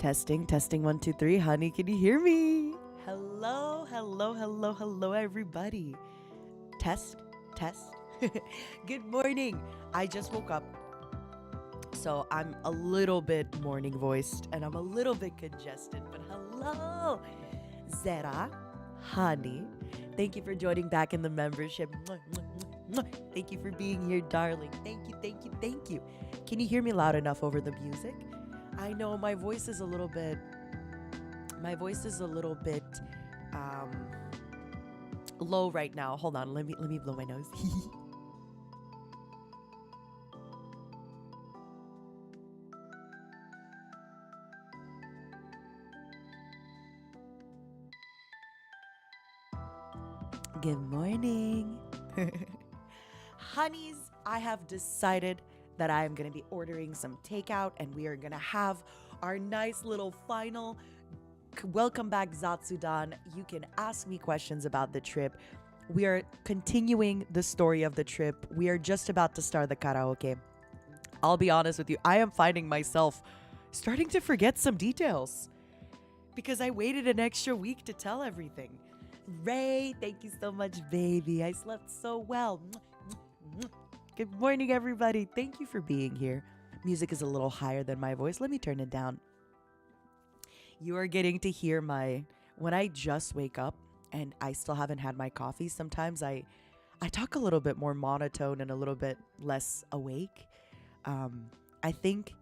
Testing, testing, 1, 2, 3. Honey, can you hear me? Hello, hello, hello, hello, everybody. Test, test. Good morning. I just woke up, so I'm a little bit morning voiced and I'm a little bit congested, but hello, Zera, honey. Thank you for joining back in the membership. Thank you for being here, darling. Thank you, thank you, thank you. Can you hear me loud enough over the music? I know my voice is a little bit low right now. Hold on, let me blow my nose. Good morning. Honeys, I have decided that I am going to be ordering some takeout and we are going to have our nice little final welcome back Zatsudan. You can ask me questions about the trip. We are continuing the story of the trip. We are just about to start the karaoke. I'll be honest with you, I am finding myself starting to forget some details because I waited an extra week to tell everything. Ray, thank you so much, baby. I slept so well. Good morning, everybody. Thank you for being here. Music is a little higher than my voice. Let me turn it down. You are getting to hear when I just wake up and I still haven't had my coffee, sometimes I talk a little bit more monotone and a little bit less awake. I think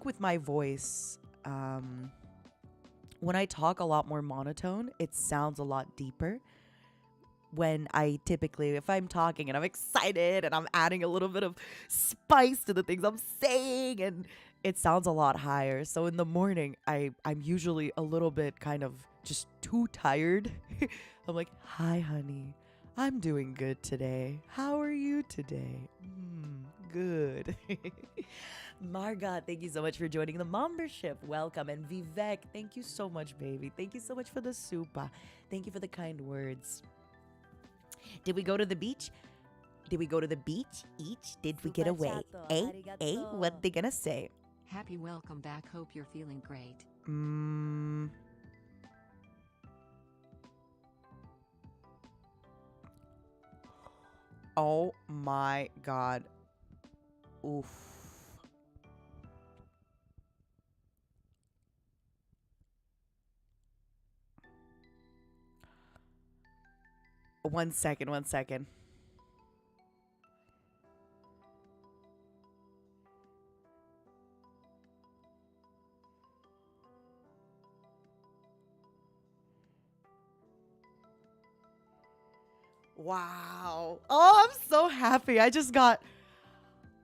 with my voice, when I talk a lot more monotone, it sounds a lot deeper. When I typically, if I'm talking and I'm excited and I'm adding a little bit of spice to the things I'm saying, and it sounds a lot higher. So in the morning, I'm usually a little bit kind of just too tired. I'm like, hi, honey. I'm doing good today. How are you today? Good. Marga, thank you so much for joining the membership. Welcome. And Vivek, thank you so much, baby. Thank you so much for the supa. Thank you for the kind words. Did we go to the beach? Did we go to the beach? Did we get away? What they gonna say? Happy welcome back. Hope you're feeling great. Oh my God. Oof. One second. Wow. Oh, I'm so happy. I just got,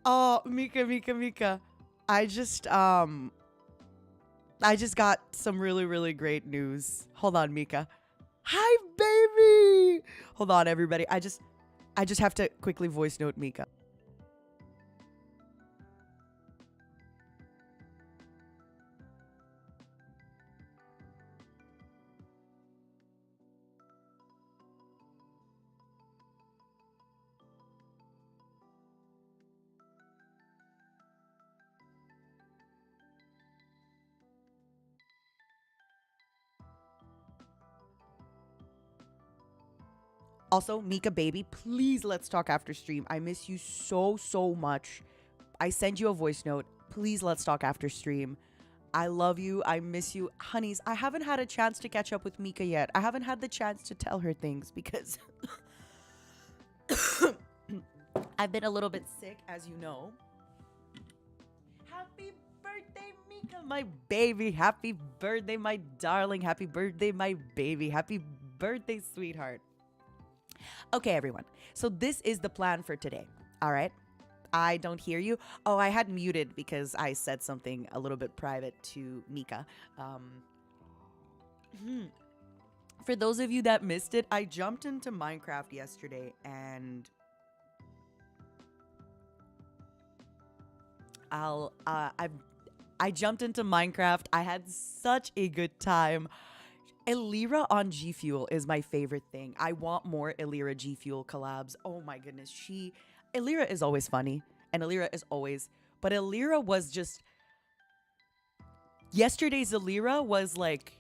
oh, Mika. I just got some really, really great news. Hold on, Mika. Hi, baby. Hold on, everybody. I just have to quickly voice note Mika. Also, Mika baby, please let's talk after stream. I miss you so much. I send you a voice note. Please let's talk after stream. I love you. I miss you. Honeys, I haven't had a chance to catch up with Mika yet. I haven't had the chance to tell her things because I've been a little bit sick, as you know. Happy birthday, Mika, my baby. Happy birthday, my darling. Happy birthday, my baby. Happy birthday, sweetheart. Okay, everyone. So this is the plan for today. All right. I don't hear you. Oh, I had muted because I said something a little bit private to Mika. For those of you that missed it, I jumped into Minecraft yesterday and I jumped into Minecraft. I had such a good time. Elira on G Fuel is my favorite thing. I want more Elira G Fuel collabs. Oh my goodness. Elira is always funny. And Elira is always... But Elira was just... Yesterday's Elira was like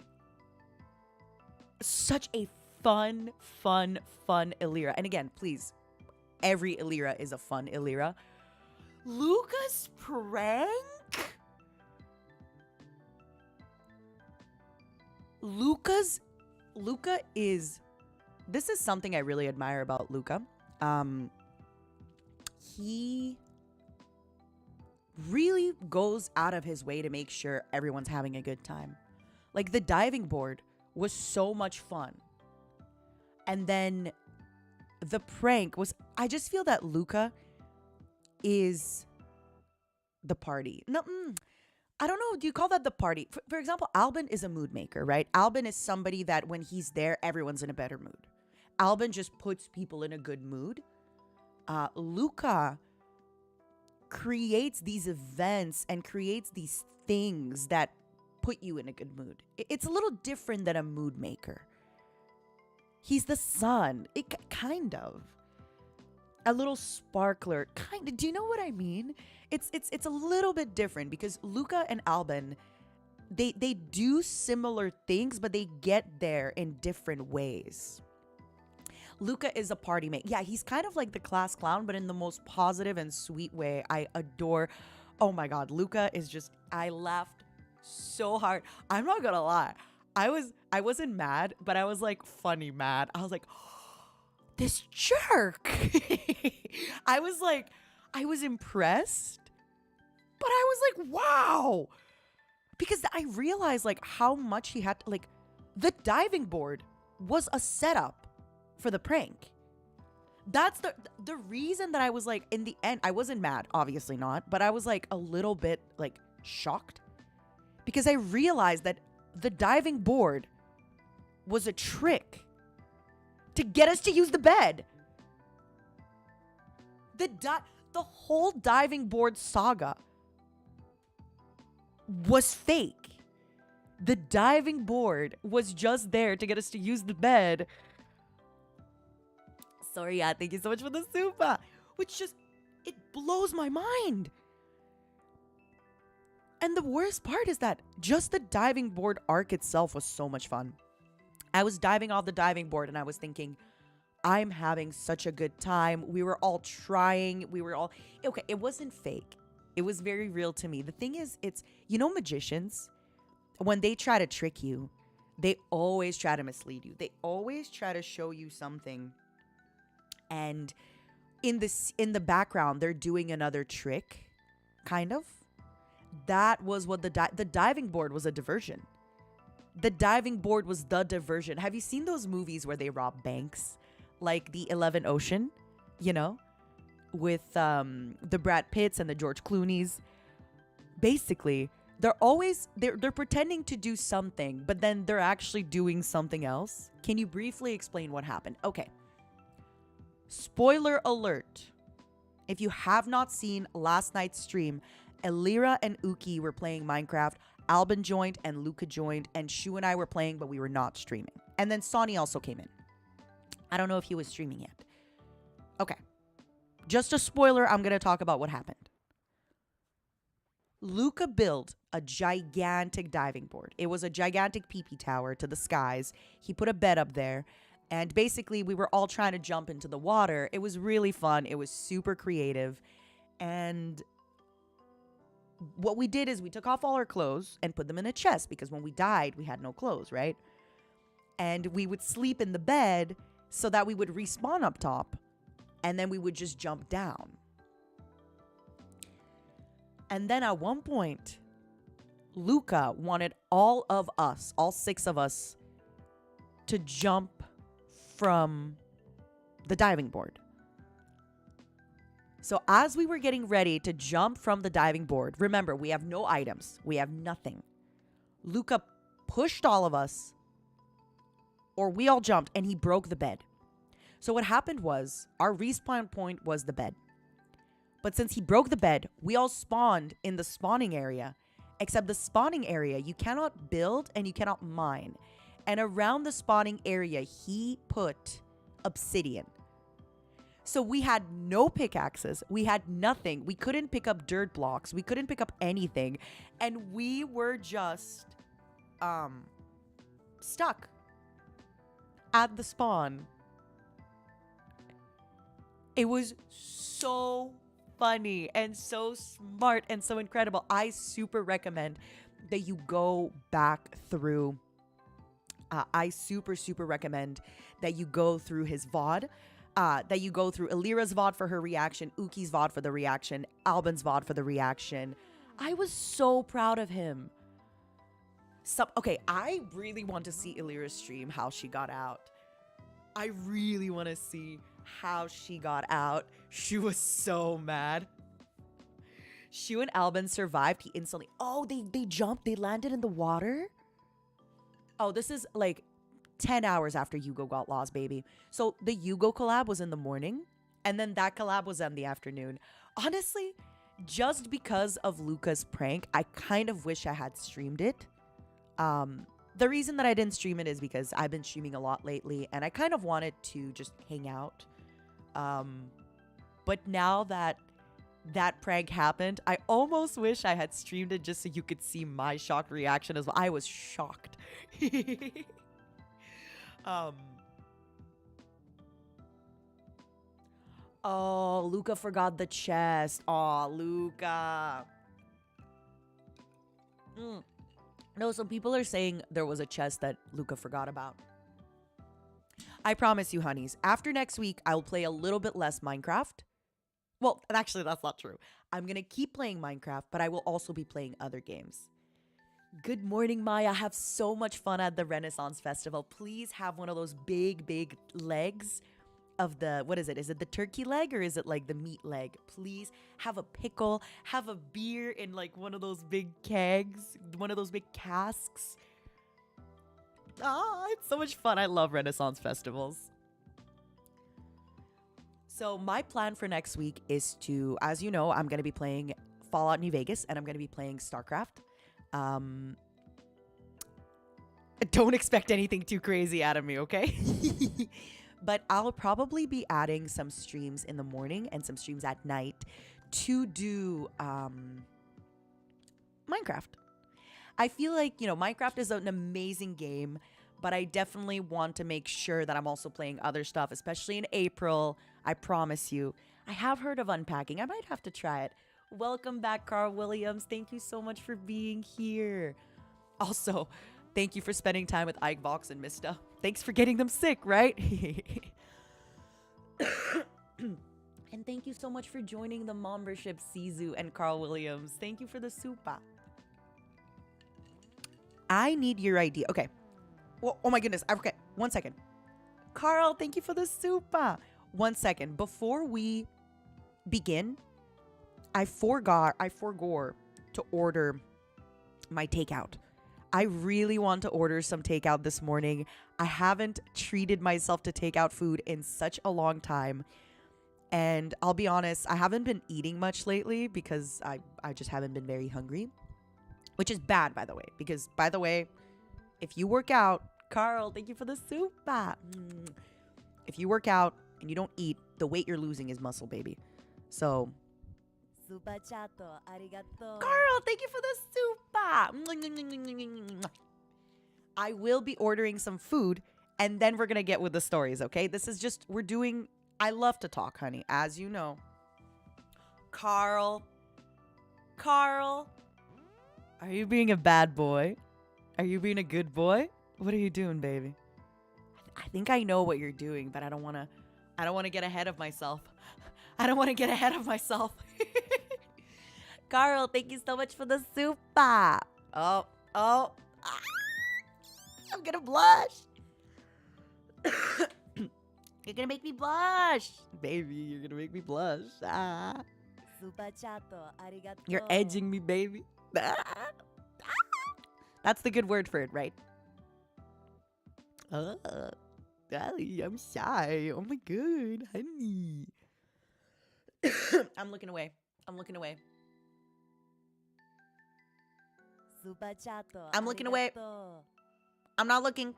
such a fun Elira. And again, please, every Elira is a fun Elira. Luca's prank? Luca is, this is something I really admire about Luca. He really goes out of his way to make sure everyone's having a good time. Like, the diving board was so much fun. And then the prank was, I just feel that Luca is the party. No, I don't know. Do you call that the party? For example, Albin is a mood maker, right? Albin is somebody that when he's there, everyone's in a better mood. Albin just puts people in a good mood. Luca creates these events and creates these things that put you in a good mood. It's a little different than a mood maker. He's the sun. Kind of. A little sparkler. Kind of. Do you know what I mean? It's a little bit different because Luca and Albin, they do similar things, but they get there in different ways. Luca is a party mate. Yeah, he's kind of like the class clown, but in the most positive and sweet way. I adore. Oh my God, Luca is just, I laughed so hard. I'm not gonna lie. I wasn't mad, but I was like funny mad. I was like, oh, this jerk. I was impressed, but I was like, wow. Because I realized like how much he had to, like, the diving board was a setup for the prank. That's the reason that I was like, in the end, I wasn't mad, obviously not, but I was like a little bit like shocked because I realized that the diving board was a trick to get us to use the bed. The whole diving board saga was fake. The diving board was just there to get us to use the bed. Sorry, yeah, thank you so much for the super. Which just, it blows my mind. And the worst part is that just the diving board arc itself was so much fun. I was diving off the diving board and I was thinking, I'm having such a good time. We were all trying. Okay, it wasn't fake. It was very real to me. The thing is, it's, you know, magicians, when they try to trick you, they always try to mislead you. They always try to show you something. And in the background, they're doing another trick, kind of. That was what the diving board was, a diversion. The diving board was the diversion. Have you seen those movies where they rob banks? Like the 11 Ocean, you know? With the Brad Pitts and the George Clooney's. Basically, they're pretending to do something, but then they're actually doing something else. Can you briefly explain what happened? Okay. Spoiler alert. If you have not seen last night's stream, Elira and Uki were playing Minecraft. Albin joined and Luca joined, and Shu and I were playing, but we were not streaming. And then Sonny also came in. I don't know if he was streaming yet. Okay. Just a spoiler, I'm going to talk about what happened. Luca built a gigantic diving board. It was a gigantic pee-pee tower to the skies. He put a bed up there. And basically, we were all trying to jump into the water. It was really fun. It was super creative. And what we did is we took off all our clothes and put them in a chest because when we died, we had no clothes, right? And we would sleep in the bed so that we would respawn up top. And then we would just jump down. And then at one point, Luca wanted all of us, all 6 of us, to jump from the diving board. So as we were getting ready to jump from the diving board, remember, we have no items. We have nothing. Luca pushed all of us, or we all jumped, and he broke the bed. So what happened was, our respawn point was the bed. But since he broke the bed, we all spawned in the spawning area. Except the spawning area, you cannot build and you cannot mine. And around the spawning area, he put obsidian. So we had no pickaxes. We had nothing. We couldn't pick up dirt blocks. We couldn't pick up anything. And we were just stuck at the spawn. It was so funny and so smart and so incredible. I super recommend that you go back through. I super recommend that you go through his VOD. That you go through Elira's VOD for her reaction, Uki's VOD for the reaction, Albin's VOD for the reaction. I was so proud of him. Okay, I really want to see Elira's stream, how she got out. I really want to see how she got out. She was so mad. Shu and Albin survived. He instantly... Oh, they jumped. They landed in the water? Oh, this is like 10 hours after Yugo got lost, baby. So the Yugo collab was in the morning, and then that collab was in the afternoon. Honestly, just because of Luca's prank, I kind of wish I had streamed it. The reason that I didn't stream it is because I've been streaming a lot lately, and I kind of wanted to just hang out. But now that that prank happened, I almost wish I had streamed it just so you could see my shocked reaction as well. I was shocked. Oh, Luca forgot the chest. Oh, Luca. No, some people are saying there was a chest that Luca forgot about. I promise you, honeys, after next week, I'll play a little bit less Minecraft. Well, actually, that's not true. I'm going to keep playing Minecraft, but I will also be playing other games. Good morning, Maya. Have so much fun at the Renaissance Festival. Please have one of those big legs of the, what is it? Is it the turkey leg or is it like the meat leg? Please have a pickle, have a beer in like one of those big kegs, one of those big casks. Ah, it's so much fun. I love Renaissance festivals. So my plan for next week is to, as you know, I'm going to be playing Fallout New Vegas and I'm going to be playing StarCraft. Don't expect anything too crazy out of me, okay? But I'll probably be adding some streams in the morning and some streams at night to do Minecraft. I feel like, you know, Minecraft is an amazing game, but I definitely want to make sure that I'm also playing other stuff, especially in April. I promise you. I have heard of unpacking. I might have to try it. Welcome back, Carl Williams. Thank you so much for being here. Also, thank you for spending time with Ike, Vox, and Mysta. Thanks for getting them sick, right? And thank you so much for joining the membership, Sizu and Carl Williams. Thank you for the super. I need your ID. Okay. Well, oh my goodness. Okay, 1 second. Carl, thank you for the super. 1 second. Before we begin, I forgot to order my takeout. I really want to order some takeout this morning. I haven't treated myself to takeout food in such a long time. And I'll be honest, I haven't been eating much lately because I just haven't been very hungry. Which is bad, by the way. Because, by the way, if you work out, Carl, thank you for the super. If you work out and you don't eat, the weight you're losing is muscle, baby. So, Carl, thank you for the super. I will be ordering some food, and then we're going to get with the stories, okay? This is just, I love to talk, honey, as you know. Carl, are you being a bad boy? Are you being a good boy? What are you doing, baby? I think I know what you're doing, but I don't want to get ahead of myself. Carl, thank you so much for the super. Oh. Ah, I'm gonna blush. You're gonna make me blush. Baby, you're gonna make me blush. Ah. You're edging me, baby. That's the good word for it, right? I'm shy. Oh my god, honey. I'm looking away. I'm looking away. I'm not looking.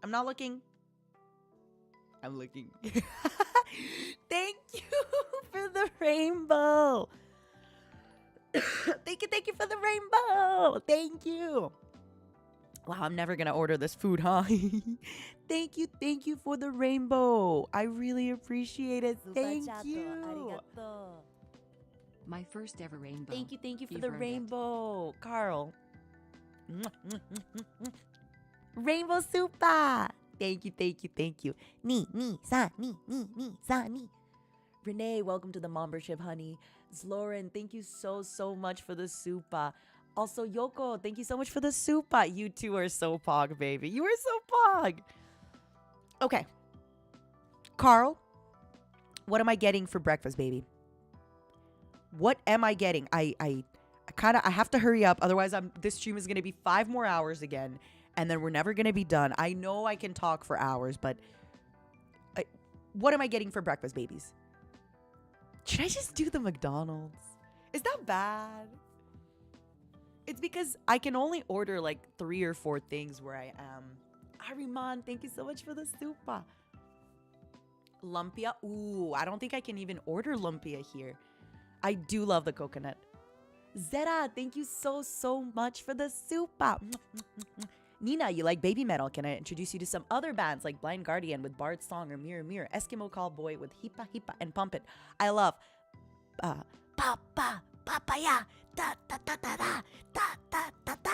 I'm not looking. I'm looking. Thank you for the rainbow. Thank you for the rainbow. Thank you. Wow, I'm never going to order this food, huh? Thank you for the rainbow. I really appreciate it. Thank you. My first ever rainbow. Thank you for You've the earned it. rainbow, Carl. Rainbow super. Thank you. Ni, sa, ni. Renee, welcome to the membership, honey. Zlorin, thank you so much for the super. Also, Yoko, thank you so much for the super. You two are so pog, baby. You are so pog. Okay. Carl, what am I getting for breakfast, baby? What am I getting? I have to hurry up. Otherwise, this stream is going to be 5 more hours again. And then we're never going to be done. I know I can talk for hours, but what am I getting for breakfast, babies? Should I just do the McDonald's? Is that bad? It's because I can only order like 3 or 4 things where I am. Ariman, thank you so much for the super. Lumpia. Ooh, I don't think I can even order lumpia here. I do love the coconut. Zera, thank you so much for the super. Nina, you like baby metal. Can I introduce you to some other bands like Blind Guardian with Bard's Song or Mirror Mirror, Eskimo Callboy with Hipa Hipa and Pump It. I love Papa Papaya da da da da da da da da.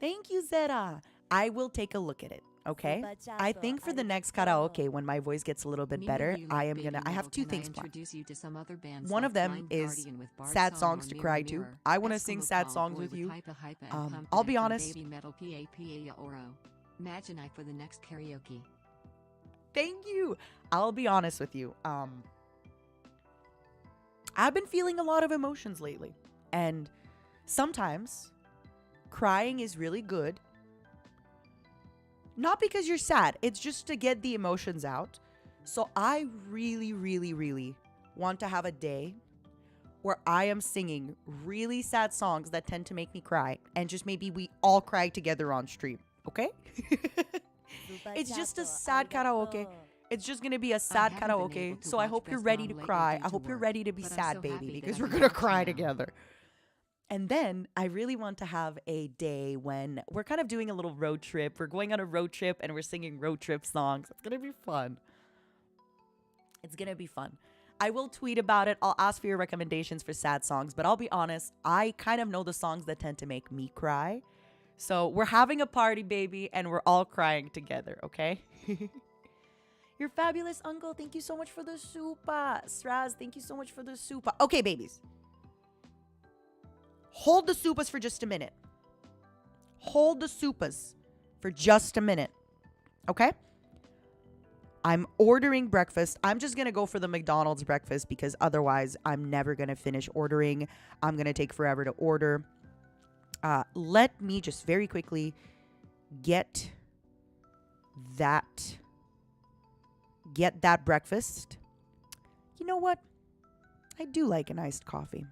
Thank you, Zera. I will take a look at it. Okay. I think for the next karaoke, when my voice gets a little bit better, I have 2 things planned. One of them is sad songs to cry to. I want to sing sad songs with you. I'll be honest. Imagine I for the next karaoke. Thank you. I'll be honest with you. I've been feeling a lot of emotions lately. And sometimes crying is really good. Not because you're sad. It's just to get the emotions out. So I really want to have a day where I am singing really sad songs that tend to make me cry. And just maybe we all cry together on stream. Okay? It's just a sad karaoke. It's just going to be a sad karaoke. So I hope you're ready to cry. I hope you're ready to be sad, baby. Because we're going to cry together. And then I really want to have a day when we're kind of doing a little road trip. We're going on a road trip and we're singing road trip songs. It's going to be fun. It's going to be fun. I will tweet about it. I'll ask for your recommendations for sad songs. But I'll be honest, I kind of know the songs that tend to make me cry. So we're having a party, baby, and we're all crying together, okay? You're fabulous, uncle. Thank you so much for the super. Sraz, thank you so much for the super. Okay, babies. Hold the supas for just a minute. Hold the supas for just a minute. Okay? I'm ordering breakfast. I'm just going to go for the McDonald's breakfast because otherwise I'm never going to finish ordering. I'm going to take forever to order. Let me just very quickly get that breakfast. You know what? I do like an iced coffee.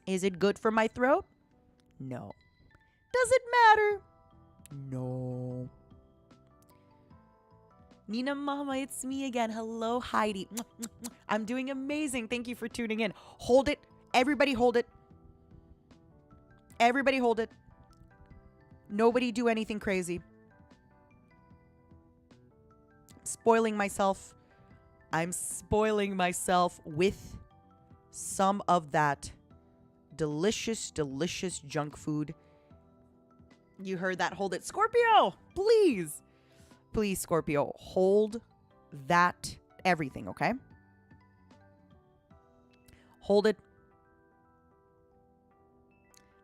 Is it good for my throat? No. Does it matter? No. Nina Mama, it's me again. Hello, Heidi. I'm doing amazing. Thank you for tuning in. Hold it. Everybody hold it. Everybody hold it. Nobody do anything crazy. Spoiling myself. I'm spoiling myself with some of that delicious junk food. You heard that? Hold it. Scorpio, please. Please, Scorpio, hold that everything, okay? Hold it.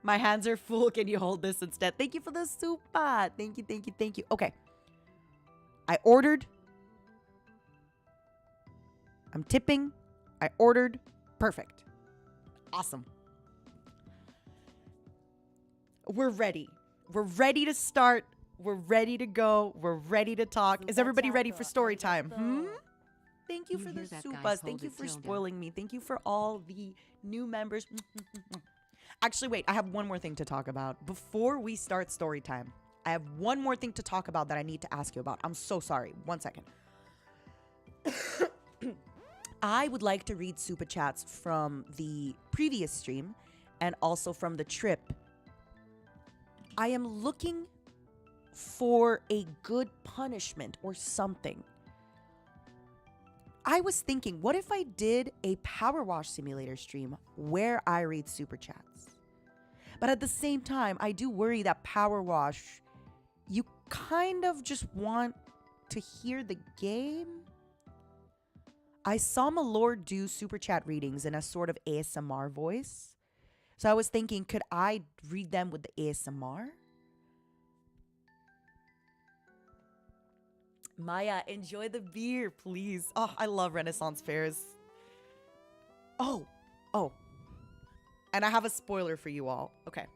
My hands are full. Can you hold this instead? Thank you for the super. Thank you. Okay. I ordered. I'm tipping. I ordered. Perfect. Awesome. We're ready. We're ready to start. We're ready to go. We're ready to talk. Is everybody ready for story time? Thank you for the supas. Thank you for spoiling me. Thank you for all the new members. Actually, wait. I have one more thing to talk about. Before we start story time, I have one more thing to talk about that I need to ask you about. I'm so sorry. 1 second. I would like to read super chats from the previous stream and also from the trip. I am looking for a good punishment or something. I was thinking, what if I did a Power Wash Simulator stream where I read super chats? But at the same time, I do worry that Power Wash, you kind of just want to hear the game. I saw Malord do super chat readings in a sort of ASMR voice. So I was thinking, could I read them with the ASMR? Maya, enjoy the beer, please. Oh, I love Renaissance fairs. Oh. And I have a spoiler for you all. Okay.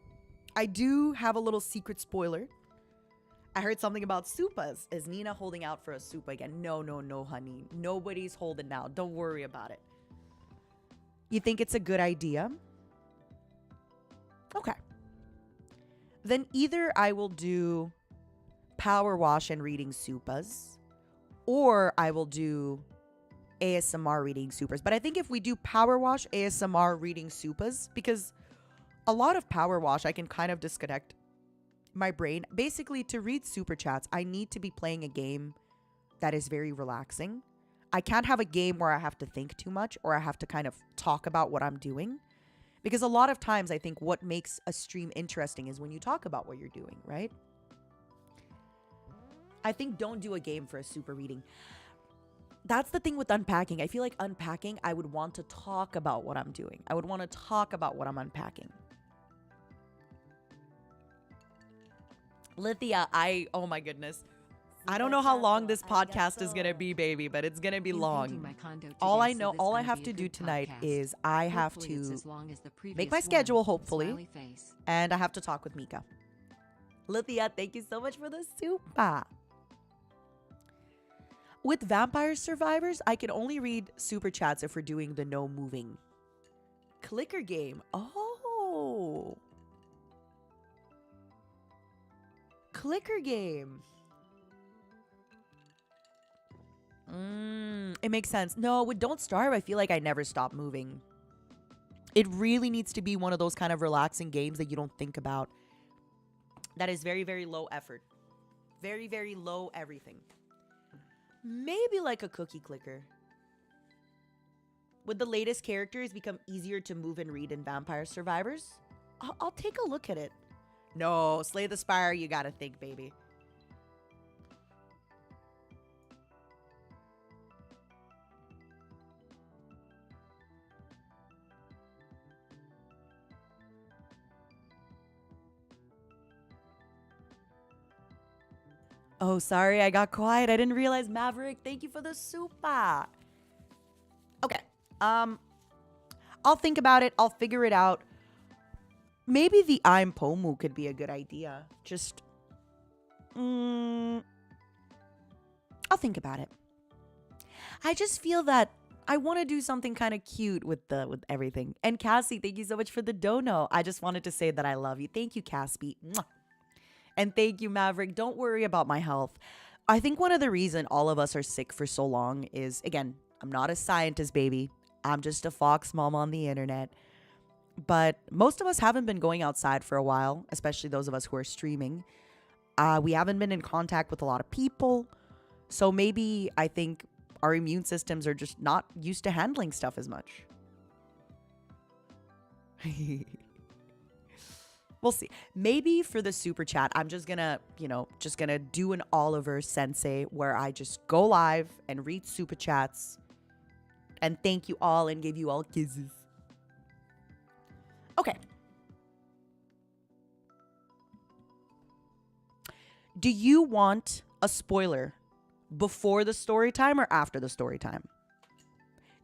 I do have a little secret spoiler. I heard something about supas. Is Nina holding out for a supa again? No, honey. Nobody's holding out. Don't worry about it. You think it's a good idea? Okay. Then either I will do Power Wash and reading supas, or I will do ASMR reading supers. But I think if we do Power Wash, ASMR reading supas, because a lot of Power Wash, I can kind of disconnect my brain. Basically, to read super chats, I need to be playing a game that is very relaxing. I can't have a game where I have to think too much or I have to kind of talk about what I'm doing. Because a lot of times I think what makes a stream interesting is when you talk about what you're doing, right? I think don't do a game for a super reading. That's the thing with unpacking. I feel like unpacking, I would want to talk about what I'm doing. I would want to talk about what I'm unpacking. Lithia, oh my goodness. I don't know how long this podcast is going to be, baby, but it's going to be long. All I know, all I have to do tonight is I have to make my schedule, hopefully, and I have to talk with Mika. Lithia, thank you so much for the super. With Vampire Survivors, I can only read super chats if we're doing the no moving clicker game. Oh. Clicker game. It makes sense. No, with Don't Starve, I feel like I never stop moving. It really needs to be one of those kind of relaxing games that you don't think about. That is very, very low effort. Very, very low everything. Maybe like a cookie clicker. Would the latest characters become easier to move and read in Vampire Survivors? I'll take a look at it. No, Slay the Spire, you gotta think, baby. Oh, sorry, I got quiet. I didn't realize. Maverick, thank you for the super. Okay. I'll think about it. I'll figure it out. Maybe the I'm Pomu could be a good idea. Just, I'll think about it. I just feel that I want to do something kind of cute with everything. And Cassie, thank you so much for the dono. I just wanted to say that I love you. Thank you, Cassie. Mwah. And thank you, Maverick. Don't worry about my health. I think one of the reasons all of us are sick for so long is, again, I'm not a scientist, baby. I'm just a fox mom on the internet. But most of us haven't been going outside for a while, especially those of us who are streaming. We haven't been in contact with a lot of people. So maybe I think our immune systems are just not used to handling stuff as much. We'll see. Maybe for the super chat, I'm just gonna, do an Oliver Sensei where I just go live and read super chats and thank you all and give you all kisses. Okay. Do you want a spoiler before the story time or after the story time?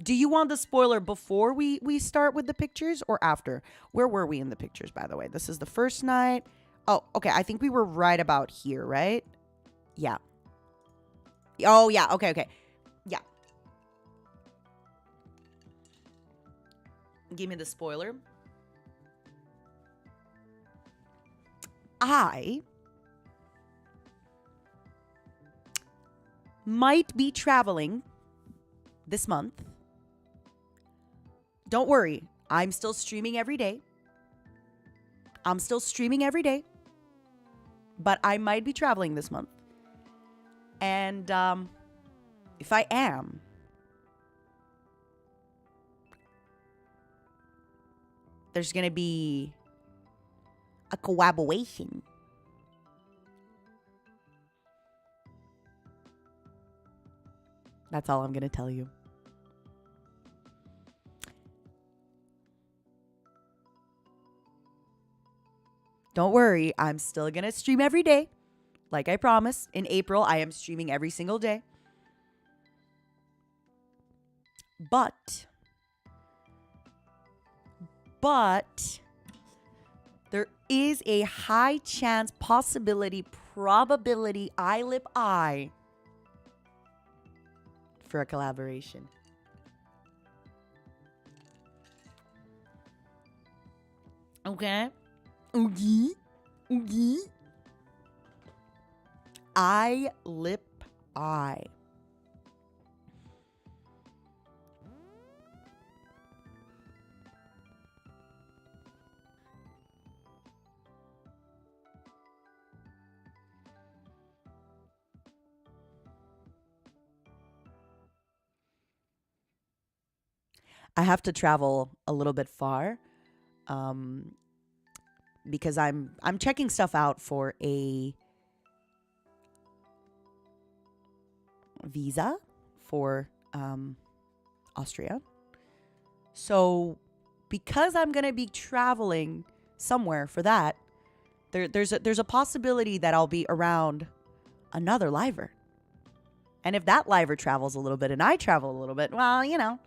Do you want the spoiler before we start with the pictures or after? Where were we in the pictures, by the way? This is the first night. Oh, okay. I think we were right about here, right? Yeah. Oh, yeah. Okay. Yeah. Give me the spoiler. I might be traveling this month. Don't worry. I'm still streaming every day. But I might be traveling this month. And if I am, there's going to be a collaboration. That's all I'm going to tell you. Don't worry, I'm still going to stream every day. Like I promised. In April, I am streaming every single day. But there is a high chance, possibility, probability, eye lip eye for a collaboration. Okay. Oogie. Eye lip eye. I have to travel a little bit far because I'm checking stuff out for a visa for Austria. So because I'm going to be traveling somewhere for that, there's a possibility that I'll be around another liver. And if that liver travels a little bit and I travel a little bit, well, you know.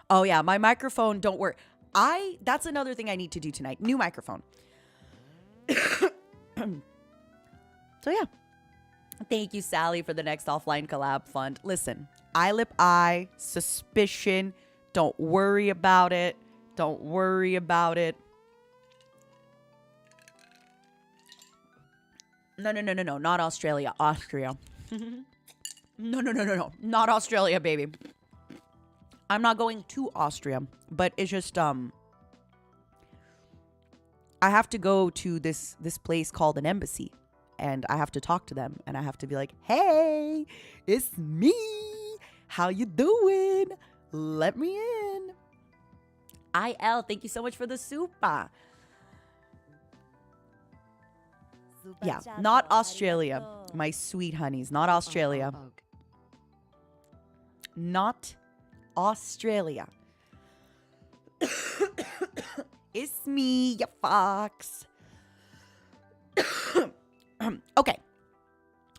Oh yeah, my microphone don't work. That's another thing I need to do tonight. New microphone. So yeah. Thank you, Sally, for the next offline collab fund. Listen, eye lip eye, suspicion. Don't worry about it. Don't worry about it. No. Not Australia. Austria. No. Not Australia, baby. I'm not going to Austria, but it's just I have to go to this place called an embassy, and I have to talk to them, and I have to be like, "Hey, it's me. How you doing? Let me in." IL, thank you so much for the super. Yeah, not Australia, my sweet honeys. Not Australia. Not Australia. It's me, ya fox. Okay.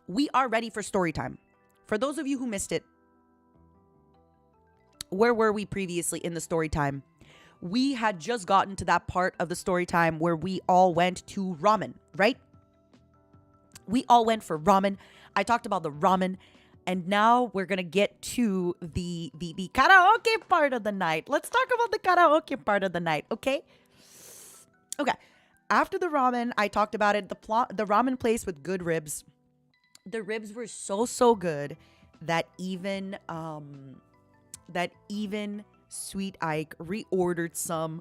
We are ready for story time. For those of you who missed it, where were we previously in the story time? We had just gotten to that part of the story time where we all went to ramen, right? We all went for ramen. I talked about the ramen. And now we're going to get to the karaoke part of the night. Let's talk about the karaoke part of the night, okay? Okay. After the ramen, I talked about it. The ramen place with good ribs. The ribs were so good that even Sweet Ike reordered some.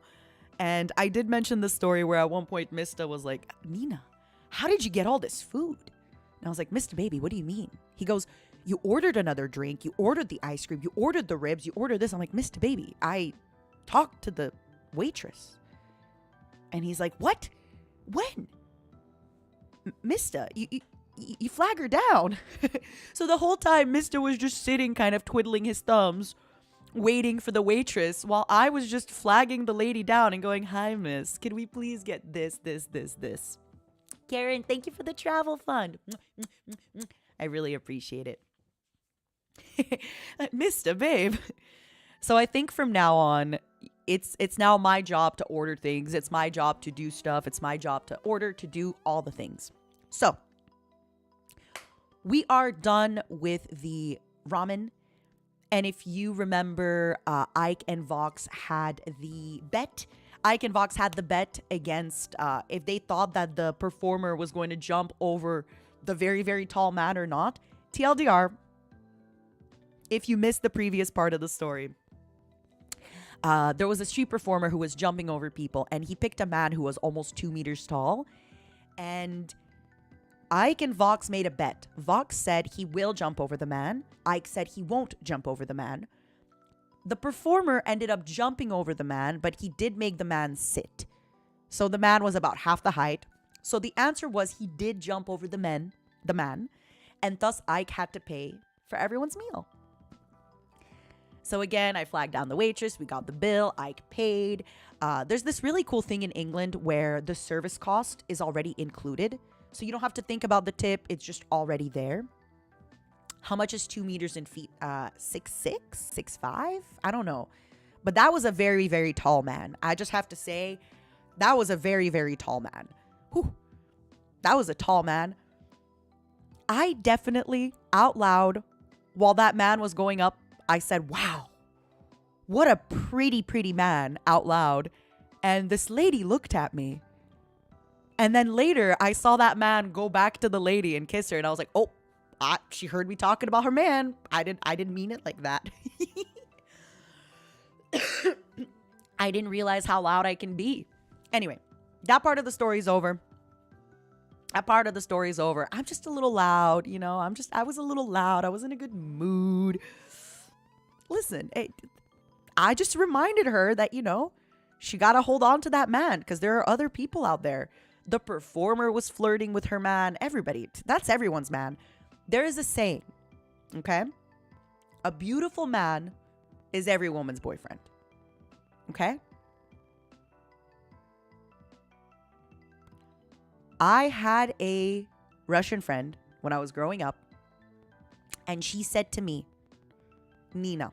And I did mention the story where at one point Mysta was like, "Nina, how did you get all this food?" And I was like, "Mysta, baby, what do you mean?" He goes, "You ordered another drink, you ordered the ice cream, you ordered the ribs, you ordered this." I'm like, "Mysta, baby, I talked to the waitress." And he's like, "What? When?" "Mysta, you flag her down." So the whole time, Mysta was just sitting kind of twiddling his thumbs, waiting for the waitress, while I was just flagging the lady down and going, "Hi, miss, can we please get this. Karen, thank you for the travel fund. I really appreciate it." Mysta, babe. So I think from now on, it's now my job to order things. It's my job to do stuff. It's my job to order, to do all the things. So we are done with the ramen. And if you remember, Ike and Vox had the bet. Ike and Vox had the bet against if they thought that the performer was going to jump over the very, very tall man or not. TLDR, if you missed the previous part of the story, there was a street performer who was jumping over people, and he picked a man who was almost 2 meters tall. And Ike and Vox made a bet. Vox said he will jump over the man. Ike said he won't jump over the man. The performer ended up jumping over the man, but he did make the man sit. So the man was about half the height. So the answer was he did jump over the man, and thus Ike had to pay for everyone's meal. So again, I flagged down the waitress. We got the bill. Ike paid. There's this really cool thing in England where the service cost is already included. So you don't have to think about the tip. It's just already there. How much is 2 meters in feet? 6'6", 6'5"? I don't know. But that was a very, very tall man. I just have to say, that was a very, very tall man. Whew. That was a tall man. I definitely, out loud, while that man was going up, I said, wow, what a pretty, pretty man, out loud. And this lady looked at me. And then later, I saw that man go back to the lady and kiss her. And I was like, oh, she heard me talking about her man. I didn't mean it like that. I didn't realize how loud I can be. Anyway, that part of the story's over. I'm just a little loud, you know. I was a little loud. I was in a good mood. Listen, I just reminded her that, you know, she got to hold on to that man because there are other people out there. The performer was flirting with her man. Everybody. That's everyone's man. There is a saying, okay? A beautiful man is every woman's boyfriend. Okay? I had a Russian friend when I was growing up, and she said to me, Nina,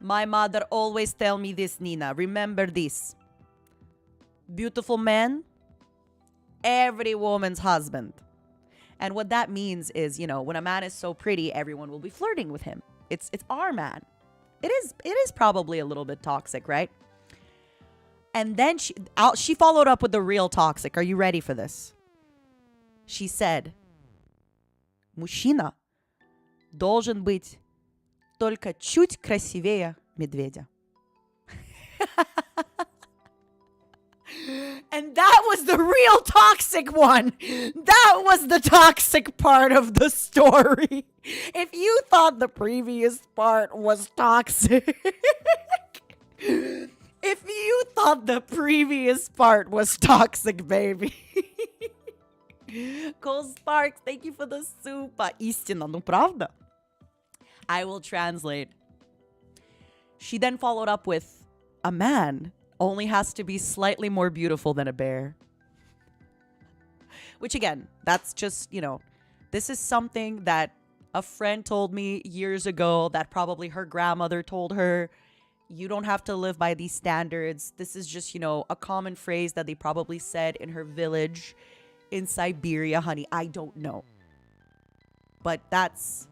my mother always tell me this, Nina. Remember this. Beautiful man, every woman's husband. And what that means is, you know, when a man is so pretty, everyone will be flirting with him. It's our man. It is probably a little bit toxic, right? And then she followed up with the real toxic. Are you ready for this? She said, Мужчина должен быть только чуть красивее медведя. And that was the real toxic one. That was the toxic part of the story. If you thought the previous part was toxic, baby. Cole Sparks, thank you for the super. Истина, ну правда? I will translate. She then followed up with, a man only has to be slightly more beautiful than a bear. Which again, that's just, you know, this is something that a friend told me years ago that probably her grandmother told her. You don't have to live by these standards. This is just, you know, a common phrase that they probably said in her village in Siberia, honey. I don't know. But that's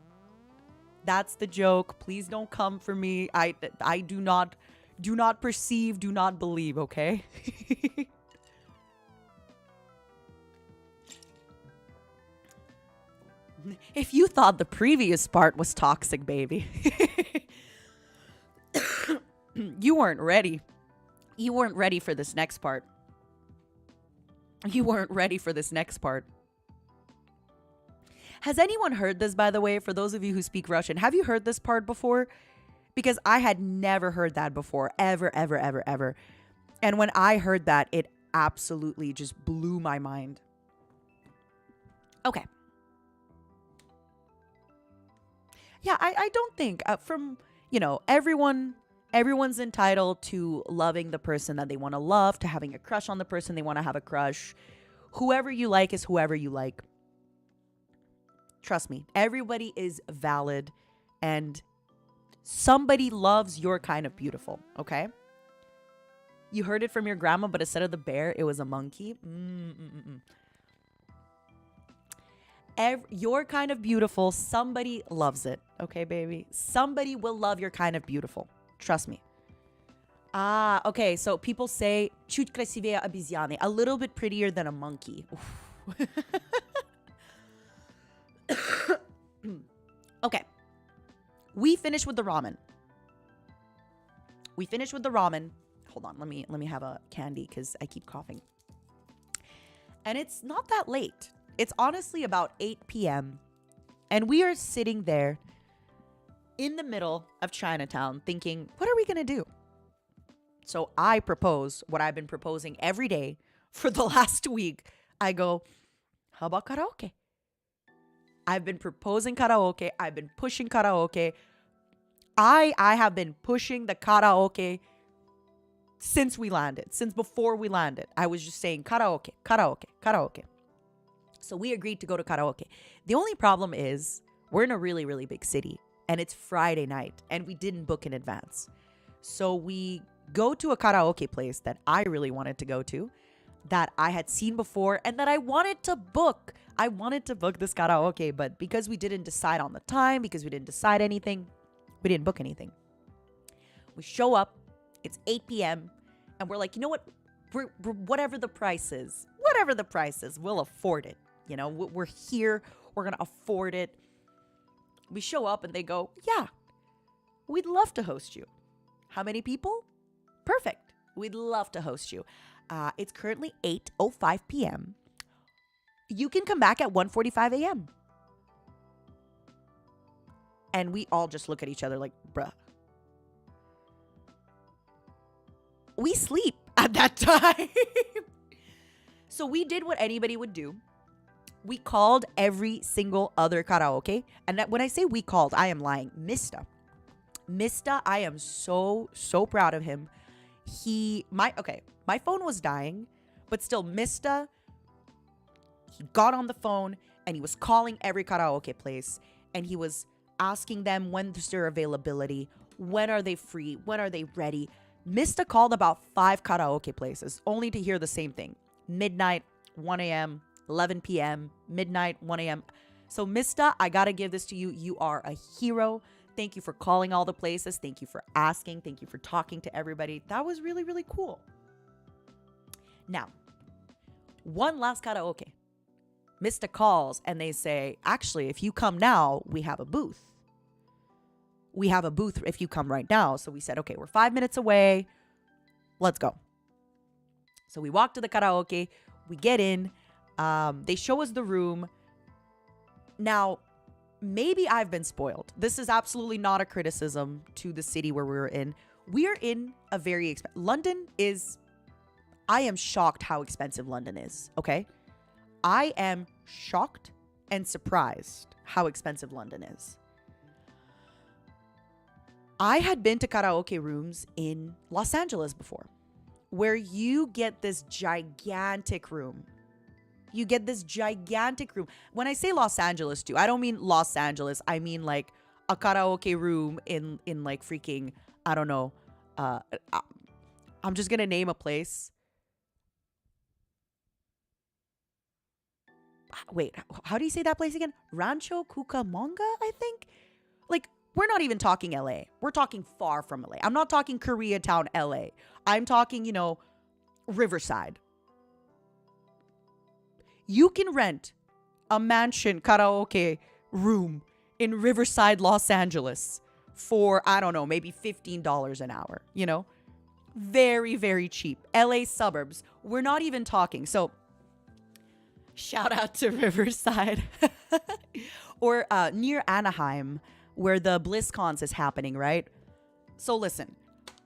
the joke. Please don't come for me. I do not perceive, do not believe, okay? If you thought the previous part was toxic, baby, you weren't ready. You weren't ready for this next part. Has anyone heard this, by the way, for those of you who speak Russian? Have you heard this part before? Because I had never heard that before. Ever. And when I heard that, it absolutely just blew my mind. Okay. Yeah, I don't think from, you know, everyone's entitled to loving the person that they want to love, to having a crush on the person they want to have a crush. Whoever you like is whoever you like. Trust me, everybody is valid and somebody loves your kind of beautiful, okay? You heard it from your grandma, but instead of the bear, it was a monkey. Your kind of beautiful, somebody loves it, okay, baby? Somebody will love your kind of beautiful. Trust me. Okay, so people say, чуть красивее обезьяны, a little bit prettier than a monkey. Okay. We finished with the ramen. Hold on, let me have a candy because I keep coughing. And it's not that late. It's honestly about 8 p.m. And we are sitting there in the middle of Chinatown thinking, what are we going to do? So I propose what I've been proposing every day for the last week. I go, how about karaoke? I've been proposing karaoke. I've been pushing karaoke. I have been pushing the karaoke since we landed, since before we landed. I was just saying karaoke, karaoke, karaoke. So we agreed to go to karaoke. The only problem is we're in a really, really big city and it's Friday night and we didn't book in advance. So we go to a karaoke place that I really wanted to go to, that I had seen before and that I wanted to book. I wanted to book this karaoke, but because we didn't decide on the time, because we didn't decide anything, we didn't book anything. We show up, it's 8 p.m. and we're like, you know what? We're whatever the price is, we'll afford it. You know, we're here, we're going to afford it. We show up and they go, yeah, we'd love to host you. How many people? Perfect. We'd love to host you. It's currently 8:05 p.m. You can come back at 1:45 a.m. And we all just look at each other like, bruh. We sleep at that time. So we did what anybody would do. We called every single other karaoke. And that, when I say we called, I am lying. Mysta, I am so proud of him. My phone was dying, but still Mysta, he got on the phone and he was calling every karaoke place and he was asking them when's their availability, when are they free, when are they ready. Mysta called about 5 karaoke places only to hear the same thing. Midnight, 1 a.m., 11 p.m., midnight, 1 a.m. So Mysta, I gotta give this to you. You are a hero. Thank you for calling all the places. Thank you for asking. Thank you for talking to everybody. That was really, really cool. Now, one last karaoke. Mysta calls and they say, actually, if you come now, we have a booth. We have a booth if you come right now. So we said, okay, we're 5 minutes away. Let's go. So we walk to the karaoke. We get in. They show us the room. Now, maybe I've been spoiled. This is absolutely not a criticism to the city where we were in. We are in a very expensive... London is... I am shocked how expensive London is, okay? I am shocked and surprised how expensive London is. I had been to karaoke rooms in Los Angeles before, where you get this gigantic room. You get this gigantic room. When I say Los Angeles too, I don't mean Los Angeles. I mean like a karaoke room in like freaking, I don't know. I'm just going to name a place. Wait, how do you say that place again? Rancho Cucamonga, I think? Like, we're not even talking LA. We're talking far from LA. I'm not talking Koreatown, LA. I'm talking, you know, Riverside. You can rent a mansion karaoke room in Riverside, Los Angeles for, I don't know, maybe $15 an hour, you know? Very, very cheap. LA suburbs. We're not even talking. So, shout out to Riverside. Or near Anaheim, where the BlizzCons is happening, right? So listen,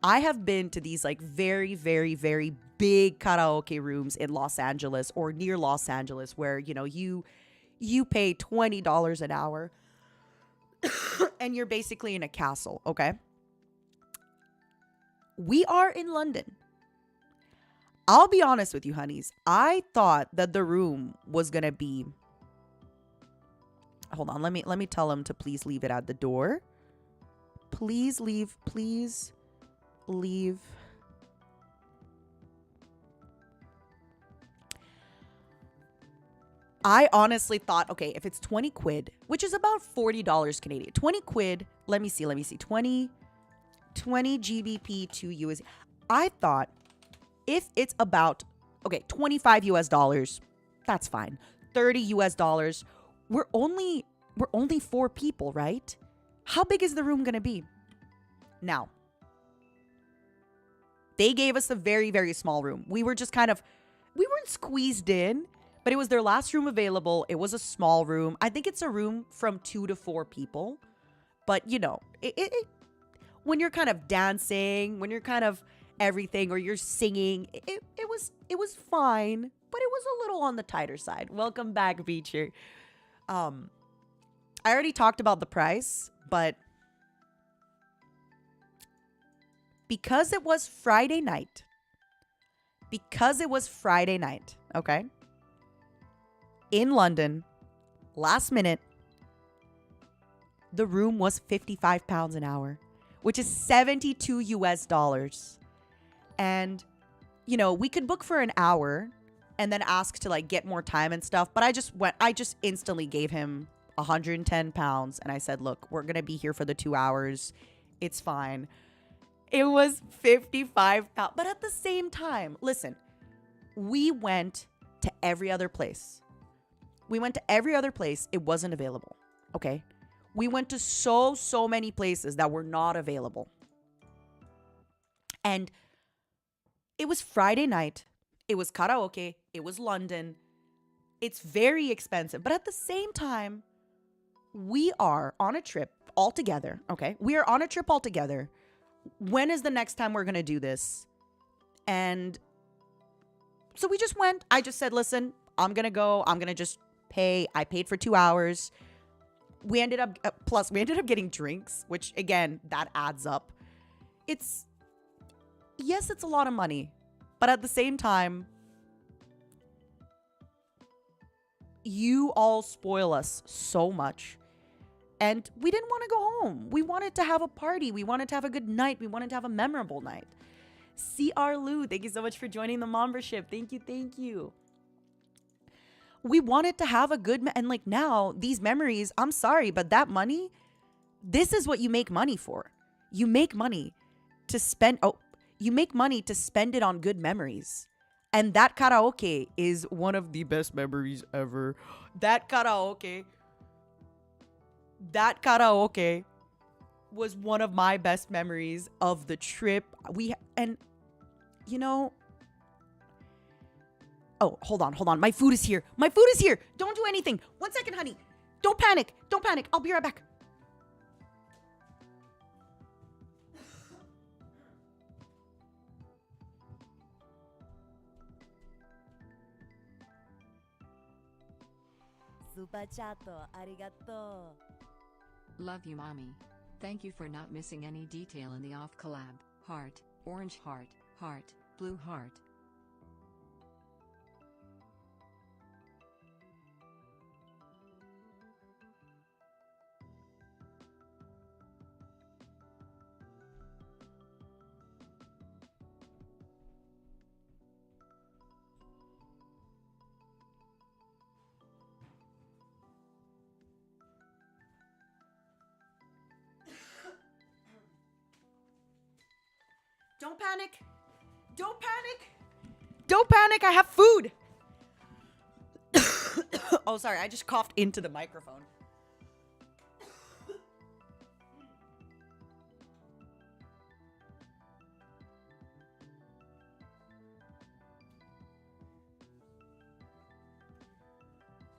I have been to these like very, very, very big karaoke rooms in Los Angeles or near Los Angeles where, you know, you pay $20 an hour and you're basically in a castle, okay? We are in London. I'll be honest with you, honeys. I thought that the room was going to be... Hold on. Let me tell him to please leave it at the door. Please leave. Please leave. I honestly thought, okay, if it's 20 quid, which is about $40 Canadian. 20 quid. Let me see. 20 GBP to USD. I thought if it's about, okay, 25 US dollars, that's fine. 30 US dollars. We're only we're only 4 people, right? How big is the room going to be? Now, they gave us a very, very small room. We were just we weren't squeezed in, but it was their last room available. It was a small room. I think it's a room from 2 to 4 people. But, you know, when you're kind of dancing, when you're kind of everything, or you're singing, it was fine, but it was a little on the tighter side. Welcome back, Beecher. I already talked about the price, but because it was Friday night, okay, in London, last minute, the room was £55 an hour, which is $72 US. And, you know, we could book for an hour and then ask to like get more time and stuff. But I just instantly gave him £110. And I said, look, we're going to be here for the 2 hours. It's fine. It was £55. But at the same time, listen, we went to every other place. It wasn't available. Okay. We went to so many places that were not available. And it was Friday night. It was karaoke. It was London. It's very expensive. But at the same time, we are on a trip all together. Okay. We are on a trip all together. When is the next time we're going to do this? And so we just went. I just said, listen, I'm going to go. I'm going to just pay. I paid for 2 hours. We ended up getting drinks, which again, that adds up. It's a lot of money, but at the same time, you all spoil us so much. And we didn't want to go home. We wanted to have a party. We wanted to have a good night. We wanted to have a memorable night. CR Lou, thank you so much for joining the membership. Thank you. We wanted to have a good, and like now, these memories, I'm sorry, but that money, this is what you make money for. You make money to spend, it on good memories. And that karaoke is one of the best memories ever. That karaoke was one of my best memories of the trip. Oh, hold on. My food is here. Don't do anything. 1 second, honey. Don't panic. I'll be right back. Super chat, arigato. Love you, mommy. Thank you for not missing any detail in the off collab. Heart, orange heart, blue heart. Don't panic. I have food. Oh, sorry. I just coughed into the microphone.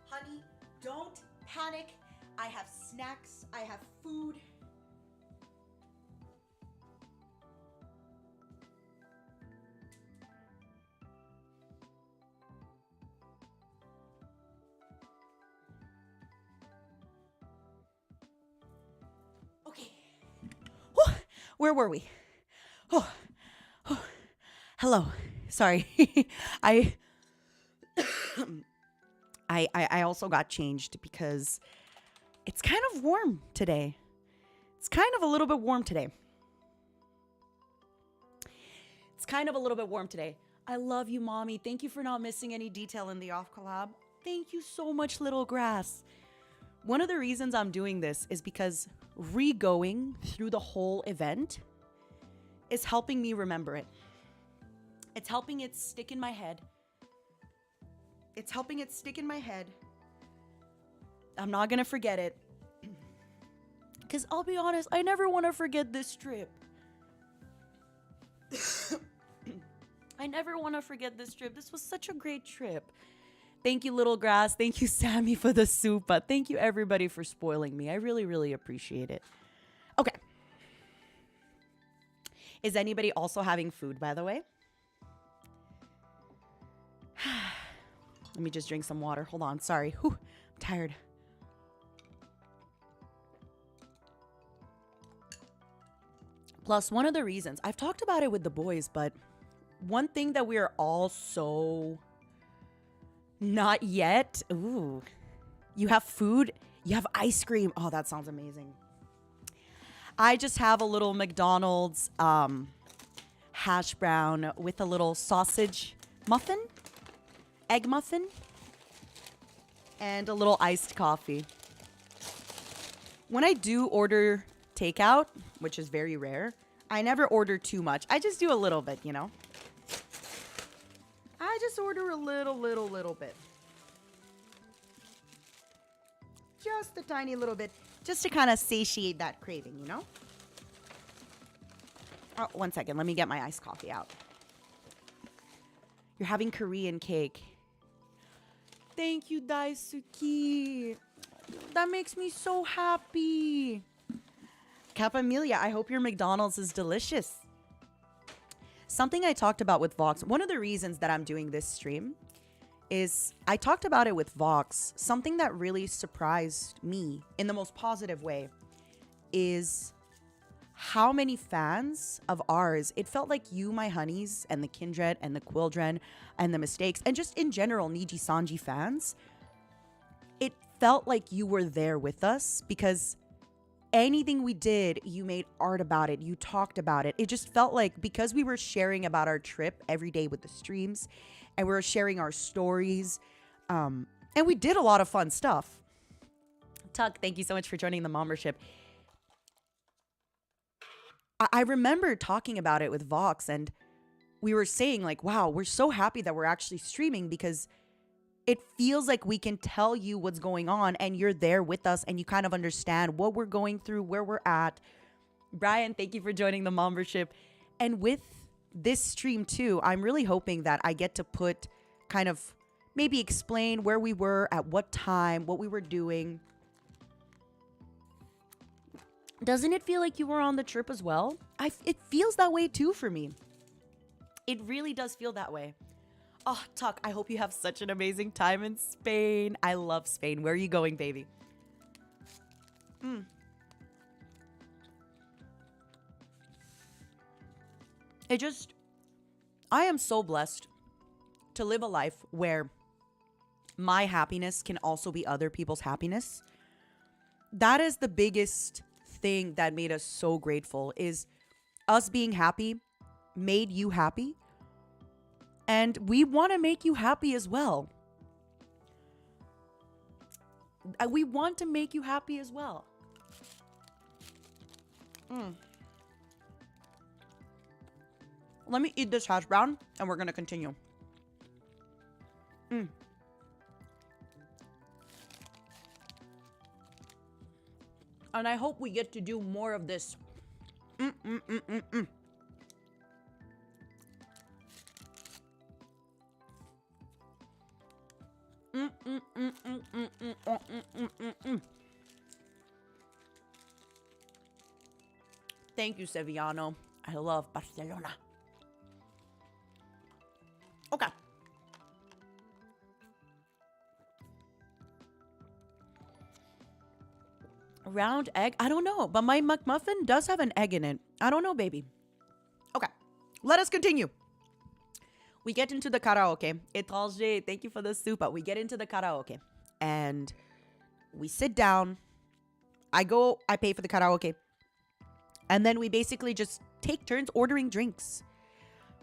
Honey, don't panic. I have snacks. I have food. Where were we? Oh. Hello. Sorry. I also got changed because it's kind of warm today. It's kind of a little bit warm today. I love you, mommy. Thank you for not missing any detail in the off collab. Thank you so much, little grass. One of the reasons I'm doing this is because re-going through the whole event is helping me remember it. It's helping it stick in my head. I'm not going to forget it. Because I'll be honest, I never want to forget this trip. I never want to forget this trip. This was such a great trip. Thank you, Little Grass. Thank you, Sammy, for the soup. But thank you, everybody, for spoiling me. I really, really appreciate it. Okay. Is anybody also having food, by the way? Let me just drink some water. Hold on. Sorry. Whew, I'm tired. Plus, one of the reasons, I've talked about it with the boys, but one thing that we are all so not yet. Ooh. You have food. You have ice cream. Oh, that sounds amazing. I just have a little McDonald's hash brown with a little sausage muffin, egg muffin, and a little iced coffee. When I do order takeout, which is very rare, I never order too much. I just do a little bit, you know? I just order a little bit. Just a tiny little bit. Just to kind of satiate that craving, you know? Oh, one second. Let me get my iced coffee out. You're having Korean cake. Thank you, Daisuke. That makes me so happy. Capamelia, I hope your McDonald's is delicious. Something I talked about with Vox, one of the reasons that I'm doing this stream is I talked about it with Vox. Something that really surprised me in the most positive way is how many fans of ours, it felt like you, my honeys, and the Kindred, and the Quildren, and the Mistakes, and just in general, NIJISANJI fans, it felt like you were there with us because anything we did, you made art about it, you talked about it. It just felt like because we were sharing about our trip every day with the streams, and we were sharing our stories, and we did a lot of fun stuff. Tuck, thank you so much for joining the membership. I remember talking about it with Vox, and we were saying like, wow, we're so happy that we're actually streaming because it feels like we can tell you what's going on and you're there with us and you kind of understand what we're going through, where we're at. Brian, thank you for joining the membership. And with this stream too, I'm really hoping that I get to put kind of maybe explain where we were at what time, what we were doing. Doesn't it feel like you were on the trip as well? It feels that way too for me. It really does feel that way. Oh, Tuck, I hope you have such an amazing time in Spain. I love Spain. Where are you going, baby? I am so blessed to live a life where my happiness can also be other people's happiness. That is the biggest thing that made us so grateful, is us being happy made you happy. And we want to make you happy as well. We want to make you happy as well. Let me eat this hash brown and we're going to continue. And I hope we get to do more of this. Thank you, Sevillano. I love Barcelona. Okay. Round egg? I don't know, but my McMuffin does have an egg in it. I don't know, baby. Okay, let us continue. We get into the karaoke. Étranger, thank you for the soup. But we get into the karaoke. And we sit down. I pay for the karaoke. And then we basically just take turns ordering drinks.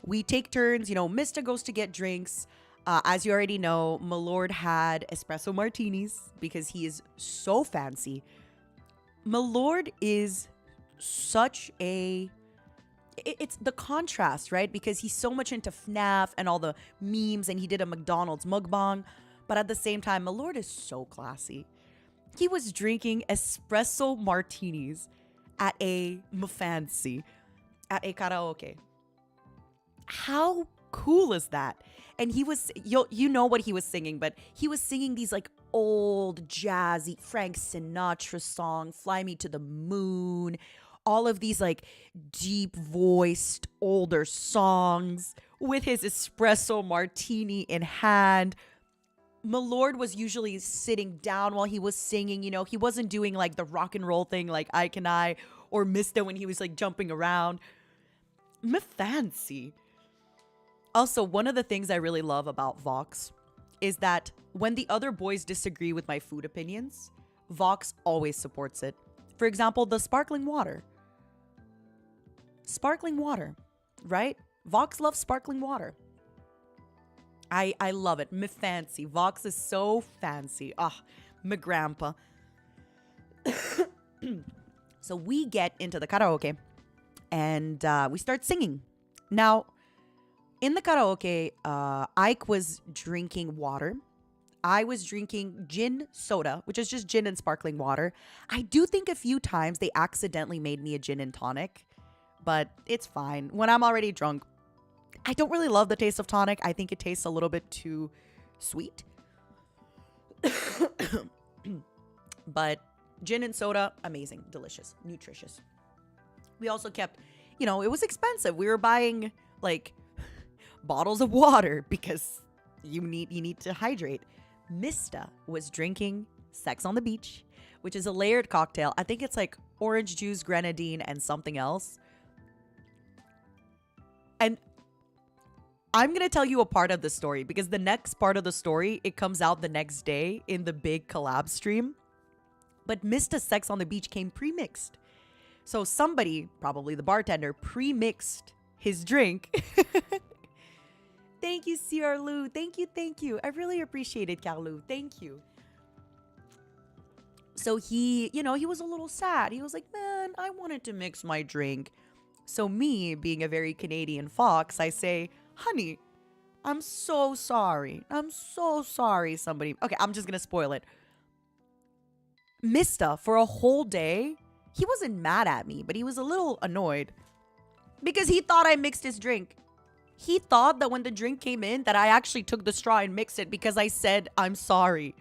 We take turns, you know, Mysta goes to get drinks. As you already know, Milord had espresso martinis because he is so fancy. Milord is such a... It's the contrast, right? Because he's so much into FNAF and all the memes, and he did a McDonald's mukbang. But at the same time, Milord is so classy. He was drinking espresso martinis at a fancy, at a karaoke. How cool is that? And he was, you know what he was singing, but he was singing these like old jazzy Frank Sinatra song, Fly Me to the Moon, all of these like deep voiced older songs with his espresso martini in hand. Milord was usually sitting down while he was singing, you know, he wasn't doing like the rock and roll thing like Ike and I or Mysta when he was like jumping around. Me fancy. Also, one of the things I really love about Vox is that when the other boys disagree with my food opinions, Vox always supports it. For example, the sparkling water. Sparkling water, right? Vox loves sparkling water. I love it. Me fancy. Vox is so fancy. Ah, me grandpa. So we get into the karaoke and we start singing. Now, in the karaoke, Ike was drinking water. I was drinking gin soda, which is just gin and sparkling water. I do think a few times they accidentally made me a gin and tonic, but it's fine. When I'm already drunk, I don't really love the taste of tonic. I think it tastes a little bit too sweet. But gin and soda, amazing, delicious, nutritious. We also kept, you know, it was expensive. We were buying like bottles of water because you need to hydrate. Mysta was drinking Sex on the Beach, which is a layered cocktail. I think it's like orange juice, grenadine, and something else. And I'm going to tell you a part of the story because the next part of the story, it comes out the next day in the big collab stream. But Mysta's Sex on the Beach came pre-mixed. So somebody, probably the bartender, pre-mixed his drink. Thank you, Carlu. Thank you. I really appreciate it, Carlu. Thank you. So he, you know, he was a little sad. He was like, man, I wanted to mix my drink. So me, being a very Canadian fox, I say, honey, I'm so sorry. I'm so sorry, somebody. Okay, I'm just going to spoil it. Mysta, for a whole day, he wasn't mad at me, but he was a little annoyed because he thought I mixed his drink. He thought that when the drink came in that I actually took the straw and mixed it because I said, I'm sorry.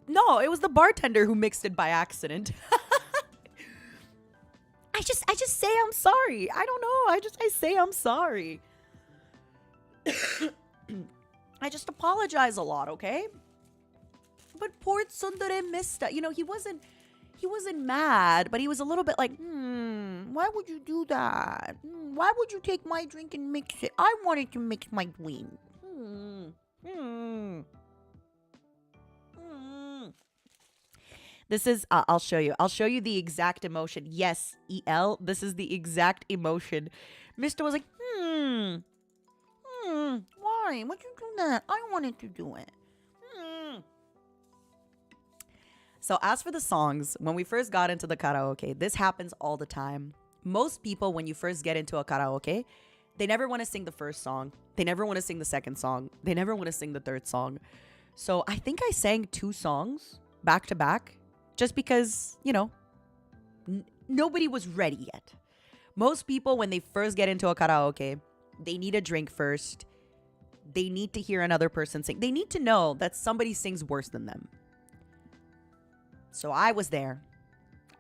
No, it was the bartender who mixed it by accident. I just say I'm sorry. I don't know. I say I'm sorry. I just apologize a lot, okay? But poor tsundere Mysta, you know, he wasn't mad, but he was a little bit like, why would you do that? Why would you take my drink and mix it? I wanted to mix my drink. This is, I'll show you. I'll show you the exact emotion. Yes, EL, this is the exact emotion. Mysta was like, why? Why'd you do that? I wanted to do it. So as for the songs, when we first got into the karaoke, this happens all the time. Most people, when you first get into a karaoke, they never want to sing the first song. They never want to sing the second song. They never want to sing the third song. So I think I sang 2 songs back to back just because, you know, nobody was ready yet. Most people, when they first get into a karaoke, they need a drink first. They need to hear another person sing. They need to know that somebody sings worse than them. So I was there.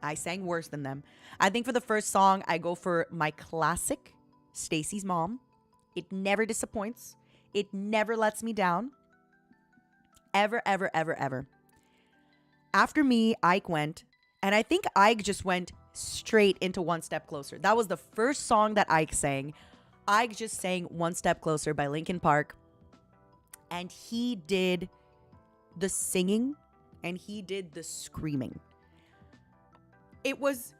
I sang worse than them. I think for the first song, I go for my classic, Stacy's Mom. It never disappoints. It never lets me down. Ever, ever, ever, ever. After me, Ike went. And I think Ike just went straight into One Step Closer. That was the first song that Ike sang. Ike just sang One Step Closer by Linkin Park. And he did the singing and he did the screaming. It was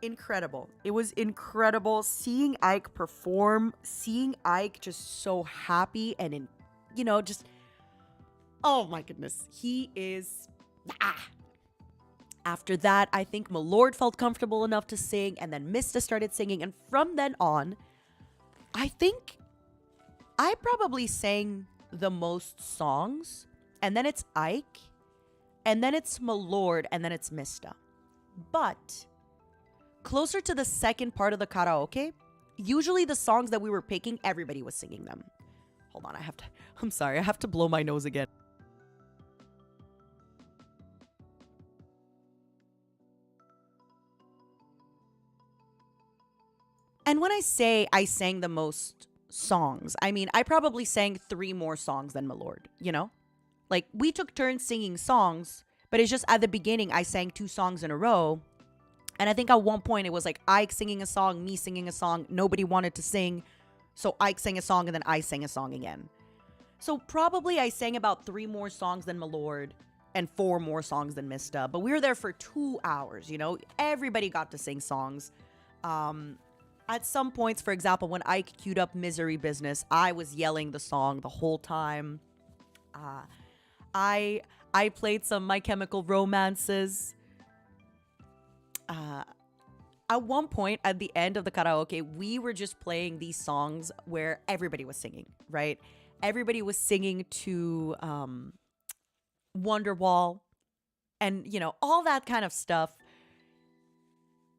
incredible. It was incredible seeing Ike perform, seeing Ike just so happy and just, oh my goodness. He is, After that, I think Milord felt comfortable enough to sing, and then Mysta started singing, and from then on, I think I probably sang the most songs, and then it's Ike, and then it's Milord, and then it's Mysta. But closer to the second part of the karaoke, usually the songs that we were picking, everybody was singing them. Hold on, I'm sorry, I have to blow my nose again. And when I say I sang the most songs, I mean, I probably sang 3 more songs than Milord, you know? Like, we took turns singing songs, but it's just at the beginning, I sang 2 songs in a row. And I think at one point, it was like Ike singing a song, me singing a song. Nobody wanted to sing. So Ike sang a song, and then I sang a song again. So probably I sang about 3 more songs than Milord and 4 more songs than Mysta. But we were there for 2 hours, you know? Everybody got to sing songs. At some points, for example, when Ike queued up Misery Business, I was yelling the song the whole time. I played some My Chemical Romances. At one point, at the end of the karaoke, we were just playing these songs where everybody was singing, right? Everybody was singing to Wonderwall and, you know, all that kind of stuff.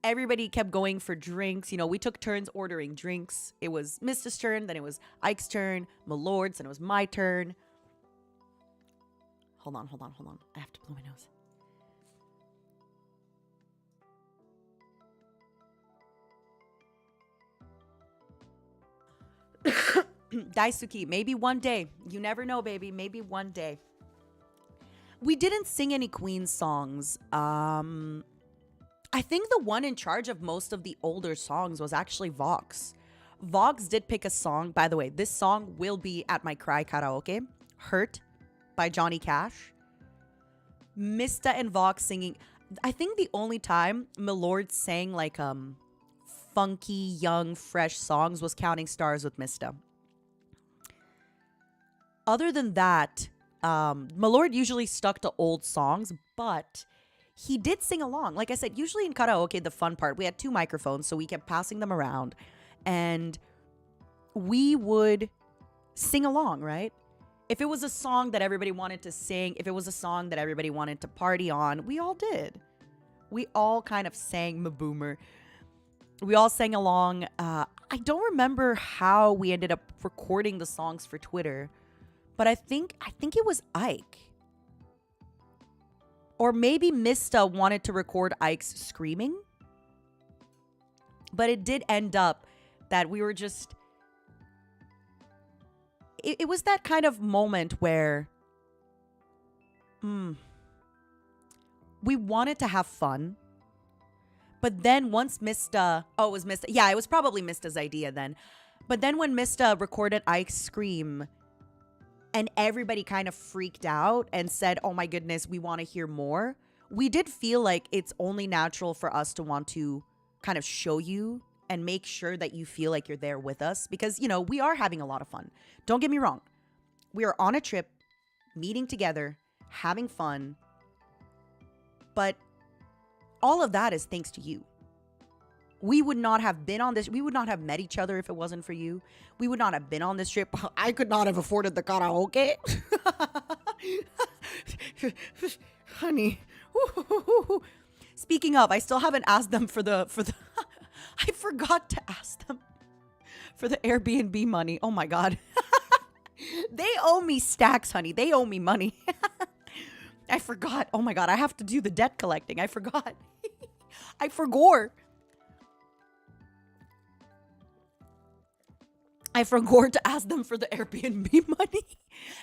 Everybody kept going for drinks. You know, we took turns ordering drinks. It was Mysta's turn, then it was Ike's turn, Milord's, and it was my turn. Hold on. I have to blow my nose. Daisuki, maybe one day. You never know, baby. Maybe one day. We didn't sing any Queen songs. I think the one in charge of most of the older songs was actually Vox. Vox did pick a song. By the way, this song will be at my Cry karaoke. Hurt by Johnny Cash. Mysta and Vox singing. I think the only time Milord sang like funky, young, fresh songs was Counting Stars with Mysta. Other than that, Milord usually stuck to old songs, but he did sing along. Like I said, usually in karaoke, the fun part, we had 2 microphones, so we kept passing them around. And we would sing along, right? If it was a song that everybody wanted to sing, if it was a song that everybody wanted to party on, we all did. We all kind of sang Maboomer. We all sang along. I don't remember how we ended up recording the songs for Twitter, but I think it was Ike. Or maybe Mysta wanted to record Ike's screaming. But it did end up that we were just... It was that kind of moment where... we wanted to have fun. But then once Mysta... Oh, it was Mysta. Yeah, it was probably Mysta's idea then. But then when Mysta recorded Ike's scream... and everybody kind of freaked out and said, oh my goodness, we want to hear more. We did feel like it's only natural for us to want to kind of show you and make sure that you feel like you're there with us. Because, you know, we are having a lot of fun. Don't get me wrong. We are on a trip, meeting together, having fun. But all of that is thanks to you. We would not have been on this. We would not have met each other if it wasn't for you. We would not have been on this trip. I could not have afforded the karaoke. Honey. Speaking of, I still haven't asked them for the I forgot to ask them for the Airbnb money. Oh my God. They owe me stacks, honey. They owe me money. I forgot. Oh my God. I have to do the debt collecting. I forgot. I forgot. I forgot to ask them for the Airbnb money.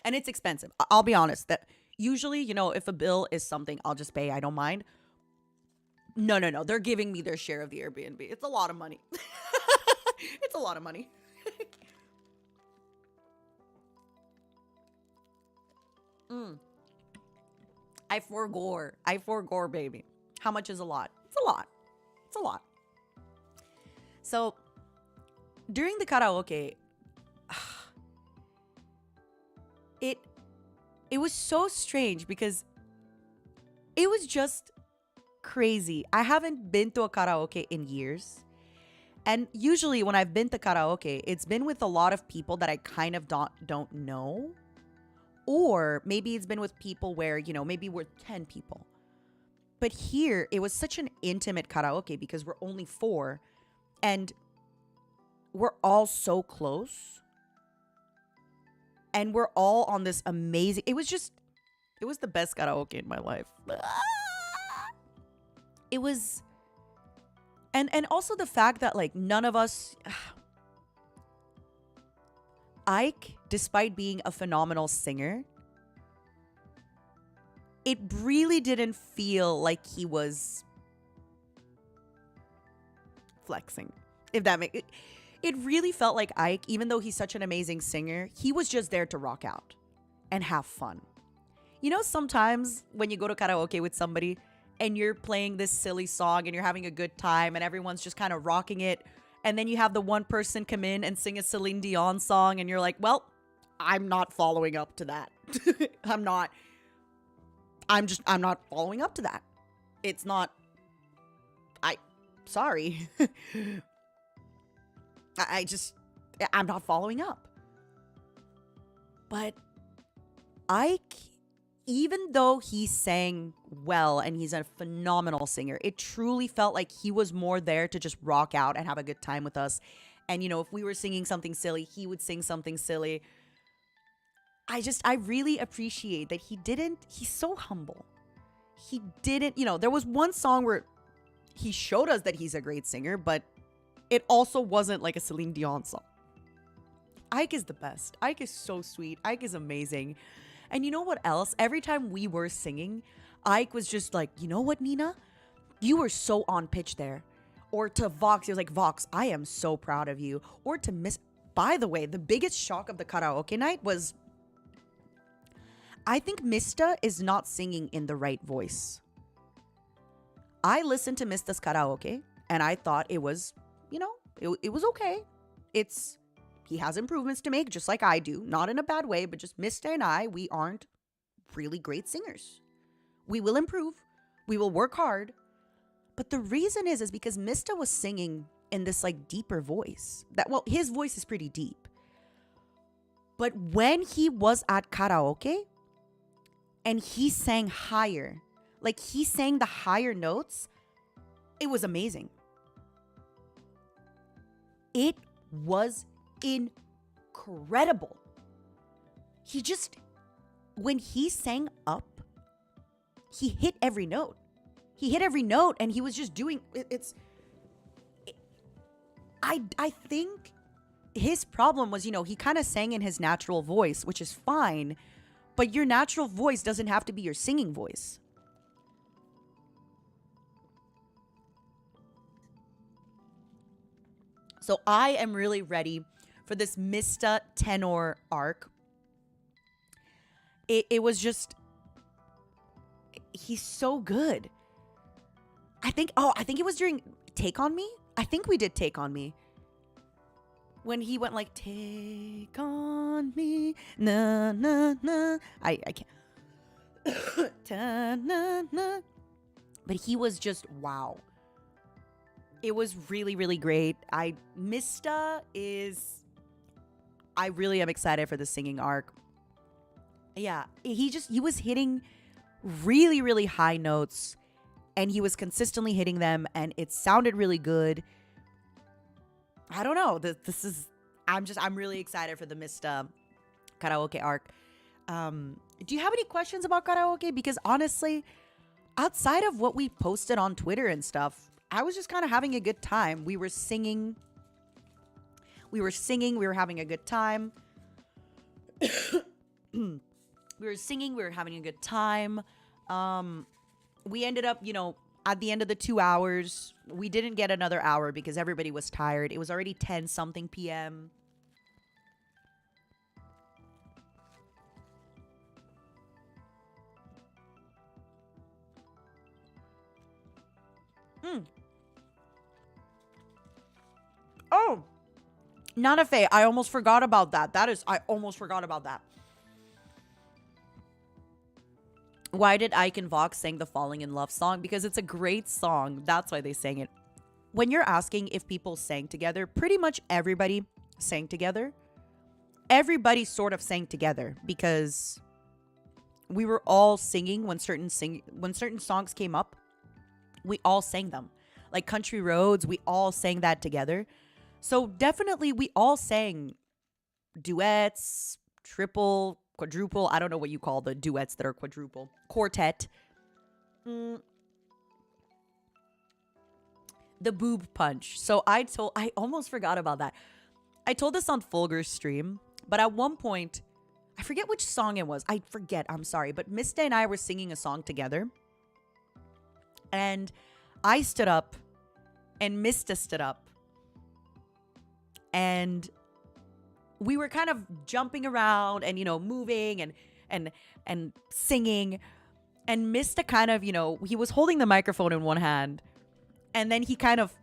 And it's expensive. I'll be honest. That usually, you know, if a bill is something, I'll just pay. I don't mind. No. They're giving me their share of the Airbnb. It's a lot of money. It's a lot of money. I forgot, baby. How much is a lot? It's a lot. It's a lot. So, during the karaoke, it was so strange because it was just crazy. I haven't been to a karaoke in years. And usually when I've been to karaoke, it's been with a lot of people that I kind of don't know. Or maybe it's been with people where, you know, maybe we're 10 people. But here, it was such an intimate karaoke because we're only 4. And we're all so close. And we're all on this amazing... It was the best karaoke in my life. It was... And also the fact that, like, none of us... Ike, despite being a phenomenal singer, it really didn't feel like he was flexing. If that makes it really felt like Ike, even though he's such an amazing singer, he was just there to rock out and have fun. You know, sometimes when you go to karaoke with somebody and you're playing this silly song and you're having a good time and everyone's just kind of rocking it, and then you have the one person come in and sing a Celine Dion song and you're like, well, I'm not following up to that. I'm not following up to that. It's not, sorry. I'm not following up. But Ike, even though he sang well and he's a phenomenal singer, it truly felt like he was more there to just rock out and have a good time with us. And, you know, if we were singing something silly, he would sing something silly. I really appreciate that he's so humble. He didn't, you know, there was one song where he showed us that he's a great singer, but it also wasn't like a Celine Dion song. Ike is the best. Ike is so sweet. Ike is amazing. And you know what else? Every time we were singing, Ike was just like, you know what, Nina? You were so on pitch there. Or to Vox, he was like, Vox, I am so proud of you. Or to Miss... By the way, the biggest shock of the karaoke night was... I think Mysta is not singing in the right voice. I listened to Mysta's karaoke, and I thought it was, you know, it was okay. He has improvements to make, just like I do. Not in a bad way, but just Mysta and we aren't really great singers. We will improve. We will work hard. But the reason is because Mysta was singing in this, like, deeper voice. His voice is pretty deep. But when he was at karaoke and he sang higher, like he sang the higher notes, it was amazing. It was incredible. When he sang up, he hit every note. He hit every note and he was just doing I think his problem was, you know, he kind of sang in his natural voice, which is fine, but your natural voice doesn't have to be your singing voice. So I am really ready for this Mysta tenor arc. It was just, he's so good. I think it was during Take On Me. I think we did Take On Me. When he went like, take on me, na na na. I can't. Ta, na, na. But he was just, wow. It was really, really great. Mysta is, I really am excited for the singing arc. Yeah, he was hitting really, really high notes and he was consistently hitting them and it sounded really good. I don't know. I'm really excited for the Mysta karaoke arc. Do you have any questions about karaoke? Because honestly, outside of what we posted on Twitter and stuff, I was just kind of having a good time. We were singing. We were having a good time. We were having a good time. We ended up, you know, at the end of the 2 hours, we didn't get another hour because everybody was tired. It was already 10-something p.m. Oh, Nanafe, I almost forgot about that. I almost forgot about that. Why did Ike and Vox sing the Falling in Love song? Because it's a great song. That's why they sang it. When you're asking if people sang together, pretty much everybody sang together. Everybody sort of sang together because we were all singing when certain songs came up. We all sang them. Like Country Roads, we all sang that together. So definitely we all sang duets, triple, quadruple. I don't know what you call the duets that are quadruple. Quartet. The boob punch. So I almost forgot about that. I told this on Fulgur's stream, but at one point, I forget which song it was. I forget, I'm sorry. But Mysta and I were singing a song together. And I stood up and Mysta stood up. And we were kind of jumping around and, moving and singing. And Mysta kind of, he was holding the microphone in one hand. And then he kind of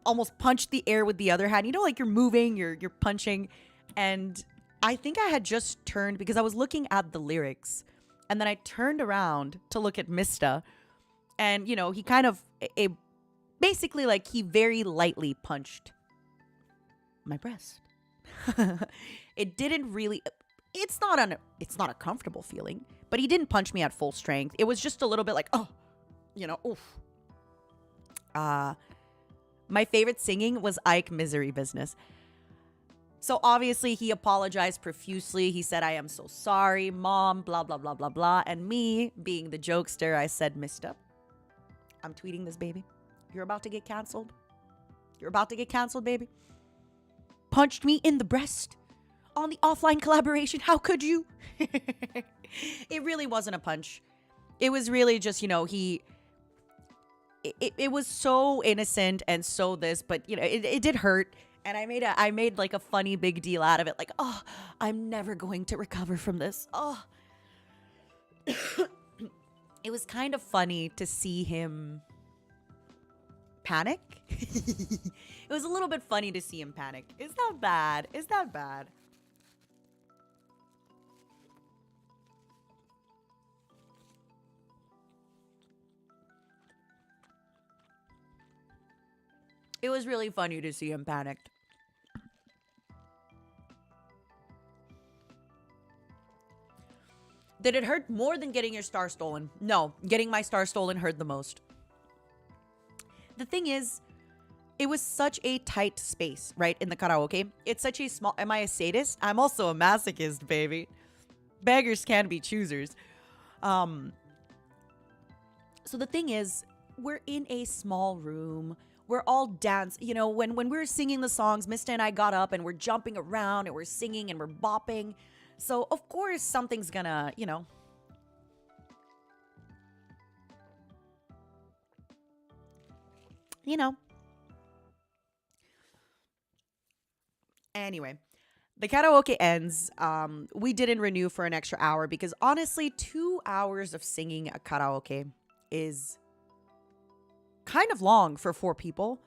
almost punched the air with the other hand. Like you're moving, you're punching. And I think I had just turned because I was looking at the lyrics. And then I turned around to look at Mysta. And, he kind of, basically like he very lightly punched my breast. It didn't really, it's not a comfortable feeling, but he didn't punch me at full strength. It was just a little bit like, oof. My favorite singing was Ike Misery Business. So obviously he apologized profusely. He said, I am so sorry, mom, blah, blah, blah, blah, blah. And me, being the jokester, I said, Mysta, I'm tweeting this, baby. You're about to get canceled. You're about to get canceled, baby. Punched me in the breast on the offline collaboration. How could you? It really wasn't a punch. It was really just, it was so innocent and so this, but it did hurt. And I made like a funny big deal out of it. Like, oh, I'm never going to recover from this. Oh, it was kind of funny to see him panic. It was a little bit funny to see him panic. It's not bad. It's not bad. It was really funny to see him panicked. Did it hurt more than getting your star stolen? No, getting my star stolen hurt the most. The thing is, it was such a tight space, right, in the karaoke. It's such a small... Am I a sadist? I'm also a masochist, baby. Beggars can be choosers. So the thing is, we're in a small room. We're all dancing. When we were singing the songs, Mysta and I got up and we're jumping around and we're singing and we're bopping. So, of course, something's gonna, Anyway, the karaoke ends. We didn't renew for an extra hour because honestly, 2 hours of singing a karaoke is kind of long for 4 people.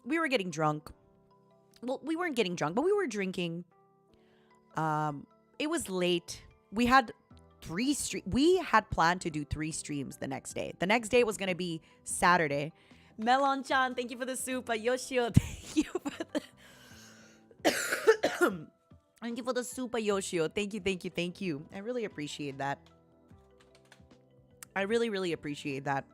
We were getting drunk. Well, we weren't getting drunk, but we were drinking. It was late. We had 3 we had planned to do 3 streams the next day. The next day was going to be Saturday. Melon-chan, thank you for the super. Yoshio, thank you for the thank you for the super, Yoshio. Thank you, thank you, thank you. I really appreciate that. I really, really appreciate that.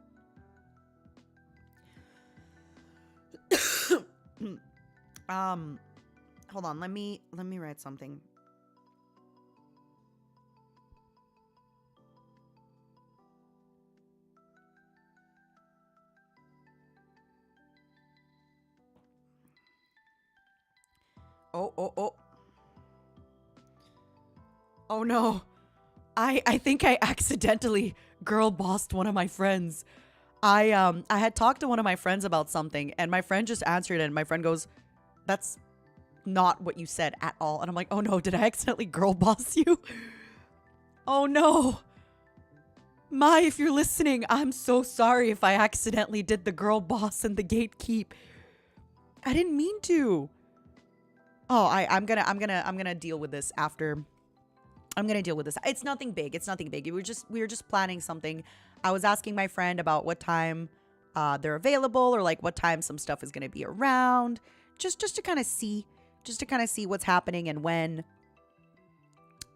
Hold on, let me write something. Oh. Oh no. I think I accidentally girl bossed one of my friends. I had talked to one of my friends about something and my friend just answered it and my friend goes, "That's not what you said at all." And I'm like, "Oh no, did I accidentally girl boss you?" Oh no. Mai, if you're listening, I'm so sorry if I accidentally did the girl boss and the gatekeep. I didn't mean to. Oh, I'm gonna deal with this after. I'm gonna deal with this. It's nothing big. It's nothing big. We were just planning something. I was asking my friend about what time they're available or like what time some stuff is gonna be around. Just to kind of see what's happening and when.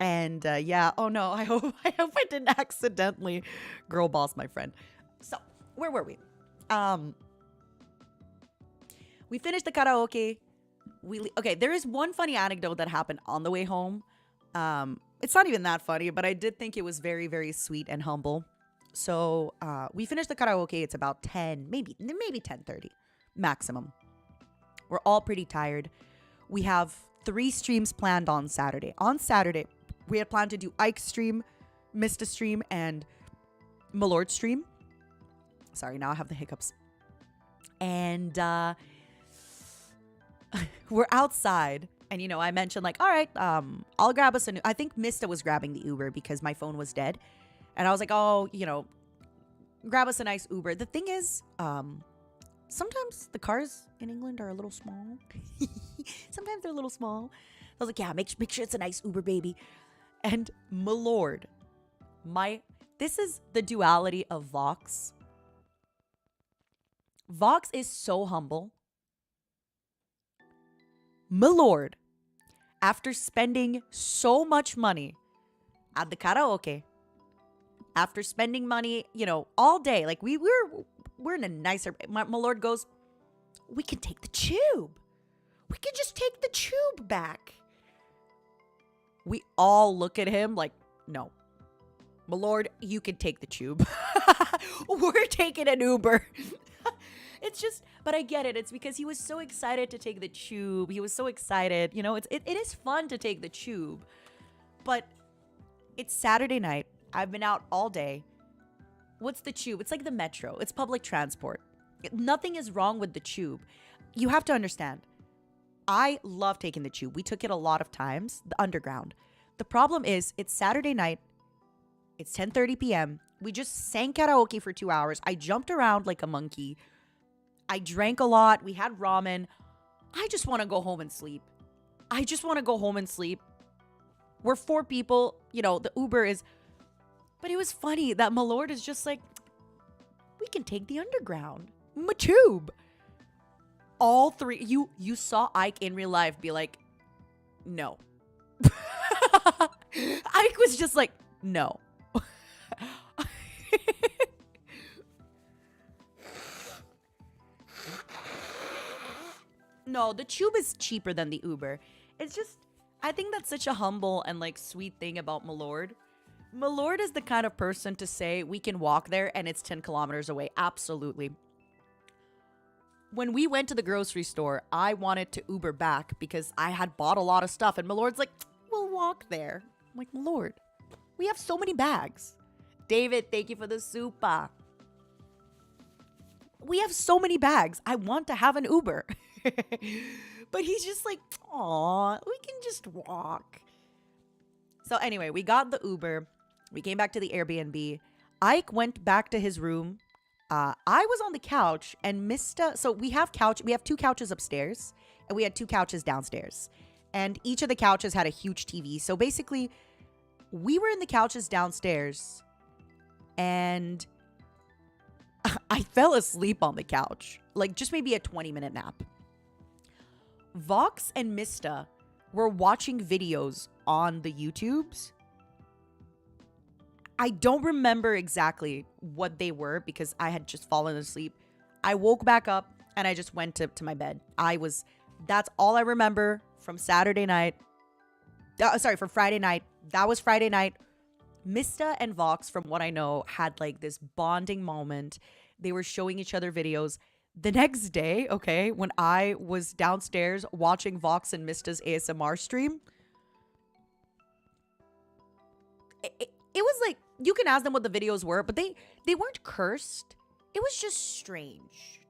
And yeah, oh no, I hope I didn't accidentally girl boss my friend. So, where were we? We finished the karaoke. Okay, there is one funny anecdote that happened on the way home. It's not even that funny, but I did think it was very, very sweet and humble. So, we finished the karaoke. It's about 10, maybe 10:30 maximum. We're all pretty tired. We have 3 streams planned on Saturday. On Saturday, we had planned to do Ike stream, Mysta stream, and Milord stream. Sorry, now I have the hiccups. And we're outside. And, you know, I mentioned like, all right, I'll grab us I think Mysta was grabbing the Uber because my phone was dead. And I was like, oh, you know, grab us a nice Uber. The thing is, sometimes the cars in England are a little small. Sometimes they're a little small. I was like, yeah, make sure it's a nice Uber, baby. And Milord, this is the duality of Vox. Vox is so humble. Milord, after spending so much money at the karaoke, after spending money, you know, all day, like we're in a nicer. Milord goes, we can take the tube. We can just take the tube back. We all look at him like, no. Milord, you can take the tube. We're taking an Uber. It's just, but I get it. It's because he was so excited to take the tube. He was so excited. You know, it is fun to take the tube. But it's Saturday night. I've been out all day. What's the tube? It's like the metro. It's public transport. Nothing is wrong with the tube. You have to understand. I love taking the tube. We took it a lot of times, the underground. The problem is, it's Saturday night. It's 10:30 p.m. We just sang karaoke for 2 hours. I jumped around like a monkey. I drank a lot. We had ramen. I just want to go home and sleep. We're 4 people. You know, the Uber is... But it was funny that Milord is just like, we can take the underground. Tube. All 3. You saw Ike in real life be like, no. Ike was just like, no. No, the tube is cheaper than the Uber. It's just, I think that's such a humble and like sweet thing about Milord. Milord is the kind of person to say we can walk there and it's 10 kilometers away. Absolutely. When we went to the grocery store, I wanted to Uber back because I had bought a lot of stuff. And Milord's like, we'll walk there. I'm like, Milord, we have so many bags. David, thank you for the super. We have so many bags. I want to have an Uber. But he's just like, aw, we can just walk. So anyway, we got the Uber. We came back to the Airbnb. Ike went back to his room. I was on the couch and Mysta. So we have 2 couches upstairs and we had 2 couches downstairs. And each of the couches had a huge TV. So basically, we were in the couches downstairs and I fell asleep on the couch. Like just maybe a 20-minute nap. Vox and Mysta were watching videos on the YouTubes. I don't remember exactly what they were because I had just fallen asleep. I woke back up and I just went to my bed. That's all I remember from Saturday night. From Friday night. That was Friday night. Mysta and Vox, from what I know, had like this bonding moment. They were showing each other videos. The next day, okay, when I was downstairs watching Vox and Mysta's ASMR stream, it was like, you can ask them what the videos were, but they weren't cursed. It was just strange.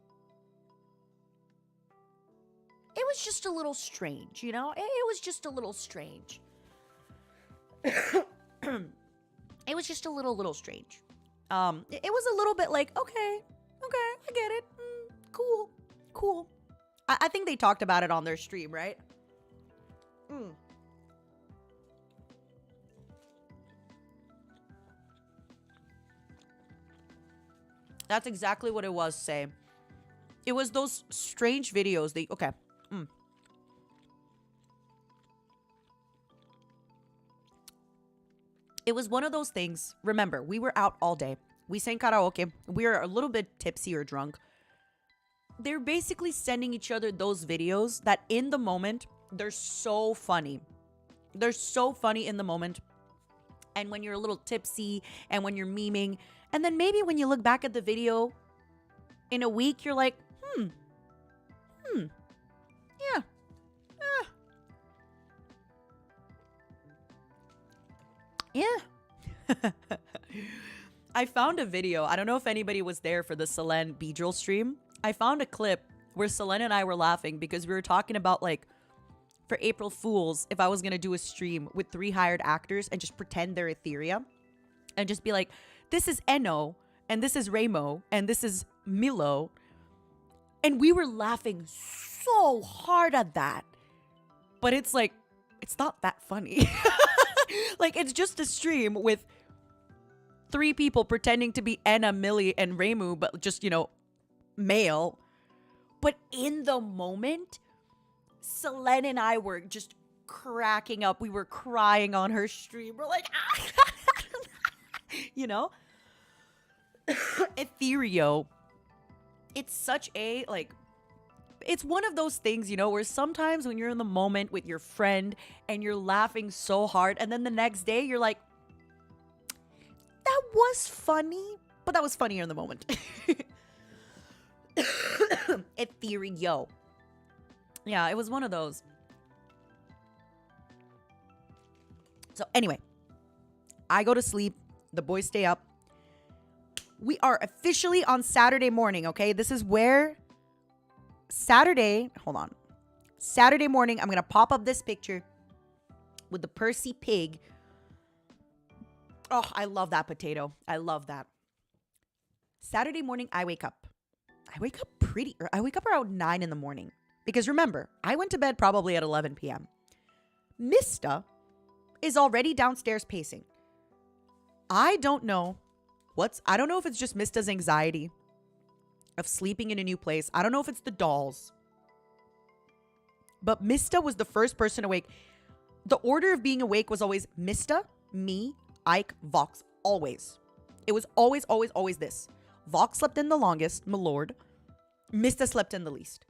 It was just a little strange, you know? It was just a little strange. It was just a little strange. It was a little bit like, okay, I get it. Cool. I think they talked about it on their stream, right? That's exactly what it was, Say. It was those strange videos. Okay. It was one of those things. Remember, we were out all day. We sang karaoke. We were a little bit tipsy or drunk. They're basically sending each other those videos that in the moment, they're so funny. They're so funny in the moment. And when you're a little tipsy and when you're memeing. And then maybe when you look back at the video in a week, you're like, yeah. Yeah. I found a video. I don't know if anybody was there for the Selene Beedrill stream. I found a clip where Selene and I were laughing because we were talking about, like, for April Fools, if I was going to do a stream with 3 hired actors and just pretend they're Ethyria and just be like, this is Enno and this is Reimu and this is Milo. And we were laughing so hard at that. But it's like, it's not that funny. Like, it's just a stream with 3 people pretending to be Enna, Millie, and Reimu, but just, you know, male. But in the moment, Selene and I were just cracking up. We were crying on her stream. We're like, you know? Ethyria. It's such a, like, it's one of those things, you know, where sometimes when you're in the moment with your friend and you're laughing so hard, and then the next day you're like, that was funny, but that was funnier in the moment. Ethyria. Yeah, it was one of those. So anyway, I go to sleep. The boys stay up. We are officially on Saturday morning, okay? This is where Saturday morning, I'm going to pop up this picture with the Percy pig. Oh, I love that potato. I love that. Saturday morning, I wake up. I wake up around 9 in the morning. Because remember, I went to bed probably at 11 p.m. Mysta is already downstairs pacing. I don't know if it's just Mysta's anxiety of sleeping in a new place. I don't know if it's the dolls. But Mysta was the first person awake. The order of being awake was always Mysta, me, Ike, Vox. Always. It was always, always, always this. Vox slept in the longest, my lord. Mysta slept in the least.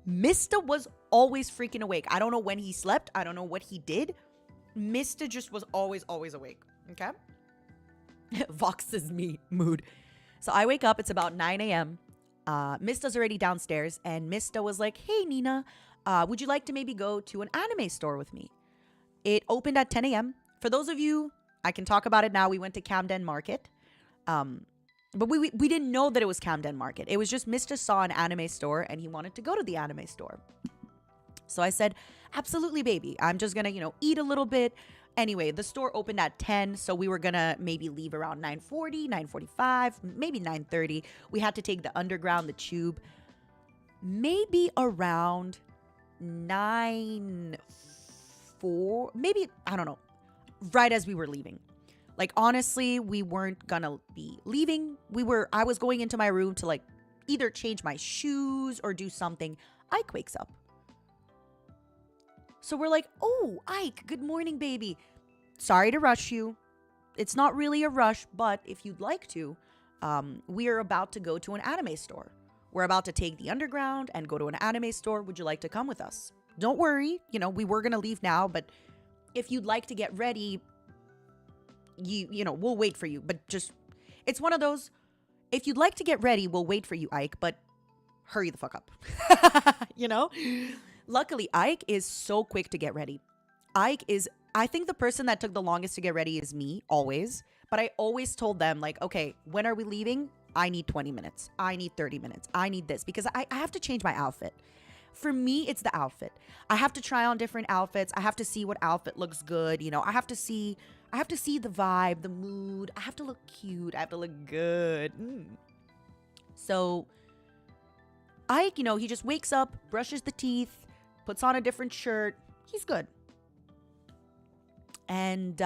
Mysta was always freaking awake. I don't know when he slept. I don't know what he did. Mysta just was always, always awake. Okay? Vox's mood. So I wake up. It's about 9 a.m. Mysta's already downstairs. And Mysta was like, hey, Nina, would you like to maybe go to an anime store with me? It opened at 10 a.m. For those of you, I can talk about it now. We went to Camden Market. But we didn't know that it was Camden Market. It was just Mysta saw an anime store and he wanted to go to the anime store. So I said, absolutely, baby. I'm just going to, eat a little bit. Anyway, the store opened at 10. So we were going to maybe leave around 9:40, 9:45, maybe 9:30. We had to take the underground, the tube. Maybe around 9:04, maybe, I don't know, right as we were leaving. Like, honestly, we weren't gonna be leaving. I was going into my room to, like, either change my shoes or do something. Ike wakes up. So we're like, oh, Ike, good morning, baby. Sorry to rush you. It's not really a rush, but if you'd like to, we are about to go to an anime store. We're about to take the underground and go to an anime store. Would you like to come with us? Don't worry. We were gonna leave now, but if you'd like to get ready, we'll wait for you. But just, it's one of those, if you'd like to get ready, we'll wait for you, Ike, but hurry the fuck up. Luckily, Ike is so quick to get ready. I think the person that took the longest to get ready is me, always. But I always told them, like, okay, when are we leaving? I need 20 minutes. I need 30 minutes. I need this because I have to change my outfit. For me, it's the outfit. I have to try on different outfits. I have to see what outfit looks good. I have to see the vibe, the mood. I have to look cute. I have to look good. So Ike, he just wakes up, brushes the teeth, puts on a different shirt. He's good. And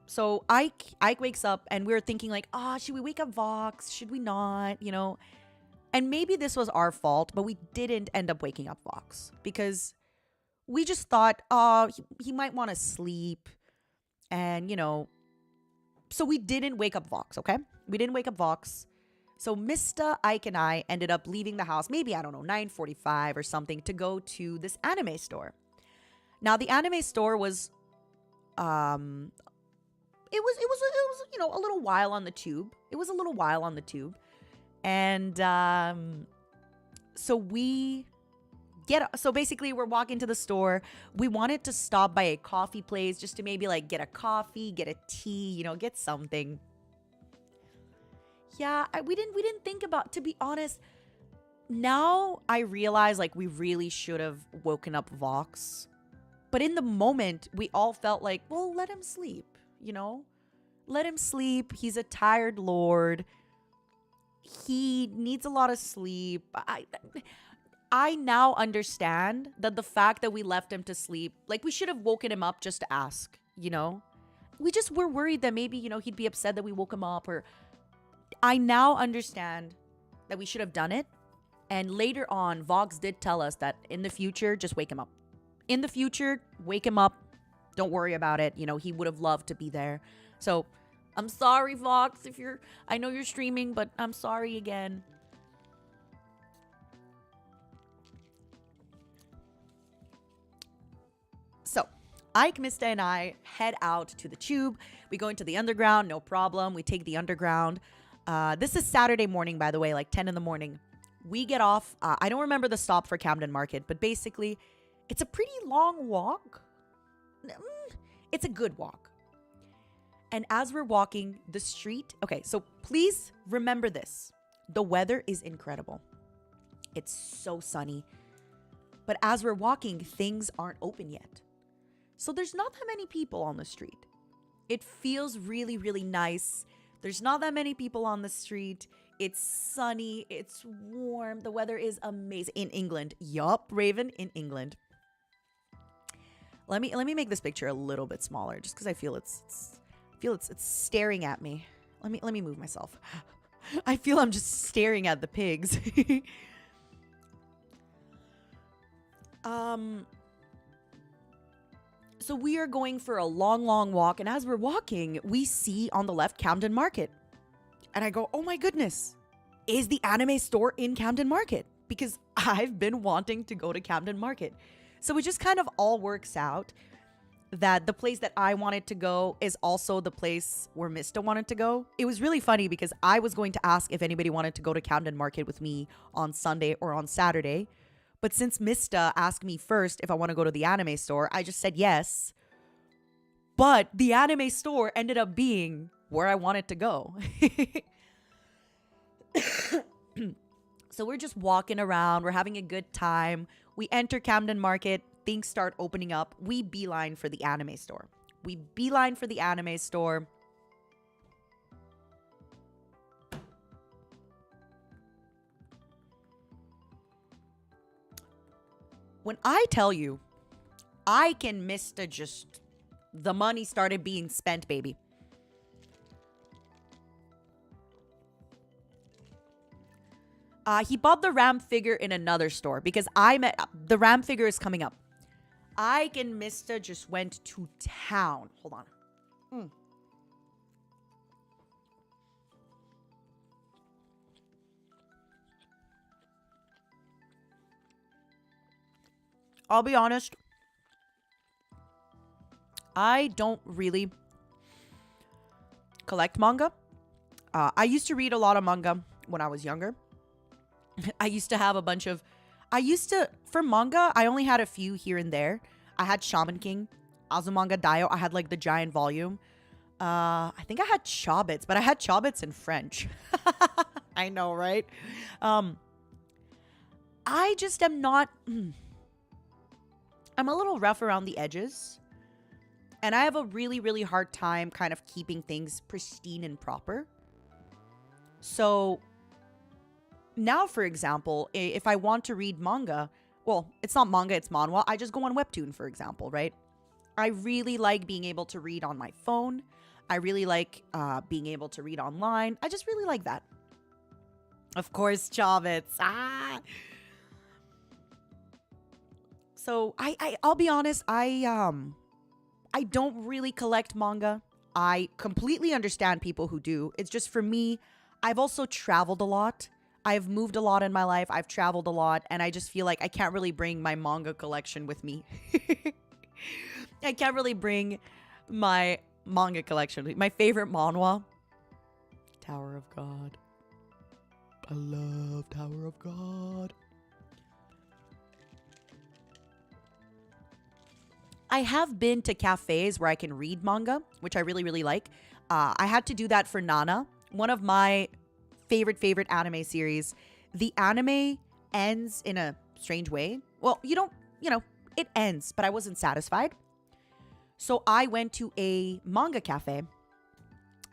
so Ike wakes up and we're thinking like, should we wake up Vox? Should we not? And maybe this was our fault, but we didn't end up waking up Vox because we just thought, he might want to sleep. And, so we didn't wake up Vox, okay? We didn't wake up Vox. So Mysta, Ike, and I ended up leaving the house, maybe, I don't know, 9:45 or something, to go to this anime store. Now, the anime store was, it was, a little while on the tube. It was a little while on the tube. And so basically we're walking to the store. We wanted to stop by a coffee place just to maybe like get a coffee, get a tea, get something. Yeah, we didn't think about, to be honest. Now I realize like we really should have woken up Vox. But in the moment, we all felt like, well, let him sleep, Let him sleep. He's a tired lord. He needs a lot of sleep. I now understand that the fact that we left him to sleep, like we should have woken him up just to ask, We just were worried that maybe, he'd be upset that we woke him up, or I now understand that we should have done it. And later on, Vox did tell us that in the future, just wake him up. In the future, wake him up. Don't worry about it. He would have loved to be there. So I'm sorry, Vox, I know you're streaming, but I'm sorry again. So Ike, Mysta, and I head out to the tube. We go into the underground, no problem. We take the underground. This is Saturday morning, by the way, like 10 in the morning. We get off. I don't remember the stop for Camden Market, but basically, it's a pretty long walk. It's a good walk. And as we're walking the street, okay, so please remember this. The weather is incredible. It's so sunny. But as we're walking, things aren't open yet. So there's not that many people on the street. It feels really, really nice. There's not that many people on the street. It's sunny. It's warm. The weather is amazing. In England. Yup, Raven, in England. Let me make this picture a little bit smaller just because I feel it's staring at me. Let me move myself. I feel I'm just staring at the pigs. So we are going for a long, long walk. And as we're walking, we see on the left Camden Market. And I go, oh my goodness, is the anime store in Camden Market? Because I've been wanting to go to Camden Market. So it just kind of all works out that the place that I wanted to go is also the place where Mysta wanted to go. It was really funny because I was going to ask if anybody wanted to go to Camden Market with me on Sunday or on Saturday. But since Mysta asked me first if I want to go to the anime store, I just said yes. But the anime store ended up being where I wanted to go. So we're just walking around. We're having a good time. We enter Camden Market. Things start opening up. We beeline for the anime store. When I tell you, Ike and Mysta just, the money started being spent, baby. He bought the Ram figure in another store because the Ram figure is coming up. Ike and Mysta just went to town. Hold on. I'll be honest. I don't really collect manga. I used to read a lot of manga when I was younger. I used to have a bunch of... For manga, I only had a few here and there. I had Shaman King, Azumanga Daioh. I had like the giant volume. I think I had Chobits, but I had Chobits in French. I know, right? I just am not... I'm a little rough around the edges. And I have a really, really hard time kind of keeping things pristine and proper. So... now, for example, if I want to read manga, well, it's not manga, it's manhwa. I just go on Webtoon, for example, right? I really like being able to read on my phone. I really like being able to read online. I just really like that. Of course, Chavits. So I'll be honest, I don't really collect manga. I completely understand people who do. It's just for me, I've also traveled a lot. I've moved a lot in my life. I've traveled a lot, and I just feel like I can't really bring my manga collection with me. I can't really bring my manga collection. My favorite manhwa, Tower of God. I love Tower of God. I have been to cafes where I can read manga, which I really, really like. I had to do that for Nana, one of my favorite anime series. The anime ends in a strange way. Well, it ends, but I wasn't satisfied. So I went to a manga cafe,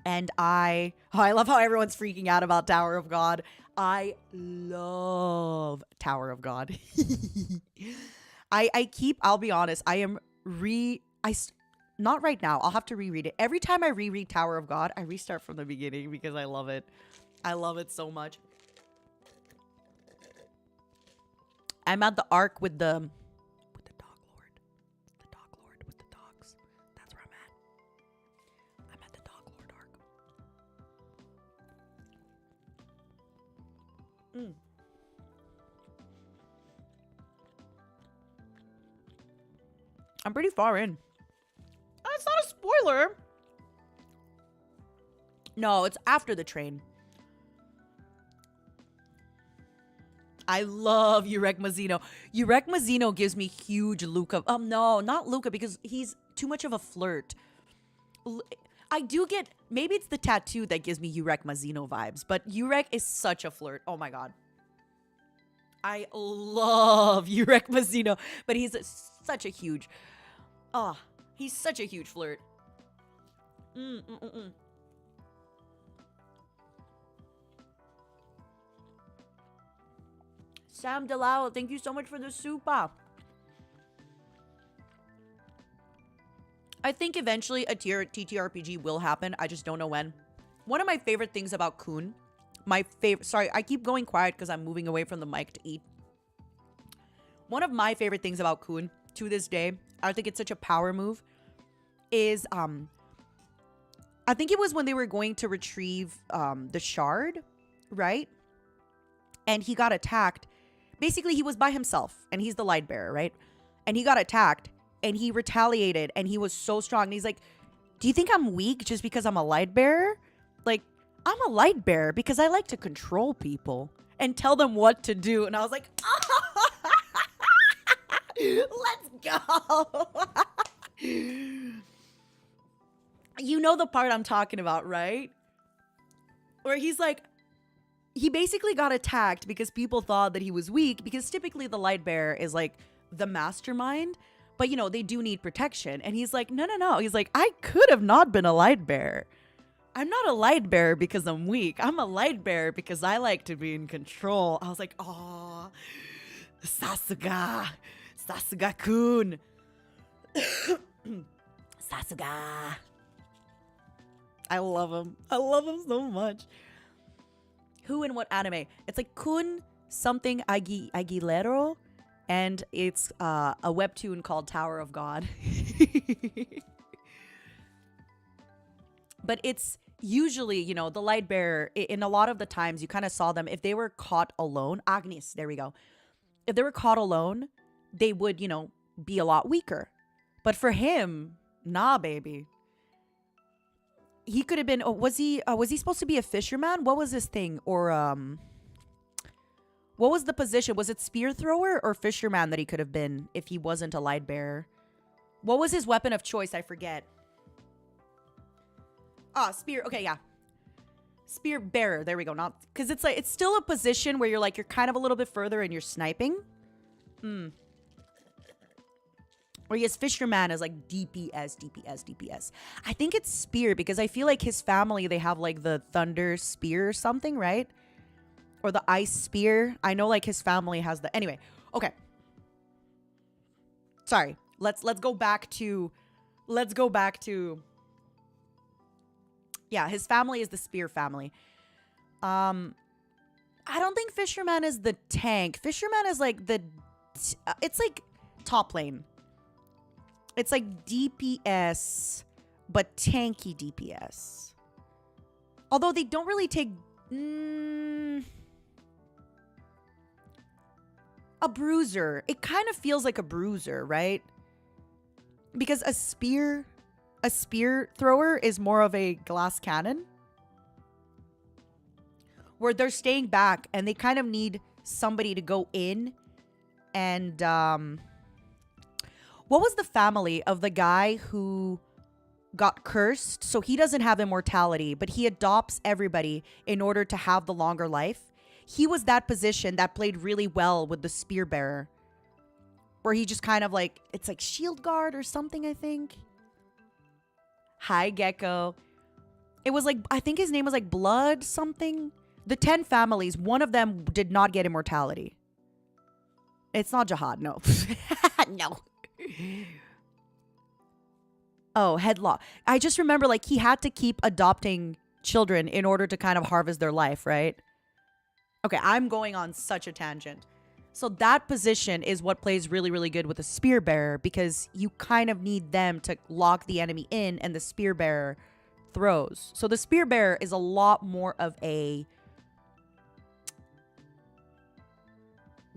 and I love how everyone's freaking out about Tower of God. I love Tower of God. I'll be honest, not right now. I'll have to reread it. Every time I reread Tower of God, I restart from the beginning because I love it. I love it so much. I'm at the arc with the Dog Lord. The Dog Lord with the dogs. That's where I'm at. I'm at the Dog Lord arc. I'm pretty far in. It's not a spoiler. No, it's after the train. I love Yurek Mazino. Yurek Mazino gives me huge Luca. No, not Luca, because he's too much of a flirt. I do get, maybe it's the tattoo that gives me Yurek Mazino vibes, but Yurek is such a flirt. Oh my god. I love Yurek Mazino, but he's such a huge, he's such a huge flirt. Sam Delau, thank you so much for the super. I think eventually a TTRPG will happen. I just don't know when. One of my favorite things about Kun, sorry, I keep going quiet because I'm moving away from the mic to eat. One of my favorite things about Kun to this day, I think it's such a power move, is I think it was when they were going to retrieve the shard, right? And he got attacked. Basically, he was by himself, and he's the light bearer, right? And he got attacked, and he retaliated, and he was so strong. And he's like, do you think I'm weak just because I'm a light bearer? Like, I'm a light bearer because I like to control people and tell them what to do. And I was like, let's go. You know the part I'm talking about, right? Where he's like, he basically got attacked because people thought that he was weak, because typically the light bearer is like the mastermind, but they do need protection. And he's like, no. He's like, I could have not been a light bearer. I'm not a light bearer because I'm weak. I'm a light bearer because I like to be in control. I was like, oh, Sasuga kun. Sasuga. I love him. I love him so much. Who and what anime? It's like Kun something Aguilero, and it's a webtoon called Tower of God. But it's usually, the light bearer, in a lot of the times, you kind of saw them, if they were caught alone, Agnes, there we go. If they were caught alone, they would, be a lot weaker. But for him, nah, baby. He could have been, was he supposed to be a fisherman? What was his thing? Or, what was the position? Was it spear thrower or fisherman that he could have been if he wasn't a light bearer? What was his weapon of choice? I forget. Spear. Okay, yeah. Spear bearer. There we go. Not, because it's like, it's still a position where you're kind of a little bit further and you're sniping. Or yes, fisherman is like DPS. I think it's spear because I feel like his family, they have like the thunder spear or something, right? Or the ice spear. I know like his family has the, anyway. Okay. Sorry. Let's go back to, yeah, his family is the spear family. I don't think fisherman is the tank. Fisherman is like it's like top lane. It's like DPS, but tanky DPS. Although they don't really take... a bruiser. It kind of feels like a bruiser, right? Because a spear thrower is more of a glass cannon. Where they're staying back and they kind of need somebody to go in and what was the family of the guy who got cursed? So he doesn't have immortality, but he adopts everybody in order to have the longer life. He was that position that played really well with the spear bearer. Where he just kind of like, it's like shield guard or something, I think. Hi, Gecko. It was like, I think his name was like Blood something. The 10 families, one of them did not get immortality. It's not Jihad, no. No. Oh, Headlock. I just remember like he had to keep adopting children in order to kind of harvest their life, right? Okay, I'm going on such a tangent. So that position is what plays really, really good with a spear bearer because you kind of need them to lock the enemy in and the spear bearer throws. So the spear bearer is a lot more of a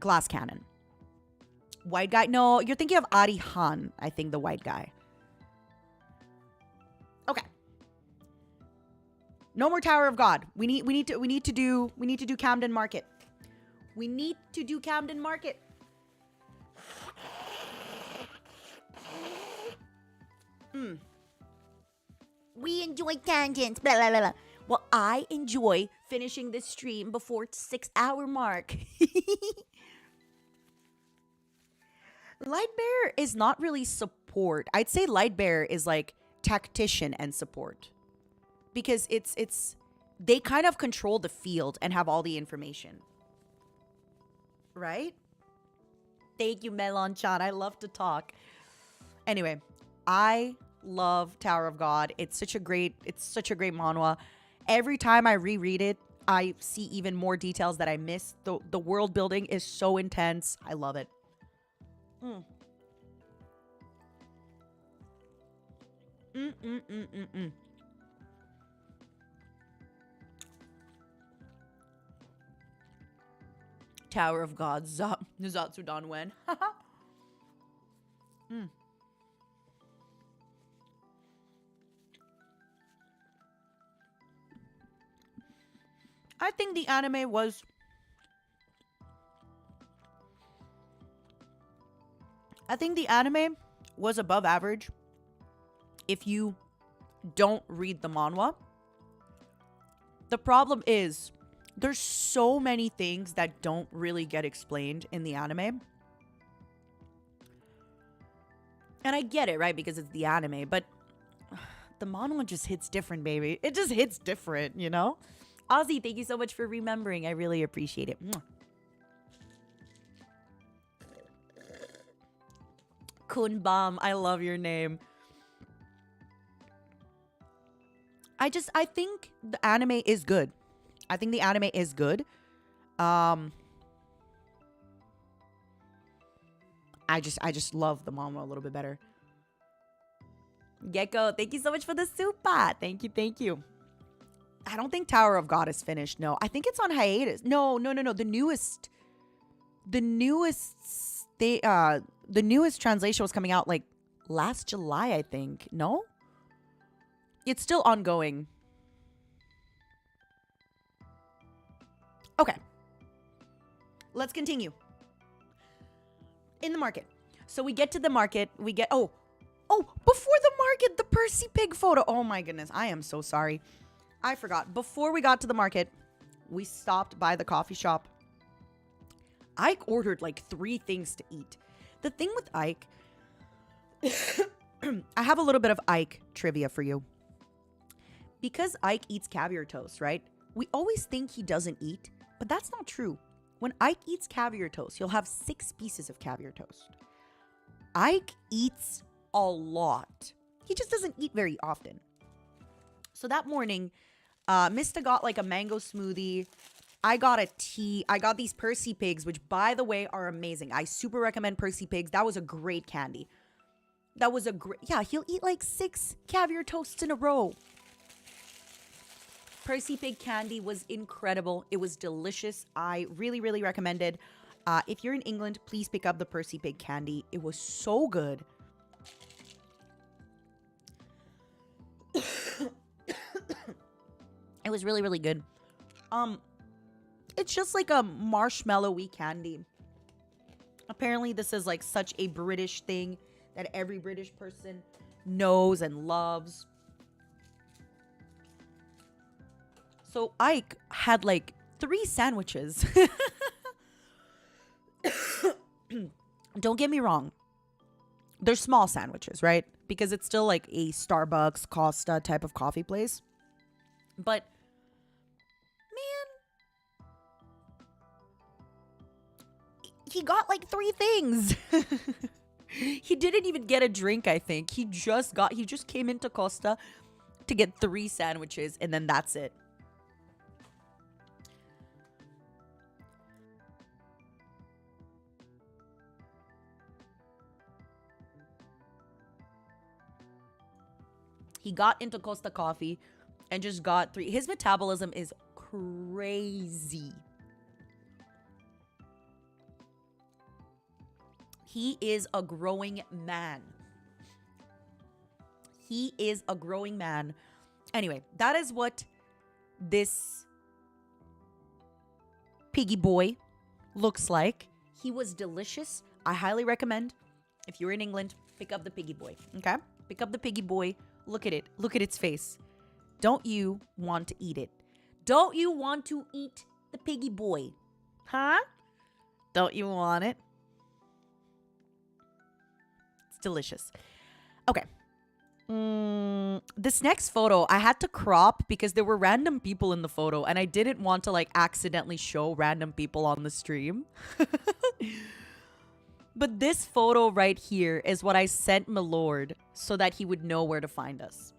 glass cannon. White guy? No, you're thinking of Arihan, I think, the white guy. Okay. No more Tower of God. We need to do Camden Market. We need to do Camden Market. We enjoy tangents. Blah, blah, blah, blah. Well, I enjoy finishing this stream before 6-hour mark. Lightbearer is not really support. I'd say Lightbearer is like tactician and support. Because it's they kind of control the field and have all the information. Right? Thank you, Melon Chan. I love to talk. Anyway, I love Tower of God. It's such a great manhwa. Every time I reread it, I see even more details that I missed. The world building is so intense. I love it. Tower of God, Zatsudan when. I think the anime was above average if you don't read the manhwa. The problem is there's so many things that don't really get explained in the anime. And I get it, right? Because it's the anime, but the manhwa just hits different, baby. It just hits different, you know? Ozzy, thank you so much for remembering. I really appreciate it. Kunbam, I love your name. I think the anime is good. I think the anime is good. I just love the manhwa a little bit better. Gecko, thank you so much for the super. Thank you. I don't think Tower of God is finished. No, I think it's on hiatus. No. The newest translation was coming out like last July, I think. No? It's still ongoing. Okay. Let's continue. In the market. So we get to the market. We get... Oh, before the market, the Percy Pig photo. Oh my goodness. I am so sorry. I forgot. Before we got to the market, we stopped by the coffee shop. Ike ordered like 3 things to eat. The thing with Ike... I have a little bit of Ike trivia for you. Because Ike eats caviar toast, right? We always think he doesn't eat, but that's not true. When Ike eats caviar toast, he'll have 6 pieces of caviar toast. Ike eats a lot. He just doesn't eat very often. So that morning, Mysta got like a mango smoothie, I got a tea. I got these Percy Pigs, which, by the way, are amazing. I super recommend Percy Pigs. That was a great candy. That was a great... Yeah, he'll eat like 6 caviar toasts in a row. Percy Pig candy was incredible. It was delicious. I really, really recommend it. If you're in England, please pick up the Percy Pig candy. It was so good. It was really, really good. It's just like a marshmallowy candy. Apparently, this is like such a British thing that every British person knows and loves. So Ike had like 3 sandwiches. Don't get me wrong. They're small sandwiches, right? Because it's still like a Starbucks, Costa type of coffee place. But, man, he got like 3 things. He didn't even get a drink, I think. He just came into Costa to get 3 sandwiches, and then that's it. He got into Costa Coffee and just got 3. His metabolism is crazy. He is a growing man. He is a growing man. Anyway, that is what this piggy boy looks like. He was delicious. I highly recommend, if you're in England, pick up the piggy boy, okay? Pick up the piggy boy. Look at it. Look at its face. Don't you want to eat it? Don't you want to eat the piggy boy? Huh? Don't you want it? It's delicious. Okay. This next photo, I had to crop because there were random people in the photo and I didn't want to like accidentally show random people on the stream. But this photo right here is what I sent my lord so that he would know where to find us.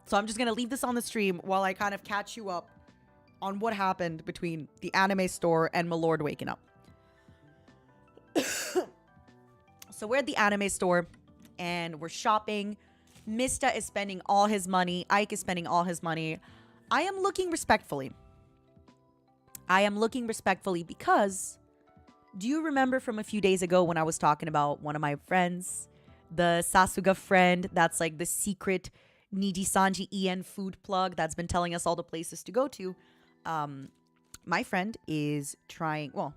So I'm just going to leave this on the stream while I kind of catch you up on what happened between the anime store and my lord waking up. So we're at the anime store and we're shopping. Mysta is spending all his money. Ike is spending all his money. I am looking respectfully. Because... do you remember from a few days ago when I was talking about one of my friends, the Sasuga friend that's like the secret NIJISANJI EN food plug that's been telling us all the places to go to? My friend is trying, well,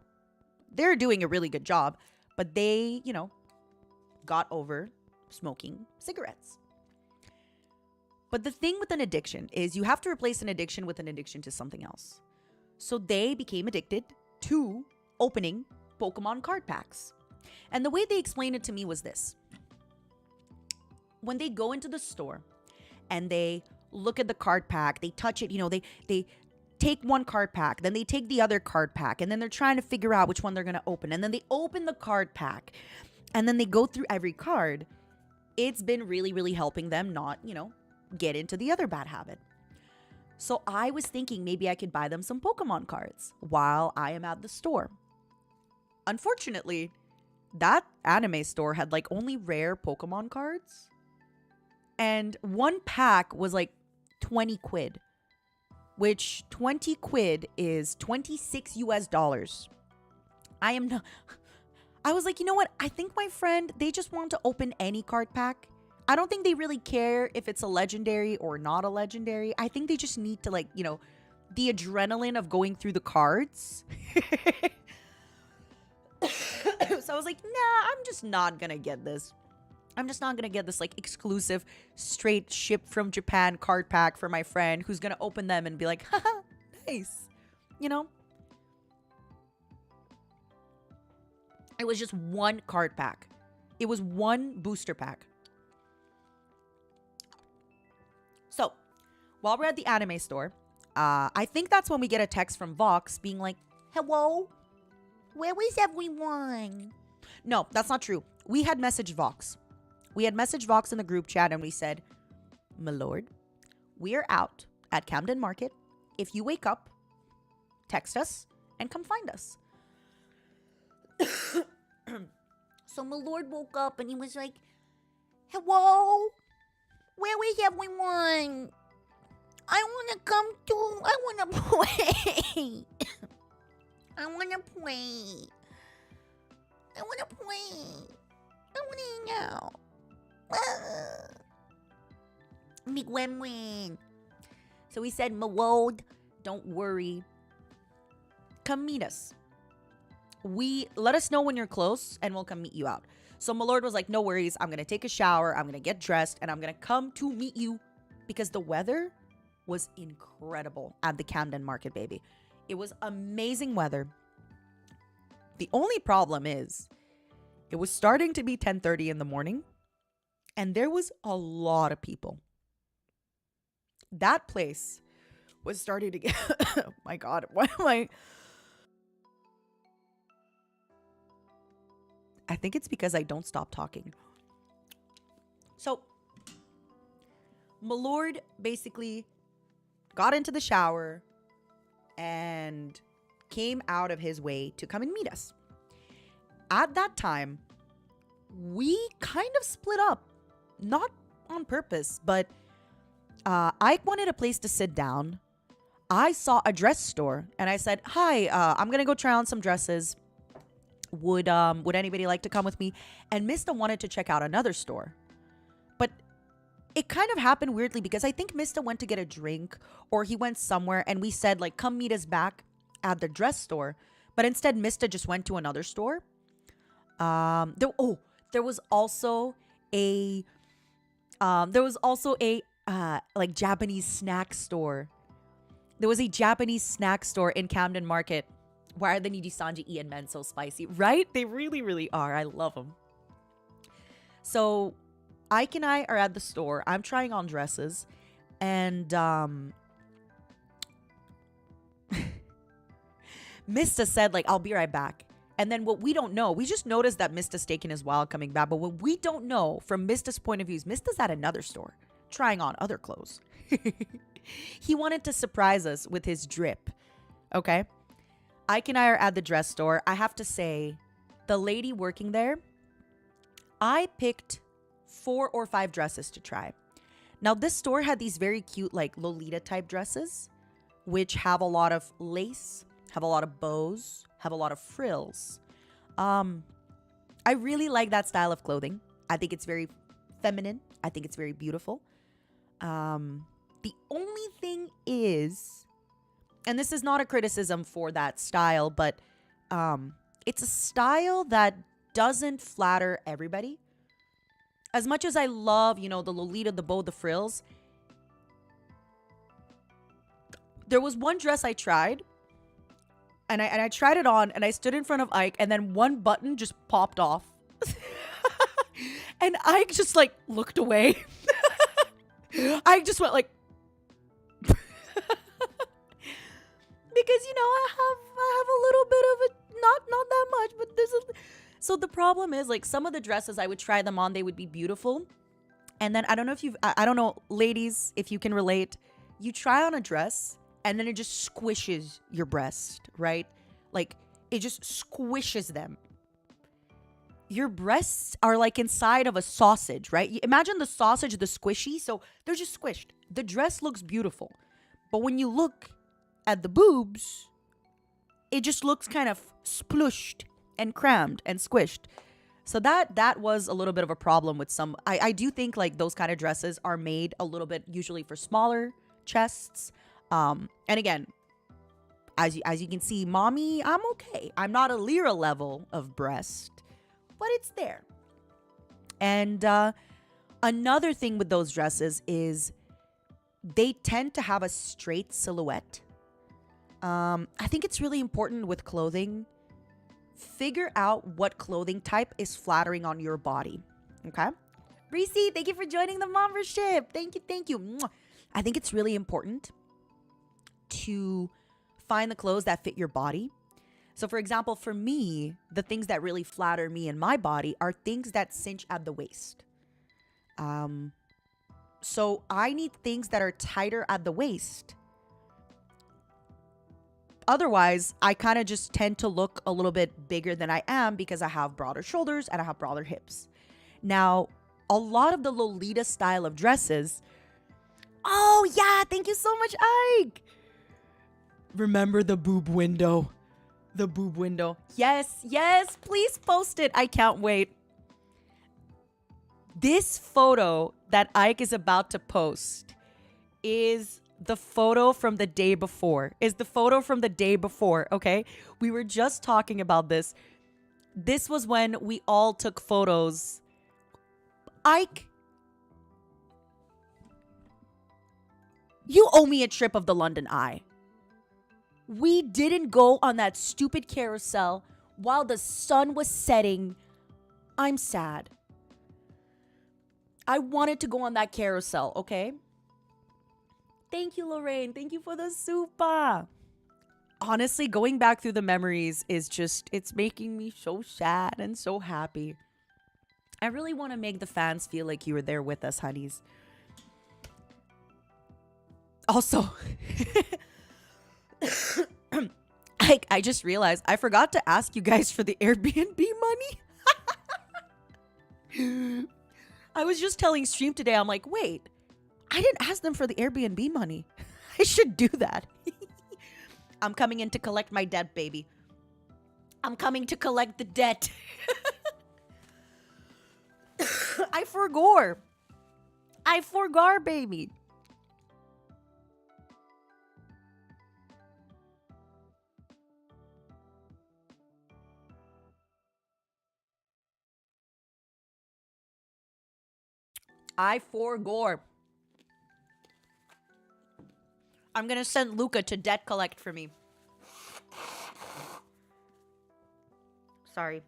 they're doing a really good job, but they, you know, got over smoking cigarettes. But the thing with an addiction is you have to replace an addiction with an addiction to something else. So they became addicted to opening Pokemon card packs. And the way they explained it to me was this. When they go into the store and they look at the card pack, they touch it, you know, they take one card pack, then they take the other card pack, and then they're trying to figure out which one they're going to open. And then they open the card pack, and then they go through every card. It's been really, really helping them not, you know, get into the other bad habit. So I was thinking maybe I could buy them some Pokemon cards while I am at the store. Unfortunately, that anime store had like only rare Pokemon cards. And one pack was like 20 quid. Which 20 quid is 26 US dollars. I was like, you know what? I think my friend, they just want to open any card pack. I don't think they really care if it's a legendary or not a legendary. I think they just need to like, you know, the adrenaline of going through the cards. So I was like, nah, I'm just not gonna get this. I'm just not gonna get this like exclusive straight ship from Japan card pack for my friend who's gonna open them and be like, haha, nice. You know? It was just one card pack. It was one booster pack. So, while we're at the anime store, I think that's when we get a text from Vox being like, hello? Where is everyone? No, that's not true. We had messaged Vox. We had messaged Vox in the group chat and we said, my lord, we are out at Camden Market. If you wake up, text us and come find us. So my lord woke up and he was like, hello? Where is everyone? I want to come too. I want to play. I want to play. I want to play. I want to hang out. Big win. So we said, my lord, don't worry. Come meet us. Let us know when you're close and we'll come meet you out. So my lord was like, no worries. I'm going to take a shower. I'm going to get dressed and I'm going to come to meet you because the weather was incredible at the Camden Market, baby. It was amazing weather. The only problem is it was starting to be 10:30 in the morning and there was a lot of people. That place was starting to get, oh my God, why am I think it's because I don't stop talking. So, my lord basically got into the shower and came out of his way to come and meet us. At that time, we kind of split up. Not on purpose, but Ike wanted a place to sit down. I saw a dress store and I said, hi, I'm going to go try on some dresses. Would anybody like to come with me? And Mysta wanted to check out another store. But it kind of happened weirdly because I think Mysta went to get a drink or he went somewhere and we said like, come meet us back at the dress store. But instead Mysta just went to another store. There was also a like Japanese snack store. There was a Japanese snack store in Camden Market. Why are the NIJISANJI Ian men so spicy? Right? They really, really are. I love them. So Ike and I are at the store. I'm trying on dresses. And Mysta said, like, I'll be right back. And then what we don't know, we just noticed that Mysta's taking his while coming back. But what we don't know from Mysta's point of view is Mysta's at another store trying on other clothes. He wanted to surprise us with his drip. Okay? Ike and I are at the dress store. I have to say, the lady working there, I picked 4 or 5 dresses to try. Now, this store had these very cute, like, Lolita type dresses, which have a lot of lace, have a lot of bows, have a lot of frills. I really like that style of clothing. I think it's very feminine. I think it's very beautiful. The only thing is, and this is not a criticism for that style, but it's a style that doesn't flatter everybody. As much as I love, the Lolita, the bow, the frills, there was one dress I tried, and I tried it on, and I stood in front of Ike, and then one button just popped off. And Ike just, like, looked away. Ike just went, like... Because, I have a little bit of it, not that much, but there's so the problem is, like, some of the dresses, I would try them on, they would be beautiful. And then, I don't know, ladies, if you can relate, you try on a dress, and then it just squishes your breast, right? Like, it just squishes them. Your breasts are like inside of a sausage, right? Imagine the sausage, the squishy, so they're just squished. The dress looks beautiful. But when you look at the boobs, it just looks kind of splooshed and crammed and squished. So that was a little bit of a problem with some. I do think like those kind of dresses are made a little bit usually for smaller chests. And again, as you can see, mommy, I'm okay. I'm not a Lyra level of breast, but it's there. And another thing with those dresses is they tend to have a straight silhouette. I think it's really important with clothing. Figure out what clothing type is flattering on your body. Okay? Reese, thank you for joining the membership. Thank you. Mwah. I think it's really important to find the clothes that fit your body. So for example, for me, the things that really flatter me and my body are things that cinch at the waist. So I need things that are tighter at the waist. otherwise, I kind of just tend to look a little bit bigger than I am because I have broader shoulders and I have broader hips. Now, a lot of the Lolita style of dresses. Oh, yeah. Thank you so much, Ike. Remember the boob window. The boob window. Yes, yes. Please post it. I can't wait. This photo that Ike is about to post is the photo from the day before. Okay? We were just talking about this. This was when we all took photos. Ike, you owe me a trip of the London Eye. We didn't go on that stupid carousel while the sun was setting. I'm sad. I wanted to go on that carousel, okay? Thank you, Lorraine. Thank you for the super. Honestly, going back through the memories is just, it's making me so sad and so happy. I really want to make the fans feel like you were there with us, honeys. Also, I just realized I forgot to ask you guys for the Airbnb money. I was just telling Stream today, I'm like, wait, I didn't ask them for the Airbnb money. I should do that. I'm coming in to collect my debt, baby. I'm coming to collect the debt. I forgot, baby. I forgot. I'm gonna send Luca to debt collect for me. Sorry.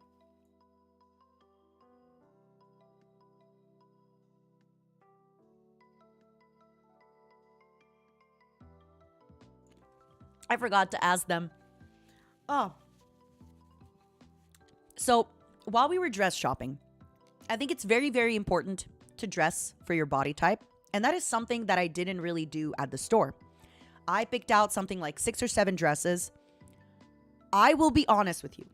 I forgot to ask them. Oh. So, while we were dress shopping, I think it's very, very important to dress for your body type. And that is something that I didn't really do at the store. I picked out something like 6 or 7 dresses. I will be honest with you.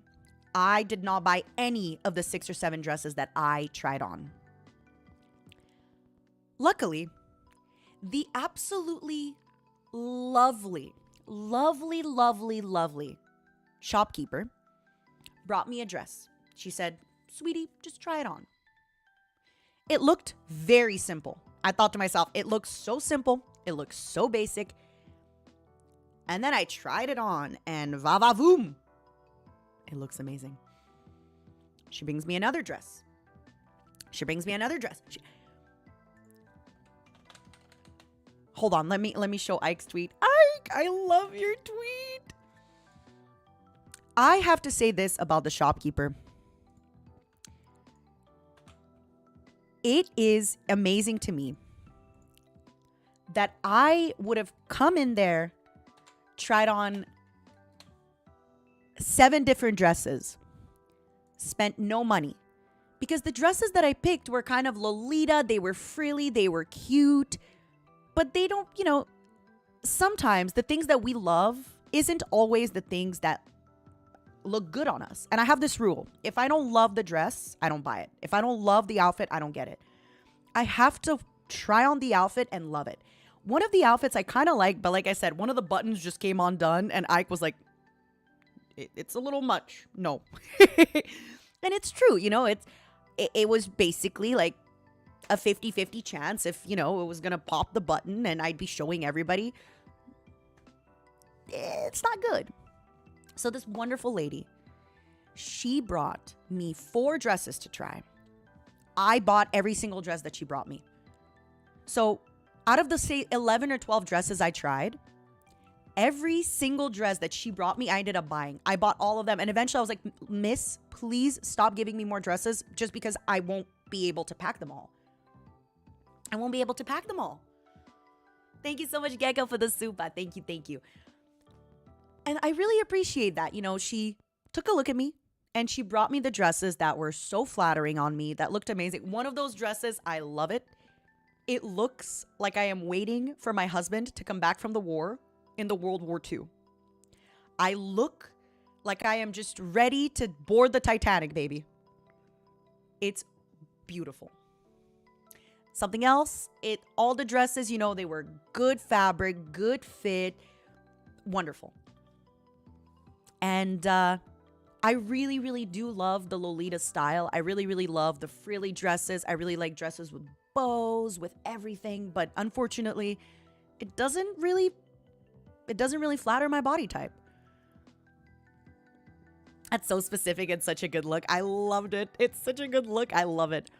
I did not buy any of the 6 or 7 dresses that I tried on. Luckily, the absolutely lovely shopkeeper brought me a dress. She said, "Sweetie, just try it on." It looked very simple. I thought to myself, it looks so simple. It looks so basic. And then I tried it on and va-va-voom. It looks amazing. She brings me another dress. Hold on, let me show Ike's tweet. Ike, I love your tweet. I have to say this about the shopkeeper. It is amazing to me that I would have come in there, tried on 7 different dresses, spent no money. Because the dresses that I picked were kind of Lolita, they were frilly, they were cute, but they don't, sometimes the things that we love isn't always the things that look good on us. And I have this rule. If I don't love the dress, I don't buy it. If I don't love the outfit, I don't get it. I have to try on the outfit and love it. One of the outfits I kind of like, but like I said, one of the buttons just came undone and Ike was like, it's a little much. No. And it's true, it was basically like a 50-50 chance if, it was going to pop the button and I'd be showing everybody. It's not good. So this wonderful lady, she brought me 4 dresses to try. I bought every single dress that she brought me. So out of the, say, 11 or 12 dresses I tried, every single dress that she brought me, I ended up buying. I bought all of them. And eventually I was like, "Miss, please stop giving me more dresses just because I won't be able to pack them all. Thank you so much, Gecko, for the super. Thank you. And I really appreciate that. She took a look at me and she brought me the dresses that were so flattering on me, that looked amazing. One of those dresses, I love it. It looks like I am waiting for my husband to come back from the war in the World War II. I look like I am just ready to board the Titanic, baby. It's beautiful. Something else, all the dresses, you know, they were good fabric, good fit, wonderful. And I really, really do love the Lolita style. I really, really love the frilly dresses. I really like dresses with bows, with everything. But unfortunately, it doesn't really flatter my body type. That's so specific and such a good look. I loved it. It's such a good look. I love it.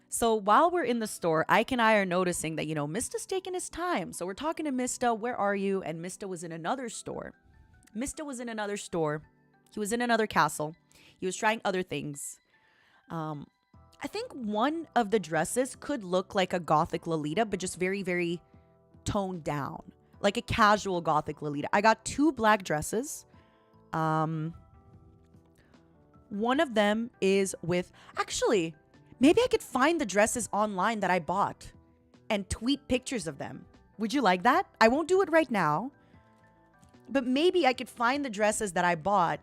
So while we're in the store, Ike and I are noticing that, you know, Mysta's taking his time. So we're talking to Mysta, where are you? And Mysta was in another store. Mysta was in another store. He was in another castle. He was trying other things. I think one of the dresses could look like a gothic Lolita, but just very, very toned down. Like a casual gothic Lolita. I got 2 black dresses. One of them is with... Actually, maybe I could find the dresses online that I bought and tweet pictures of them. Would you like that? I won't do it right now. But maybe I could find the dresses that I bought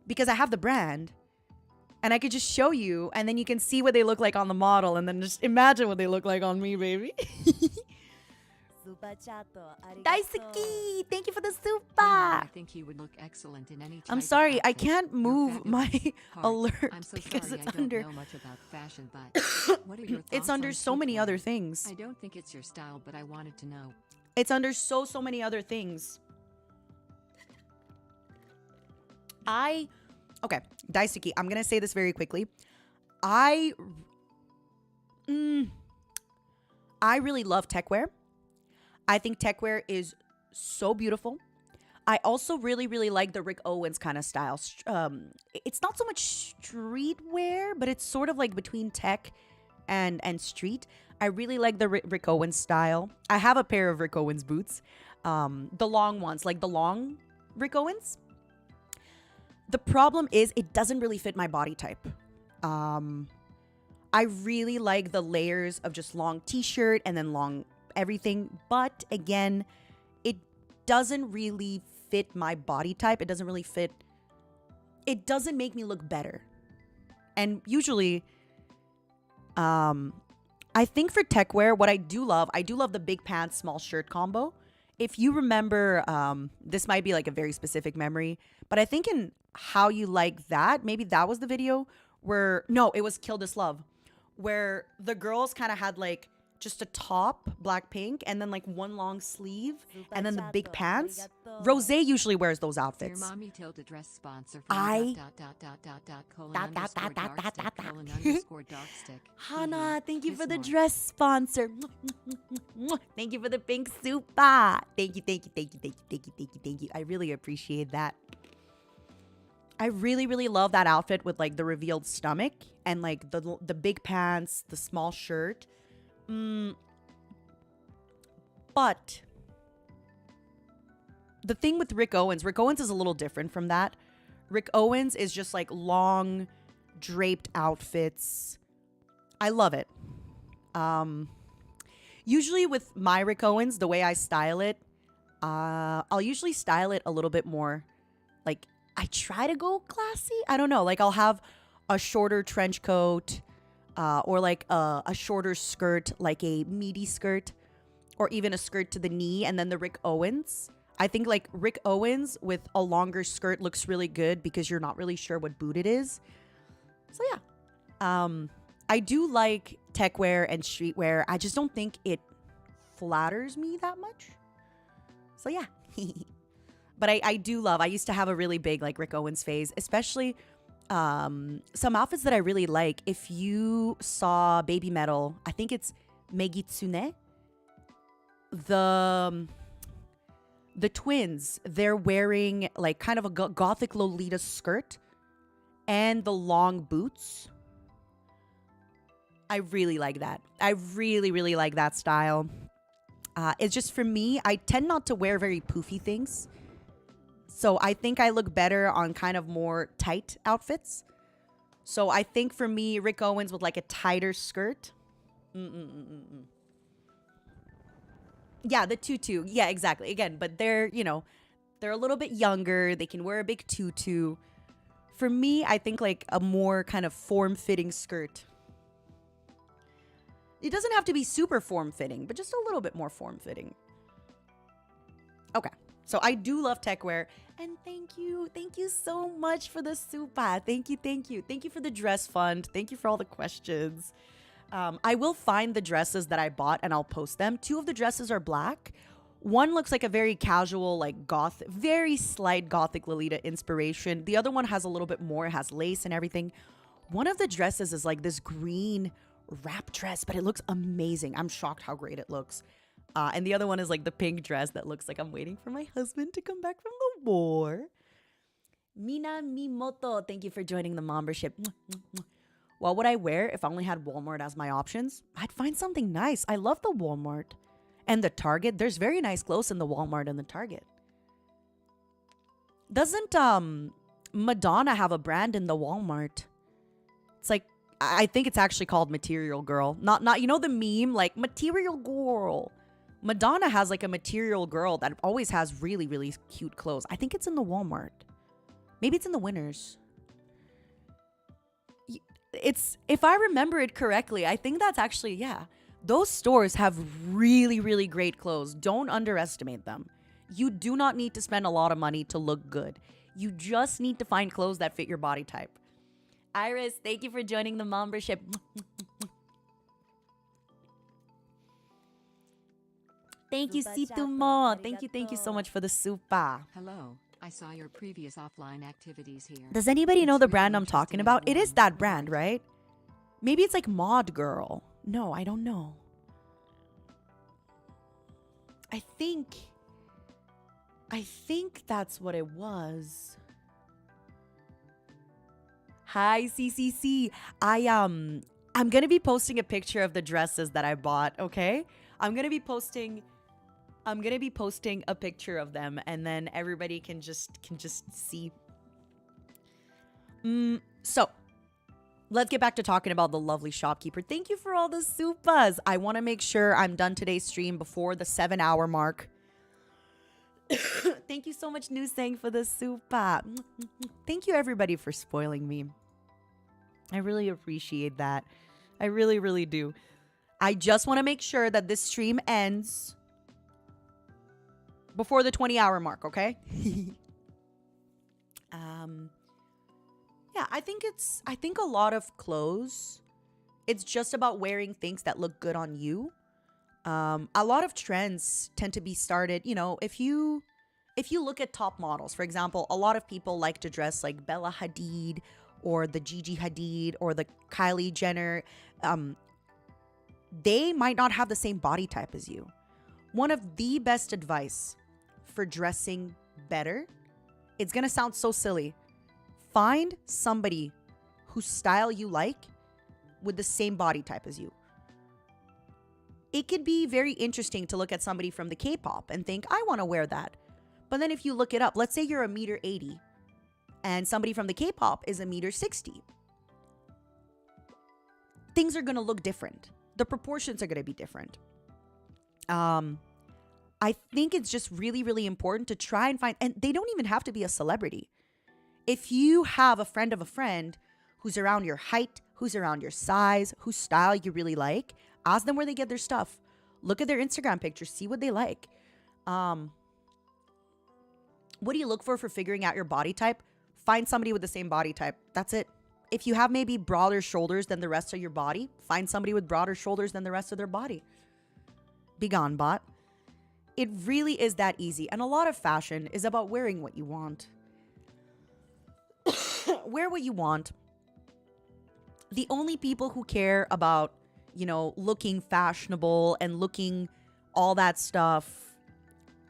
because I have the brand. And I could just show you, and then you can see what they look like on the model, and then just imagine what they look like on me, baby. Daisuki! Thank you for the super! I think you would look excellent in any type I'm of sorry, I outfit. can't You're move my fabulous. Heart, alert I'm so because sorry it's I don't under... know much about fashion, but what are your thoughts It's under on so many other sleepwear? things. I don't think it's your style, but I wanted to know. It's under so many other things. Okay, Daisuke, I'm gonna say this very quickly. I really love techwear. I think techwear is so beautiful. I also really, really like the Rick Owens kind of style. It's not so much streetwear, but it's sort of like between tech and street. I really like the Rick Owens style. I have a pair of Rick Owens boots. The long ones, like the long Rick Owens. The problem is it doesn't really fit my body type. I really like the layers of just long t-shirt and then long everything. But again, it doesn't really fit my body type. It doesn't really fit. It doesn't make me look better. And usually, I think for techwear, what I do love the big pants, small shirt combo. If you remember, this might be like a very specific memory, but I think in How You Like That, maybe that was the video where, no, it was Kill This Love, where the girls kind of had like just a top, black pink, and then like one long sleeve, and then the big pants. Rosé usually wears those Dear outfits. Mommy Tilda dress sponsor I- _dogstick. Hana, thank you Kiss for the more. dress sponsor. Thank you for the pink super. Thank you. I really appreciate that. I really, really love that outfit with like the revealed stomach and like the big pants, the small shirt. But the thing with Rick Owens is a little different from that. Rick Owens is just like long draped outfits. I love it. Usually with my Rick Owens, the way I style it, I'll usually style it a little bit more like I try to go classy. I don't know. Like I'll have a shorter trench coat or like a shorter skirt, like a midi skirt or even a skirt to the knee. And then the Rick Owens. I think like Rick Owens with a longer skirt looks really good because you're not really sure what boot it is. So yeah. I do like techwear and streetwear. I just don't think it flatters me that much. So yeah. But I do love, I used to have a really big like Rick Owens phase, especially some outfits that I really like. If you saw Baby Metal, I think it's Megitsune. The twins, they're wearing like kind of a gothic Lolita skirt and the long boots. I really like that. I really, really like that style. It's just for me, I tend not to wear very poofy things. So I think I look better on kind of more tight outfits. So I think for me, Rick Owens with like a tighter skirt. Yeah, the tutu. Yeah, exactly. Again, but they're they're a little bit younger. They can wear a big tutu. For me, I think like a more kind of form-fitting skirt. It doesn't have to be super form-fitting, but just a little bit more form-fitting. Okay. So I do love tech wear. And thank you. Thank you so much for the super. Thank you. Thank you. Thank you for the dress fund. Thank you for all the questions. I will find the dresses that I bought and I'll post them. 2 of the dresses are black. One looks like a very casual, like goth, very slight gothic Lolita inspiration. The other one has a little bit more. It has lace and everything. One of the dresses is like this green wrap dress, but it looks amazing. I'm shocked how great it looks. And the other one is like the pink dress that looks like I'm waiting for my husband to come back from the war. Mina Mimoto, thank you for joining the membership. What would I wear if I only had Walmart as my options? I'd find something nice. I love the Walmart. And the Target. There's very nice clothes in the Walmart and the Target. Doesn't Madonna have a brand in the Walmart? It's like, I think it's actually called Material Girl. Not you know the meme? Like, Material Girl. Madonna has like a Material Girl that always has really, really cute clothes. I think it's in the Walmart. Maybe it's in the Winners. It's, if I remember it correctly, I think that's actually, yeah. Those stores have really, really great clothes. Don't underestimate them. You do not need to spend a lot of money to look good. You just need to find clothes that fit your body type. Iris, thank you for joining the membership. Thank you, Situmo. Thank you so much for the super. Hello, I saw your previous offline activities here. Does anybody know It's the really brand I'm talking interesting about? and It is warm. that brand, right? Maybe it's like Mod Girl. No, I don't know. I think that's what it was. Hi, CCC. I'm gonna be posting a picture of the dresses that I bought. Okay, I'm gonna be posting a picture of them, and then everybody can just see. So let's get back to talking about the lovely shopkeeper. Thank you for all the supas. I want to make sure I'm done today's stream before the 7-hour mark. Thank you so much, Nusang, for the super. Thank you, everybody, for spoiling me. I really appreciate that. I really, really do. I just want to make sure that this stream ends before the 20-hour mark, okay? Yeah, I think a lot of clothes, it's just about wearing things that look good on you. A lot of trends tend to be started, you know, if you look at top models, for example, a lot of people like to dress like Bella Hadid or the Gigi Hadid or the Kylie Jenner. They might not have the same body type as you. One of the best advice for dressing better, it's going to sound so silly. Find somebody whose style you like with the same body type as you. It could be very interesting to look at somebody from the K-pop and think, I want to wear that. But then if you look it up, let's say you're 1.80 m and somebody from the K-pop is 1.60 m. Things are going to look different. The proportions are going to be different. I think it's just really, really important to try and find, and they don't even have to be a celebrity. If you have a friend of a friend who's around your height, who's around your size, whose style you really like, ask them where they get their stuff. Look at their Instagram pictures, see what they like. What do you look for figuring out your body type? Find somebody with the same body type. That's it. If you have maybe broader shoulders than the rest of your body, find somebody with broader shoulders than the rest of their body. Be gone, bot. It really is that easy. And a lot of fashion is about wearing what you want. Wear what you want. The only people who care about, you know, looking fashionable and looking all that stuff,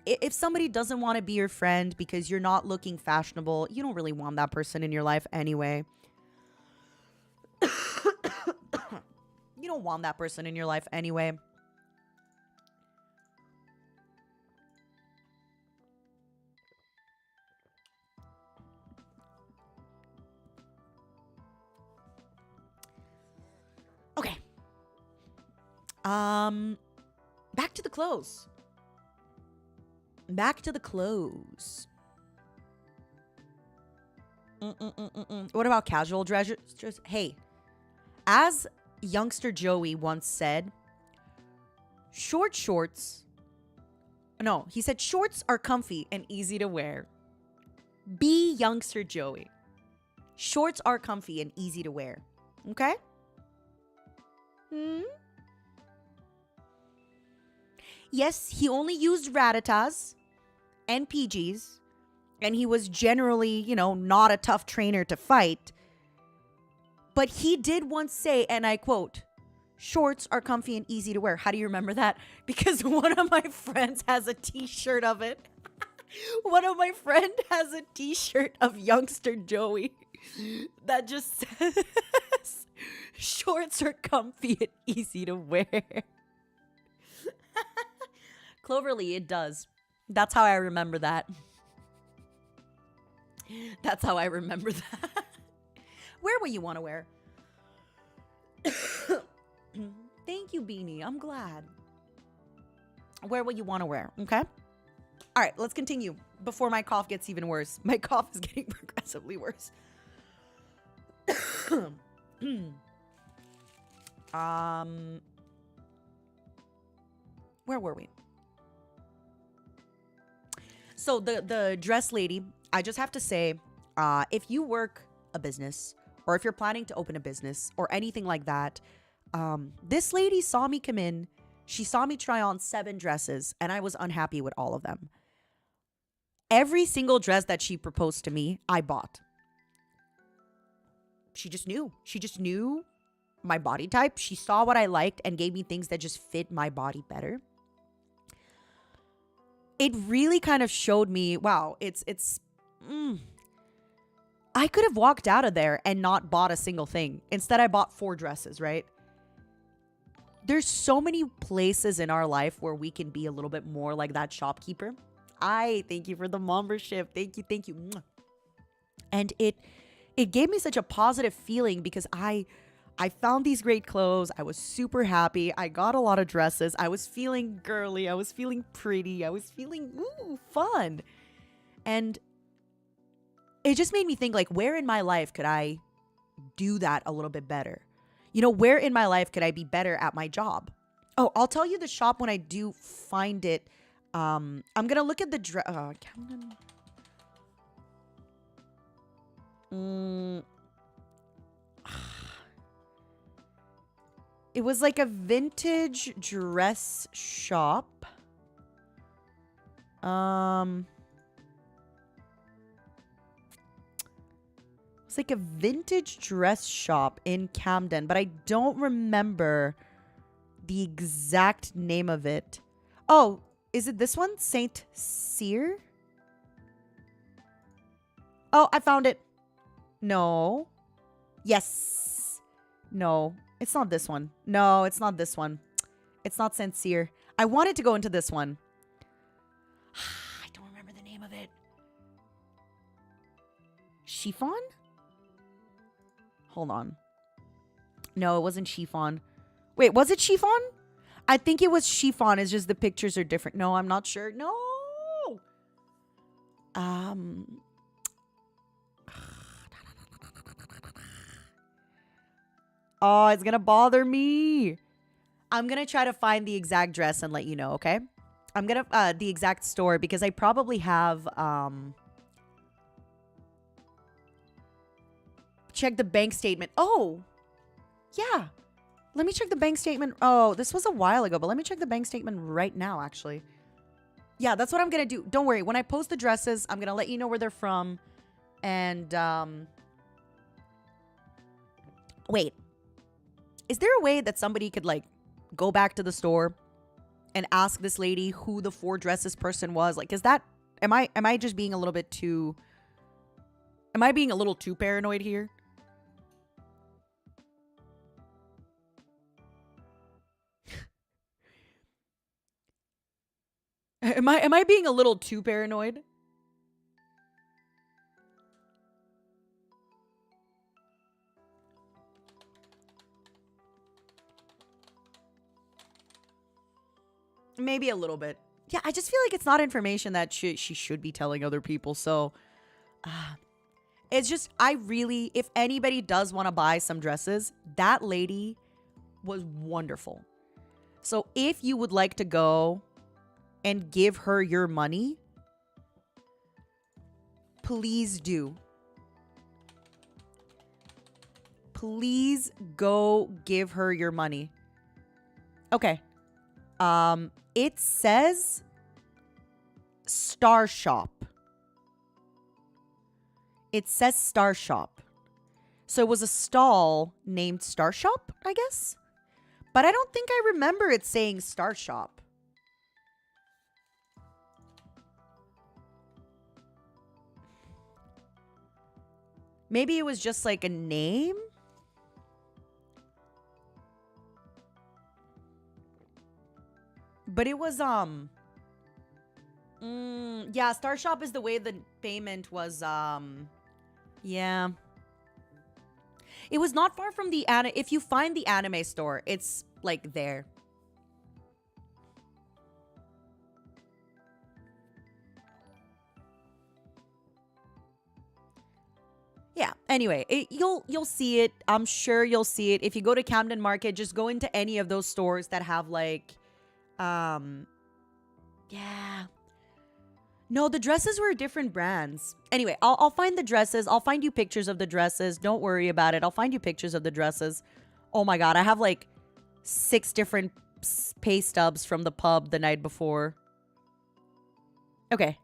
if somebody doesn't want to be your friend because you're not looking fashionable, you don't really want that person in your life anyway. You don't want that person in your life anyway. Okay. Back to the clothes. Back to the clothes. What about casual dress? Just, hey, as youngster Joey once said, shorts. No, he said shorts are comfy and easy to wear. Be youngster Joey. Shorts are comfy and easy to wear. Okay? Yes, he only used Ratatas and PGs, and he was generally, not a tough trainer to fight. But he did once say, and I quote, shorts are comfy and easy to wear. How do you remember that? Because one of my friends has a t-shirt of it. One of my friend has a t-shirt of youngster Joey that just says, shorts are comfy and easy to wear. Cloverly, it does. That's how I remember that. That's how I remember that. Wear what you want to wear. Thank you, Beanie. I'm glad. Wear what you want to wear, okay? All right, let's continue before my cough gets even worse. My cough is getting progressively worse. Where were we? So the dress lady, I just have to say, if you work a business or if you're planning to open a business or anything like that, this lady saw me come in. She saw me try on 7 dresses and I was unhappy with all of them. Every single dress that she proposed to me, I bought. She just knew. She just knew my body type. She saw what I liked and gave me things that just fit my body better. It really kind of showed me, wow, I could have walked out of there and not bought a single thing. Instead, I bought 4 dresses, right? There's so many places in our life where we can be a little bit more like that shopkeeper. Thank you for the membership. Thank you. And it gave me such a positive feeling because I found these great clothes. I was super happy. I got a lot of dresses. I was feeling girly. I was feeling pretty. I was feeling fun. And it just made me think, like, where in my life could I do that a little bit better? Where in my life could I be better at my job? Oh, I'll tell you the shop when I do find it. I'm going to look at the dress. It was like a vintage dress shop. It's like a vintage dress shop in Camden, but I don't remember the exact name of it. Oh, is it this one? Saint Cyr? Oh, I found it. No. Yes. No, it's not this one. No, it's not this one. It's not Saint Cyr. I wanted to go into this one. I don't remember the name of it. Chiffon? Hold on. No, it wasn't Chiffon. Wait, was it Chiffon? I think it was Chiffon. It's just the pictures are different. No, I'm not sure. No. Oh, it's gonna bother me. I'm gonna try to find the exact dress and let you know, okay? I'm gonna the exact store because I probably have check the bank statement. Oh, yeah. Let me check the bank statement. Oh, this was a while ago, but let me check the bank statement right now, actually. Yeah, that's what I'm gonna do. Don't worry. When I post the dresses, I'm gonna let you know where they're from. And wait. Is there a way that somebody could, like, go back to the store and ask this lady who the 4 dresses person was? Like, is that, am I just being a little bit too, am I being a little too paranoid here? Am I being a little too paranoid? Maybe a little bit. Yeah, I just feel like it's not information that she should be telling other people. So, It's just, if anybody does want to buy some dresses, that lady was wonderful. So if you would like to go and give her your money, please do. Please go give her your money. Okay. It says Star Shop. It says Star Shop. So it was a stall named Star Shop, I guess. But I don't think I remember it saying Star Shop. Maybe it was just like a name. But it was, yeah, Star Shop is the way the payment was, yeah. It was not far from the if you find the anime store, it's like there. Yeah, anyway, you'll see it. I'm sure you'll see it. If you go to Camden Market, just go into any of those stores that have like, yeah. No, the dresses were different brands. Anyway, I'll find the dresses. I'll find you pictures of the dresses. Don't worry about it. I'll find you pictures of the dresses. Oh my God, I have like 6 different pay stubs from the pub the night before. Okay.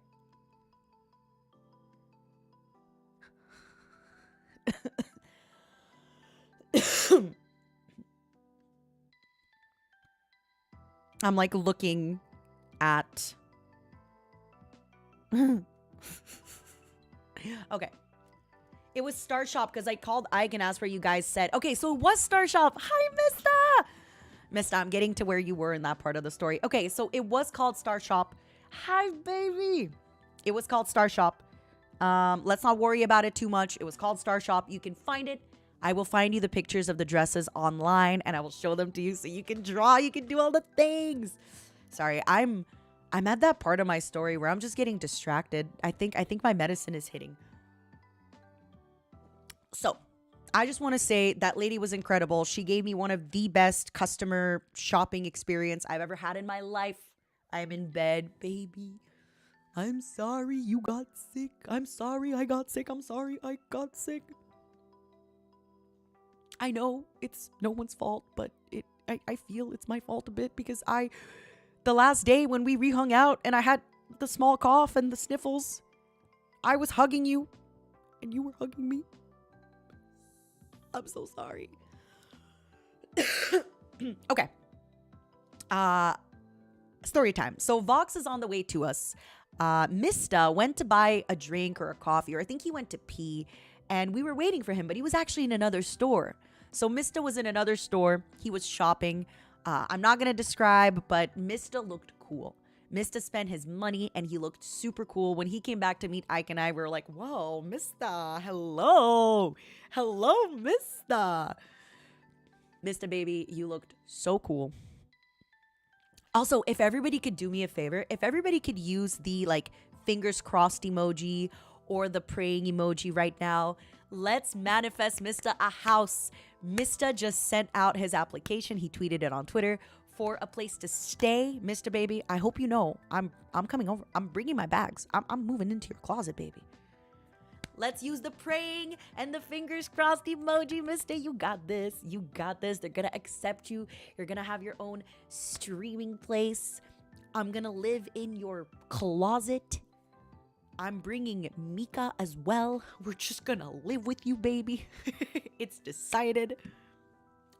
I'm like looking at... Okay. It was Star Shop because I called Ike and asked where you guys said. Okay, so it was Star Shop. Hi, Mysta. Mysta, I'm getting to where you were in that part of the story. Okay, so it was called Star Shop. Hi, baby. It was called Star Shop. Let's not worry about it too much. It was called Star Shop. You can find it. I will find you the pictures of the dresses online and I will show them to you so you can draw. You can do all the things. Sorry, I'm at that part of my story where I'm just getting distracted. I think my medicine is hitting. So, I just want to say that lady was incredible. She gave me one of the best customer shopping experience I've ever had in my life. I'm in bed, baby. I'm sorry you got sick. I'm sorry I got sick. I'm sorry I got sick. I know it's no one's fault, but I feel it's my fault a bit because the last day when we re-hung out and I had the small cough and the sniffles, I was hugging you and you were hugging me. I'm so sorry. Okay. Story time. So Vox is on the way to us. Mysta went to buy a drink or a coffee, or I think he went to pee, and we were waiting for him, but he was actually in another store. So Mysta was in another store. He was shopping. I'm not going to describe, but Mysta looked cool. Mysta spent his money and he looked super cool. When he came back to meet Ike and I, we were like, whoa, Mysta, hello. Hello, Mysta. Mysta, baby, you looked so cool. Also, if everybody could do me a favor, if everybody could use the like fingers crossed emoji or the praying emoji right now, let's manifest Mysta a house. Mysta just sent out his application. He tweeted it on Twitter for a place to stay. Mysta, baby, I hope you know I'm coming over. I'm bringing my bags. I'm moving into your closet, baby. Let's use the praying and the fingers crossed emoji, Mysta. You got this. You got this. They're going to accept you. You're going to have your own streaming place. I'm going to live in your closet. I'm bringing Mika as well. We're just going to live with you, baby. It's decided.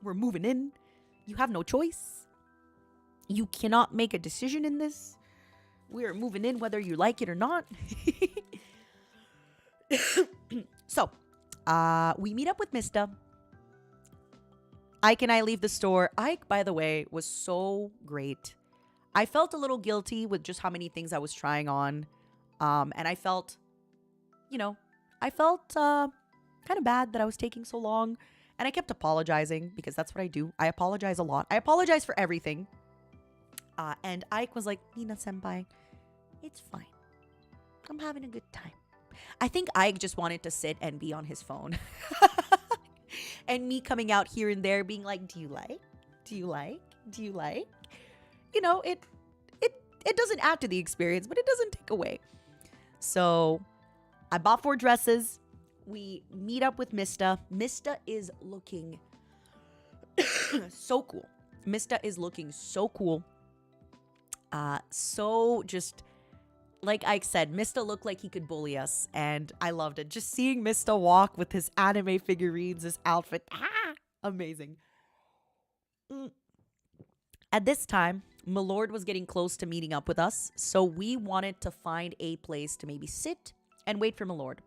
We're moving in. You have no choice. You cannot make a decision in this. We're moving in whether you like it or not. So, we meet up with Mysta. Ike and I leave the store. Ike, by the way, was so great. I felt a little guilty with just how many things I was trying on. And I felt, kind of bad that I was taking so long. And I kept apologizing because that's what I do. I apologize a lot. I apologize for everything. And Ike was like, Nina senpai, it's fine. I'm having a good time. I think Ike just wanted to sit and be on his phone. And me coming out here and there being like, do you like? Do you like? Do you like? You know, it doesn't add to the experience, but it doesn't take away. So I bought 4 dresses. We meet up with Mysta. Mysta is looking so cool. Mysta is looking so cool. So just like Ike said, Mysta looked like he could bully us, and I loved it. Just seeing Mysta walk with his anime figurines, his outfit, amazing. At this time, Milord was getting close to meeting up with us, so we wanted to find a place to maybe sit and wait for Milord.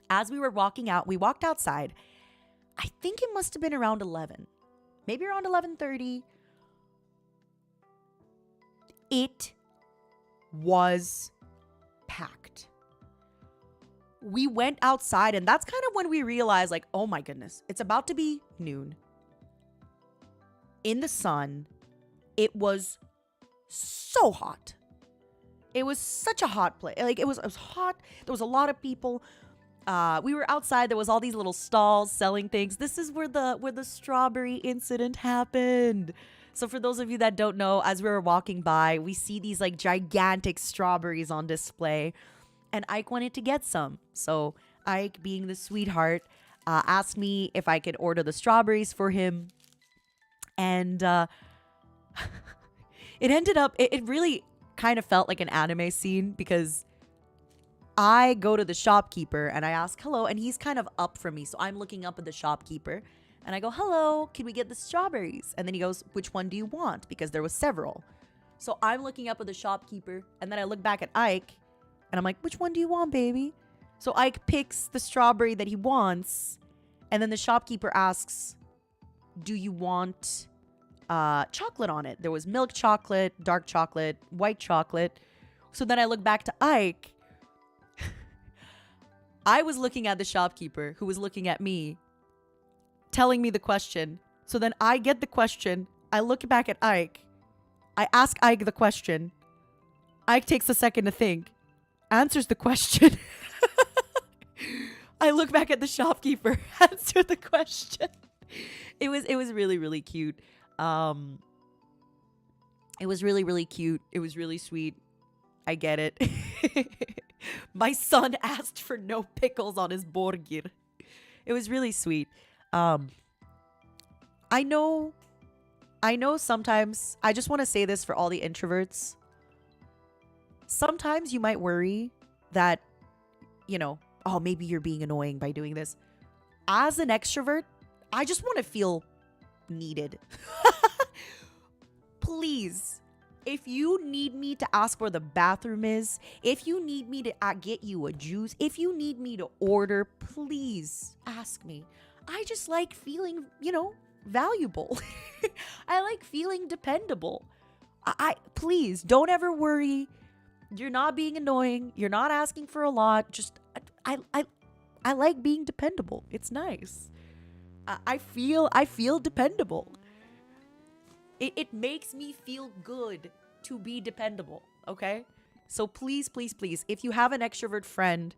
As we were walking out, we walked outside. I think it must have been around 11, maybe around 11:30. It was packed. We went outside, and that's kind of when we realized, like, oh my goodness, it's about to be noon. In the sun, it was so hot. It was such a hot place. Like, it was hot. There was a lot of people. We were outside. There was all these little stalls selling things. This is where the strawberry incident happened. So for those of you that don't know, as we were walking by, we see these like gigantic strawberries on display, and Ike wanted to get some. So Ike, being the sweetheart, asked me if I could order the strawberries for him. And it ended up, it really kind of felt like an anime scene, because I go to the shopkeeper and I ask hello, and he's kind of up from me. So I'm looking up at the shopkeeper and I go, hello, can we get the strawberries? And then he goes, which one do you want? Because there was several. So I'm looking up at the shopkeeper, and then I look back at Ike and I'm like, which one do you want, baby? So Ike picks the strawberry that he wants, and then the shopkeeper asks, do you want chocolate on it? There was milk chocolate, dark chocolate, white chocolate. So then I look back to Ike. I was looking at the shopkeeper, who was looking at me, telling me the question. So then I get the question. I look back at Ike. I ask Ike the question. Ike takes a second to think, answers the question. I look back at the shopkeeper, answer the question. It was really, really cute. It was really, really cute. It was really sweet. I get it. My son asked for no pickles on his burger. It was really sweet. I know sometimes, I just want to say this for all the introverts. Sometimes you might worry that, you know, oh, maybe you're being annoying by doing this. As an extrovert, I just want to feel needed. Please, if you need me to ask where the bathroom is, if you need me to get you a juice, if you need me to order, please ask me. I just like feeling, you know, valuable. I like feeling dependable. I please don't ever worry. You're not being annoying. You're not asking for a lot. Just I like being dependable. It's nice. I feel dependable. It makes me feel good to be dependable, okay? So please, please, please, if you have an extrovert friend,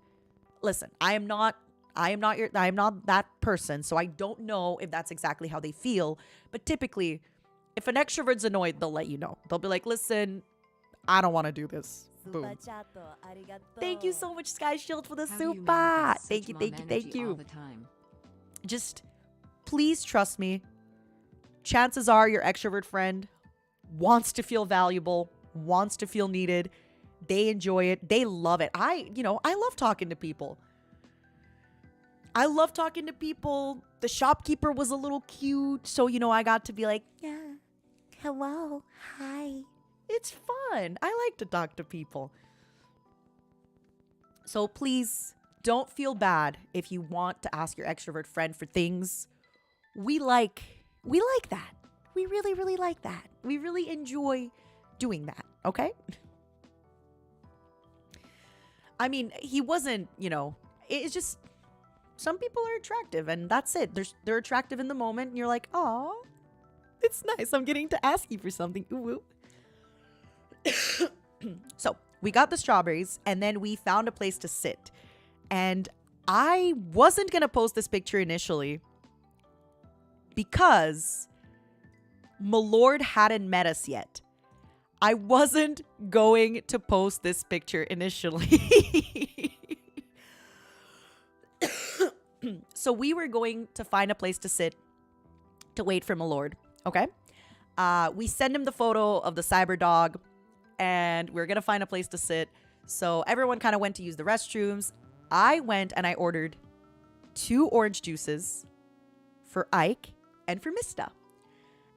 listen, I am not that person, so I don't know if that's exactly how they feel. But typically, if an extrovert's annoyed, they'll let you know. They'll be like, listen, I don't want to do this. Boom. Thank you so much, Sky Shield, for the super. Thank you. All the time? Just please trust me. Chances are your extrovert friend wants to feel valuable, wants to feel needed. They enjoy it. They love it. I love talking to people. The shopkeeper was a little cute. So, I got to be like, Yeah. Hello. Hi. it's fun. I like to talk to people. So please don't feel bad if you want to ask your extrovert friend for things. We like that. We really, really like that. We really enjoy doing that, okay? I mean, he wasn't, it's just some people are attractive and that's it. They're attractive in the moment and you're like, oh, it's nice. I'm getting to ask you for something. Ooh, ooh. So we got the strawberries, and then we found a place to sit. And I wasn't going to post this picture initially because Milord hadn't met us yet. I wasn't going to post this picture initially. So we were going to find a place to sit to wait for Milord. Okay. We send him the photo of the cyber dog, and we're going to find a place to sit. So everyone kind of went to use the restrooms. I went and I ordered 2 orange juices for Ike and for Mysta.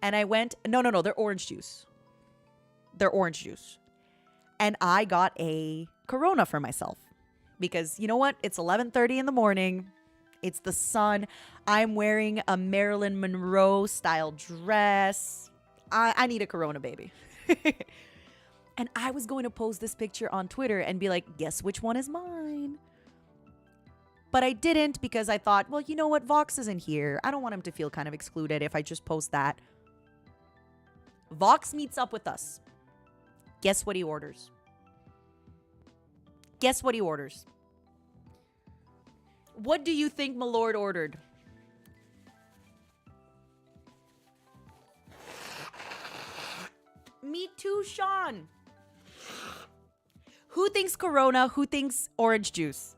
And I went, no, they're orange juice. They're orange juice. And I got a Corona for myself because you know what? It's 11:30 in the morning. It's the sun. I'm wearing a Marilyn Monroe style dress. I need a Corona, baby. And I was going to post this picture on Twitter and be like, guess which one is mine? But I didn't because I thought, well, you know what? Vox isn't here. I don't want him to feel kind of excluded if I just post that. Vox meets up with us. Guess what he orders? Guess what he orders? What do you think Milord ordered? Me too, Sean. Who thinks Corona? Who thinks orange juice?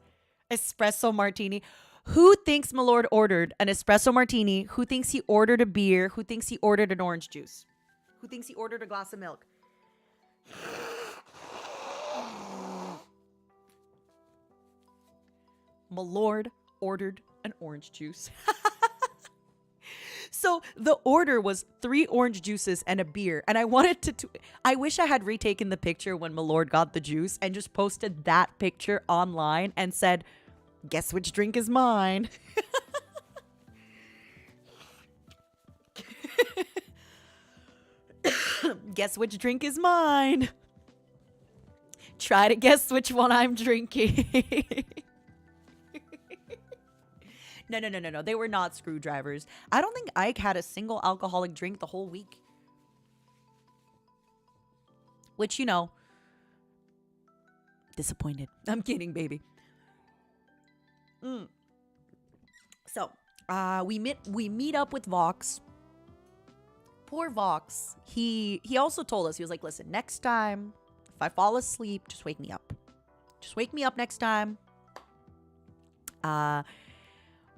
Espresso martini. Who thinks Milord ordered an espresso martini? Who thinks he ordered a beer? Who thinks he ordered an orange juice? Who thinks he ordered a glass of milk? Milord ordered an orange juice. So the order was 3 orange juices and a beer. And I wanted to I wish I had retaken the picture when Milord got the juice and just posted that picture online and said, guess which drink is mine? Guess which drink is mine? Try to guess which one I'm drinking. No. They were not screwdrivers. I don't think Ike had a single alcoholic drink the whole week. Which, you know, disappointed. I'm kidding, baby. So, we meet up with Vox. Poor Vox. He also told us, he was like, listen, next time, if I fall asleep, just wake me up. Just wake me up next time.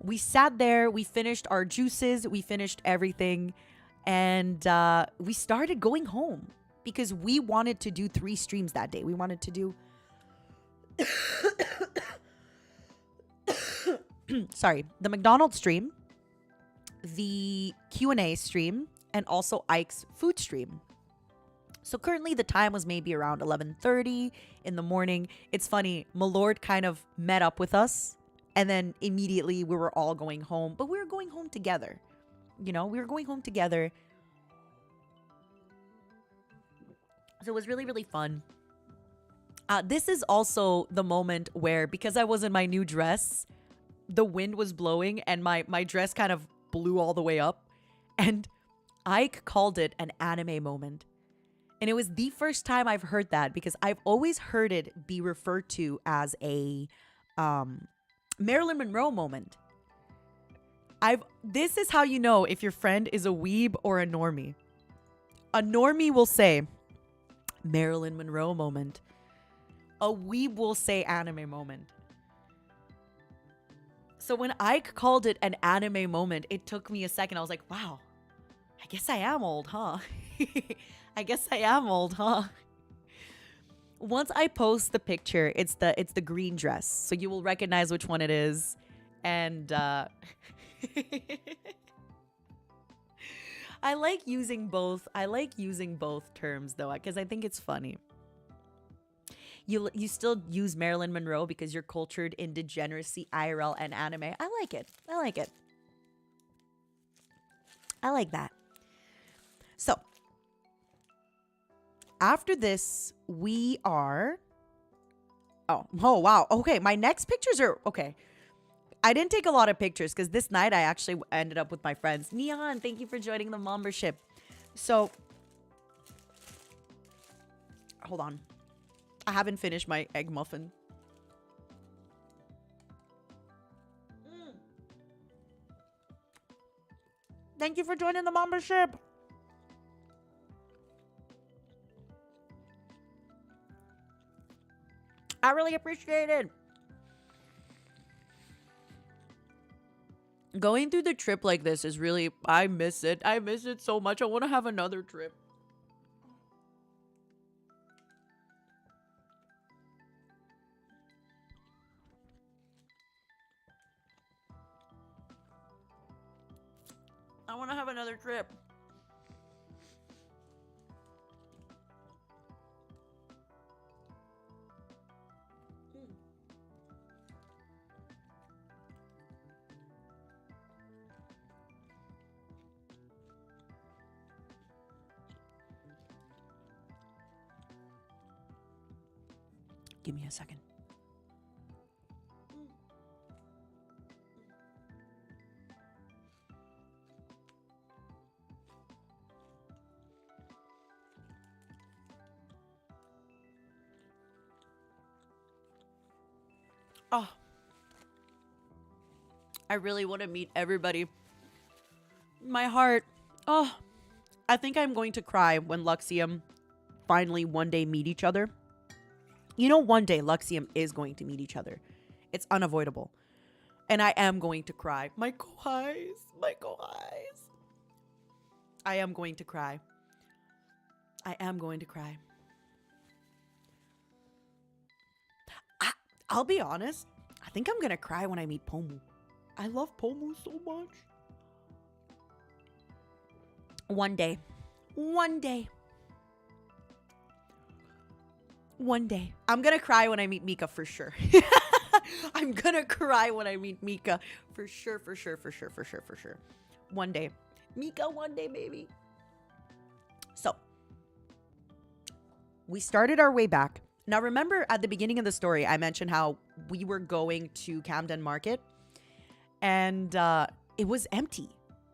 We sat there, we finished our juices, we finished everything, and we started going home because we wanted to do 3 streams that day. We wanted to do the McDonald's stream, the Q&A stream, and also Ike's food stream. So currently the time was maybe around 11:30 in the morning. It's funny, Milord kind of met up with us. And then immediately we were all going home. But we were going home together. You know, we were going home together. So it was really, really fun. This is also the moment where, because I was in my new dress, the wind was blowing and my dress kind of blew all the way up. And Ike called it an anime moment. And it was the first time I've heard that because I've always heard it be referred to as a Marilyn Monroe moment. This is how you know if your friend is a weeb or a normie. A normie will say Marilyn Monroe moment. A weeb will say anime moment. So when Ike called it an anime moment, it took me a second. I was like, wow, I guess I am old, huh? I guess I am old, huh? Once I post the picture, it's the green dress. So you will recognize which one it is. And I like using both. I like using both terms though, because I think it's funny. You still use Marilyn Monroe because you're cultured in degeneracy, IRL, and anime. I like it. I like it. I like that. So after this, we are... Oh, wow. Okay, my next pictures are... Okay. I didn't take a lot of pictures because this night I actually ended up with my friends. Neon, thank you for joining the membership. So... Hold on. I haven't finished my egg muffin. Thank you for joining the membership. I really appreciate it. Going through the trip like this is really, I miss it. I miss it so much. I want to have another trip. I want to have another trip. Give me a second. Oh, I really want to meet everybody. My heart. Oh, I think I'm going to cry when Luxium finally one day meet each other. You know, one day Luxium is going to meet each other. It's unavoidable. And I am going to cry. My eyes. My eyes. I am going to cry. I am going to cry. I'll be honest. I think I'm going to cry when I meet Pomu. I love Pomu so much. One day. One day. One day. I'm going to cry when I meet Mika for sure. I'm going to cry when I meet Mika for sure, for sure, for sure, for sure, for sure. One day. Mika, one day, baby. So, we started our way back. Now, remember at the beginning of the story, I mentioned how we were going to Camden Market and it was empty.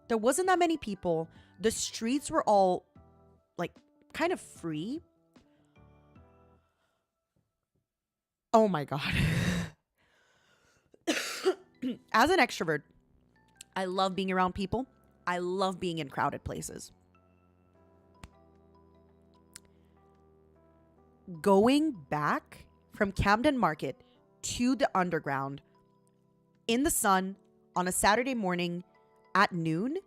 There wasn't that many people. The streets were all like kind of free. Oh my God. As an extrovert, I love being around people. I love being in crowded places. Going back from Camden Market to the underground in the sun on a Saturday morning at noon,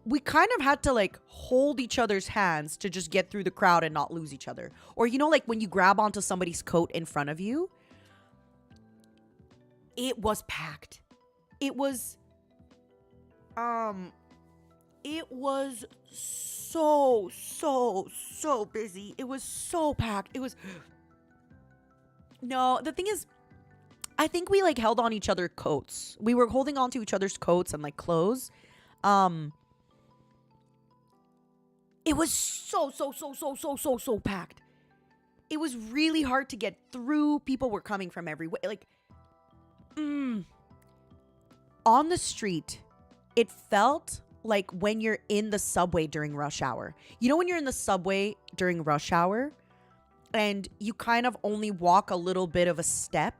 we kind of had to like hold each other's hands to just get through the crowd and not lose each other. Or, you know, like when you grab onto somebody's coat in front of you, it was packed. It was so busy. It was so packed. It was, no, the thing is, I think we like held on each other's coats. We were holding on to each other's coats and like clothes. It was so packed. It was really hard to get through. People were coming from everywhere. Like, on the street, it felt like when you're in the subway during rush hour. You know when you're in the subway during rush hour and you kind of only walk a little bit of a step?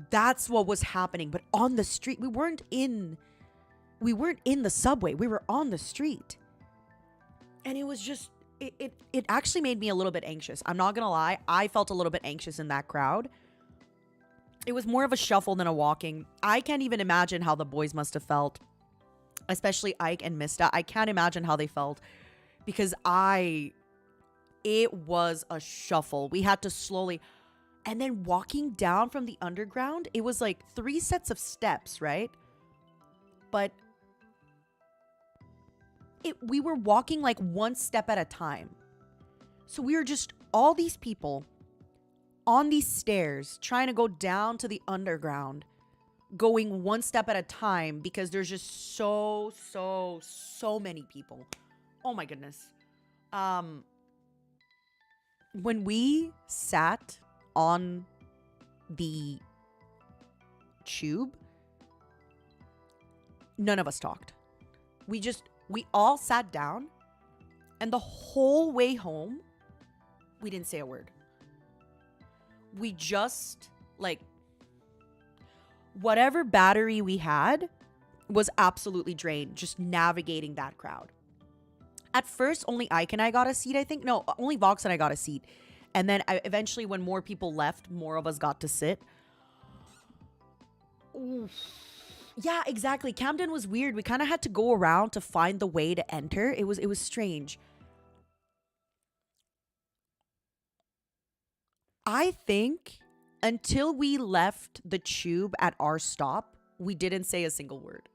That's what was happening. But on the street, we weren't in the subway. We were on the street. And it was just, it actually made me a little bit anxious. I'm not going to lie. I felt a little bit anxious in that crowd. It was more of a shuffle than a walking. I can't even imagine how the boys must have felt, especially Ike and Mysta. I can't imagine how they felt because it was a shuffle. We had to slowly, and then walking down from the underground, it was like 3 sets of steps, right? But we were walking like 1 step at a time. So we were just all these people on these stairs trying to go down to the underground, going 1 step at a time because there's just so many people. Oh my goodness. When we sat on the tube, none of us talked. We all sat down, and the whole way home, We didn't say a word. We just, like, whatever battery we had was absolutely drained, just navigating that crowd. At first, only Ike and I got a seat, I think. No, only Vox and I got a seat. And then eventually, when more people left, more of us got to sit. Oof. Yeah, exactly. Camden was weird. We kind of had to go around to find the way to enter. It was strange. I think until we left the tube at our stop, we didn't say a single word.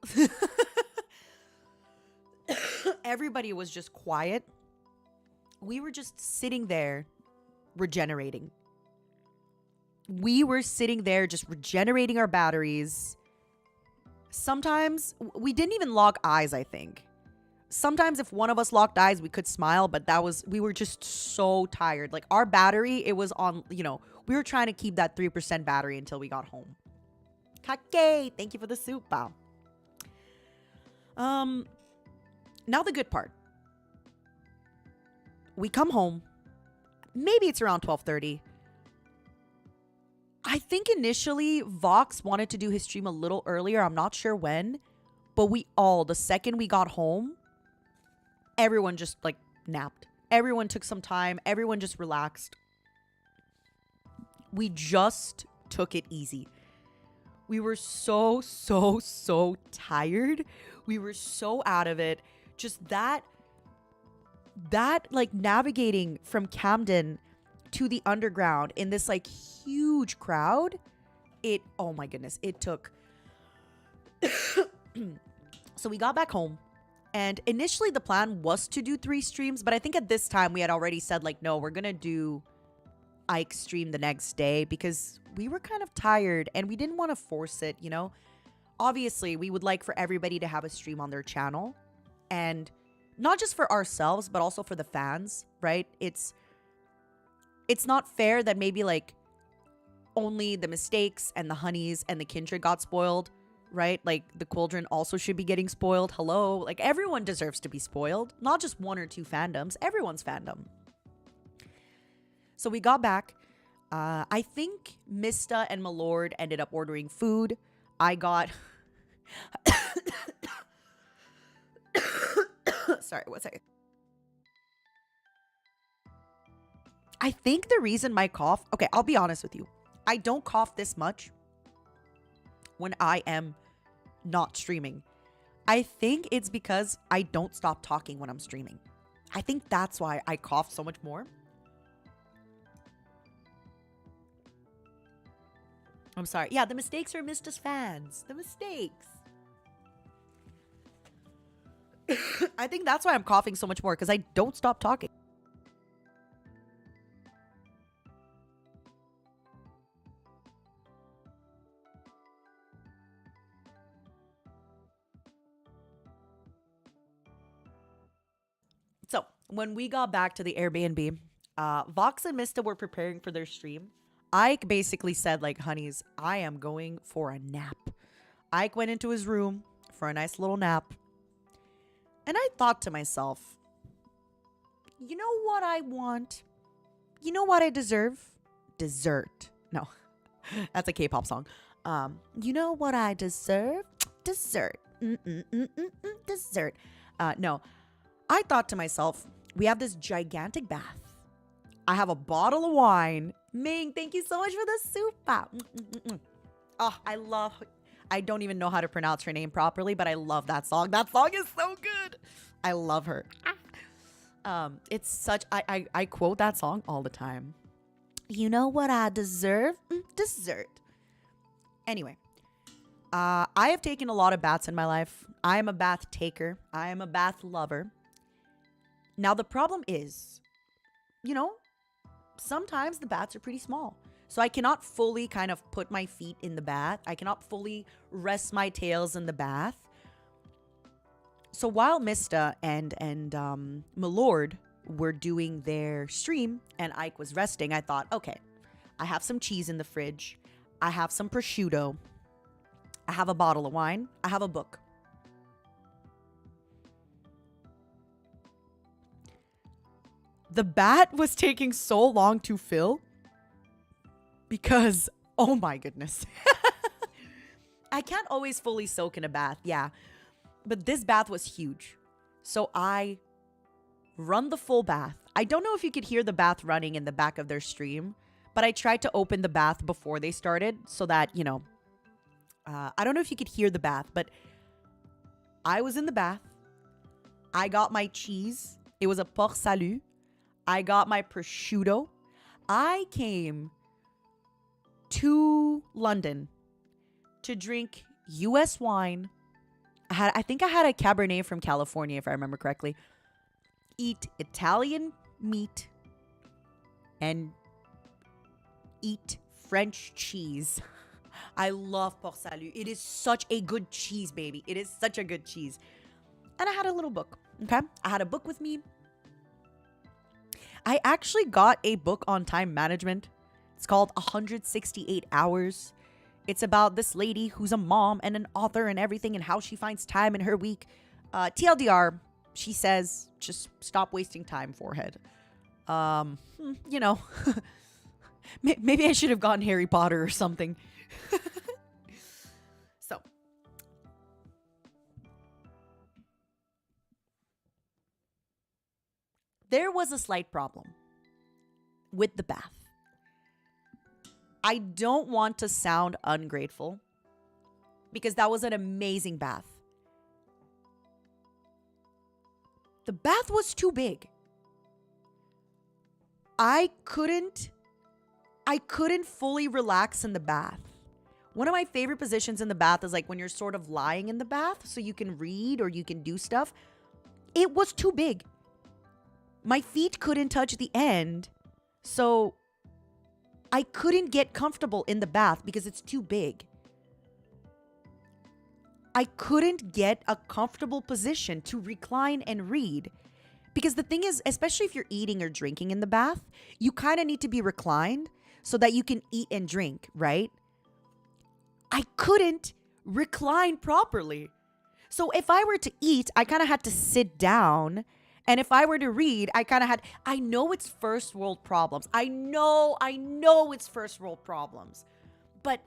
Everybody was just quiet. We were just sitting there regenerating. We were sitting there just regenerating our batteries. Sometimes we didn't even lock eyes, I think. Sometimes if one of us locked eyes, we could smile, but we were just so tired. Like our battery, it was on, we were trying to keep that 3% battery until we got home. Kake, thank you for the soup. Wow. Now the good part. We come home. Maybe it's around 12:30. I think initially Vox wanted to do his stream a little earlier. I'm not sure when. But the second we got home, everyone just like napped. Everyone took some time. Everyone just relaxed. We just took it easy. We were so tired. We were so out of it. Just that like navigating from Camden to the underground in this like huge crowd, oh my goodness, it took. So we got back home, and initially the plan was to do 3 streams, but I think at this time we had already said like, no, we're gonna do Ike's stream the next day because we were kind of tired and we didn't want to force it, Obviously, we would like for everybody to have a stream on their channel, and not just for ourselves, but also for the fans, right? It's not fair that maybe like only the mistakes and the honeys and the kindred got spoiled, right? Like the Quildren also should be getting spoiled. Hello, like everyone deserves to be spoiled, not just 1 or 2 fandoms, everyone's fandom. So we got back. I think Mysta and Milord ended up ordering food. I got sorry, one second. I think the reason my cough, okay, I'll be honest with you. I don't cough this much when I am not streaming. I think it's because I don't stop talking when I'm streaming. I think that's why I cough so much more. I'm sorry. Yeah, the mistakes are Mysta's fans. The mistakes. I think that's why I'm coughing so much more, because I don't stop talking. So, when we got back to the Airbnb, Vox and Mysta were preparing for their stream. Ike basically said, like, honeys, I am going for a nap. Ike went into his room for a nice little nap. And I thought to myself, you know what I want? You know what I deserve? Dessert. No, that's a K-pop song. You know what I deserve? Dessert. Dessert. No, I thought to myself, we have this gigantic bath. I have a bottle of wine. Ming, thank you so much for the soup. Oh, I don't even know how to pronounce her name properly, but I love that song. That song is so good. I love her. It's such, I quote that song all the time. You know what I deserve? Dessert. Anyway, I have taken a lot of baths in my life. I am a bath taker. I am a bath lover. Now, the problem is, sometimes the baths are pretty small. So I cannot fully kind of put my feet in the bath. I cannot fully rest my tails in the bath. So while Mysta and Milord were doing their stream and Ike was resting, I thought, okay, I have some cheese in the fridge. I have some prosciutto. I have a bottle of wine. I have a book. the bath was taking so long to fill because, oh my goodness. I can't always fully soak in a bath, yeah. But this bath was huge. So I run the full bath. I don't know if you could hear the bath running in the back of their stream, but I tried to open the bath before they started so that, you know, I don't know if you could hear the bath, but I was in the bath. I got my cheese. It was a port salut. I got my prosciutto. I came to London to drink US wine. I think I had a Cabernet from California, if I remember correctly. Eat Italian meat and eat French cheese. I love Port Salut. It is such a good cheese, baby. It is such a good cheese. And I had a little book, okay? I had a book with me. I actually got a book on time management. It's called 168 Hours. It's about this lady who's a mom and an author and everything and how she finds time in her week. TLDR, she says, just stop wasting time, forehead. You know, maybe I should have gotten Harry Potter or something. So, there was a slight problem with the bath. I don't want to sound ungrateful because that was an amazing bath. The bath was too big. I couldn't fully relax in the bath. One of my favorite positions in the bath is like when you're sort of lying in the bath so you can read or you can do stuff. It was too big. My feet couldn't touch the end, so I couldn't get comfortable in the bath because it's too big. I couldn't get a comfortable position to recline and read. Because the thing is, especially if you're eating or drinking in the bath, you kind of need to be reclined so that you can eat and drink, right? I couldn't recline properly. So if I were to eat, I kind of had to sit down. And if I were to read, I know it's first world problems. I know it's first world problems. But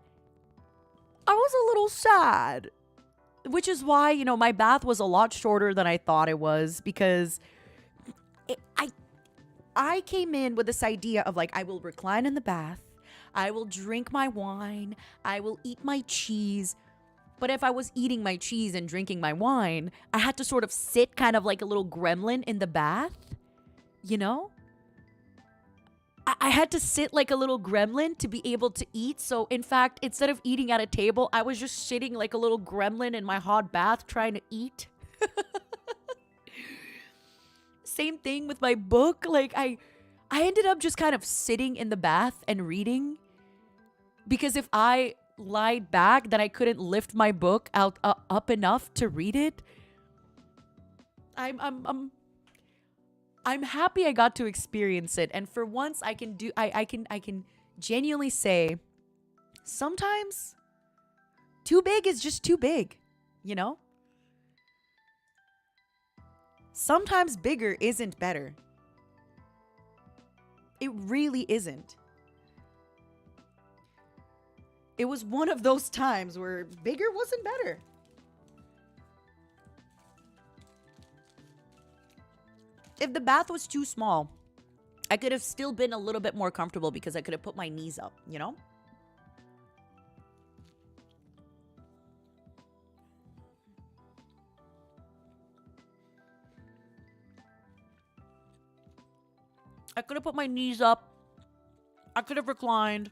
I was a little sad. Which is why, you know, my bath was a lot shorter than I thought it was because I came in with this idea of like, I will recline in the bath. I will drink my wine. I will eat my cheese. But if I was eating my cheese and drinking my wine, I had to sort of sit kind of like a little gremlin in the bath, you know? I had to sit like a little gremlin to be able to eat. So in fact, instead of eating at a table, I was just sitting like a little gremlin in my hot bath trying to eat. Same thing with my book. Like I ended up just kind of sitting in the bath and reading because if I lied back that I couldn't lift my book out up enough to read it. I'm happy I got to experience it, and for once I can genuinely say sometimes too big is just too big, you know? Sometimes bigger isn't better. It really isn't. It was one of those times where bigger wasn't better. If the bath was too small, I could have still been a little bit more comfortable because I could have put my knees up, you know? I could have put my knees up. I could have reclined.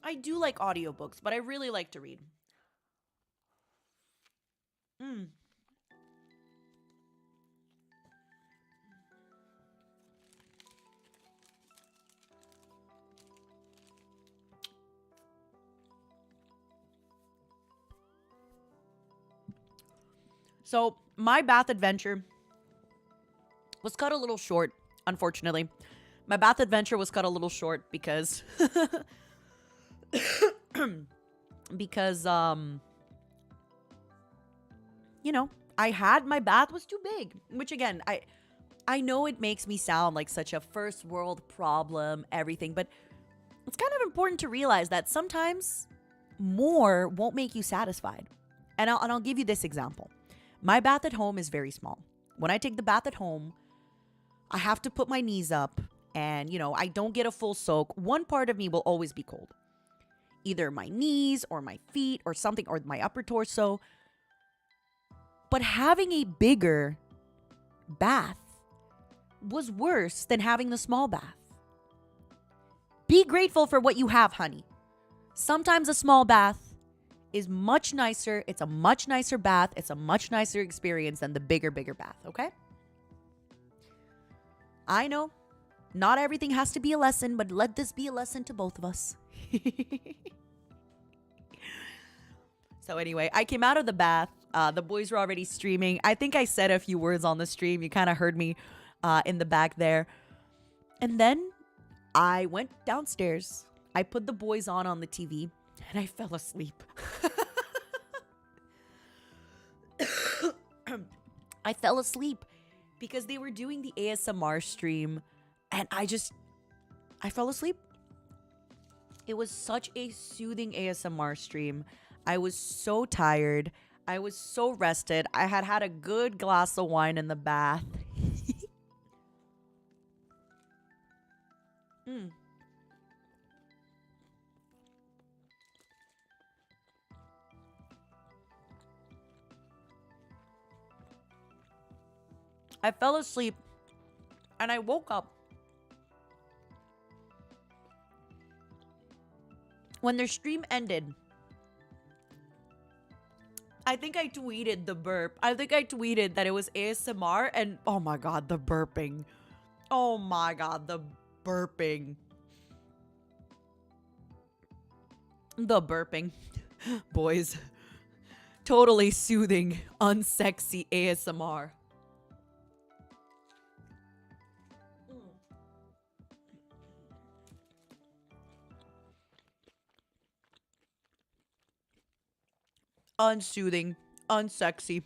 I do like audiobooks, but I really like to read. So, my bath adventure was cut a little short, unfortunately. My bath adventure was cut a little short because you know, my bath was too big, which again, I know it makes me sound like such a first world problem, everything, but it's kind of important to realize that sometimes more won't make you satisfied. And I'll give you this example. My bath at home is very small. When I take the bath at home, I have to put my knees up and, I don't get a full soak. One part of me will always be cold. Either my knees or my feet or something, or my upper torso. But having a bigger bath was worse than having the small bath. Be grateful for what you have, honey. Sometimes a small bath is much nicer. It's a much nicer bath. It's a much nicer experience than the bigger bath, okay? I know, not everything has to be a lesson, but let this be a lesson to both of us. So anyway, I came out of the bath. The boys were already streaming. I think I said a few words on the stream. You kind of heard me in the back there. And then I went downstairs. I put the boys on the TV, and I fell asleep. I fell asleep because they were doing the ASMR stream, and I fell asleep. It was such a soothing ASMR stream. I was so tired. I was so rested. I had a good glass of wine in the bath. I fell asleep and I woke up when their stream ended. I think I tweeted the burp. I think I tweeted that it was ASMR, and oh my god, the burping. Oh my god, the burping. The burping. Boys. Totally soothing, unsexy ASMR. Unsoothing, unsexy.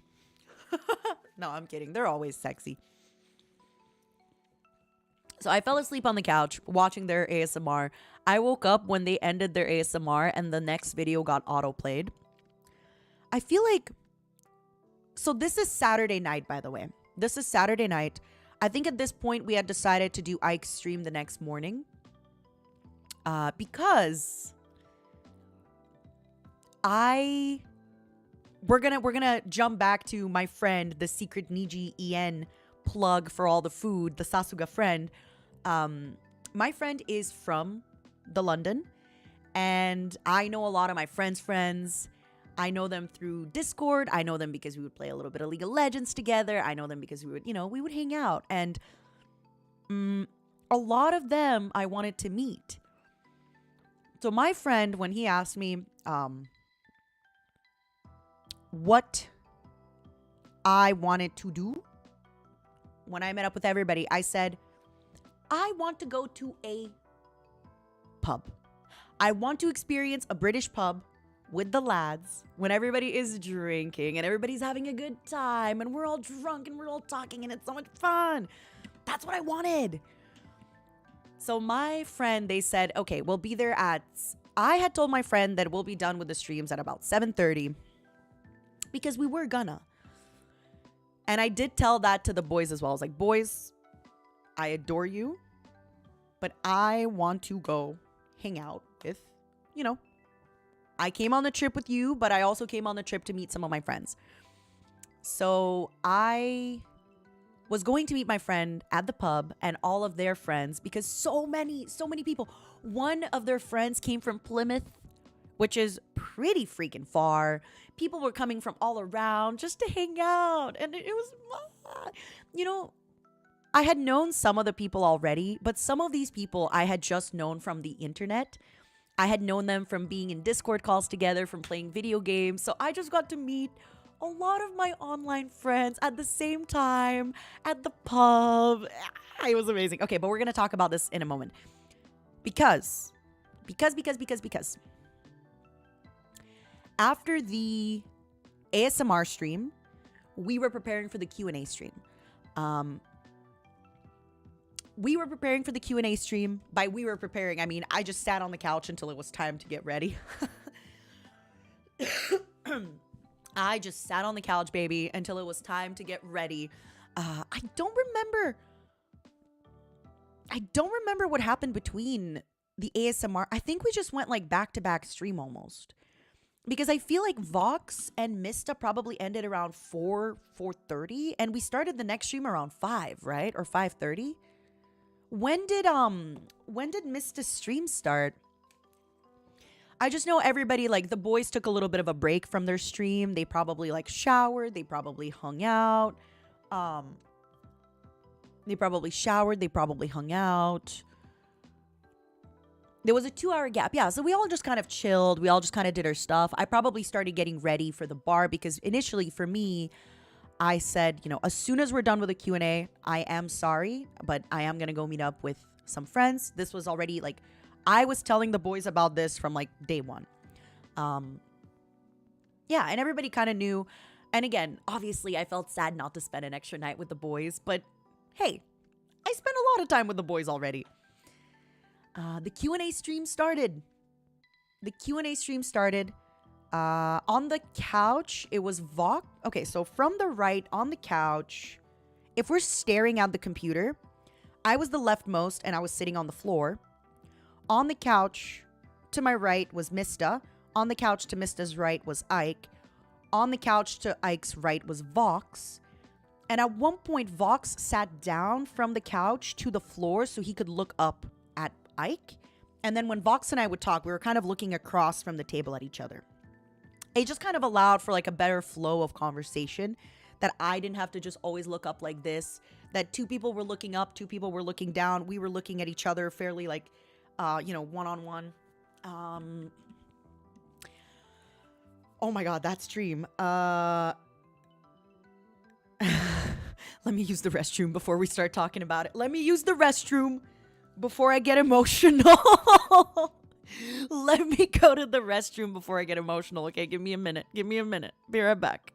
No, I'm kidding. They're always sexy. So I fell asleep on the couch watching their ASMR. I woke up when they ended their ASMR and the next video got auto-played. I feel like... So this is Saturday night, by the way. This is Saturday night. I think at this point we had decided to do Ike's stream the next morning. Because... We're gonna jump back to my friend, the secret NIJIEU plug for all the food, the Sasuga friend. My friend is from the London, and I know a lot of my friends' friends. I know them through Discord. I know them because we would play a little bit of League of Legends together. I know them because we would hang out, and a lot of them I wanted to meet. So my friend, when he asked me, what I wanted to do when I met up with everybody, I said, I want to go to a pub. I want to experience a British pub with the lads when everybody is drinking and everybody's having a good time and we're all drunk and we're all talking and it's so much fun. That's what I wanted. So my friend, they said, okay, we'll be there I had told my friend that we'll be done with the streams at about 7:30. Because we were gonna. And I did tell that to the boys as well. I was like, boys, I adore you, but I want to go hang out with, I came on the trip with you, but I also came on the trip to meet some of my friends. So I was going to meet my friend at the pub and all of their friends because so many people. One of their friends came from Plymouth, which is pretty freaking far. People were coming from all around just to hang out. And it was, I had known some of the people already, but some of these people I had just known from the internet. I had known them from being in Discord calls together, from playing video games. So I just got to meet a lot of my online friends at the same time at the pub. It was amazing. Okay, but we're going to talk about this in a moment. Because. After the ASMR stream, we were preparing for the Q&A stream. We were preparing for the Q&A stream. By we were preparing, I mean, I just sat on the couch until it was time to get ready. I just sat on the couch, baby, until it was time to get ready. I don't remember what happened between the ASMR. I think we just went like back-to-back stream almost. Because I feel like Vox and Mysta probably ended around 4:30, and we started the next stream around 5, right? Or 5:30. When did Mysta's stream start? I just know everybody, like, the boys took a little bit of a break from their stream. They probably like showered, they probably hung out. They probably hung out. There was a 2-hour gap. Yeah, so we all just kind of chilled. We all just kind of did our stuff. I probably started getting ready for the bar because initially for me, I said, you know, as soon as we're done with the Q&A, I am sorry, but I am going to go meet up with some friends. This was already like, I was telling the boys about this from like day one. Yeah, and everybody kind of knew. And again, obviously I felt sad not to spend an extra night with the boys, but hey, I spent a lot of time with the boys already. The Q&A stream started. On the couch, it was Vox. Okay, so from the right on the couch, if we're staring at the computer, I was the leftmost and I was sitting on the floor. On the couch to my right was Mysta. On the couch to Mysta's right was Ike. On the couch to Ike's right was Vox. And at one point, Vox sat down from the couch to the floor so he could look up at Ike. And then when Vox and I would talk, we were kind of looking across from the table at each other. It just kind of allowed for like a better flow of conversation, that I didn't have to just always look up like this, that two people were looking up, two people were looking down. We were looking at each other fairly like, one-on-one. Oh my God, that stream. Let me use the restroom before we start talking about it. Let me use the restroom before I get emotional. Let me go to the restroom before I get emotional. Okay, give me a minute. Be right back.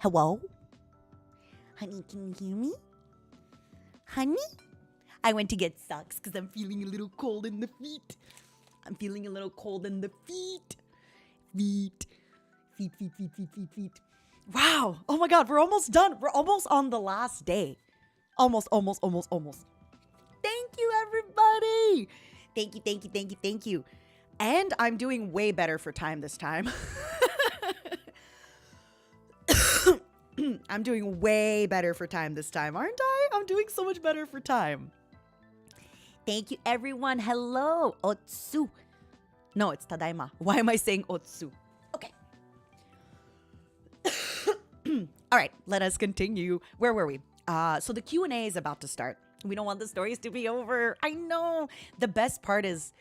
Hello? Honey, can you hear me? Honey? I went to get socks because I'm feeling a little cold in the feet. I'm feeling a little cold in the feet. Feet. Wow. Oh my God, we're almost done. We're almost on the last day. Almost. Thank you, everybody. Thank you. And I'm doing way better for time this time. I'm doing way better for time this time, aren't I? I'm doing so much better for time. Thank you, everyone. Hello. Otsu. No, it's tadaima. Why am I saying otsu? Okay. All right, let us continue. Where were we? So the Q&A is about to start. We don't want the stories to be over. I know. The best part is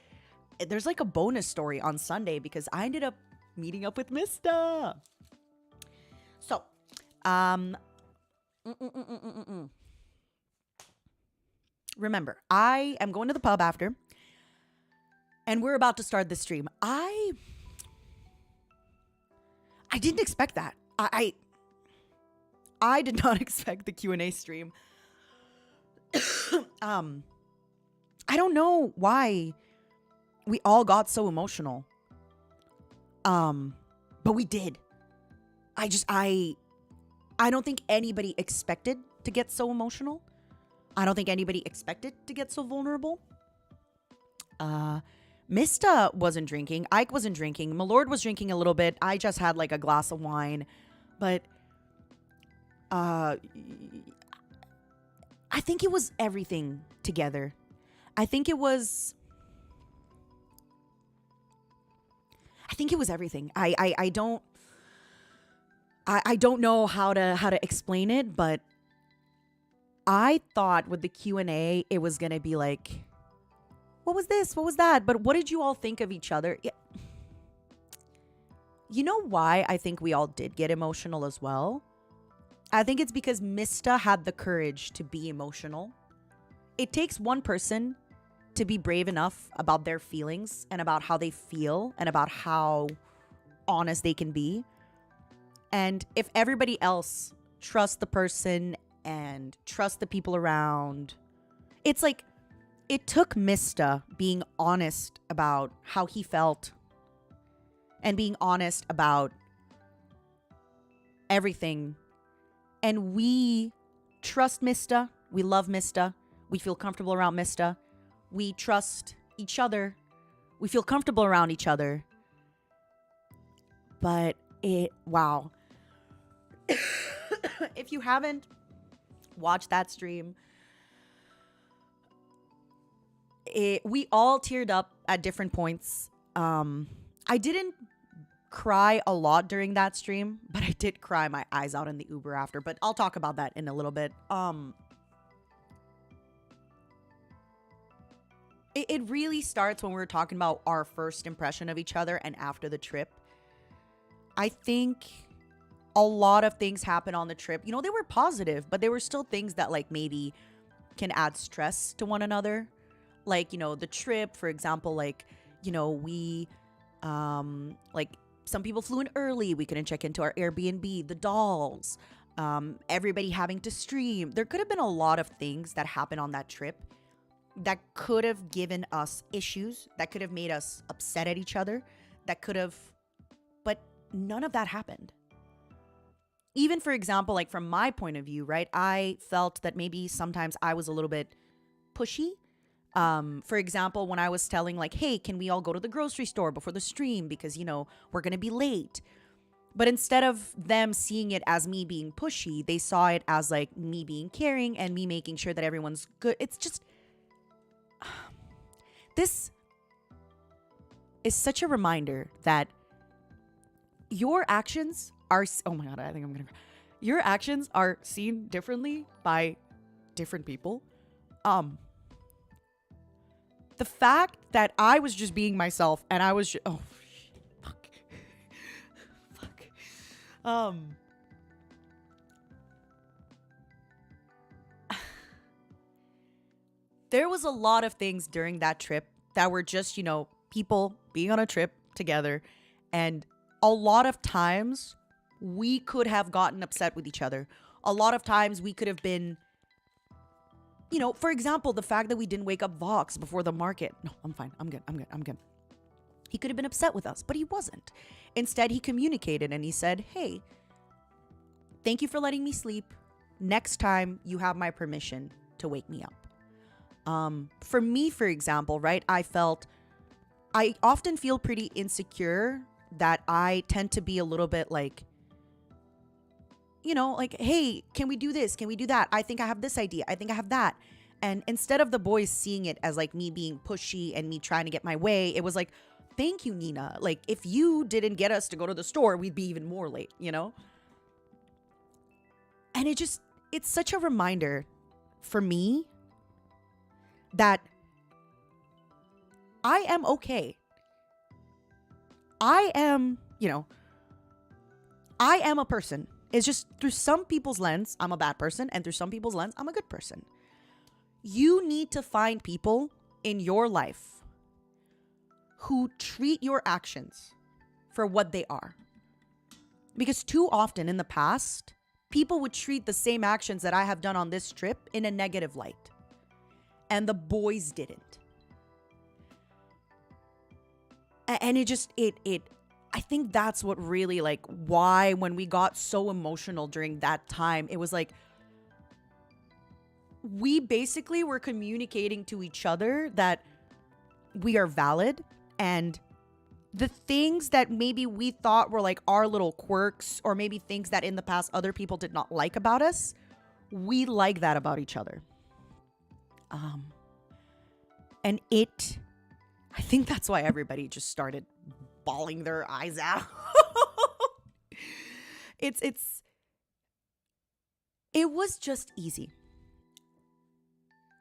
there's like a bonus story on Sunday because I ended up meeting up with Mysta. So, remember, I am going to the pub after, and we're about to start the stream. I didn't expect that. I did not expect the Q&A stream. I don't know why we all got so emotional. But we did. I don't think anybody expected to get so emotional. I don't think anybody expected to get so vulnerable. Mysta wasn't drinking. Ike wasn't drinking. Milord was drinking a little bit. I just had like a glass of wine. But I think it was everything together. I think it was everything. I don't know how to explain it, but I thought with the Q&A it was going to be like, what was this? What was that? But what did you all think of each other? Yeah. You know why I think we all did get emotional as well? I think it's because Mysta had the courage to be emotional. It takes one person to be brave enough about their feelings and about how they feel and about how honest they can be. And if everybody else trusts the person and trusts the people around, it's like it took Mysta being honest about how he felt and being honest about everything. And we trust Mysta. We love Mysta. We feel comfortable around Mysta. We trust each other. We feel comfortable around each other. But wow. If you haven't watched that stream, we all teared up at different points. I didn't cry a lot during that stream, but I did cry my eyes out in the Uber after, but I'll talk about that in a little bit. It really starts when we're talking about our first impression of each other and after the trip. I think a lot of things happen on the trip. You know, they were positive, but there were still things that like maybe can add stress to one another. Like, you know, the trip, for example, like, you know, we like some people flew in early. We couldn't check into our Airbnb, the dolls, everybody having to stream. There could have been a lot of things that happened on that trip that could have given us issues, that could have made us upset at each other, that could have, but none of that happened. Even, for example, like from my point of view, right, I felt that maybe sometimes I was a little bit pushy. For example, when I was telling like, hey, can we all go to the grocery store before the stream because, you know, we're going to be late. But instead of them seeing it as me being pushy, they saw it as like me being caring and me making sure that everyone's good. It's just, this is such a reminder that your actions are, oh my God, I think I'm going to cry. Your actions are seen differently by different people. The fact that I was just being myself and I was just, oh, fuck. There was a lot of things during that trip that were just, you know, people being on a trip together. And a lot of times we could have gotten upset with each other. A lot of times we could have been, you know, for example, the fact that we didn't wake up Vox before the market. No, I'm fine. I'm good. He could have been upset with us, but he wasn't. Instead, he communicated and he said, hey, thank you for letting me sleep. Next time you have my permission to wake me up. For me, for example, right, I often feel pretty insecure that I tend to be a little bit like, you know, like, hey, can we do this? Can we do that? I think I have this idea. I think I have that. And instead of the boys seeing it as like me being pushy and me trying to get my way, it was like, thank you, Nina. Like, if you didn't get us to go to the store, we'd be even more late, you know? And it's such a reminder for me that I am okay. I am a person. It's just through some people's lens, I'm a bad person. And through some people's lens, I'm a good person. You need to find people in your life who treat your actions for what they are. Because too often in the past, people would treat the same actions that I have done on this trip in a negative light. And the boys didn't. And I think that's what really, like, why when we got so emotional during that time, it was like, we basically were communicating to each other that we are valid, and the things that maybe we thought were like our little quirks, or maybe things that in the past other people did not like about us, we like that about each other. And I think that's why everybody just started bawling their eyes out. It was just easy.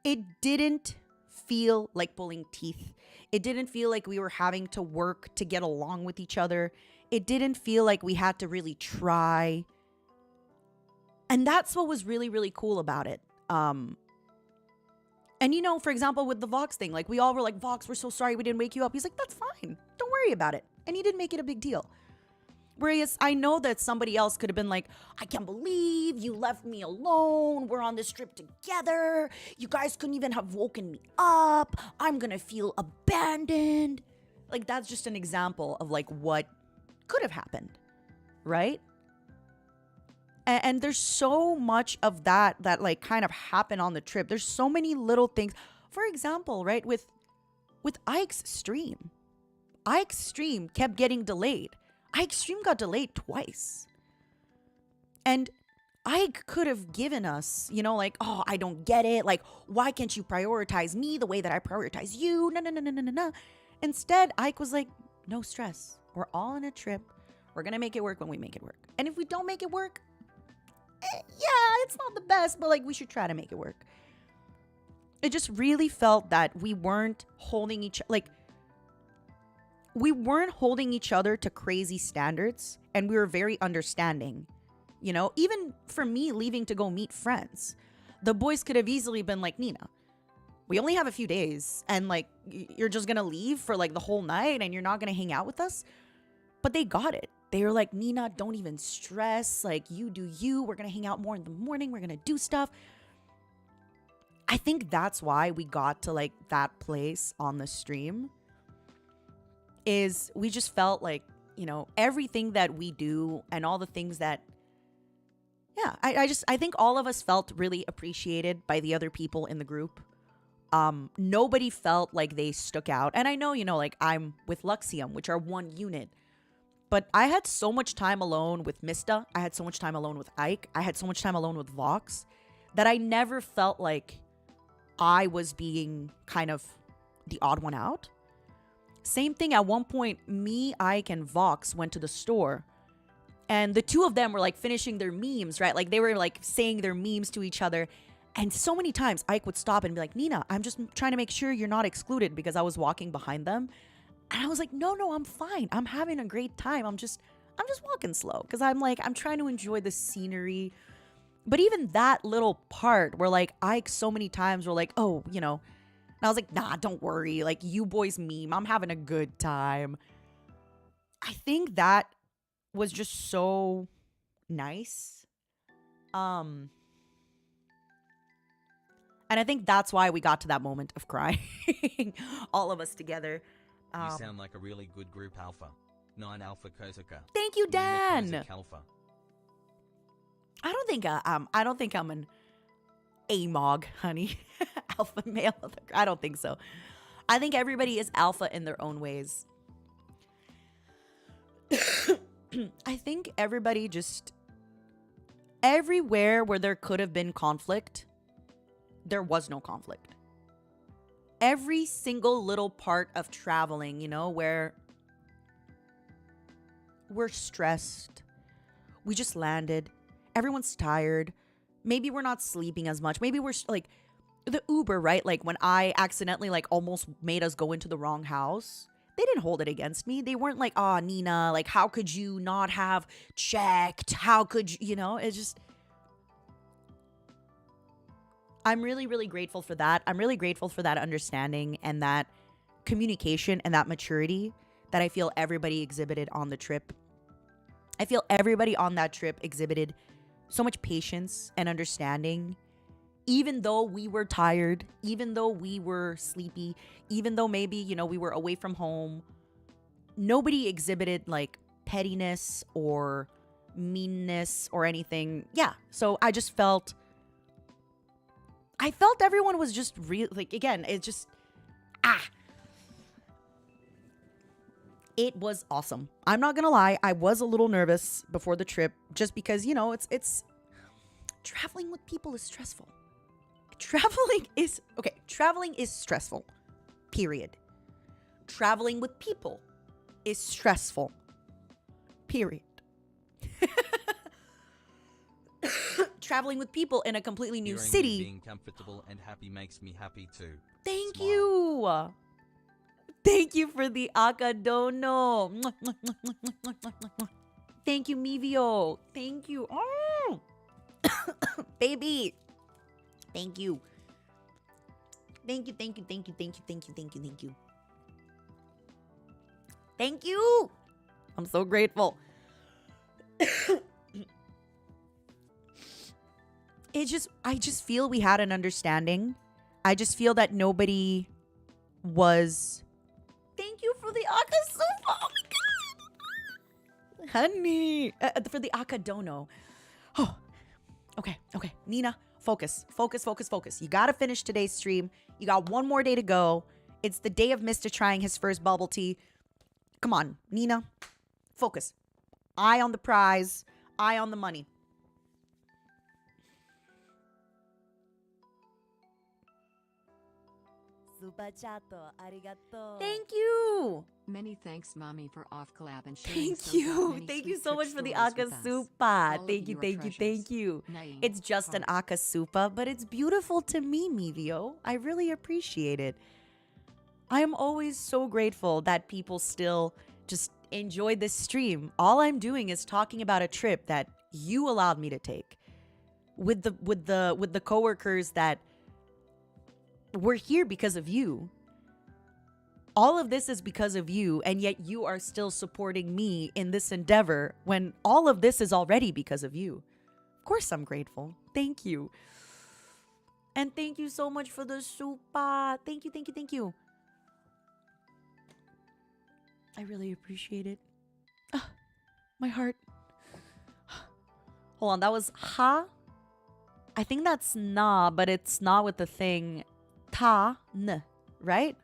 It didn't feel like pulling teeth. It didn't feel like we were having to work to get along with each other. It didn't feel like we had to really try. And that's what was really, really cool about it. And, you know, for example, with the Vox thing, like, we all were like, Vox, we're so sorry we didn't wake you up. He's like, that's fine. Don't worry about it. And he didn't make it a big deal. Whereas I know that somebody else could have been like, I can't believe you left me alone. We're on this trip together. You guys couldn't even have woken me up. I'm going to feel abandoned. Like, that's just an example of like what could have happened. Right? And there's so much of that like kind of happened on the trip. There's so many little things. For example, right, with Ike's stream. Ike's stream kept getting delayed. Ike's stream got delayed twice. And Ike could have given us, you know, like, oh, I don't get it. Like, why can't you prioritize me the way that I prioritize you? No. Instead, Ike was like, no stress. We're all on a trip. We're going to make it work when we make it work. And if we don't make it work, yeah, it's not the best, but like, we should try to make it work. It just really felt that we weren't holding each other to crazy standards, and we were very understanding. You know, even for me leaving to go meet friends, the boys could have easily been like, Nina, we only have a few days, and like, you're just gonna leave for like the whole night and you're not gonna hang out with us. But they got it. They were like, Nina, don't even stress. Like, you do you. We're going to hang out more in the morning. We're going to do stuff. I think that's why we got to like that place on the stream, is we just felt like, you know, everything that we do and all the things that, yeah, I think all of us felt really appreciated by the other people in the group. Nobody felt like they stuck out. And I know, you know, like, I'm with Luxium, which are one unit. But I had so much time alone with Mysta. I had so much time alone with Ike. I had so much time alone with Vox that I never felt like I was being kind of the odd one out. Same thing, at one point, me, Ike, and Vox went to the store. And the two of them were like finishing their memes, right? Like, they were like saying their memes to each other. And so many times Ike would stop and be like, Nina, I'm just trying to make sure you're not excluded, because I was walking behind them. And I was like, no, I'm fine. I'm having a great time. I'm just walking slow, because I'm trying to enjoy the scenery. But even that little part where like Ike so many times were like, oh, you know, and I was like, nah, don't worry. Like, you boys meme. I'm having a good time. I think that was just so nice. And I think that's why we got to that moment of crying, all of us together. You sound like a really good group alpha. 9 Alpha Kosaka. Thank you, Dan. Alpha. I don't think I'm an AMOG, honey. Alpha male. I don't think so. I think everybody is alpha in their own ways. I think everybody just, everywhere where there could have been conflict, there was no conflict. Every single little part of traveling, you know, where we're stressed, we just landed, everyone's tired, maybe we're not sleeping as much, maybe we're like the Uber, right? Like when I accidentally like almost made us go into the wrong house, they didn't hold it against me. They weren't like, "Ah, Nina, like how could you not have checked? How could you, you know?" It's just, I'm really, really grateful for that. I'm really grateful for that understanding and that communication and that maturity that I feel everybody exhibited on the trip. I feel everybody on that trip exhibited so much patience and understanding, even though we were tired, even though we were sleepy, even though maybe, you know, we were away from home. Nobody exhibited like pettiness or meanness or anything. Yeah. So I felt everyone was just real. Like, again, it just, it was awesome. I'm not gonna lie, I was a little nervous before the trip just because, you know, it's traveling with people is stressful. Traveling is stressful. Period. Traveling with people is stressful. Period. Traveling with people in a completely new Hearing city. you being comfortable and happy makes me happy too. Thank Smile. you. Thank you for the akadono. Thank you, Mivio. Thank you. Oh. Baby. Thank you. Thank you, thank you, thank you, thank you, thank you, thank you, thank you. Thank you. I'm so grateful. I just feel we had an understanding. I just feel that nobody was. Thank you for the akasupa. Oh my god. Honey. For the akadono. Oh. Okay. Nina, focus. You gotta finish today's stream. You got one more day to go. It's the day of Mysta trying his first bubble tea. Come on, Nina. Focus. Eye on the prize. Eye on the money. Thank you. Many thanks, Mommy, for off collab and sharing Thank so you. many Thank you sweet so much trip for the stories with us. akasupa. All of Thank you, are thank you, thank treasures. you. Naive, It's just an heart. akasupa, but it's beautiful to me, Mivio. I really appreciate it. I am always so grateful that people still just enjoy this stream. All I'm doing is talking about a trip that you allowed me to take with the coworkers that were here because of you. All of this is because of you, and yet you are still supporting me in this endeavor when all of this is already because of you. Of course I'm grateful. Thank you. And thank you so much for the supa. Thank you. I really appreciate it. My heart. Hold on, that was ha? I think that's na, but it's not with the thing. Ta, n, right?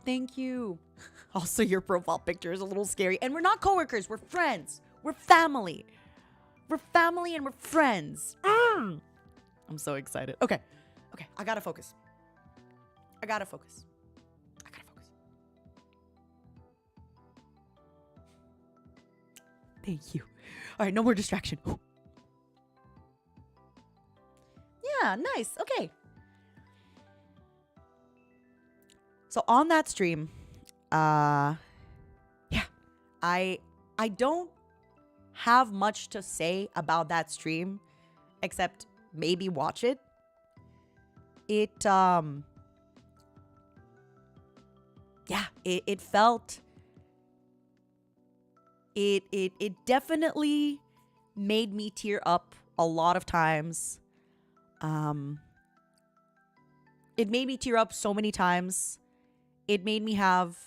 Thank you. Also, your profile picture is a little scary. And we're not coworkers. We're friends. We're family. We're family and we're friends. I'm so excited. Okay. I gotta focus. Thank you. All right, no more distraction. Yeah, nice. Okay. So on that stream, I don't have much to say about that stream except maybe watch it. It felt it definitely made me tear up a lot of times. It made me tear up so many times. It made me have...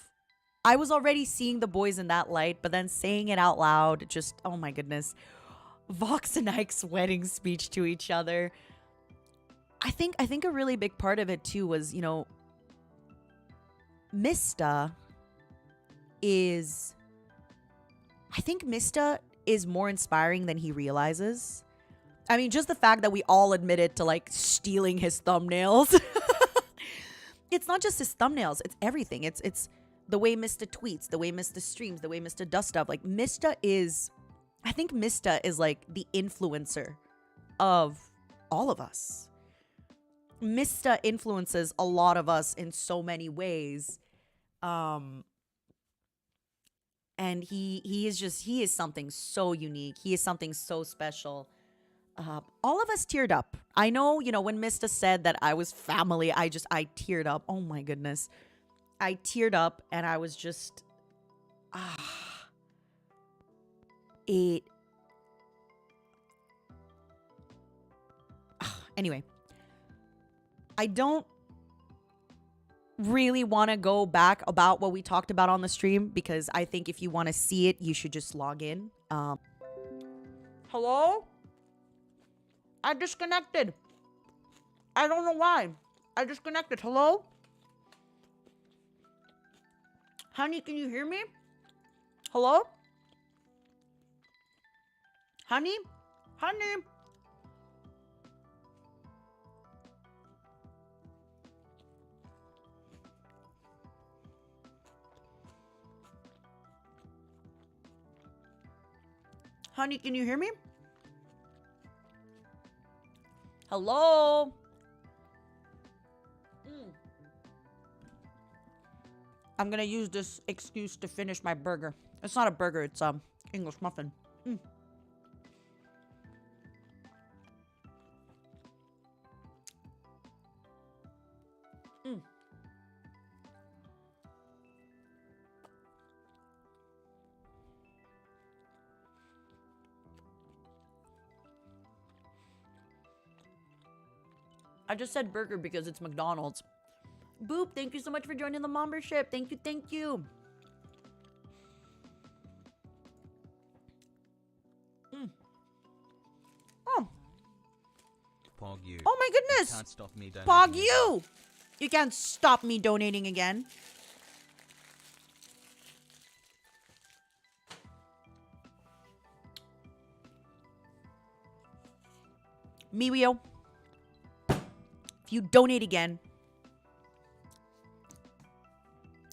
I was already seeing the boys in that light, but then saying it out loud, just, oh my goodness. Vox and Ike's wedding speech to each other. I think a really big part of it too was, you know, Mysta is... I think Mysta is more inspiring than he realizes. I mean, just the fact that we all admitted to, like, stealing his thumbnails. It's not just his thumbnails. It's everything. It's the way Mysta tweets, the way Mysta streams, the way Mysta does stuff. Like, Mysta is... I think Mysta is, like, the influencer of all of us. Mysta influences a lot of us in so many ways. And he is something so unique. He is something so special. All of us teared up. I know, you know, when Mysta said that I was family, I teared up. Oh my goodness. I teared up and I was just, anyway, I don't really want to go back about what we talked about on the stream because I think if you want to see it, you should just log in. Hello? I disconnected. I don't know why. I disconnected. Hello? Honey, can you hear me? Hello? Honey? Honey? Honey, can you hear me? Hello? I'm gonna use this excuse to finish my burger. It's not a burger, it's English muffin. I just said burger because it's McDonald's. Boop, thank you so much for joining the membership. Thank you, thank you. Oh. Pog you. Oh my goodness. Can't stop me donating Pog again. you. You can't stop me donating again. Miwio. If you donate again,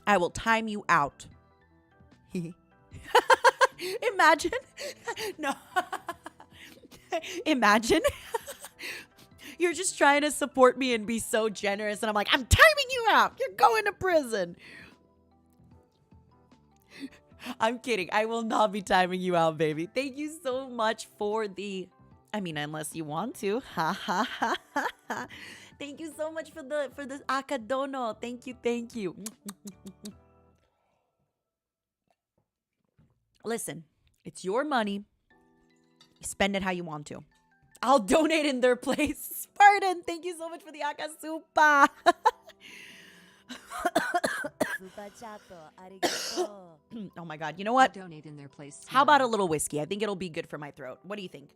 I will time you out. Imagine. No. Imagine. You're just trying to support me and be so generous. And I'm like, I'm timing you out. You're going to prison. I'm kidding. I will not be timing you out, baby. Thank you so much for the... I mean, unless you want to. Ha ha ha ha ha. Thank you so much for the akadono. Thank you, thank you. Listen, it's your money. Spend it how you want to. I'll donate in their place. Spartan, thank you so much for the akasupa. Oh my god, you know what? Donate in their place. How about a little whiskey? I think it'll be good for my throat. What do you think?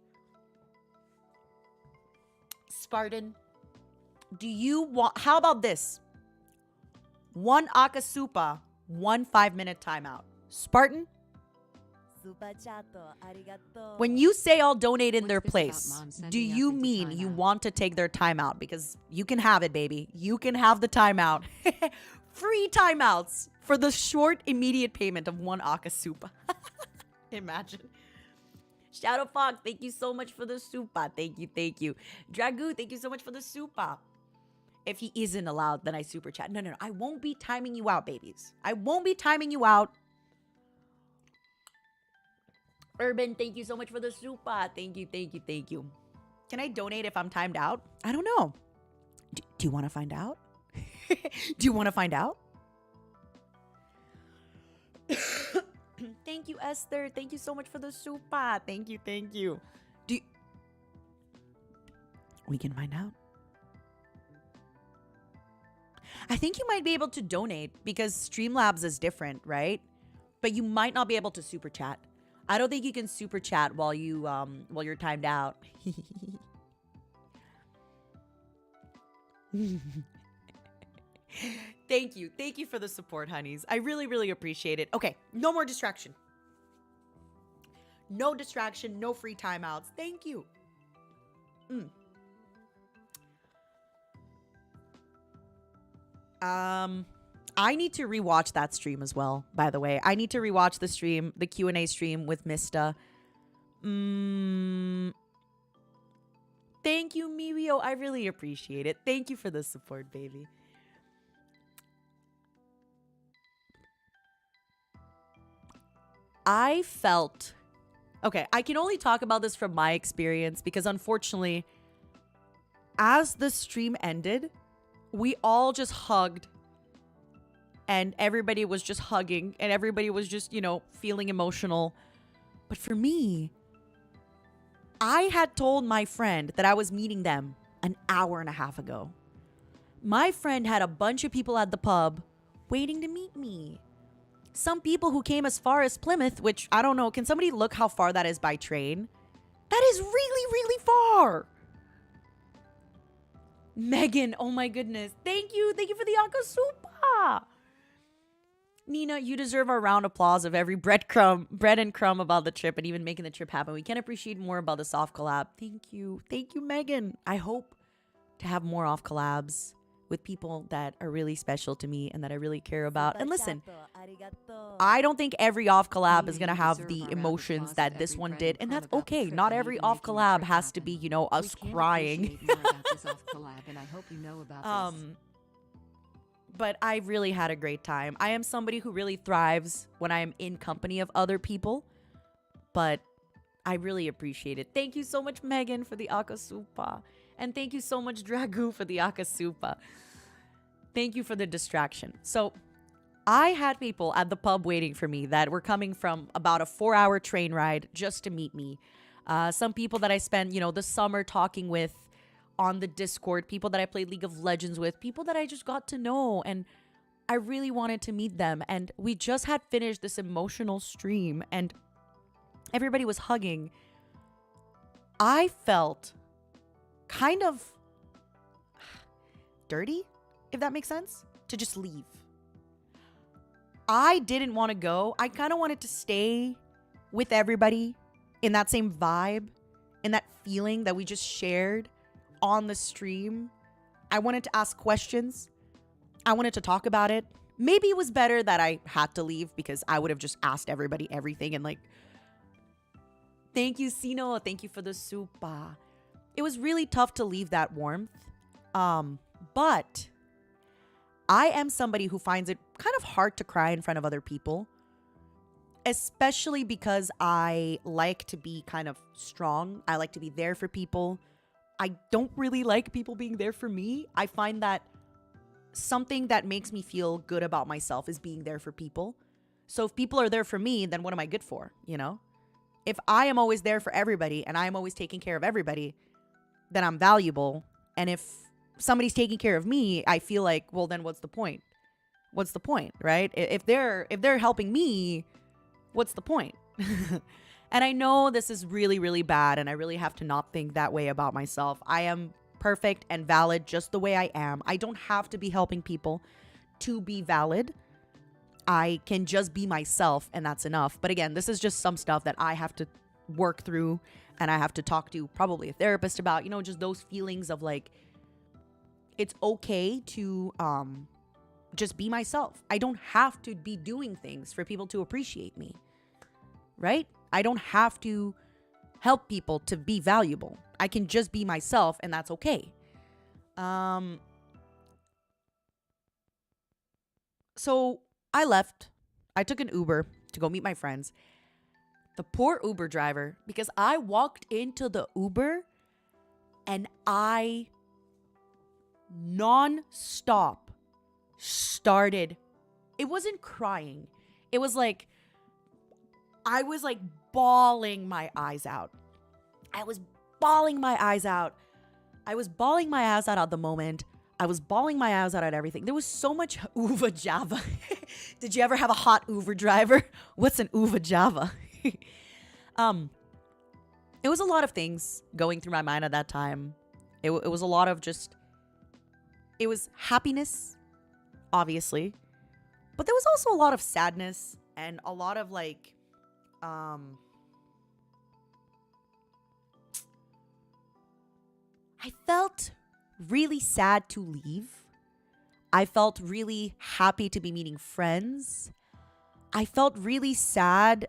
Spartan, do you want... How about this? 1 akasupa, 1 5-minute timeout. Spartan? When you say I'll donate in their place, do you mean you want to take their timeout? Because you can have it, baby. You can have the timeout. Free timeouts for the short, immediate payment of 1 akasupa. Imagine. Shadow Fox, thank you so much for the supa. Thank you, thank you. Dragoo, thank you so much for the supa. If he isn't allowed, then I super chat. No. I won't be timing you out, babies. I won't be timing you out. Urban, thank you so much for the supa. Thank you, thank you, thank you. Can I donate if I'm timed out? I don't know. Do you want to find out? Do you want to find out? Thank you, Esther. Thank you so much for the super. Thank you. We can find out. I think you might be able to donate because Streamlabs is different, right? But you might not be able to super chat. I don't think you can super chat while you're timed out. Thank you. Thank you for the support, honeys. I really, really appreciate it. Okay, no more distraction. No distraction, no free timeouts. Thank you. I need to rewatch that stream as well, by the way. I need to rewatch the stream, the Q&A stream with Mysta. Thank you, Mirio. I really appreciate it. Thank you for the support, baby. I felt... Okay, I can only talk about this from my experience because unfortunately, as the stream ended, we all just hugged and everybody was just hugging and everybody was just, you know, feeling emotional. But for me, I had told my friend that I was meeting them an hour and a half ago. My friend had a bunch of people at the pub waiting to meet me. Some people who came as far as Plymouth, which I don't know. Can somebody look how far that is by train? That is really, really far. Megan, oh my goodness. Thank you. Thank you for the Akasupa. Nina, you deserve our round of applause of every bread and crumb about the trip and even making the trip happen. We can't appreciate more about the soft collab. Thank you. Thank you, Megan. I hope to have more off collabs with people that are really special to me and that I really care about. And listen, I don't think every off collab is going to have the emotions that this one did. And that's okay. Not every off collab has to be, you know, us crying. But I really had a great time. I am somebody who really thrives when I am in company of other people. But I really appreciate it. Thank you so much, Megan, for the Akasupa. And thank you so much, Dragu, for the Akasupa. Thank you for the distraction. So I had people at the pub waiting for me that were coming from about a 4-hour train ride just to meet me. Some people that I spent, you know, the summer talking with on the Discord, people that I played League of Legends with, people that I just got to know. And I really wanted to meet them. And we just had finished this emotional stream and everybody was hugging. I felt kind of dirty, if that makes sense, to just leave. I didn't want to go. I kind of wanted to stay with everybody in that same vibe, in that feeling that we just shared on the stream. I wanted to ask questions. I wanted to talk about it. Maybe it was better that I had to leave because I would have just asked everybody everything and like, thank you, Sino. Thank you for the supa. It was really tough to leave that warmth. But I am somebody who finds it kind of hard to cry in front of other people, especially because I like to be kind of strong. I like to be there for people. I don't really like people being there for me. I find that something that makes me feel good about myself is being there for people. So if people are there for me, then what am I good for, you know? If I am always there for everybody and I am always taking care of everybody, then I'm valuable. And if somebody's taking care of me, I feel like, well, then what's the point? What's the point, right? If they're helping me, what's the point? And I know this is really, really bad, and I really have to not think that way about myself. I am perfect and valid just the way I am. I don't have to be helping people to be valid. I can just be myself, and that's enough. But again, this is just some stuff that I have to work through, and I have to talk to probably a therapist about, you know, just those feelings of like, it's okay to just be myself. I don't have to be doing things for people to appreciate me, right? I don't have to help people to be valuable. I can just be myself, and that's okay. So I left. I took an Uber to go meet my friends. The poor Uber driver, because I walked into the Uber and I non-stop started. It wasn't crying. It was like I was like bawling my eyes out. I was bawling my eyes out. I was bawling my ass out at the moment. I was bawling my eyes out at everything. There was so much Uber Java. Did you ever have a hot Uber driver? What's an Uber Java? It was a lot of things going through my mind at that time. It was a lot of just, it was happiness, obviously. But there was also a lot of sadness and a lot of like, I felt really sad to leave. I felt really happy to be meeting friends. I felt really sad.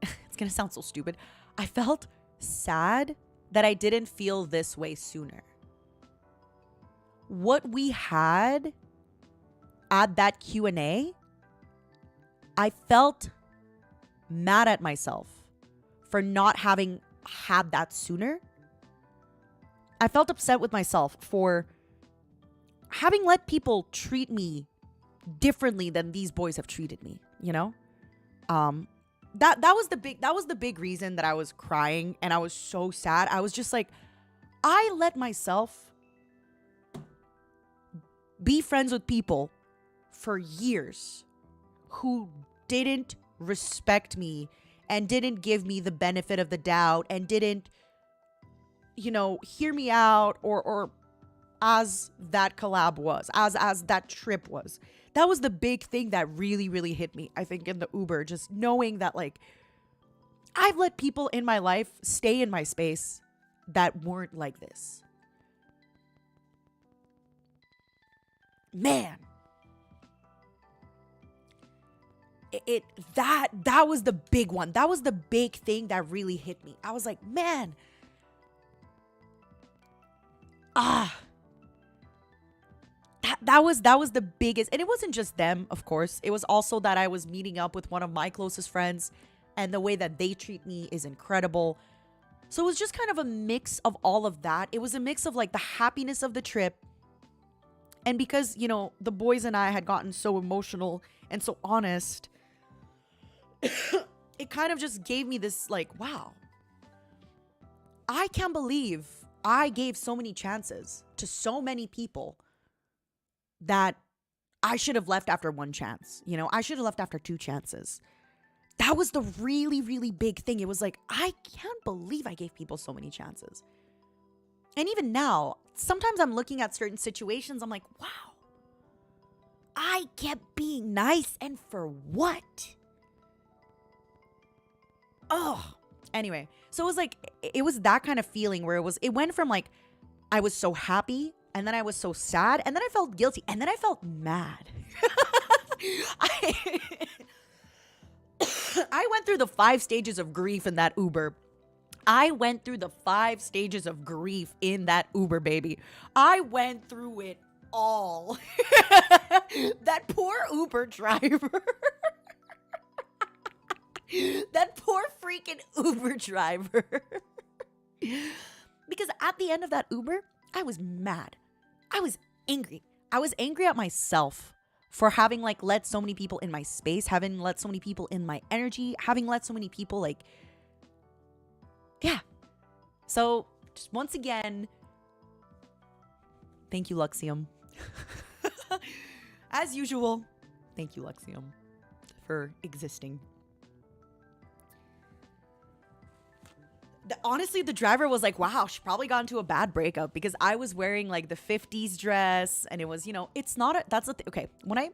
It's going to sound so stupid. I felt sad that I didn't feel this way sooner. What we had at that Q&A, I felt mad at myself for not having had that sooner. I felt upset with myself for having let people treat me differently than these boys have treated me, you know? That was the big reason that I was crying and I was so sad. I was just like, I let myself be friends with people for years who didn't respect me and didn't give me the benefit of the doubt and didn't, you know, hear me out or as that collab was, as that trip was. That was the big thing that really, really hit me, I think, in the Uber. Just knowing that, like, I've let people in my life stay in my space that weren't like this. Man. That was the big one. That was the big thing that really hit me. I was like, man. That was the biggest, and it wasn't just them, of course. It was also that I was meeting up with one of my closest friends, and the way that they treat me is incredible. So it was just kind of a mix of all of that. It was a mix of like the happiness of the trip, and because, you know, the boys and I had gotten so emotional and so honest, it kind of just gave me this like, wow, I can't believe I gave so many chances to so many people that I should have left after one chance. You know, I should have left after two chances. That was the really, really big thing. It was like, I can't believe I gave people so many chances. And even now, sometimes I'm looking at certain situations, I'm like, wow, I kept being nice, and for what? Oh, anyway. So it was like, it was that kind of feeling where it went from like, I was so happy, and then I was so sad, and then I felt guilty, and then I felt mad. I went through the 5 stages of grief in that Uber. I went through the 5 stages of grief in that Uber, baby. I went through it all. That poor Uber driver. That poor freaking Uber driver. Because at the end of that Uber, I was mad. I was angry. I was angry at myself for having like let so many people in my space, having let so many people in my energy, having let so many people like, yeah. So just once again, thank you, Luxium. As usual, thank you, Luxium, for existing. Honestly, the driver was like, wow, she probably got into a bad breakup, because I was wearing like the 50s dress, and it was, you know, it's not that's the thing. Okay, when I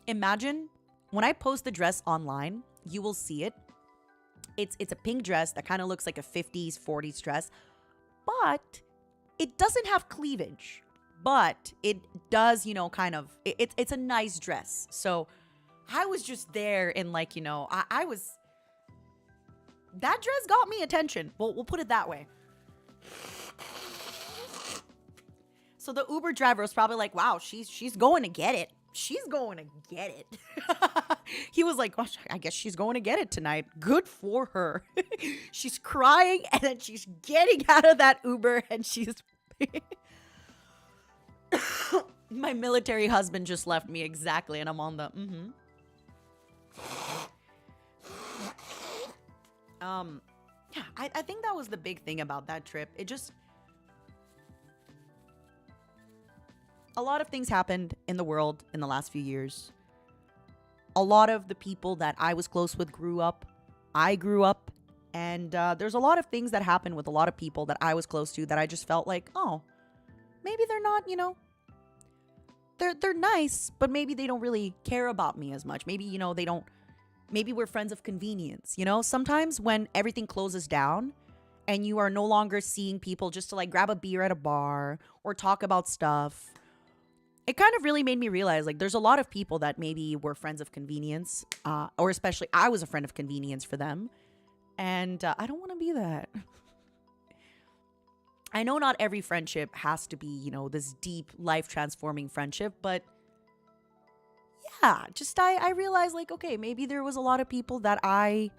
imagine when I post the dress online, you will see it. It's a pink dress that kind of looks like a 50s, 40s dress, but it doesn't have cleavage, but it does, you know, kind of, it's a nice dress. So I was just there in like, you know, I was, that dress got me attention. We'll put it that way. So the Uber driver was probably like, wow, she's going to get it. She's going to get it. He was like, oh, I guess she's going to get it tonight. Good for her. She's crying, and then she's getting out of that Uber, and she's... My military husband just left me, exactly, and I'm on the... Yeah, I think that was the big thing about that trip. A lot of things happened in the world in the last few years. A lot of the people that I was close with grew up. I grew up. And there's a lot of things that happened with a lot of people that I was close to that I just felt like, oh, maybe they're not, they're nice, but maybe they don't really care about me as much. Maybe, maybe we're friends of convenience, Sometimes when everything closes down and you are no longer seeing people just to like grab a beer at a bar or talk about stuff, it kind of really made me realize like there's a lot of people that maybe were friends of convenience, or especially I was a friend of convenience for them. And I don't want to be that. I know not every friendship has to be, this deep, life-transforming friendship. But yeah, just I realized like, okay, maybe there was a lot of people that I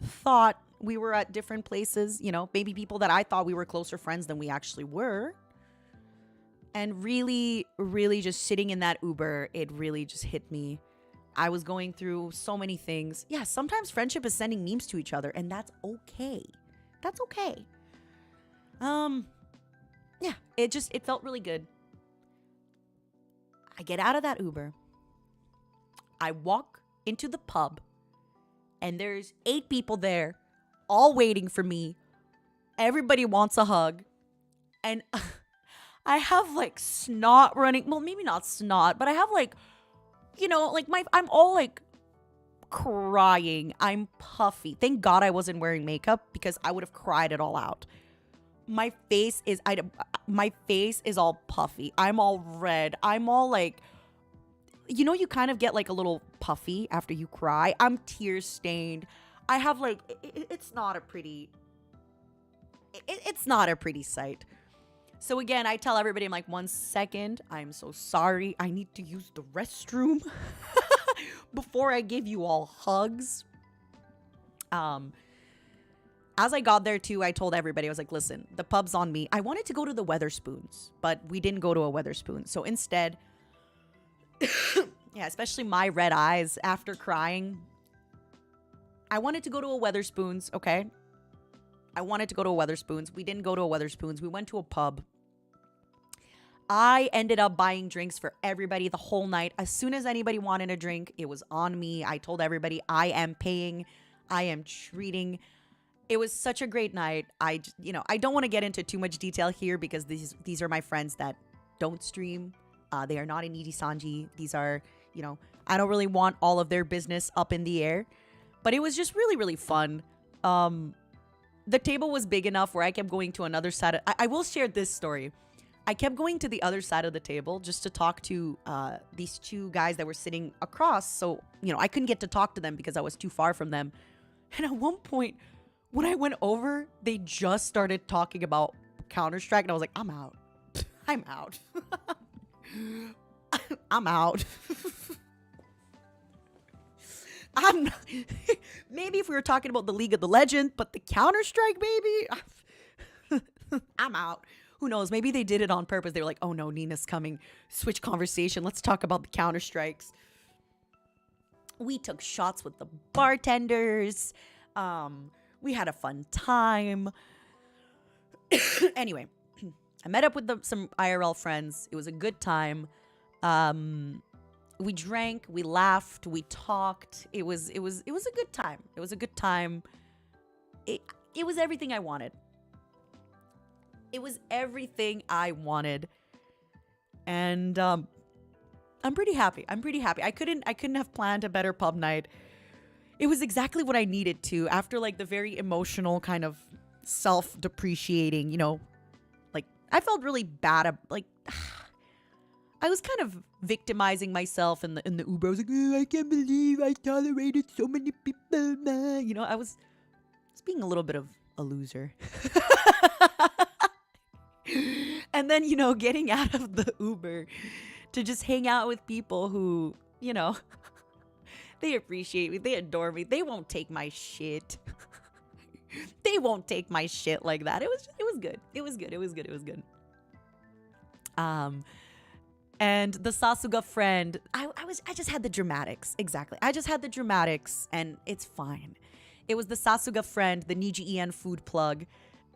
thought we were at different places. Maybe people that I thought we were closer friends than we actually were. And really, really just sitting in that Uber, it really just hit me. I was going through so many things. Yeah, sometimes friendship is sending memes to each other, and that's okay. That's okay. Yeah, it felt really good. I get out of that Uber. I walk into the pub, and there's 8 people there, all waiting for me. Everybody wants a hug. And I have like snot running. Well, maybe not snot, but I have like, I'm all like crying. I'm puffy. Thank God I wasn't wearing makeup because I would have cried it all out. My face is all puffy. I'm all red. I'm all like, you kind of get like a little puffy after you cry. I'm tear stained. I have like, it's not a pretty sight. So again, I tell everybody, I'm like, 1 second, I'm so sorry. I need to use the restroom before I give you all hugs. As I got there too, I told everybody, I was like, listen, the pub's on me. I wanted to go to the Weatherspoons, but we didn't go to a Weatherspoon. So instead, yeah, especially my red eyes after crying, I wanted to go to a Weatherspoons, okay? I wanted to go to a Weatherspoons. We didn't go to a Weatherspoons. We went to a pub. I ended up buying drinks for everybody the whole night. As soon as anybody wanted a drink, it was on me. I told everybody I am paying. I am treating. It was such a great night. I don't want to get into too much detail here because these are my friends that don't stream. They are not in NIJISANJI. These are, I don't really want all of their business up in the air. But it was just really, really fun. The table was big enough where I kept going to another side. I will share this story. I kept going to the other side of the table just to talk to these 2 guys that were sitting across. So, I couldn't get to talk to them because I was too far from them. And at one point, when I went over, they just started talking about Counter-Strike. And I was like, I'm out. I'm out. I'm out. I'm not, maybe if we were talking about the League of the Legend, but the Counter-Strike, baby, I'm out. Who knows? Maybe they did it on purpose. They were like, oh no, Nina's coming. Switch conversation. Let's talk about the Counter-Strikes. We took shots with the bartenders. We had a fun time. Anyway, I met up with some IRL friends. It was a good time. We drank, we laughed, we talked. It was a good time. It was a good time. It was everything I wanted. It was everything I wanted. And I'm pretty happy. I couldn't have planned a better pub night. It was exactly what I needed to after like the very emotional kind of self-depreciating, like I felt really bad. Like I was kind of victimizing myself in the Uber. I was like, oh, I can't believe I tolerated so many people. I was being a little bit of a loser. And then, getting out of the Uber to just hang out with people who, they appreciate me. They adore me. They won't take my shit. They won't take my shit like that. It was good. It was good. And the Sasuga friend, I just had the dramatics. Exactly. I just had the dramatics and it's fine. It was the Sasuga friend, the NIJIEN food plug,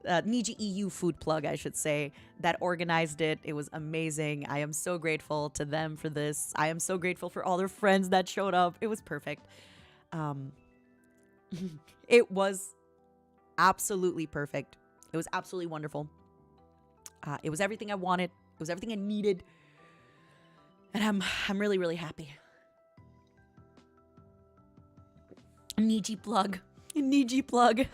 NIJIEU food plug, I should say, that organized it. It was amazing. I am so grateful to them for this. I am so grateful for all their friends that showed up. It was perfect. It was absolutely perfect. It was absolutely wonderful. It was everything I wanted. It was everything I needed. And I'm really, really happy. Niji plug. Niji plug.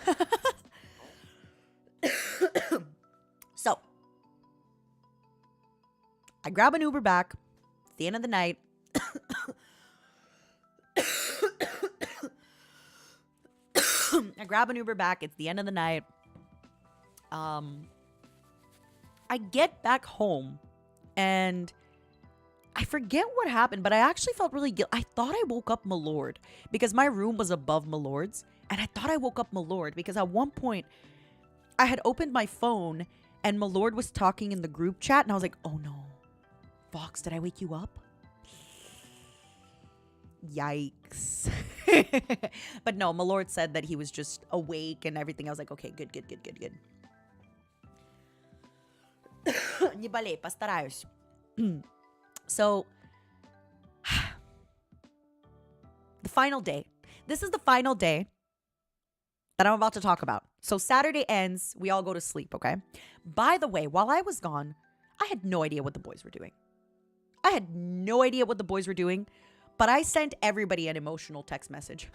So, I grab an Uber back at the end of the night. I grab an Uber back. It's the end of the night. I get back home and I forget what happened, but I actually felt really guilty. I thought I woke up Milord because my room was above Milord's, and I thought I woke up Milord because at one point I had opened my phone and Milord was talking in the group chat, and I was like, oh no, Vox, did I wake you up? Yikes. But no, Milord said that he was just awake and everything. I was like, okay, good. Nie bolej, postarаюсь. So, the final day. This is the final day that I'm about to talk about. So Saturday ends, we all go to sleep, okay? By the way, while I was gone, I had no idea what the boys were doing. But I sent everybody an emotional text message.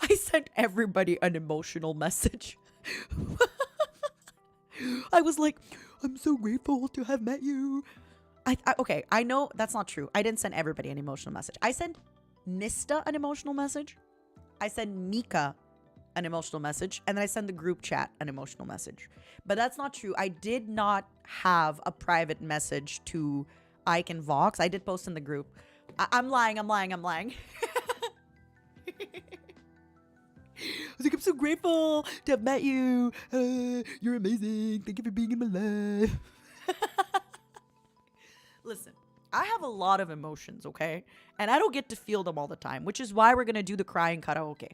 I sent everybody an emotional message. I was like, I'm so grateful to have met you. Okay, I know that's not true. I didn't send everybody an emotional message. I sent Mysta an emotional message. I sent Mika an emotional message. And then I sent the group chat an emotional message. But that's not true. I did not have a private message to Ike and Vox. I did post in the group. I'm lying. I was like, I'm so grateful to have met you. You're amazing. Thank you for being in my life. Listen, I have a lot of emotions, okay? And I don't get to feel them all the time, which is why we're going to do the crying karaoke.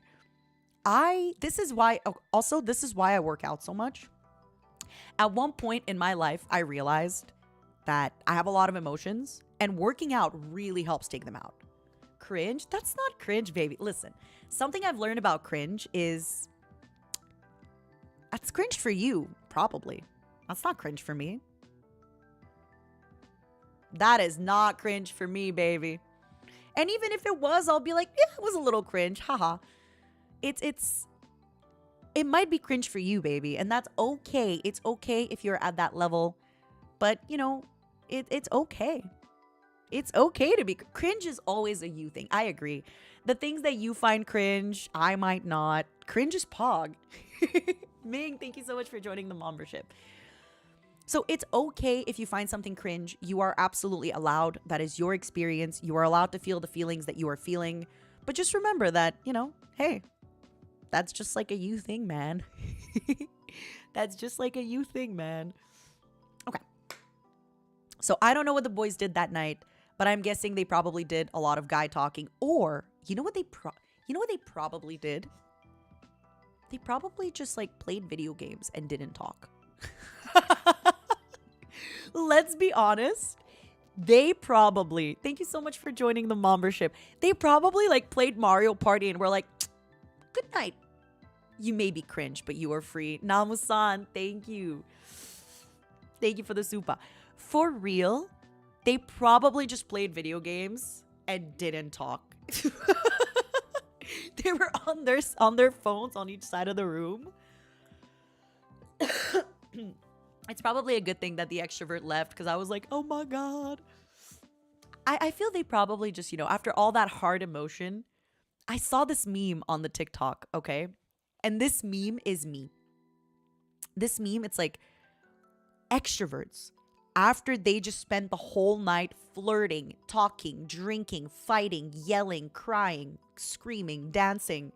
This is why I work out so much. At one point in my life, I realized that I have a lot of emotions and working out really helps take them out. Cringe? That's not cringe, baby. Listen, something I've learned about cringe is that's cringe for you, probably. That's not cringe for me. That is not cringe for me, baby. And even if it was, I'll be like, yeah, it was a little cringe. Haha. It might be cringe for you, baby. And that's okay. It's okay if you're at that level. But, you know, it's okay. It's okay to be cringe is always a you thing. I agree. The things that you find cringe, I might not. Cringe is pog. Ming, thank you so much for joining the membership. So it's okay if you find something cringe. You are absolutely allowed. That is your experience. You are allowed to feel the feelings that you are feeling. But just remember that, you know, hey, that's just like a you thing, man. That's just like a you thing, man. Okay. So I don't know what the boys did that night, but I'm guessing they probably did a lot of guy talking. Or you know what they probably did? They probably just like played video games and didn't talk. Let's be honest. They probably, thank you so much for joining the membership. They probably like played Mario Party and were like, good night. You may be cringe, but you are free. Namu-san, thank you. Thank you for the super. For real, they probably just played video games and didn't talk. They were on their phones on each side of the room. It's probably a good thing that the extrovert left because I was like, oh my God. I feel they probably just, you know, after all that hard emotion, I saw this meme on the TikTok, okay? And this meme is me. This meme, it's like extroverts, after they just spent the whole night flirting, talking, drinking, fighting, yelling, crying, screaming, dancing,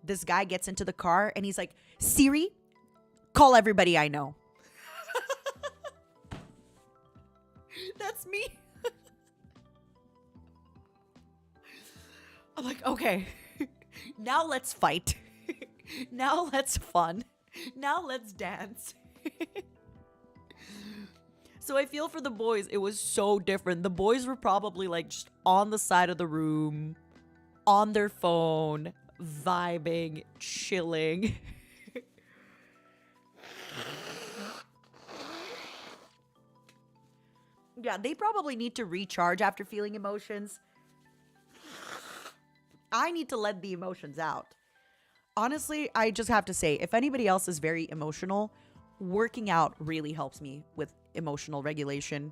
this guy gets into the car and he's like, Siri, call everybody I know. That's me. I'm like, okay, Now let's fight. Now let's fun. Now let's dance. So I feel for the boys, it was so different. The boys were probably like just on the side of the room, on their phone, vibing, chilling. Yeah, they probably need to recharge after feeling emotions. I need to let the emotions out. Honestly, I just have to say, if anybody else is very emotional, working out really helps me with emotional regulation.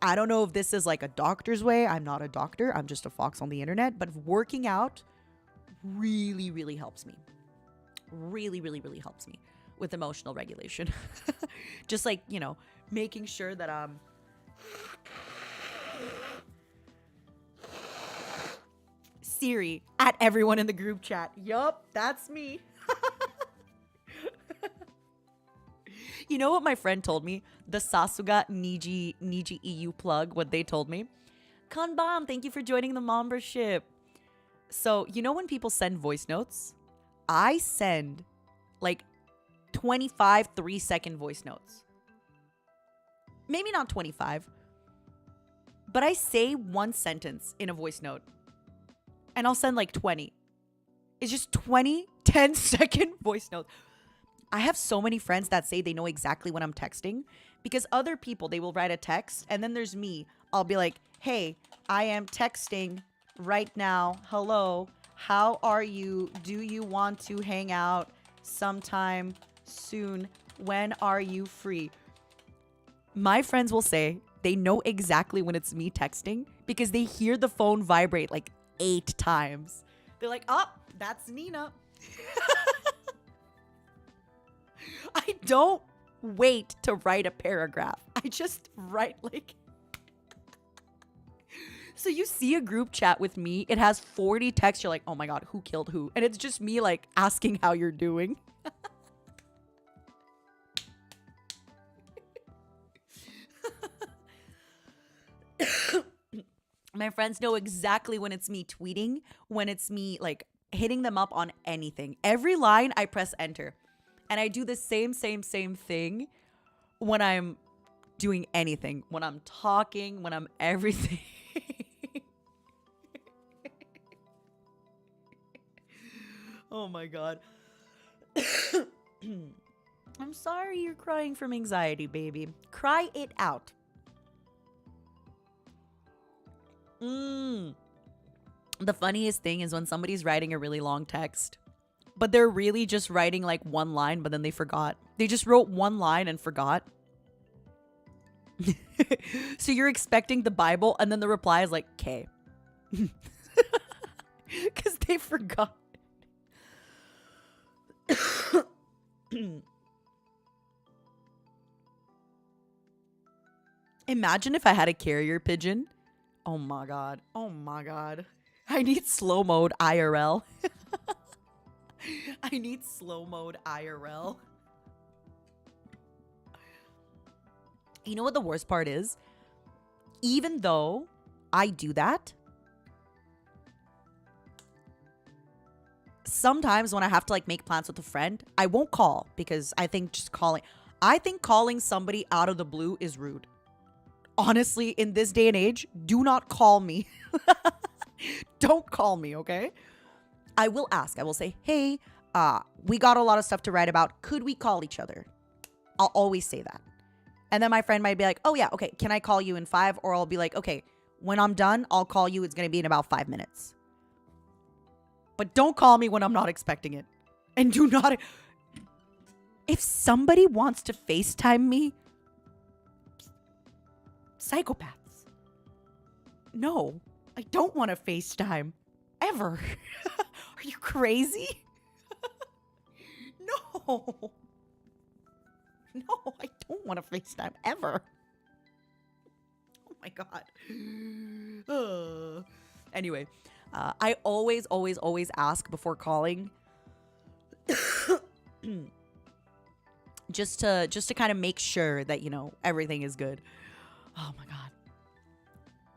I don't know if this is like a doctor's way. I'm not a doctor. I'm just a fox on the internet. But working out really, really helps me. Really, really, really helps me with emotional regulation. Just like, you know, making sure that I'm... Siri at everyone in the group chat. Yup, that's me. You know what my friend told me? The Sasuga NIJIEU plug, what they told me? Kanban, thank you for joining the membership. So, you know when people send voice notes? I send like 25 3-second voice notes. Maybe not 25. But I say one sentence in a voice note. And I'll send like 20. It's just 20 10-second voice notes. I have so many friends that say they know exactly when I'm texting because other people, they will write a text and then there's me. I'll be like, hey, I am texting right now. Hello, how are you? Do you want to hang out sometime soon? When are you free? My friends will say they know exactly when it's me texting because they hear the phone vibrate like 8 times. They're like, oh, that's Nina. I don't wait to write a paragraph. I just write like... So you see a group chat with me, it has 40 texts, you're like, oh my god, who killed who? And it's just me like asking how you're doing. My friends know exactly when it's me tweeting, when it's me like hitting them up on anything. Every line I press enter. And I do the same thing when I'm doing anything. When I'm talking, when I'm everything. Oh my god. I'm sorry you're crying from anxiety, baby. Cry it out. The funniest thing is when somebody's writing a really long text, but they're really just writing like one line, but then they forgot. They just wrote one line and forgot. So you're expecting the Bible, and then the reply is like, K. Because they forgot. Imagine if I had a carrier pigeon. Oh my god. Oh my god. I need slow mode IRL. I need slow mode IRL. You know what the worst part is? Even though I do that, sometimes when I have to like make plans with a friend, I won't call because I think calling somebody out of the blue is rude. Honestly, in this day and age, do not call me. Don't call me, okay? I will ask. I will say, hey, we got a lot of stuff to write about. Could we call each other? I'll always say that. And then my friend might be like, oh yeah, okay, can I call you in 5? Or I'll be like, okay, when I'm done, I'll call you. It's going to be in about 5 minutes. But don't call me when I'm not expecting it. And do not... If somebody wants to FaceTime me, psychopaths. No, I don't want to FaceTime. Ever. Are you crazy? No. No, I don't want to FaceTime ever. Oh my god. Anyway, I always ask before calling. just to kind of make sure that, you know, everything is good. Oh my god.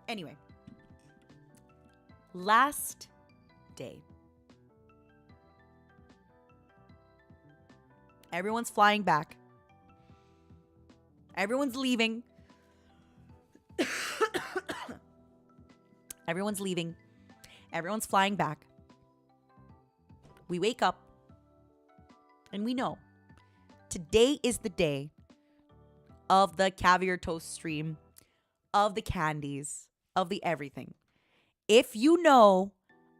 Anyway. Last day. Everyone's flying back. Everyone's leaving. Everyone's leaving. Everyone's flying back. We wake up and we know today is the day of the caviar toast stream, of the candies, of the everything. If you know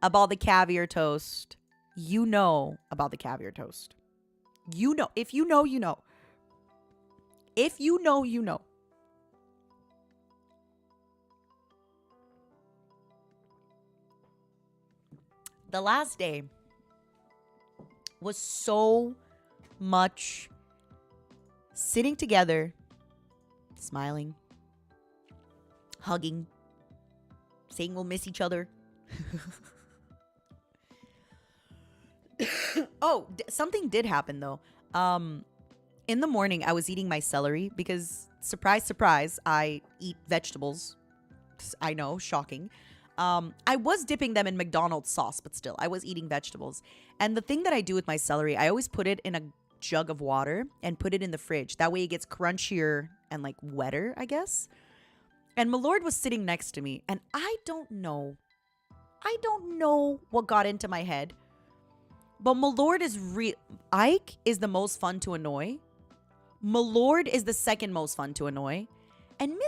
about the caviar toast, you know about the caviar toast. You know. If you know, you know. If you know, you know. The last day was so much sitting together, smiling, hugging, saying we'll miss each other. Oh, something did happen though. In the morning, I was eating my celery because, surprise, surprise, I eat vegetables. I know, shocking. I was dipping them in McDonald's sauce, but still, I was eating vegetables. And the thing that I do with my celery, I always put it in a jug of water and put it in the fridge. That way it gets crunchier and like wetter, I guess. And Milord was sitting next to me, and I don't know what got into my head. But Milord is Ike is the most fun to annoy. Milord is the second most fun to annoy. And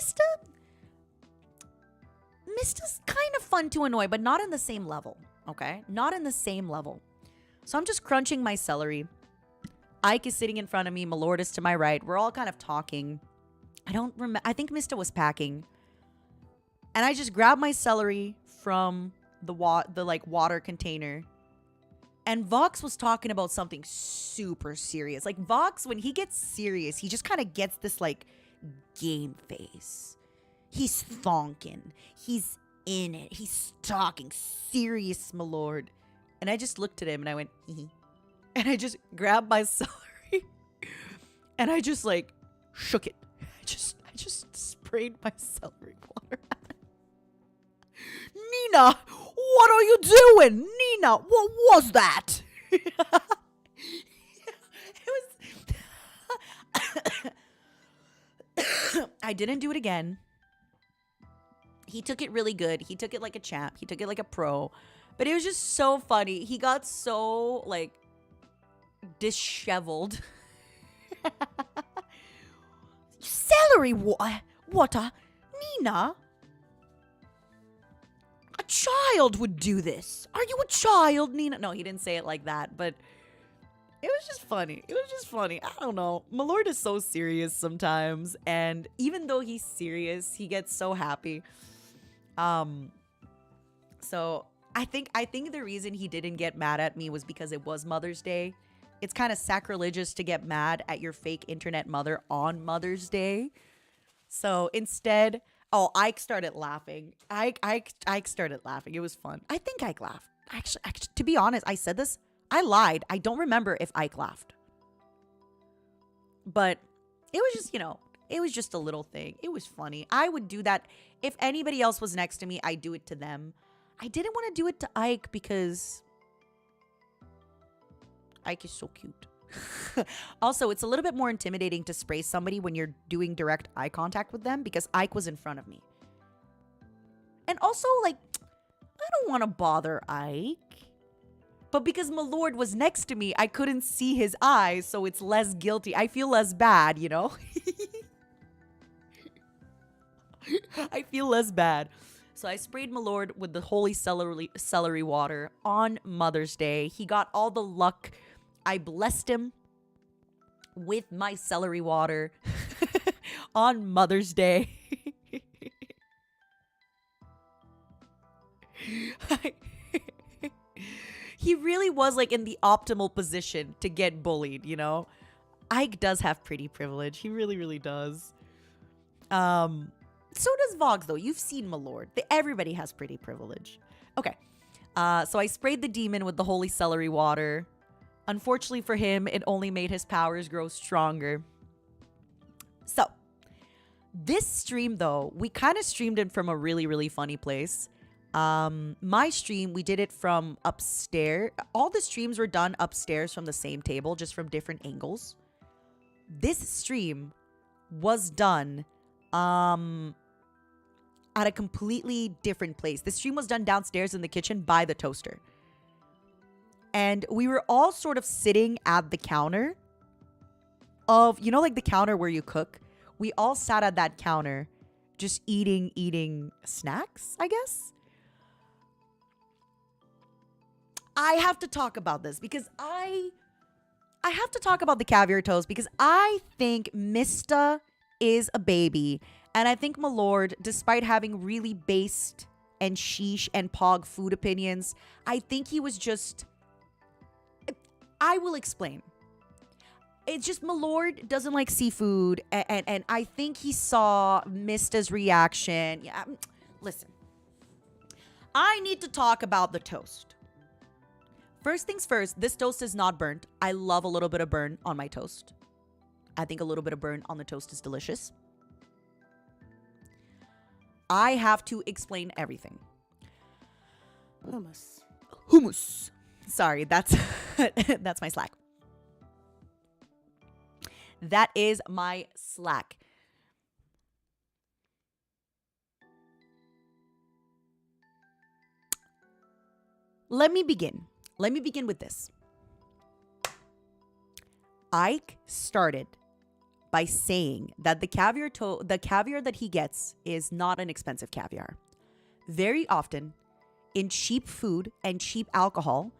Mysta's kind of fun to annoy, but not in the same level, okay? Not in the same level. So I'm just crunching my celery. Ike is sitting in front of me. Milord is to my right. We're all kind of talking. I don't remember. I think Mysta was packing. And I just grabbed my celery from the water container. And Vox was talking about something super serious. Like Vox, when he gets serious, he just kind of gets this like game face. He's thonking. He's in it. He's talking serious, my lord. And I just looked at him and I went, and I just grabbed my celery and I just like shook it. I just sprayed my celery water at it. Nina, what are you doing? Nina, what was that? It was... I didn't do it again. He took it really good. He took it like a champ. He took it like a pro. But it was just so funny. He got so, like, disheveled. Celery water? Nina? A child would do this. Are you a child, Nina? No, he didn't say it like that, but it was just funny. It was just funny. I don't know. Milord is so serious sometimes. And even though he's serious, he gets so happy. So I think the reason he didn't get mad at me was because it was Mother's Day. It's kind of sacrilegious to get mad at your fake internet mother on Mother's Day. So instead, Ike started laughing. Ike started laughing. It was fun. I think Ike laughed. Actually, to be honest, I said this. I lied. I don't remember if Ike laughed. But it was just, it was just a little thing. It was funny. I would do that. If anybody else was next to me, I'd do it to them. I didn't want to do it to Ike because Ike is so cute. Also, it's a little bit more intimidating to spray somebody when you're doing direct eye contact with them because Ike was in front of me. And also, like, I don't want to bother Ike. But because Milord was next to me, I couldn't see his eyes, so it's less guilty. I feel less bad, I feel less bad. So I sprayed Milord with the holy celery water on Mother's Day. He got all the luck. I blessed him with my celery water on Mother's Day. He really was like in the optimal position to get bullied, Ike does have pretty privilege. He really, really does. So does Vox, though. You've seen Milord. Everybody has pretty privilege. Okay. So I sprayed the demon with the holy celery water. Unfortunately for him, it only made his powers grow stronger. So, this stream, though, we kind of streamed it from a really, really funny place. My stream, we did it from upstairs. All the streams were done upstairs from the same table, just from different angles. This stream was done at a completely different place. The stream was done downstairs in the kitchen by the toaster. And we were all sort of sitting at the counter of, you know, like the counter where you cook. We all sat at that counter just eating snacks, I guess. I have to talk about this because I have to talk about the caviar toast because I think Mysta is a baby. And I think my lord, despite having really based and sheesh and pog food opinions, I think he was just... I will explain. It's just my lord doesn't like seafood. And I think he saw Mysta's reaction. Yeah, listen. I need to talk about the toast. First things first, this toast is not burnt. I love a little bit of burn on my toast. I think a little bit of burn on the toast is delicious. I have to explain everything. Hummus. Sorry, that's that's my slack. That is my slack. Let me begin. Let me begin with this. Ike started by saying that the caviar that he gets is not an expensive caviar. Very often, in cheap food and cheap alcohol,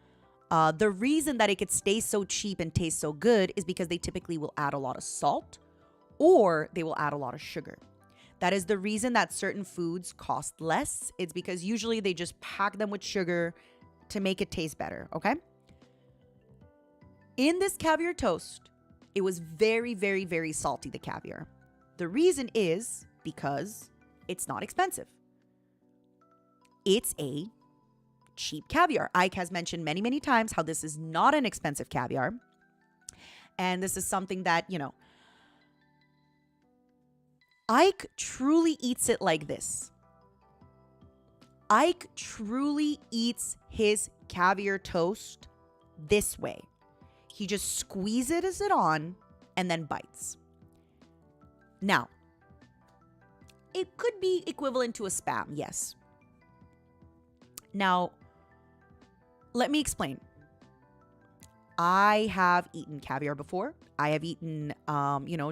the reason that it could stay so cheap and taste so good is because they typically will add a lot of salt or they will add a lot of sugar. That is the reason that certain foods cost less. It's because usually they just pack them with sugar to make it taste better, okay? In this caviar toast, it was very, very, very salty, the caviar. The reason is because it's not expensive. It's a cheap caviar. Ike has mentioned many, many times how this is not an expensive caviar. And this is something that, you know, Ike truly eats it like this. Ike truly eats his caviar toast this way. He just squeezes it on and then bites. Now, it could be equivalent to a Spam, yes. Now, let me explain. I have eaten caviar before. I have eaten,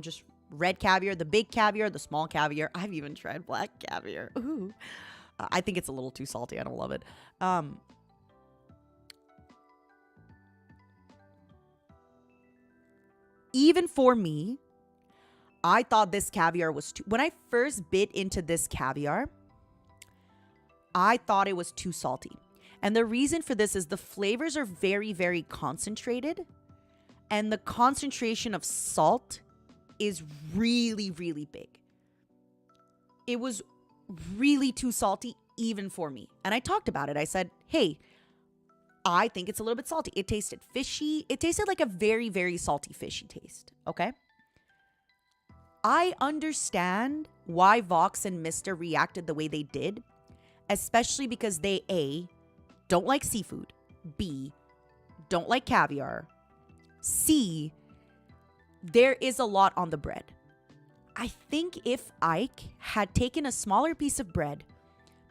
just red caviar, the big caviar, the small caviar. I've even tried black caviar. Ooh. I think it's a little too salty. I don't love it. Even for me, I thought this caviar was too... When I first bit into this caviar, I thought it was too salty. And the reason for this is the flavors are very, very concentrated. And the concentration of salt is really, really big. It was really too salty even for me. And I talked about it. I said, hey, I think it's a little bit salty. It tasted fishy. It tasted like a very, very salty fishy taste. Okay? I understand why Vox and Mysta reacted the way they did, especially because they, A, don't like seafood, B, don't like caviar, C, there is a lot on the bread. I think if Ike had taken a smaller piece of bread,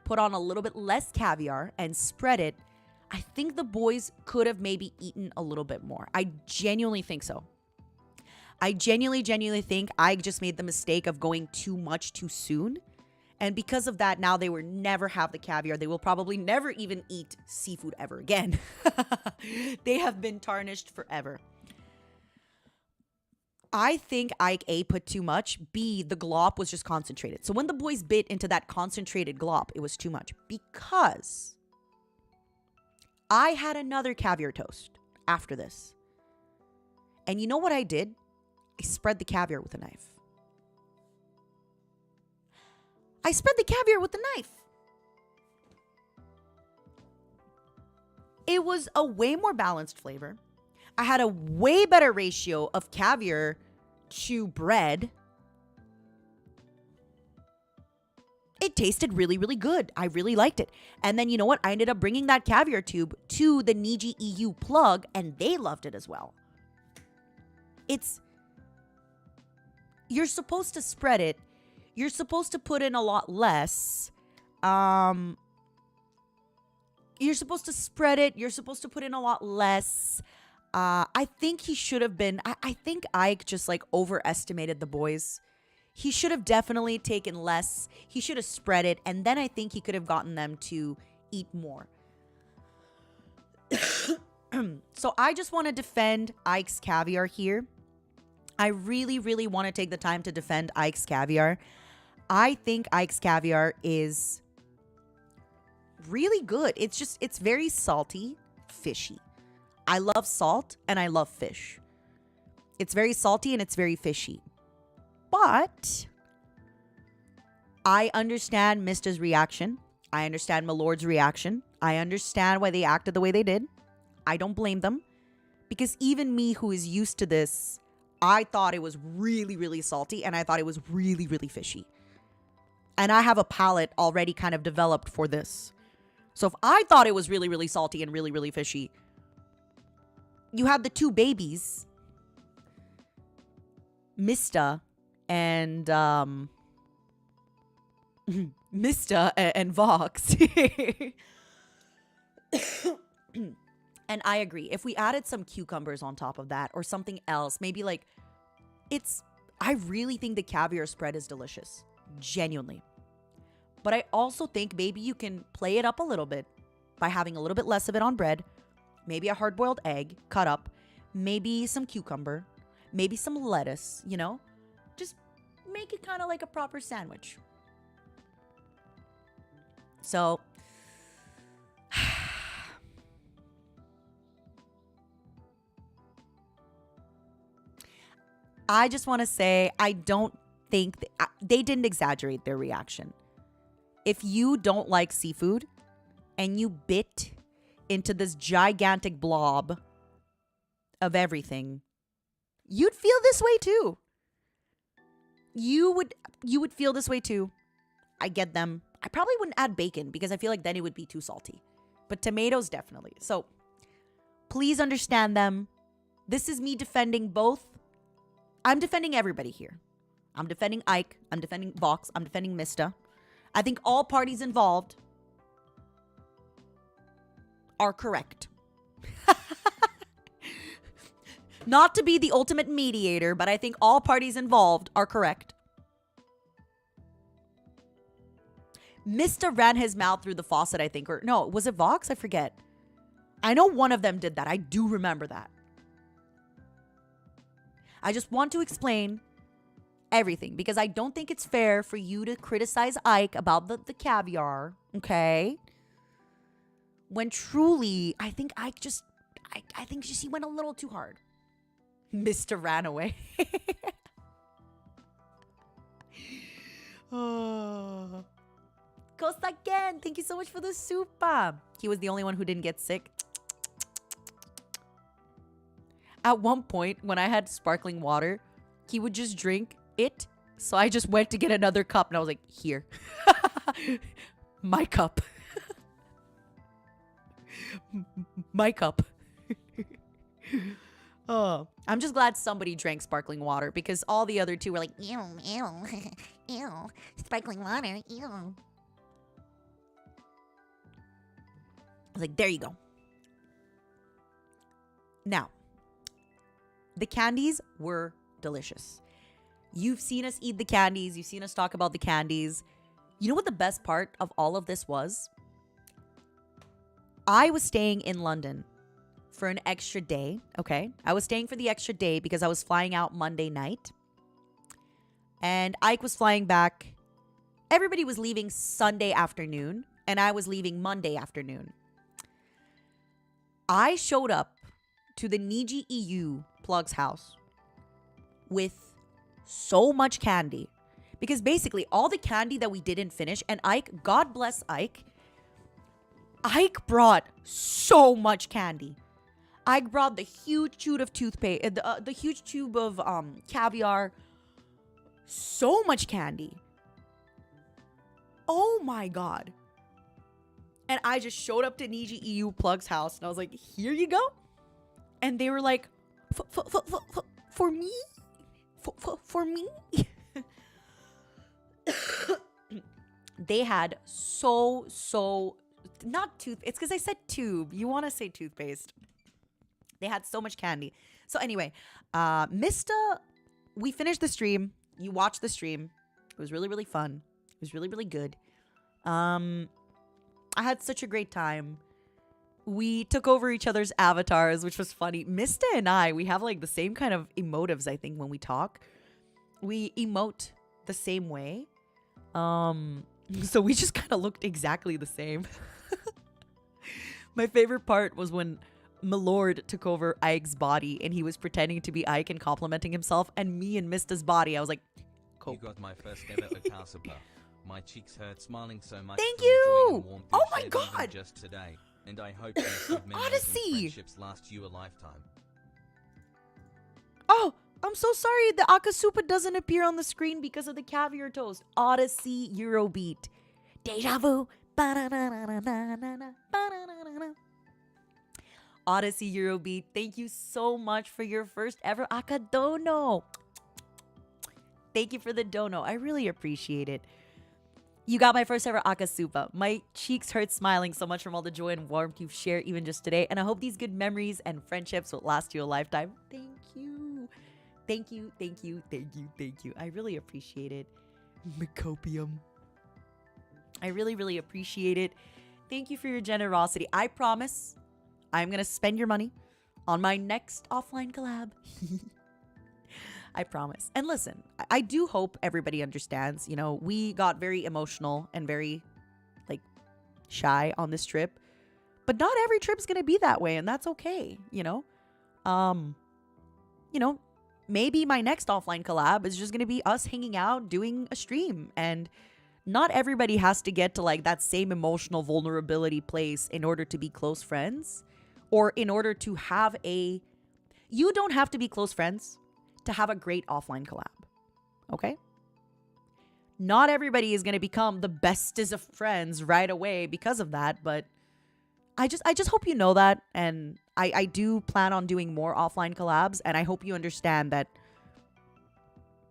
put on a little bit less caviar, and spread it, I think the boys could have maybe eaten a little bit more. I genuinely think so. I genuinely think Ike just made the mistake of going too much too soon. And because of that, now they will never have the caviar. They will probably never even eat seafood ever again. They have been tarnished forever. I think Ike A put too much. B, the glop was just concentrated. So when the boys bit into that concentrated glop, it was too much. Because I had another caviar toast after this. And you know what I did? I spread the caviar with a knife. I spread the caviar with a knife. It was a way more balanced flavor. I had a way better ratio of caviar to bread. it tasted really, really good. I really liked it. And then you know what? I ended up bringing that caviar tube to the NIJIEU plug, and they loved it as well. You're supposed to spread it. You're supposed to put in a lot less. You're supposed to spread it. You're supposed to put in a lot less. I think he should have been. I think Ike just like overestimated the boys. He should have definitely taken less. He should have spread it. And then I think he could have gotten them to eat more. So I just want to defend Ike's caviar here. I really, really want to take the time to defend Ike's caviar. I think Ike's caviar is really good. It's very salty, fishy. I love salt and I love fish. It's very salty and it's very fishy. But I understand Mysta's reaction. I understand Milord's reaction. I understand why they acted the way they did. I don't blame them. Because even me, who is used to this, I thought it was really, really salty and I thought it was really, really fishy. And I have a palate already kind of developed for this. So if I thought it was really, really salty and really, really fishy, you had the two babies, Mysta and Mysta and Vox. And I agree. If we added some cucumbers on top of that or something else, maybe like I really think the caviar spread is delicious. Genuinely. But I also think maybe you can play it up a little bit by having a little bit less of it on bread. Maybe a hard-boiled egg cut up. Maybe some cucumber. Maybe some lettuce, you know? Just make it kind of like a proper sandwich. So, I just want to say, I don't think they didn't exaggerate their reaction. If you don't like seafood and you bit into this gigantic blob of everything, you'd feel this way too. You would feel this way too. I get them. I probably wouldn't add bacon because I feel like then it would be too salty. But tomatoes definitely. So please understand them. This is me defending both. I'm defending everybody here. I'm defending Ike. I'm defending Vox. I'm defending Mysta. I think all parties involved are correct. Not to be the ultimate mediator, but I think all parties involved are correct. Mysta ran his mouth through the faucet, I think. Or no, was it Vox? I forget. I know one of them did that. I do remember that. I just want to explain everything because I don't think it's fair for you to criticize Ike about the caviar, okay? When truly, I think Ike just, I think just he went a little too hard. Mysta ran away. Oh. Kosaka, thank you so much for the soupa. He was the only one who didn't get sick. At one point, when I had sparkling water, he would just drink it. So I just went to get another cup and I was like, here. My cup. My cup. Oh, I'm just glad somebody drank sparkling water because all the other two were like, Ew, ew, ew. Sparkling water, ew. I was like, there you go. Now, the candies were delicious. You've seen us eat the candies. You've seen us talk about the candies. You know what the best part of all of this was? I was staying in London for an extra day, okay? I was staying for the extra day because I was flying out Monday night. And Ike was flying back. Everybody was leaving Sunday afternoon, and I was leaving Monday afternoon. I showed up to the NIJIEU plug's house with so much candy because basically all the candy that we didn't finish, and Ike, God bless Ike brought so much candy. Ike brought the huge tube of toothpaste, the huge tube of caviar, so much candy. Oh my God. And I just showed up to NIJIEU Plug's house and I was like, here you go. And they were like, for me? For me? They had not tooth. It's because I said tube. You want to say toothpaste. They had so much candy. So anyway, Mysta, we finished the stream. You watched the stream. It was really, really fun. It was really, really good. I had such a great time. We took over each other's avatars, which was funny. Mysta and I, we have like the same kind of emotives, I think, when we talk. We emote the same way. So we just kind of looked exactly the same. My favorite part was when Milord took over Ike's body and he was pretending to be Ike and complimenting himself, and me and Mista's body, I was like, You got my first ever Kosaka. My cheeks hurt smiling so much. Thank from the joy you! and warmth Oh you my shared God! even just today. And I hope these good memories Odyssey! and friendships last you a lifetime. oh, I'm so sorry the Akasupa doesn't appear on the screen because of the caviar toast. Odyssey Eurobeat. Deja vu. Ba-da-da-da-da-da-da-da. Ba-da-da-da-da. Odyssey Eurobeat, thank you so much for your first ever Akadono. Thank you for the dono. I really appreciate it. You got my first ever Akasupa. My cheeks hurt smiling so much from all the joy and warmth you've shared even just today. And I hope these good memories and friendships will last you a lifetime. Thank you. Thank you, thank you, thank you, thank you. I really appreciate it. Mycopium. I really, really appreciate it. Thank you for your generosity. I promise I'm going to spend your money on my next offline collab. I promise. And listen, I do hope everybody understands, you know, we got very emotional and very, like, shy on this trip. But not every trip's going to be that way, and that's okay, you know? Maybe my next offline collab is just going to be us hanging out, doing a stream. And not everybody has to get to, like, that same emotional vulnerability place in order to be close friends. Or in order to have a... You don't have to be close friends to have a great offline collab. Okay? Not everybody is going to become the bestest of friends right away because of that, but I just hope you know that, and I do plan on doing more offline collabs, and I hope you understand that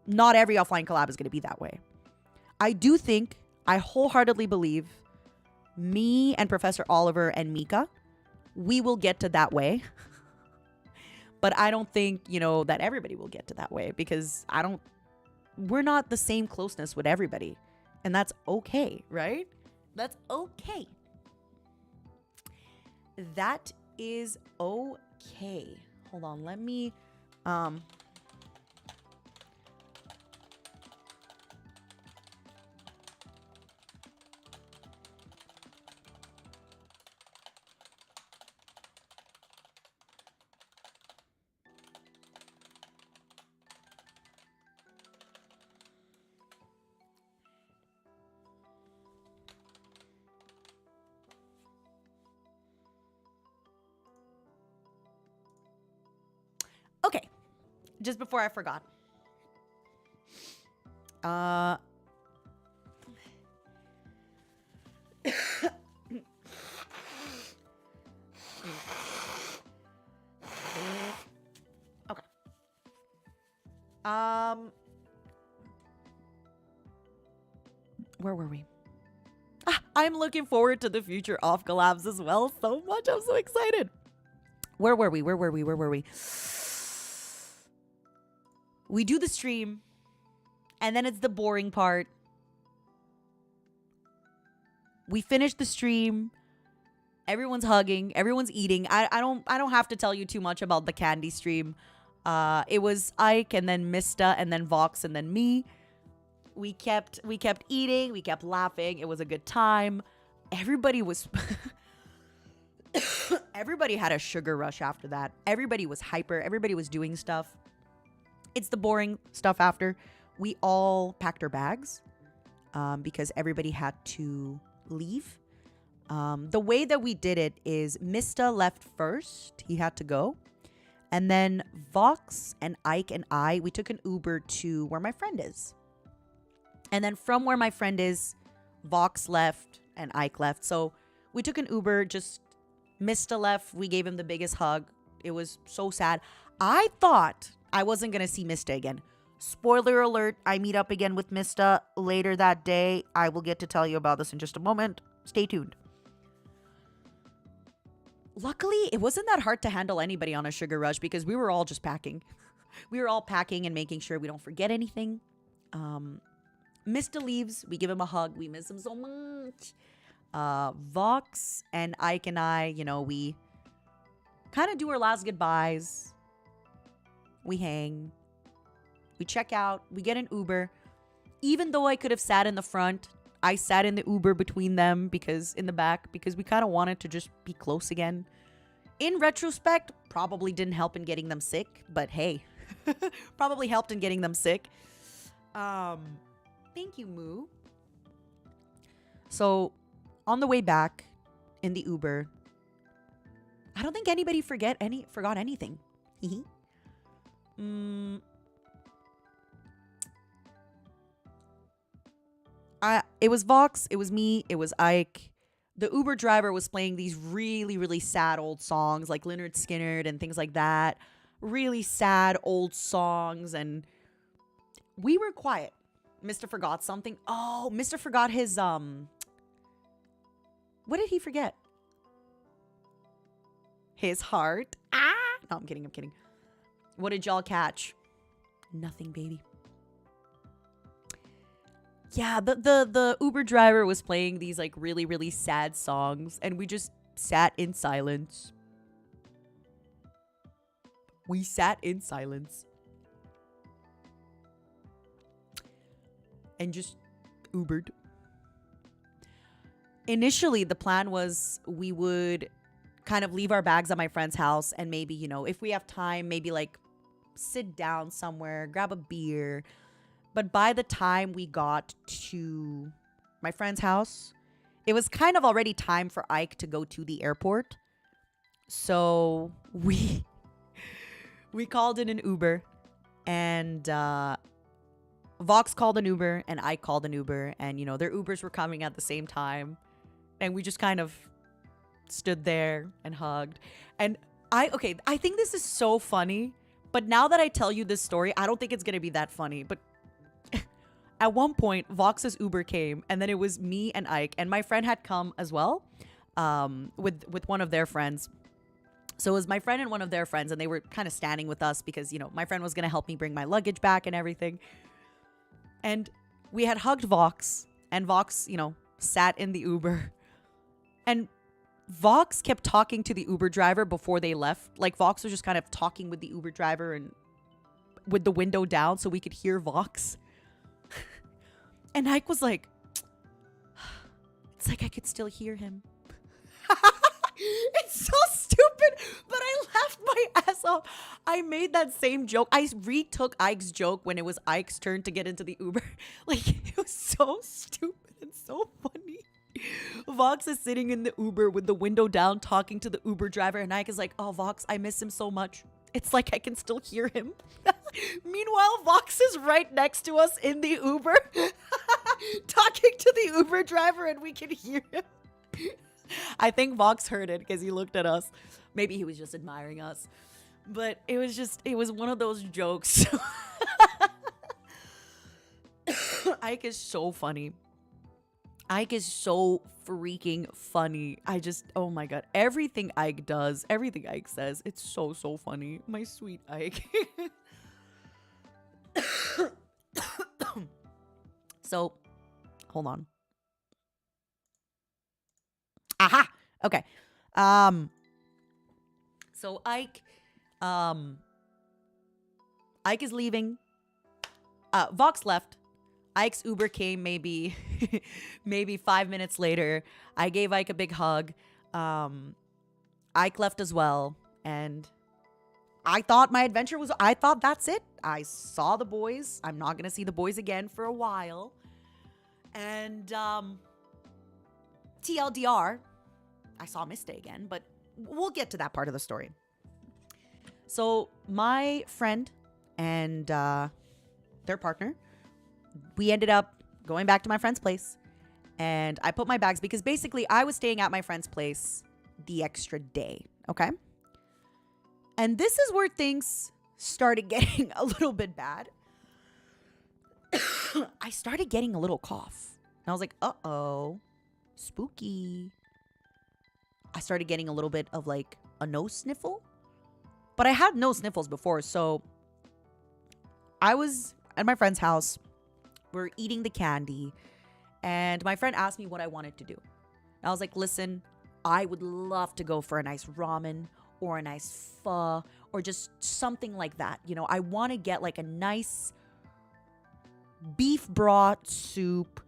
not every offline collab is going to be that way. I wholeheartedly believe me and Professor Oliver and Mika, we will get to that way. But I don't think, that everybody will get to that way, because we're not the same closeness with everybody. And that's okay, right? That's okay. That is okay. Hold on, let me, okay, just before I forgot. Okay. Where were we? I'm looking forward to the future off collabs as well so much. I'm so excited. Where were we? We do the stream, and then it's the boring part. We finish the stream. Everyone's hugging. Everyone's eating. I don't have to tell you too much about the candy stream. It was Ike, and then Mysta, and then Vox, and then me. We kept eating. We kept laughing. It was a good time. Everybody was... Everybody had a sugar rush after that. Everybody was hyper. Everybody was doing stuff. It's the boring stuff after. We all packed our bags because everybody had to leave. The way that we did it is Mysta left first. He had to go. And then Vox and Ike and I, we took an Uber to where my friend is. And then from where my friend is, Vox left, and Ike left. So we took an Uber, just Mysta left. We gave him the biggest hug. It was so sad. I thought I wasn't going to see Mysta again. Spoiler alert, I meet up again with Mysta later that day. I will get to tell you about this in just a moment. Stay tuned. Luckily, it wasn't that hard to handle anybody on a sugar rush because we were all just packing. We were all packing and making sure we don't forget anything. Mysta leaves. We give him a hug. We miss him so much. Vox and Ike and I, you know, we kind of do our last goodbyes. We hang. We check out. We get an Uber. Even though I could have sat in the front, I sat in the Uber between them in the back because we kind of wanted to just be close again. In retrospect, probably didn't help in getting them sick, but hey, probably helped in getting them sick. Thank you, Moo. So, on the way back in the Uber, I don't think anybody forgot anything. It was Vox, it was me, it was Ike. The Uber driver was playing these really, really sad old songs like Lynyrd Skynyrd and things like that. Really sad old songs, and we were quiet. Mysta forgot something. Oh, Mysta forgot his, what did he forget? His heart. Ah! No, I'm kidding. What did y'all catch? Nothing, baby. Yeah, the Uber driver was playing these like really, really sad songs, and we just sat in silence. We sat in silence. And just Ubered. Initially, the plan was we would kind of leave our bags at my friend's house and maybe, you know, if we have time, maybe like sit down somewhere, grab a beer. But by the time we got to my friend's house, it was kind of already time for Ike to go to the airport. So we called in an Uber, and Vox called an Uber and Ike called an Uber, and you know, their Ubers were coming at the same time. And we just kind of stood there and hugged. And I think this is so funny, but now that I tell you this story, I don't think it's going to be that funny. But at one point, Vox's Uber came, and then it was me and Ike, and my friend had come as well, with one of their friends. So it was my friend and one of their friends, and they were kind of standing with us because, you know, my friend was going to help me bring my luggage back and everything. And we had hugged Vox, and Vox, you know, sat in the Uber. And Vox kept talking to the Uber driver before they left. Like, Vox was just kind of talking with the Uber driver and with the window down so we could hear Vox. And Ike was like, it's like I could still hear him. It's so stupid, but I laughed my ass off. I made that same joke. I retook Ike's joke when it was Ike's turn to get into the Uber. Like, it was so stupid and so funny. Vox is sitting in the Uber with the window down talking to the Uber driver, and Ike is like, oh, Vox, I miss him so much. It's like I can still hear him. Meanwhile, Vox is right next to us in the Uber talking to the Uber driver, and we can hear him. I think Vox heard it because he looked at us. Maybe he was just admiring us. But it was one of those jokes. Ike is so funny. Ike is so freaking funny. Oh my God. Everything Ike does, everything Ike says, it's so, so funny. My sweet Ike. So, hold on. Aha! Okay. So Ike is leaving. Vox left. Ike's Uber came maybe 5 minutes later. I gave Ike a big hug. Ike left as well. And I thought that's it. I saw the boys. I'm not going to see the boys again for a while. And TLDR, I saw Mysta again, but we'll get to that part of the story. So my friend and their partner, we ended up going back to my friend's place. And I put my bags because basically I was staying at my friend's place the extra day. Okay. And this is where things started getting a little bit bad. I started getting a little cough. And I was like, uh-oh, spooky. I started getting a little bit of like a nose sniffle. But I had nose sniffles before. So I was at my friend's house. We're eating the candy. And my friend asked me what I wanted to do. And I was like, listen, I would love to go for a nice ramen or a nice pho or just something like that. You know, I want to get like a nice beef broth soup.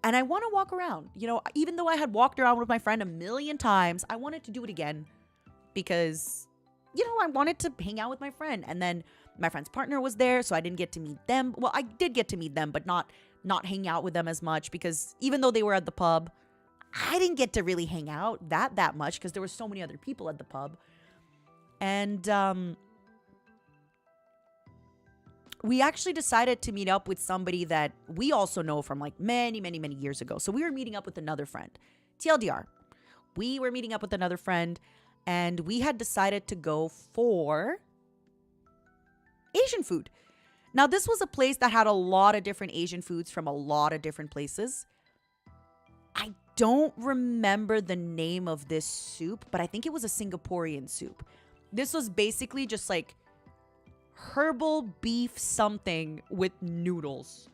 And I want to walk around. You know, even though I had walked around with my friend a million times, I wanted to do it again because, you know, I wanted to hang out with my friend. And then my friend's partner was there, so I didn't get to meet them. Well, I did get to meet them, but not hang out with them as much because even though they were at the pub, I didn't get to really hang out that much because there were so many other people at the pub. And we actually decided to meet up with somebody that we also know from like many, many, many years ago. So we were meeting up with another friend. TLDR. We were meeting up with another friend and we had decided to go for Asian food. Now, this was a place that had a lot of different Asian foods from a lot of different places. I don't remember the name of this soup, but I think it was a Singaporean soup. This was basically just like herbal beef something with noodles.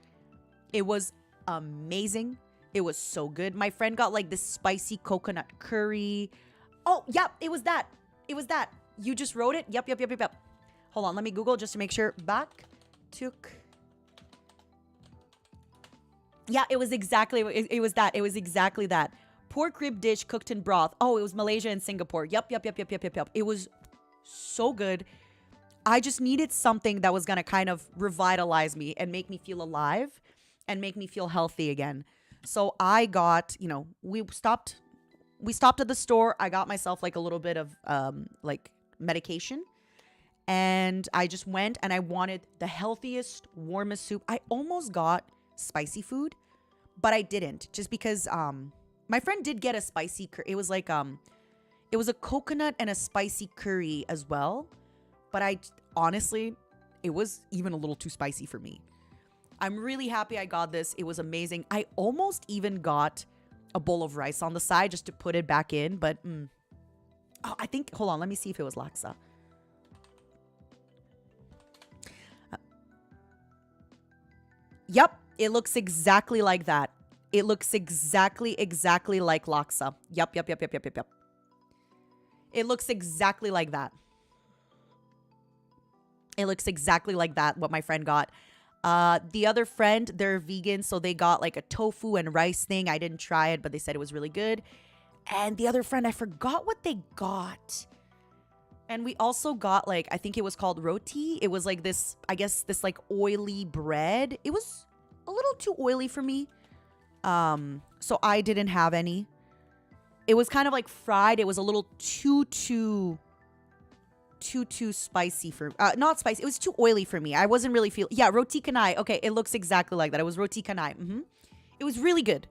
It was amazing. It was so good. My friend got like this spicy coconut curry. Oh, yep, it was that. It was that. You just wrote it? Yep. Hold on, let me Google just to make sure. Yeah, it was exactly, it was that. It was exactly that. Pork rib dish cooked in broth. Oh, it was Malaysia and Singapore. Yep. It was so good. I just needed something that was going to kind of revitalize me and make me feel alive and make me feel healthy again. So I got, you know, we stopped at the store. I got myself like a little bit of like medication. And I just went and I wanted the healthiest, warmest soup. I almost got spicy food, but I didn't just because my friend did get a spicy curry. It was like it was a coconut and a spicy curry as well. But I honestly, it was even a little too spicy for me. I'm really happy I got this. It was amazing. I almost even got a bowl of rice on the side just to put it back in. But oh, I think, hold on, let me see if it was laksa. Yep, it looks exactly like that. It looks exactly like laksa. Yep. It looks exactly like that. It looks exactly like that, what my friend got. The other friend, they're vegan, so they got like a tofu and rice thing. I didn't try it, but they said it was really good. And the other friend, I forgot what they got. And we also got like, I think it was called roti. It was like this, I guess, this like oily bread. It was a little too oily for me. So I didn't have any. It was kind of like fried. It was a little too spicy for, not spicy. It was too oily for me. I wasn't really yeah, roti canai. Okay, it looks exactly like that. It was roti canai. It was really good.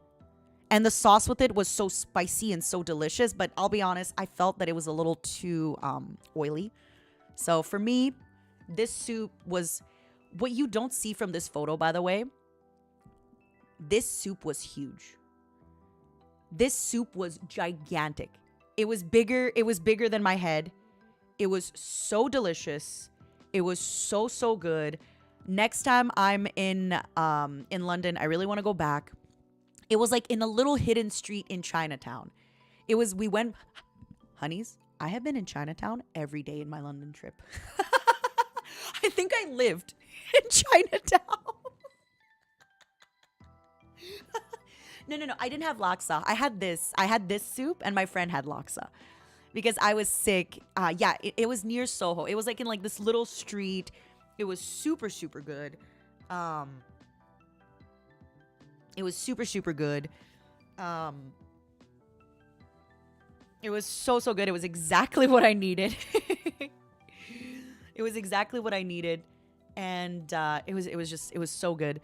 And the sauce with it was so spicy and so delicious. But I'll be honest, I felt that it was a little too oily. So for me, this soup was what you don't see from this photo, by the way. This soup was huge. This soup was gigantic. It was bigger. It was bigger than my head. It was so delicious. It was so good. Next time I'm in London, I really want to go back. It was like in a little hidden street in Chinatown. We went, honeys, I have been in Chinatown every day in my London trip. I think I lived in Chinatown. No. I didn't have laksa. I had this soup and my friend had laksa. Because I was sick. Yeah, it was near Soho. It was like in like this little street. It was super good. It was super good. It was so good. It was exactly what I needed. It was exactly what I needed. And it was so good.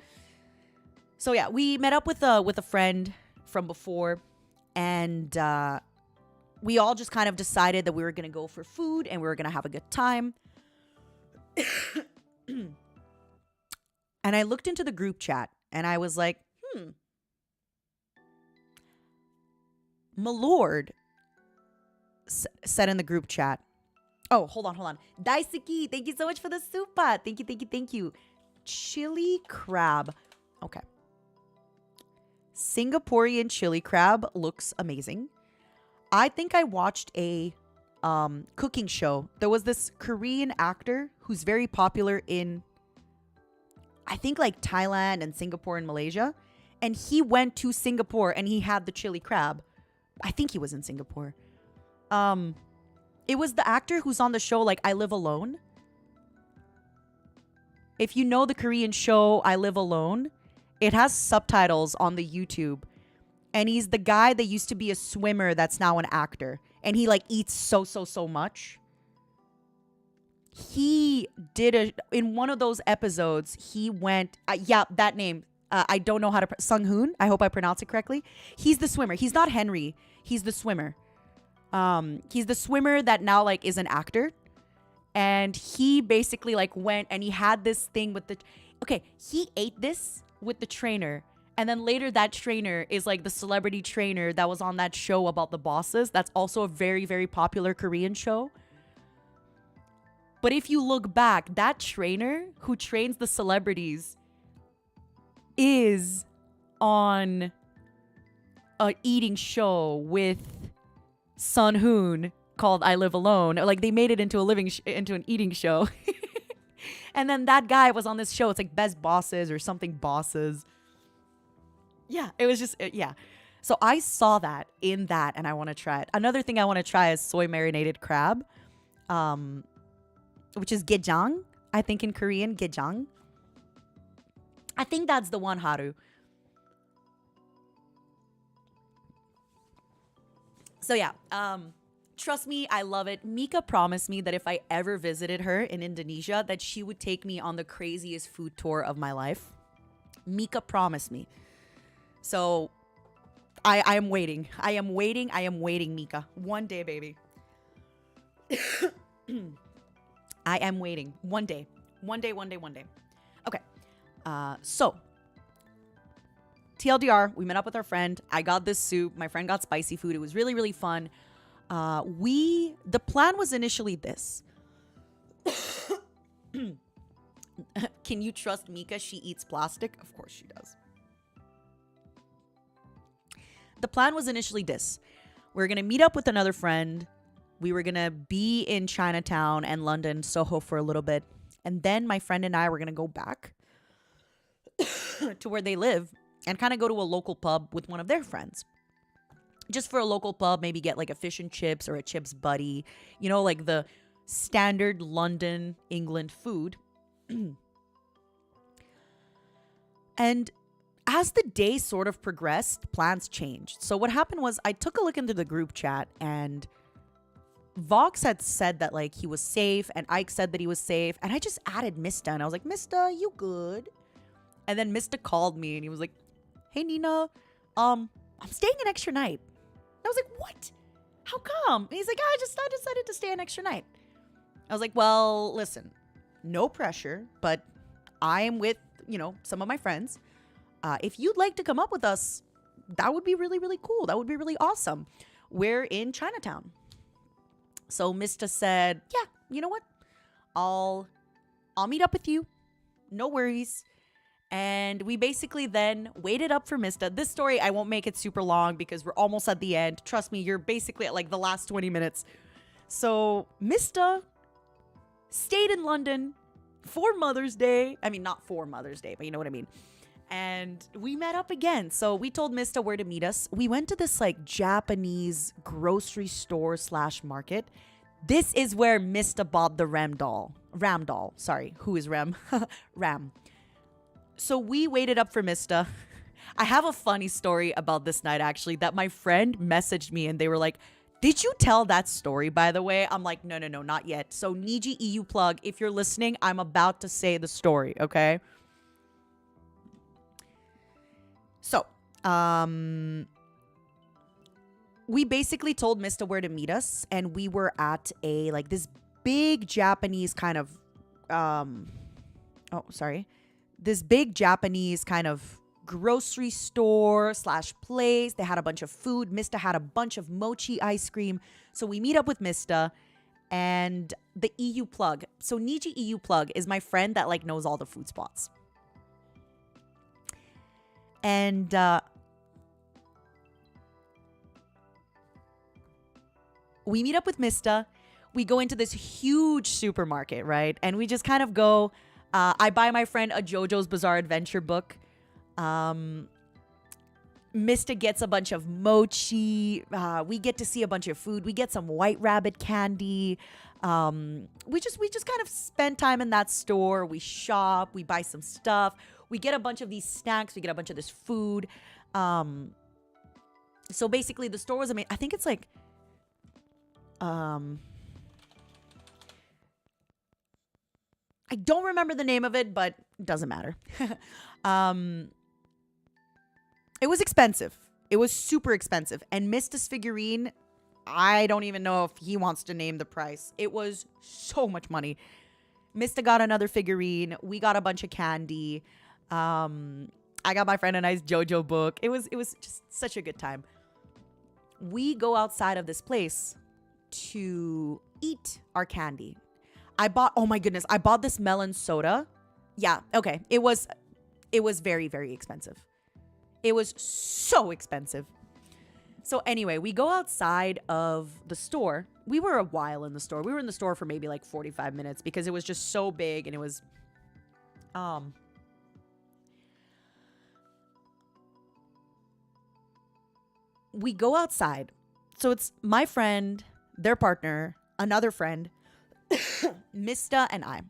So yeah, we met up with a friend from before, and we all just kind of decided that we were gonna go for food and we were gonna have a good time. And I looked into the group chat and I was like, Milord said in the group chat. Oh, hold on. Daisuki, thank you so much for the super. Thank you. Chili crab. Okay. Singaporean chili crab looks amazing. I think I watched a cooking show. There was this Korean actor who's very popular in, I think, like Thailand and Singapore and Malaysia. And he went to Singapore and he had the chili crab. I think he was in Singapore. It was the actor who's on the show like I Live Alone. If you know the Korean show I Live Alone, it has subtitles on the YouTube. And he's the guy that used to be a swimmer that's now an actor. And he like eats so much. He did in one of those episodes, he went, that name. I don't know how to, Sung Hoon. I hope I pronounce it correctly. He's the swimmer. He's not Henry. He's the swimmer. He's the swimmer that now like is an actor. And he basically like went and he had this thing with he ate this with the trainer. And then later that trainer is like the celebrity trainer that was on that show about the bosses. That's also a very, very popular Korean show. But if you look back, that trainer who trains the celebrities is on a eating show with Sun Hoon called I Live Alone. Like they made it into into an eating show. And then that guy was on this show. It's like Best Bosses or something Bosses. Yeah, it was just, yeah. So I saw that in that and I want to try it. Another thing I want to try is soy marinated crab, which is gejang, I think in Korean, gejang. I think that's the one, Haru. So yeah, trust me, I love it. Mika promised me that if I ever visited her in Indonesia, that she would take me on the craziest food tour of my life. Mika promised me. So I am waiting. I am waiting, Mika. One day, baby. I am waiting. One day. Okay. So TLDR, we met up with our friend. I got this soup. My friend got spicy food. It was really, really fun. The plan was initially this. Can you trust Mika? She eats plastic. Of course she does. The plan was initially this. We're going to meet up with another friend. We were going to be in Chinatown and London, Soho for a little bit. And then my friend and I were going to go back to where they live and kind of go to a local pub with one of their friends. Just for a local pub, maybe get like a fish and chips or a chips buddy. You know, like the standard London, England food. And as the day sort of progressed, plans changed. So what happened was I took a look into the group chat and Vox had said that like he was safe and Ike said that he was safe. And I just added Mysta and I was like, Mysta, you good? And then Mysta called me and he was like, hey, Nina, I'm staying an extra night. And I was like, what? How come? And he's like, I decided to stay an extra night. I was like, well, listen, no pressure, but I am with, some of my friends. If you'd like to come up with us, that would be really, really cool. That would be really awesome. We're in Chinatown. So Mysta said, yeah, you know what? I'll meet up with you. No worries. And we basically then waited up for Mysta. This story, I won't make it super long because we're almost at the end. Trust me, you're basically at like the last 20 minutes. So Mysta stayed in London for Mother's Day. I mean, not for Mother's Day, but you know what I mean. And we met up again. So we told Mysta where to meet us. We went to this like Japanese grocery store / market. This is where Mysta bought the Ram doll. Sorry, who is Ram? Ram. So we waited up for Mysta. I have a funny story about this night, actually, that my friend messaged me and they were like, did you tell that story, by the way? I'm like, no, not yet. So NIJIEU plug, if you're listening, I'm about to say the story, okay? So, we basically told Mysta where to meet us, and we were at a like this big Japanese kind of this big Japanese kind of grocery store / place. They had a bunch of food. Mysta had a bunch of mochi ice cream. So we meet up with Mysta and the EU plug. So NIJIEU plug is my friend that like knows all the food spots. And we meet up with Mysta. We go into this huge supermarket, right? And we just kind of go. I buy my friend a JoJo's Bizarre Adventure book. Mysta gets a bunch of mochi. We get to see a bunch of food. We get some White Rabbit candy. We just kind of spend time in that store. We shop. We buy some stuff. We get a bunch of these snacks. We get a bunch of this food. So basically, the store was amazing. I think it's like, I don't remember the name of it, but it doesn't matter. It was expensive. It was super expensive. And Mysta's figurine, I don't even know if he wants to name the price. It was so much money. Mysta got another figurine. We got a bunch of candy. I got my friend a nice JoJo book. It was just such a good time. We go outside of this place to eat our candy. I bought this melon soda. Yeah, okay. It was very, very expensive. It was so expensive. So anyway, we go outside of the store. We were a while in the store. We were in the store for maybe like 45 minutes because it was just so big, and it was we go outside. So it's my friend, their partner, another friend, Mysta, and I.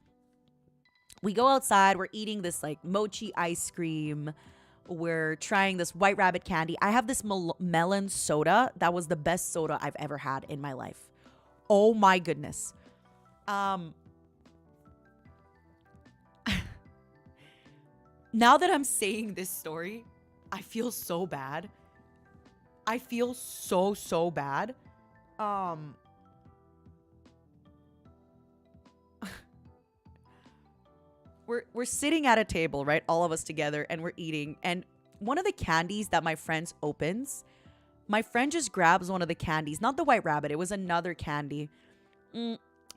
We go outside. We're eating this like mochi ice cream. We're trying this White Rabbit candy. I have this melon soda. That was the best soda I've ever had in my life. Oh my goodness. Now that I'm saying this story, I feel so bad. I feel so bad. We're sitting at a table, right? All of us together, and we're eating. And one of the candies that my friend opens, my friend just grabs one of the candies, not the White Rabbit. It was another candy.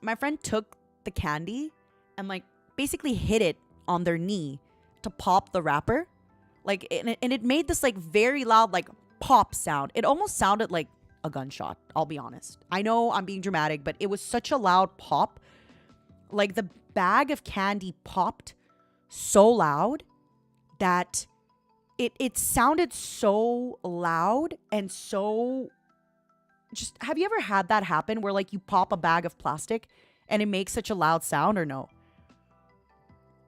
My friend took the candy and like basically hit it on their knee to pop the wrapper. Like, and it made this like very loud like pop sound. It almost sounded like a gunshot, I'll be honest. I know I'm being dramatic, but it was such a loud pop. Like the bag of candy popped so loud that it sounded so loud and so just, have you ever had that happen where like you pop a bag of plastic and it makes such a loud sound, or no?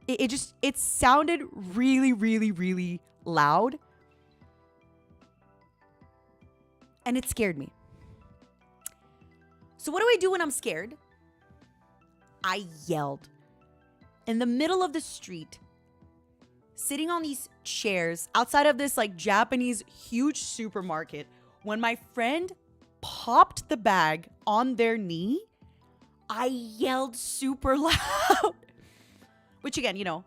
It sounded really, really, really loud. And it scared me. So what do I do when I'm scared? I yelled. In the middle of the street, sitting on these chairs outside of this like Japanese huge supermarket, when my friend popped the bag on their knee, I yelled super loud. Which again, you know,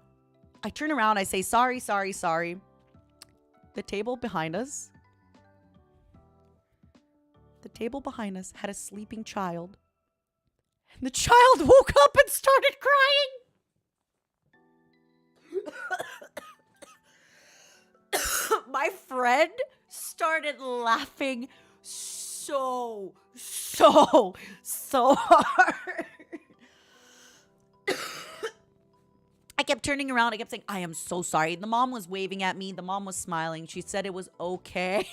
I turn around, I say, sorry. The table behind us had a sleeping child. And the child woke up and started crying. My friend started laughing so hard. I kept turning around. I kept saying, I am so sorry. The mom was waving at me. The mom was smiling. She said it was okay.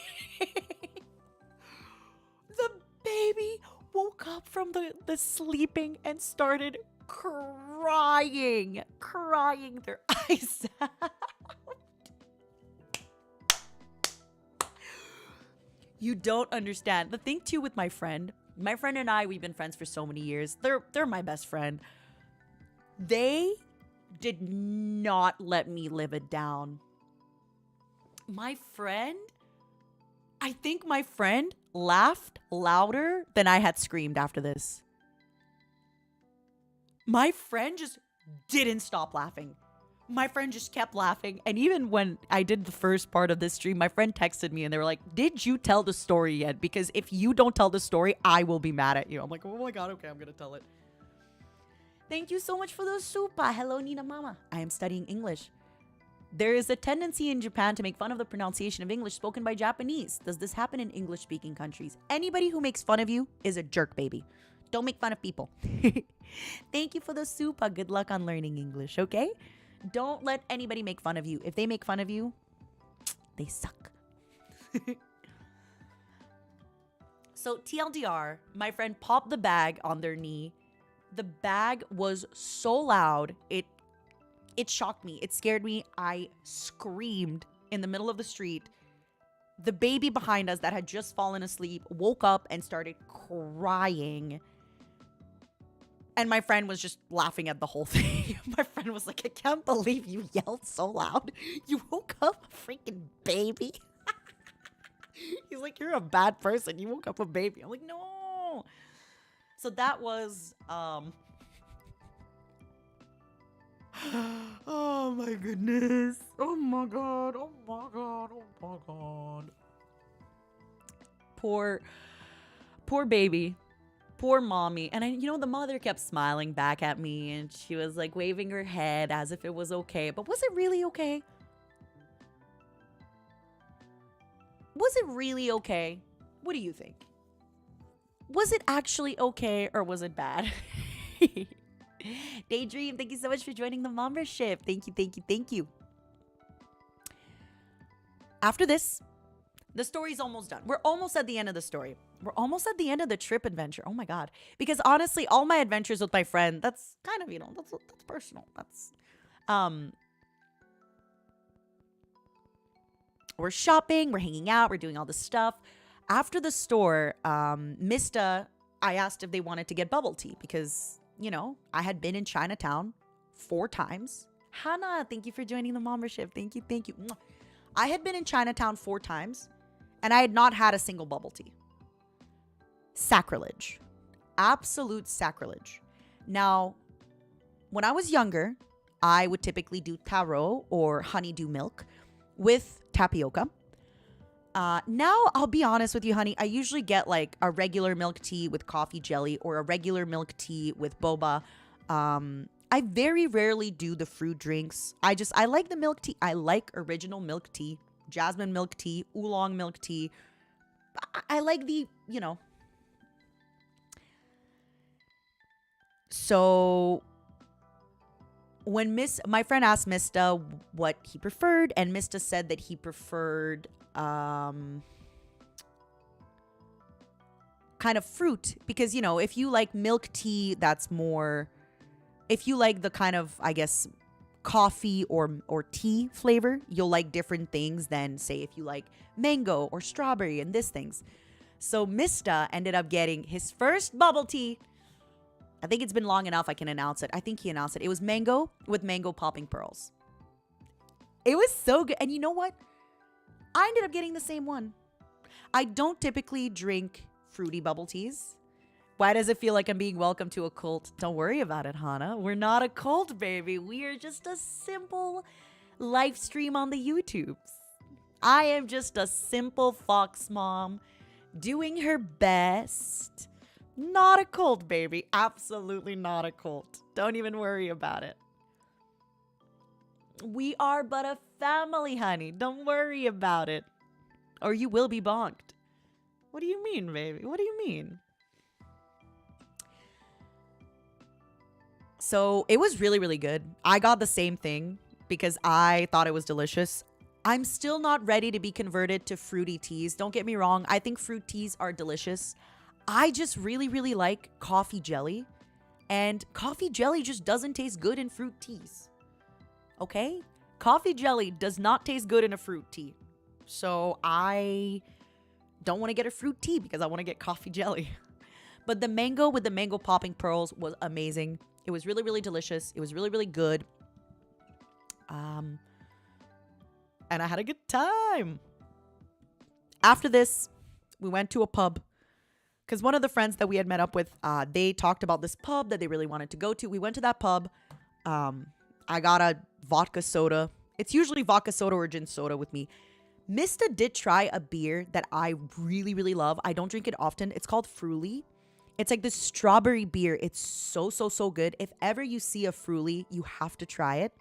The baby woke up from the sleeping and started crying their eyes out. You don't understand. The thing too with my friend and I, we've been friends for so many years. They're my best friend. They did not let me live it down. I think my friend laughed louder than I had screamed after this. My friend just didn't stop laughing. My friend just kept laughing. And even when I did the first part of this stream, my friend texted me and they were like, did you tell the story yet? Because if you don't tell the story, I will be mad at you. I'm like, oh my God, okay, I'm going to tell it. Thank you so much for the super. Hello, Nina Mama. I am studying English. There is a tendency in Japan to make fun of the pronunciation of English spoken by Japanese. Does this happen in English-speaking countries? Anybody who makes fun of you is a jerk, baby. Don't make fun of people. Thank you for the super. Good luck on learning English, okay? Don't let anybody make fun of you. If they make fun of you, they suck. So TLDR, my friend popped the bag on their knee. The bag was so loud, it shocked me. It scared me. I screamed in the middle of the street. The baby behind us that had just fallen asleep woke up and started crying. And my friend was just laughing at the whole thing. My friend was like, I can't believe you yelled so loud. You woke up a freaking baby. He's like, you're a bad person. You woke up a baby. I'm like, no. So that was, oh my goodness. Oh my God. Oh my God. Oh my God. Poor baby. Poor mommy. And the mother kept smiling back at me and she was like waving her head as if it was okay. But was it really okay? Was it really okay? What do you think? Was it actually okay or was it bad? Daydream, thank you so much for joining the membership. Thank you, thank you, thank you. After this, the story's almost done. We're almost at the end of the story. We're almost at the end of the trip adventure. Oh my God. Because honestly, all my adventures with my friend, that's kind of, that's personal. That's, we're shopping, we're hanging out, we're doing all this stuff. After the store, Mysta, I asked if they wanted to get bubble tea because, I had been in Chinatown 4 times. Hannah, thank you for joining the membership. Thank you, thank you. I had been in Chinatown 4 times and I had not had a single bubble tea. Sacrilege. Absolute sacrilege. Now, when I was younger, I would typically do taro or honeydew milk with tapioca. Now, I'll be honest with you, honey. I usually get like a regular milk tea with coffee jelly or a regular milk tea with boba. I very rarely do the fruit drinks. I like the milk tea. I like original milk tea, jasmine milk tea, oolong milk tea. I like the, So when my friend asked Mysta what he preferred, and Mysta said that he preferred kind of fruit, because if you like milk tea, that's more, if you like the kind of, I guess, coffee or tea flavor, you'll like different things than, say, if you like mango or strawberry and these things. So Mysta ended up getting his first bubble tea. I think it's been long enough I can announce it. I think he announced it. It was mango with mango popping pearls. It was so good. And you know what? I ended up getting the same one. I don't typically drink fruity bubble teas. Why does it feel like I'm being welcomed to a cult? Don't worry about it, Hannah. We're not a cult, baby. We are just a simple live stream on the YouTubes. I am just a simple fox mom doing her best. Not a cult, baby. Absolutely not a cult. Don't even worry about it. We are but a family, honey. Don't worry about it. Or you will be bonked. What do you mean, baby? What do you mean? So it was really, really good. I got the same thing because I thought it was delicious. I'm still not ready to be converted to fruity teas. Don't get me wrong. I think fruit teas are delicious. I just really, really like coffee jelly. And coffee jelly just doesn't taste good in fruit teas. Okay? Coffee jelly does not taste good in a fruit tea. So I don't want to get a fruit tea because I want to get coffee jelly. But the mango with the mango popping pearls was amazing. It was really, really delicious. It was really, really good. and I had a good time. After this, we went to a pub because one of the friends that we had met up with, they talked about this pub that they really wanted to go to. We went to that pub. I got a vodka soda. It's usually vodka soda or gin soda with me. Mysta did try a beer that I really, really love. I don't drink it often. It's called Fruly. It's like this strawberry beer. It's so, so, so good. If ever you see a Fruly, you have to try it.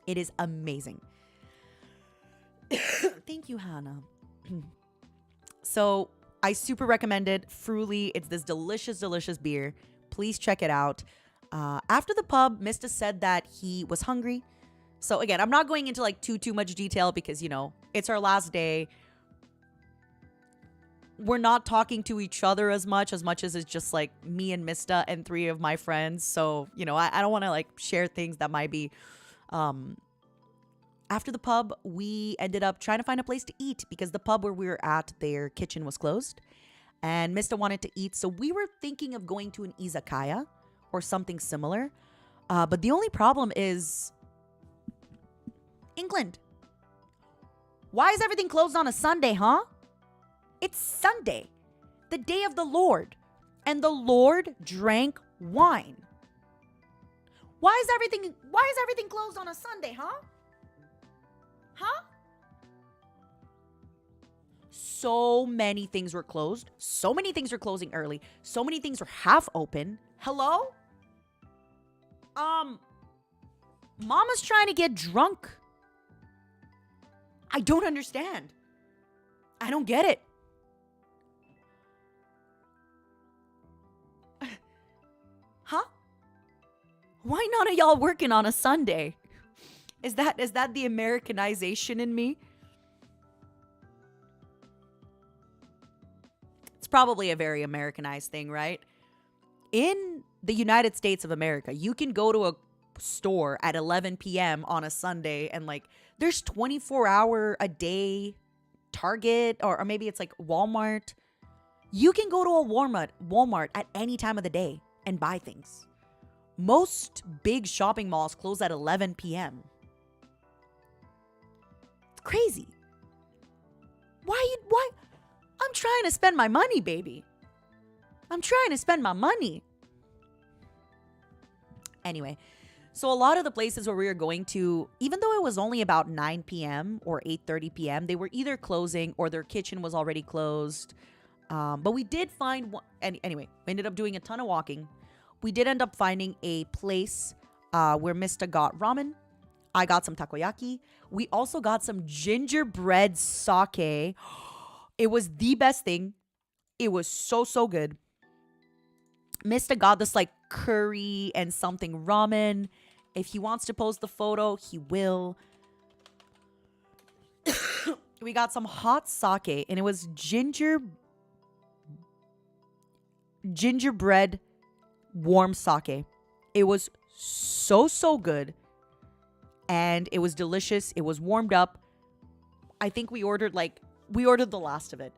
It is amazing. Thank you, Hannah. So I super recommend it. Fruly. It's this delicious, delicious beer. Please check it out. After the pub, Mysta said that he was hungry. So again, I'm not going into like too much detail because, you know, it's our last day. We're not talking to each other as much as it's just like me and Mysta and 3 of my friends. So, you know, I don't want to like share things that might be. After the pub, we ended up trying to find a place to eat because the pub where we were at, their kitchen was closed. And Mysta wanted to eat. So we were thinking of going to an izakaya or something similar. But the only problem is England. Why is everything closed on a Sunday, huh? It's Sunday, the day of the Lord, and the Lord drank wine. Why is everything closed on a Sunday, huh? Huh? So many things were closed. So many things were closing early. So many things were half open. Hello? Mama's trying to get drunk. I don't understand. I don't get it. Huh? Why none of y'all working on a Sunday? Is that the Americanization in me? It's probably a very Americanized thing, right? In the United States of America, you can go to a store at 11 p.m. on a Sunday and like there's 24-hour a day Target or maybe it's like Walmart. You can go to a Walmart at any time of the day and buy things. Most big shopping malls close at 11 p.m. It's crazy. Why? I'm trying to spend my money, baby. I'm trying to spend my money. Anyway, so a lot of the places where we were going to, even though it was only about 9 p.m. or 8:30 p.m., they were either closing or their kitchen was already closed. But we did find one. Anyway, we ended up doing a ton of walking. We did end up finding a place where Mysta got ramen. I got some takoyaki. We also got some gingerbread sake. It was the best thing. It was so, so good. Mysta got this like curry and something ramen. If he wants to post the photo, he will. We got some hot sake and it was gingerbread warm sake. It was so, so good. And it was delicious. It was warmed up. I think we ordered the last of it.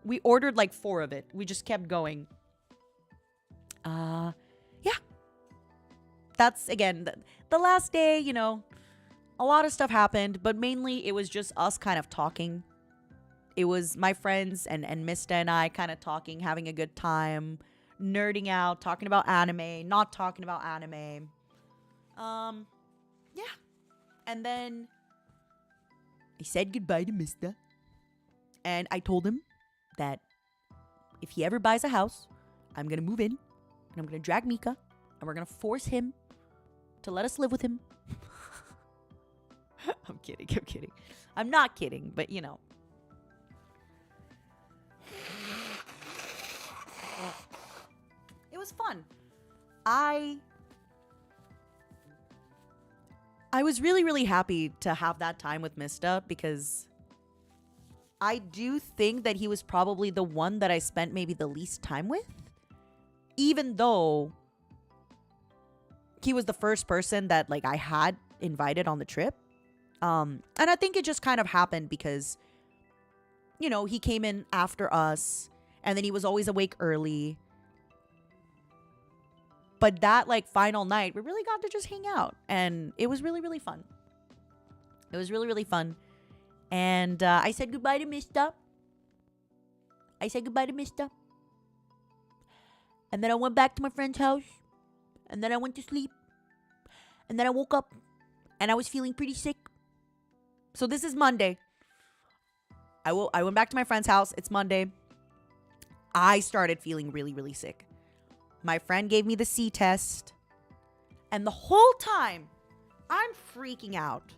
We ordered like 4 of it. We just kept going. Yeah. That's, again, the last day, you know, a lot of stuff happened, but mainly it was just us kind of talking. It was my friends and Mysta and I kind of talking, having a good time, nerding out, talking about anime, not talking about anime. Yeah. And then I said goodbye to Mysta. And I told him that if he ever buys a house, I'm going to move in. And I'm going to drag Mika. And we're going to force him to let us live with him. I'm kidding. I'm not kidding, but you know. It was fun. I was really, really happy to have that time with Mysta because I do think that he was probably the one that I spent maybe the least time with. Even though he was the first person that like I had invited on the trip. And I think it just kind of happened because, you know, he came in after us and then he was always awake early. But that like final night, we really got to just hang out and it was really, really fun. It was really, really fun. And I said goodbye to Mysta. And then I went back to my friend's house. And then I went to sleep. And then I woke up. And I was feeling pretty sick. So this is Monday. I went back to my friend's house. It's Monday. I started feeling really, really sick. My friend gave me the C test. And the whole time, I'm freaking out.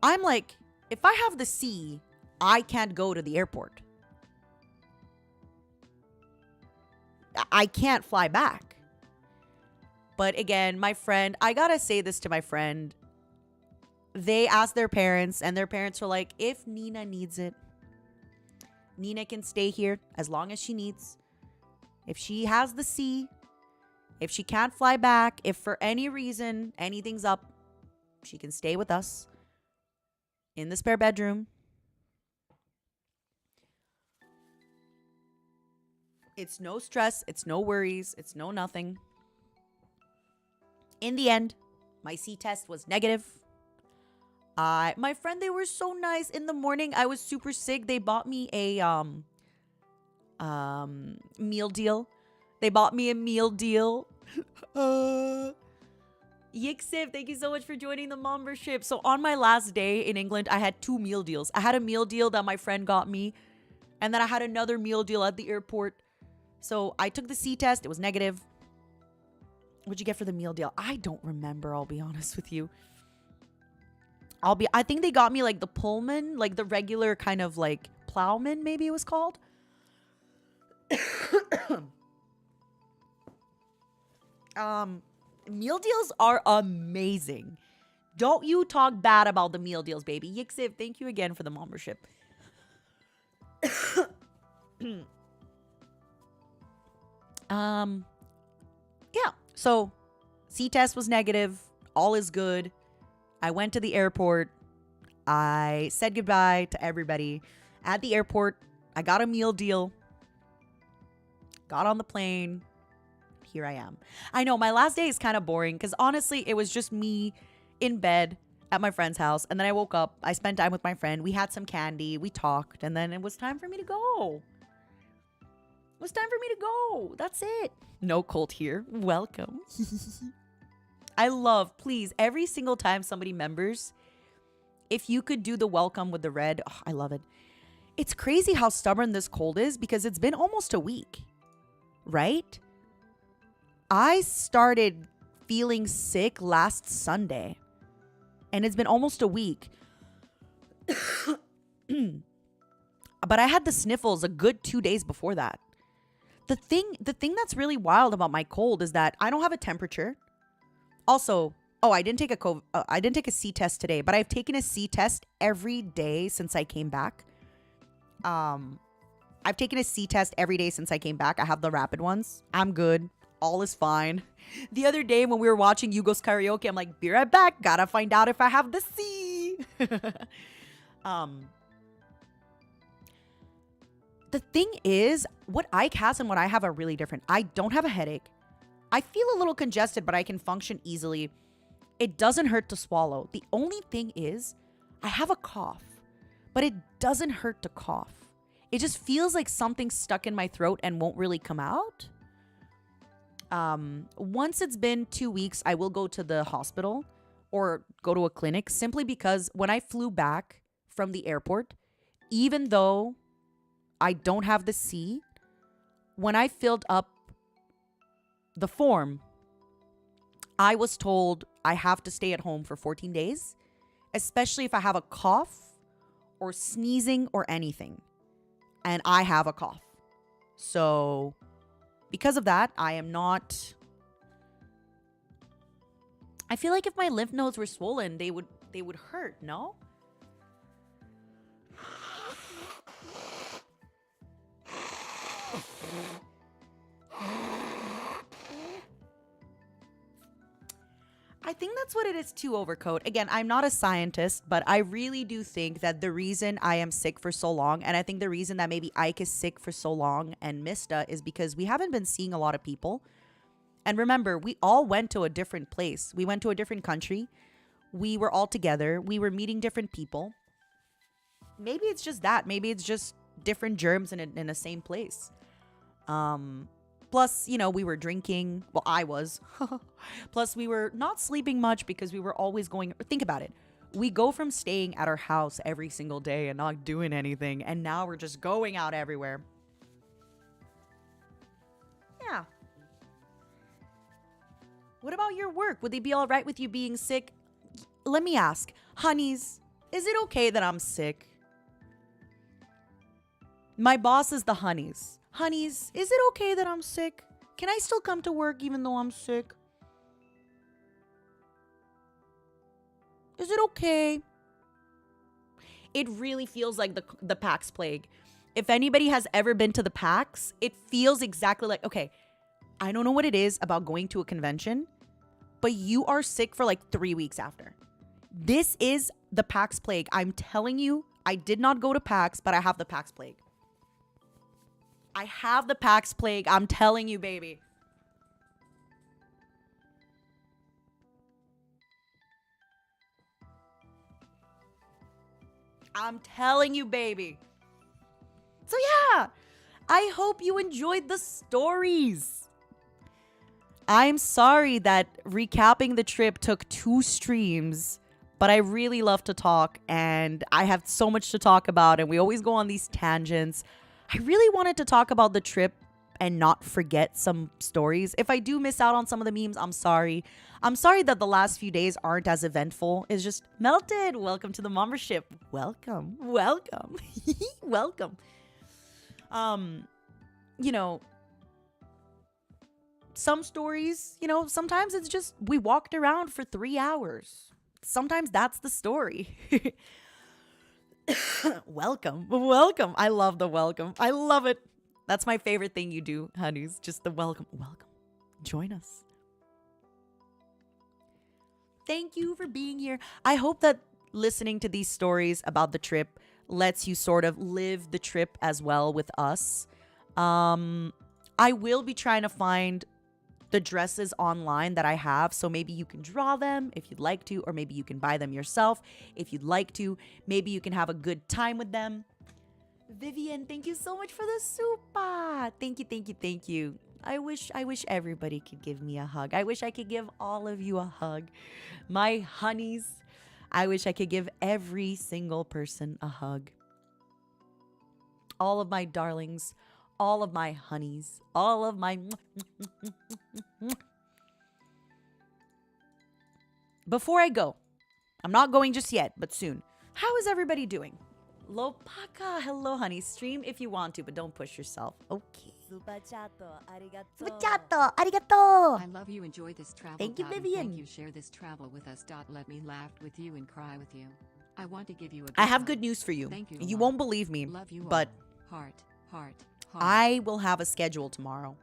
I'm like, if I have the C, I can't go to the airport. I can't fly back. But again, my friend, I gotta say this to my friend. They asked their parents, and their parents were like, if Nina needs it, Nina can stay here as long as she needs. If she has the C, if she can't fly back, if for any reason anything's up, she can stay with us in the spare bedroom. It's no stress. It's no worries. It's no nothing. In the end, my C test was negative. My friend, they were so nice. In the morning, I was super sick. They bought me a meal deal. They bought me a meal deal. Yixiv, thank you so much for joining the membership. So on my last day in England, I had 2 meal deals. I had a meal deal that my friend got me, and then I had another meal deal at the airport. So I took the C test. It was negative. What'd you get for the meal deal? I don't remember, I'll be honest with you. I think they got me like the Pullman, like the regular kind of like Plowman, maybe it was called. Meal deals are amazing. Don't you talk bad about the meal deals, baby. Yixiv, thank you again for the membership. Yeah. So, C test was negative. All is good. I went to the airport. I said goodbye to everybody. At the airport, I got a meal deal. Got on the plane. Here I am. I know my last day is kind of boring because honestly, it was just me in bed at my friend's house. And then I woke up. I spent time with my friend. We had some candy. We talked. And then it was time for me to go. It was time for me to go. That's it. No cult here. Welcome. I love, please, every single time somebody members, if you could do the welcome with the red, oh, I love it. It's crazy how stubborn this cold is because it's been almost a week, right? I started feeling sick last Sunday, and it's been almost a week. But I had the sniffles a good 2 days before that. The thing that's really wild about my cold is that I don't have a temperature. Also, I didn't take a C test today, but I've taken a C test every day since I came back. I've taken a C test every day since I came back. I have the rapid ones. I'm good. All is fine. The other day when we were watching Yugo's karaoke, I'm like, be right back. Gotta find out if I have the C. The thing is, what Ike has and what I have are really different. I don't have a headache. I feel a little congested, but I can function easily. It doesn't hurt to swallow. The only thing is, I have a cough, but it doesn't hurt to cough. It just feels like something's stuck in my throat and won't really come out. Once it's been 2 weeks, I will go to the hospital or go to a clinic simply because when I flew back from the airport, even though I don't have the C, when I filled up the form, I was told I have to stay at home for 14 days, especially if I have a cough or sneezing or anything. And I have a cough. So because of that, I am not... I feel like if my lymph nodes were swollen, they would hurt, no? I think that's what it is too, Overcoat. Again, I'm not a scientist, but I really do think that the reason I am sick for so long, and I think the reason that maybe Ike is sick for so long and Mysta is because we haven't been seeing a lot of people. And remember, we all went to a different place. We went to a different country. We were all together. We were meeting different people. Maybe it's just that. Maybe it's just different germs in the same place. Plus, we were drinking. Well, I was. Plus, we were not sleeping much because we were always going. Think about it. We go from staying at our house every single day and not doing anything, and now we're just going out everywhere. Yeah. What about your work? Would they be all right with you being sick? Let me ask, honeys, is it okay that I'm sick? My boss is the honeys. Honeys, is it okay that I'm sick? Can I still come to work even though I'm sick? Is it okay? It really feels like the PAX plague. If anybody has ever been to the PAX, it feels exactly like, okay, I don't know what it is about going to a convention, but you are sick for like 3 weeks after. This is the PAX plague. I'm telling you, I did not go to PAX, but I have the PAX plague. I have the PAX plague. I'm telling you, baby. I'm telling you, baby. So yeah, I hope you enjoyed the stories. I'm sorry that recapping the trip took 2 streams, but I really love to talk and I have so much to talk about and we always go on these tangents. I really wanted to talk about the trip and not forget some stories. If I do miss out on some of the memes, I'm sorry. I'm sorry that the last few days aren't as eventful. It's just melted. Welcome to the membership. Welcome. Welcome. Welcome. Some stories, sometimes it's just we walked around for 3 hours. Sometimes that's the story. Welcome. Welcome. I love the welcome. I love it. That's my favorite thing you do, honeys. Just the welcome. Welcome. Join us. Thank you for being here. I hope that listening to these stories about the trip lets you sort of live the trip as well with us. I will be trying to find the dresses online that I have. So maybe you can draw them if you'd like to, or maybe you can buy them yourself if you'd like to. Maybe you can have a good time with them. Vivian, thank you so much for the super. Thank you, thank you, thank you. I wish everybody could give me a hug. I wish I could give all of you a hug. My honeys, I wish I could give every single person a hug. All of my darlings, all of my honeys, all of my... Before I go, I'm not going just yet, but soon. How is everybody doing? Lopaka, hello honey. Stream if you want to, but don't push yourself. Okay. Machato, arigato. I love you. Enjoy this travel. Thank you, and Vivian. Thank you. Share this travel with us. Let me laugh with you and cry with you. I want to give you a I big have hug. good news for you. Thank you. You a lot. won't believe me, Love you but all. Heart. I will have a schedule tomorrow.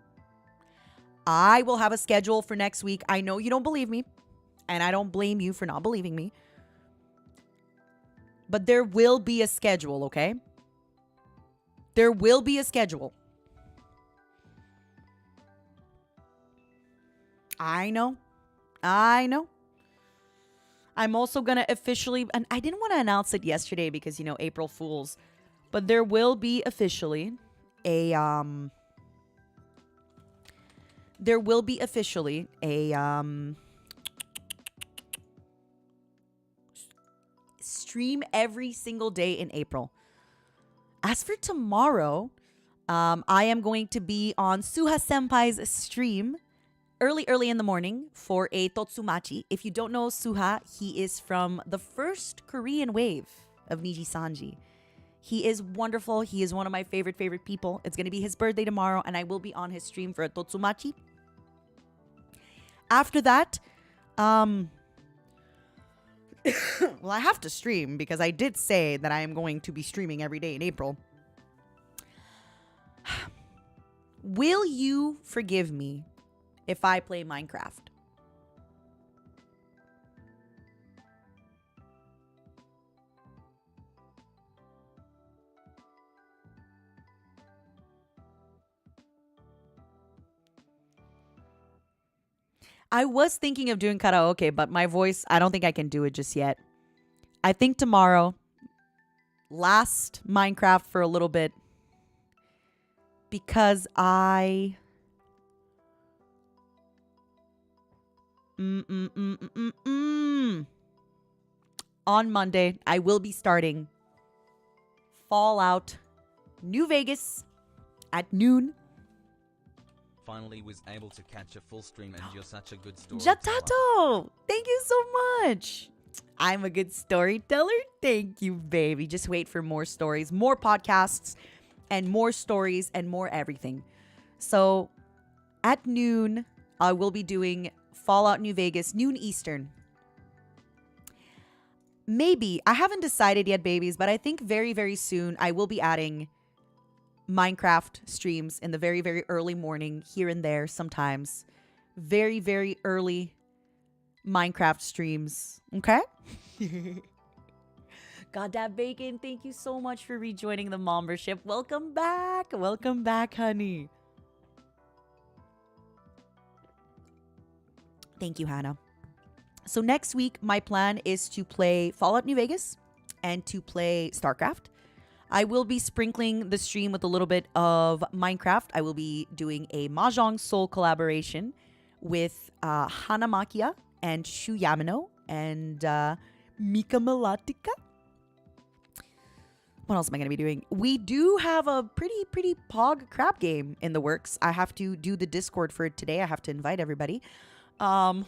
I will have a schedule for next week. I know you don't believe me, and I don't blame you for not believing me. But there will be a schedule, okay? There will be a schedule. I know. I'm also going to officially, and I didn't want to announce it yesterday because, April Fools, but there will be officially a stream every single day in April. As for tomorrow, I am going to be on Suha Senpai's stream early in the morning for a Totsumachi. If you don't know Suha, he is from the first Korean wave of NIJISANJI. He is wonderful. He is one of my favorite people. It's going to be his birthday tomorrow, and I will be on his stream for a Totsumachi. After that, well, I have to stream because I did say that I am going to be streaming every day in April. Will you forgive me if I play Minecraft? I was thinking of doing karaoke, but my voice, I don't think I can do it just yet. I think tomorrow, last Minecraft for a little bit, because on Monday, I will be starting Fallout New Vegas at noon. Finally was able to catch a full stream and you're such a good storyteller. Jatato! Thank you so much. I'm a good storyteller. Thank you, baby. Just wait for more stories, more podcasts, and more stories and more everything. So at noon, I will be doing Fallout New Vegas, noon Eastern. Maybe, I haven't decided yet, babies, but I think very, very soon I will be adding Minecraft streams in the very, very early morning, here and there sometimes. Very, very early Minecraft streams. Okay? Goddamn Bacon, thank you so much for rejoining the membership. Welcome back. Welcome back, honey. Thank you, Hannah. So next week, my plan is to play Fallout New Vegas and to play StarCraft. I will be sprinkling the stream with a little bit of Minecraft. I will be doing a Mahjong Soul collaboration with Hanamakia and Shu Yamano and Mika Malatika. What else am I going to be doing? We do have a pretty pog crab game in the works. I have to do the Discord for it today. I have to invite everybody. I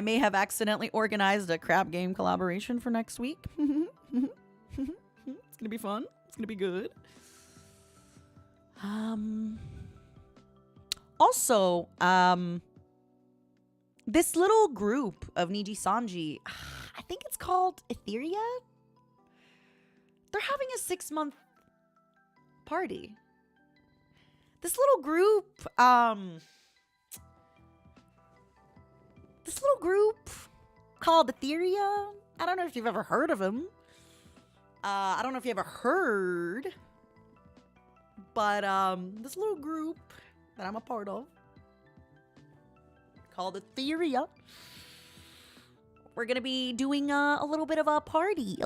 may have accidentally organized a crab game collaboration for next week. It's gonna be fun. It's gonna be good. Also, this little group of NIJISANJI, I think it's called Ethyria. They're having a 6-month party. This little group, called Ethyria. I don't know if you've ever heard of them. I don't know if you ever heard, but this little group that I'm a part of called Ethyria, we're gonna be doing a little bit of a party,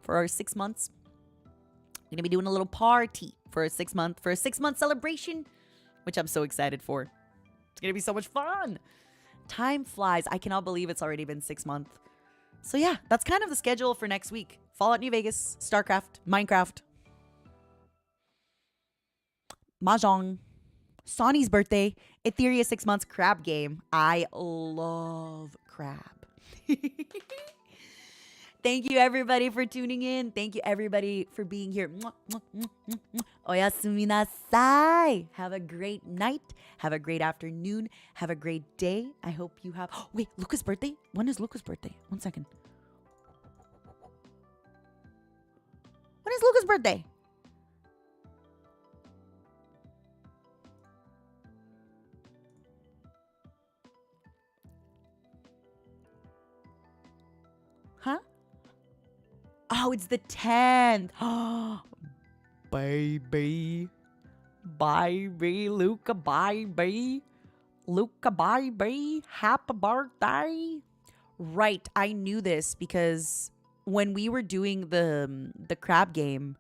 for our 6 months. We're gonna be doing a little party for a 6-month celebration, which I'm so excited for. It's gonna be so much fun. Time flies. I cannot believe it's already been 6 months. So yeah, that's kind of the schedule for next week. Fallout New Vegas, StarCraft, Minecraft, Mahjong, Sonny's birthday, Ethyria 6 months crab game. I love crab. Thank you everybody for tuning in. Thank you everybody for being here. Oyasumi nasai. Have a great night. Have a great afternoon. Have a great day. I hope you have... Oh, wait, Luca's birthday? When is Luca's birthday? 1 second. When is Luca's birthday? Huh? Oh, it's the 10th. Baby. Baby. Luca, baby. Luca, baby. Happy birthday. Right. I knew this because when we were doing the crab game,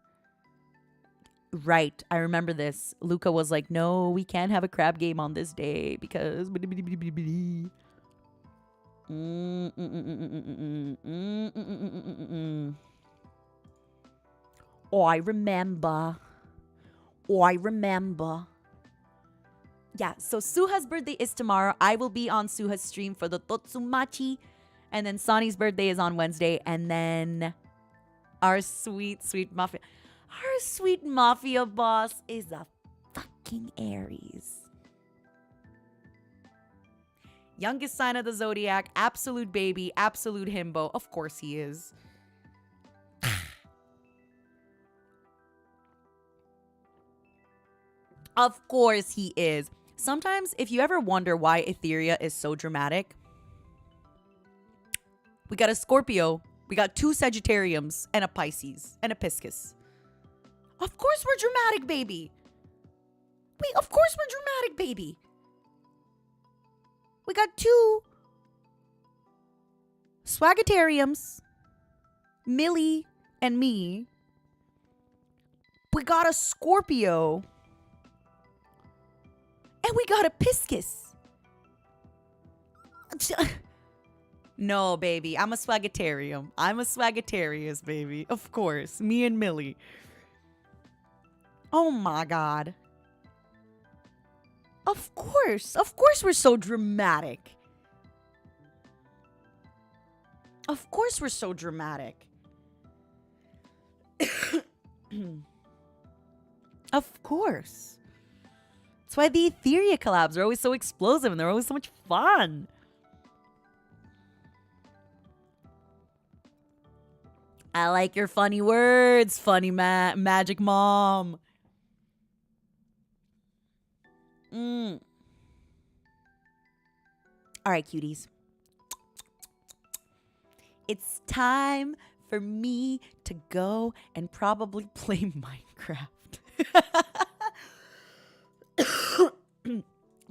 right, I remember this. Luca was like, no, we can't have a crab game on this day because... Oh, I remember. Yeah, so Suha's birthday is tomorrow. I will be on Suha's stream for the Totsumachi. And then Sonny's birthday is on Wednesday. And then our sweet mafia. Our sweet mafia boss is a fucking Aries. Youngest sign of the zodiac, absolute baby, absolute himbo. Of course he is. Of course he is. Sometimes, if you ever wonder why Ethyria is so dramatic, we got a Scorpio, we got 2 Sagittariums, and a Pisces, and a Piscis. Of course we're dramatic, baby. Of course we're dramatic, baby. We got 2 Swagatariums, Millie and me. We got a Scorpio. And we got a Piscis. No, baby. I'm a Swagatarium. I'm a Swagatarius, baby. Of course. Me and Millie. Oh my God. Of course. Of course we're so dramatic. Of course we're so dramatic. Of course. That's why the Ethyria collabs are always so explosive and they're always so much fun. I like your funny words, funny magic mom. All right, cuties. It's time for me to go and probably play Minecraft.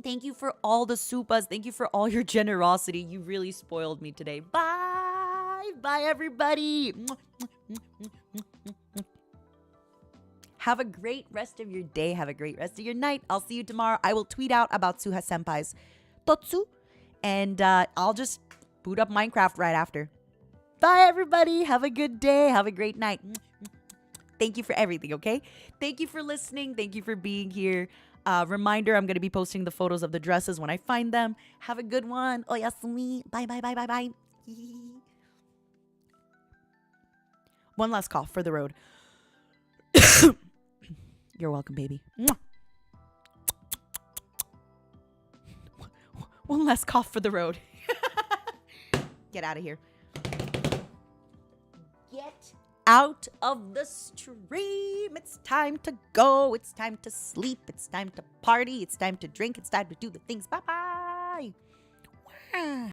Thank you for all the supas. Thank you for all your generosity. You really spoiled me today. Bye. Bye, everybody. Have a great rest of your day. Have a great rest of your night. I'll see you tomorrow. I will tweet out about Suha Senpai's Totsu. And I'll just boot up Minecraft right after. Bye, everybody. Have a good day. Have a great night. Thank you for everything, okay? Thank you for listening. Thank you for being here. Reminder, I'm going to be posting the photos of the dresses when I find them. Have a good one. Oyasumi. Bye, bye, bye, bye, bye. One last cough for the road. You're welcome, baby. One last cough for the road. Get out of here. Get out of the stream. It's time to go. It's time to sleep. It's time to party. It's time to drink. It's time to do the things. Bye-bye.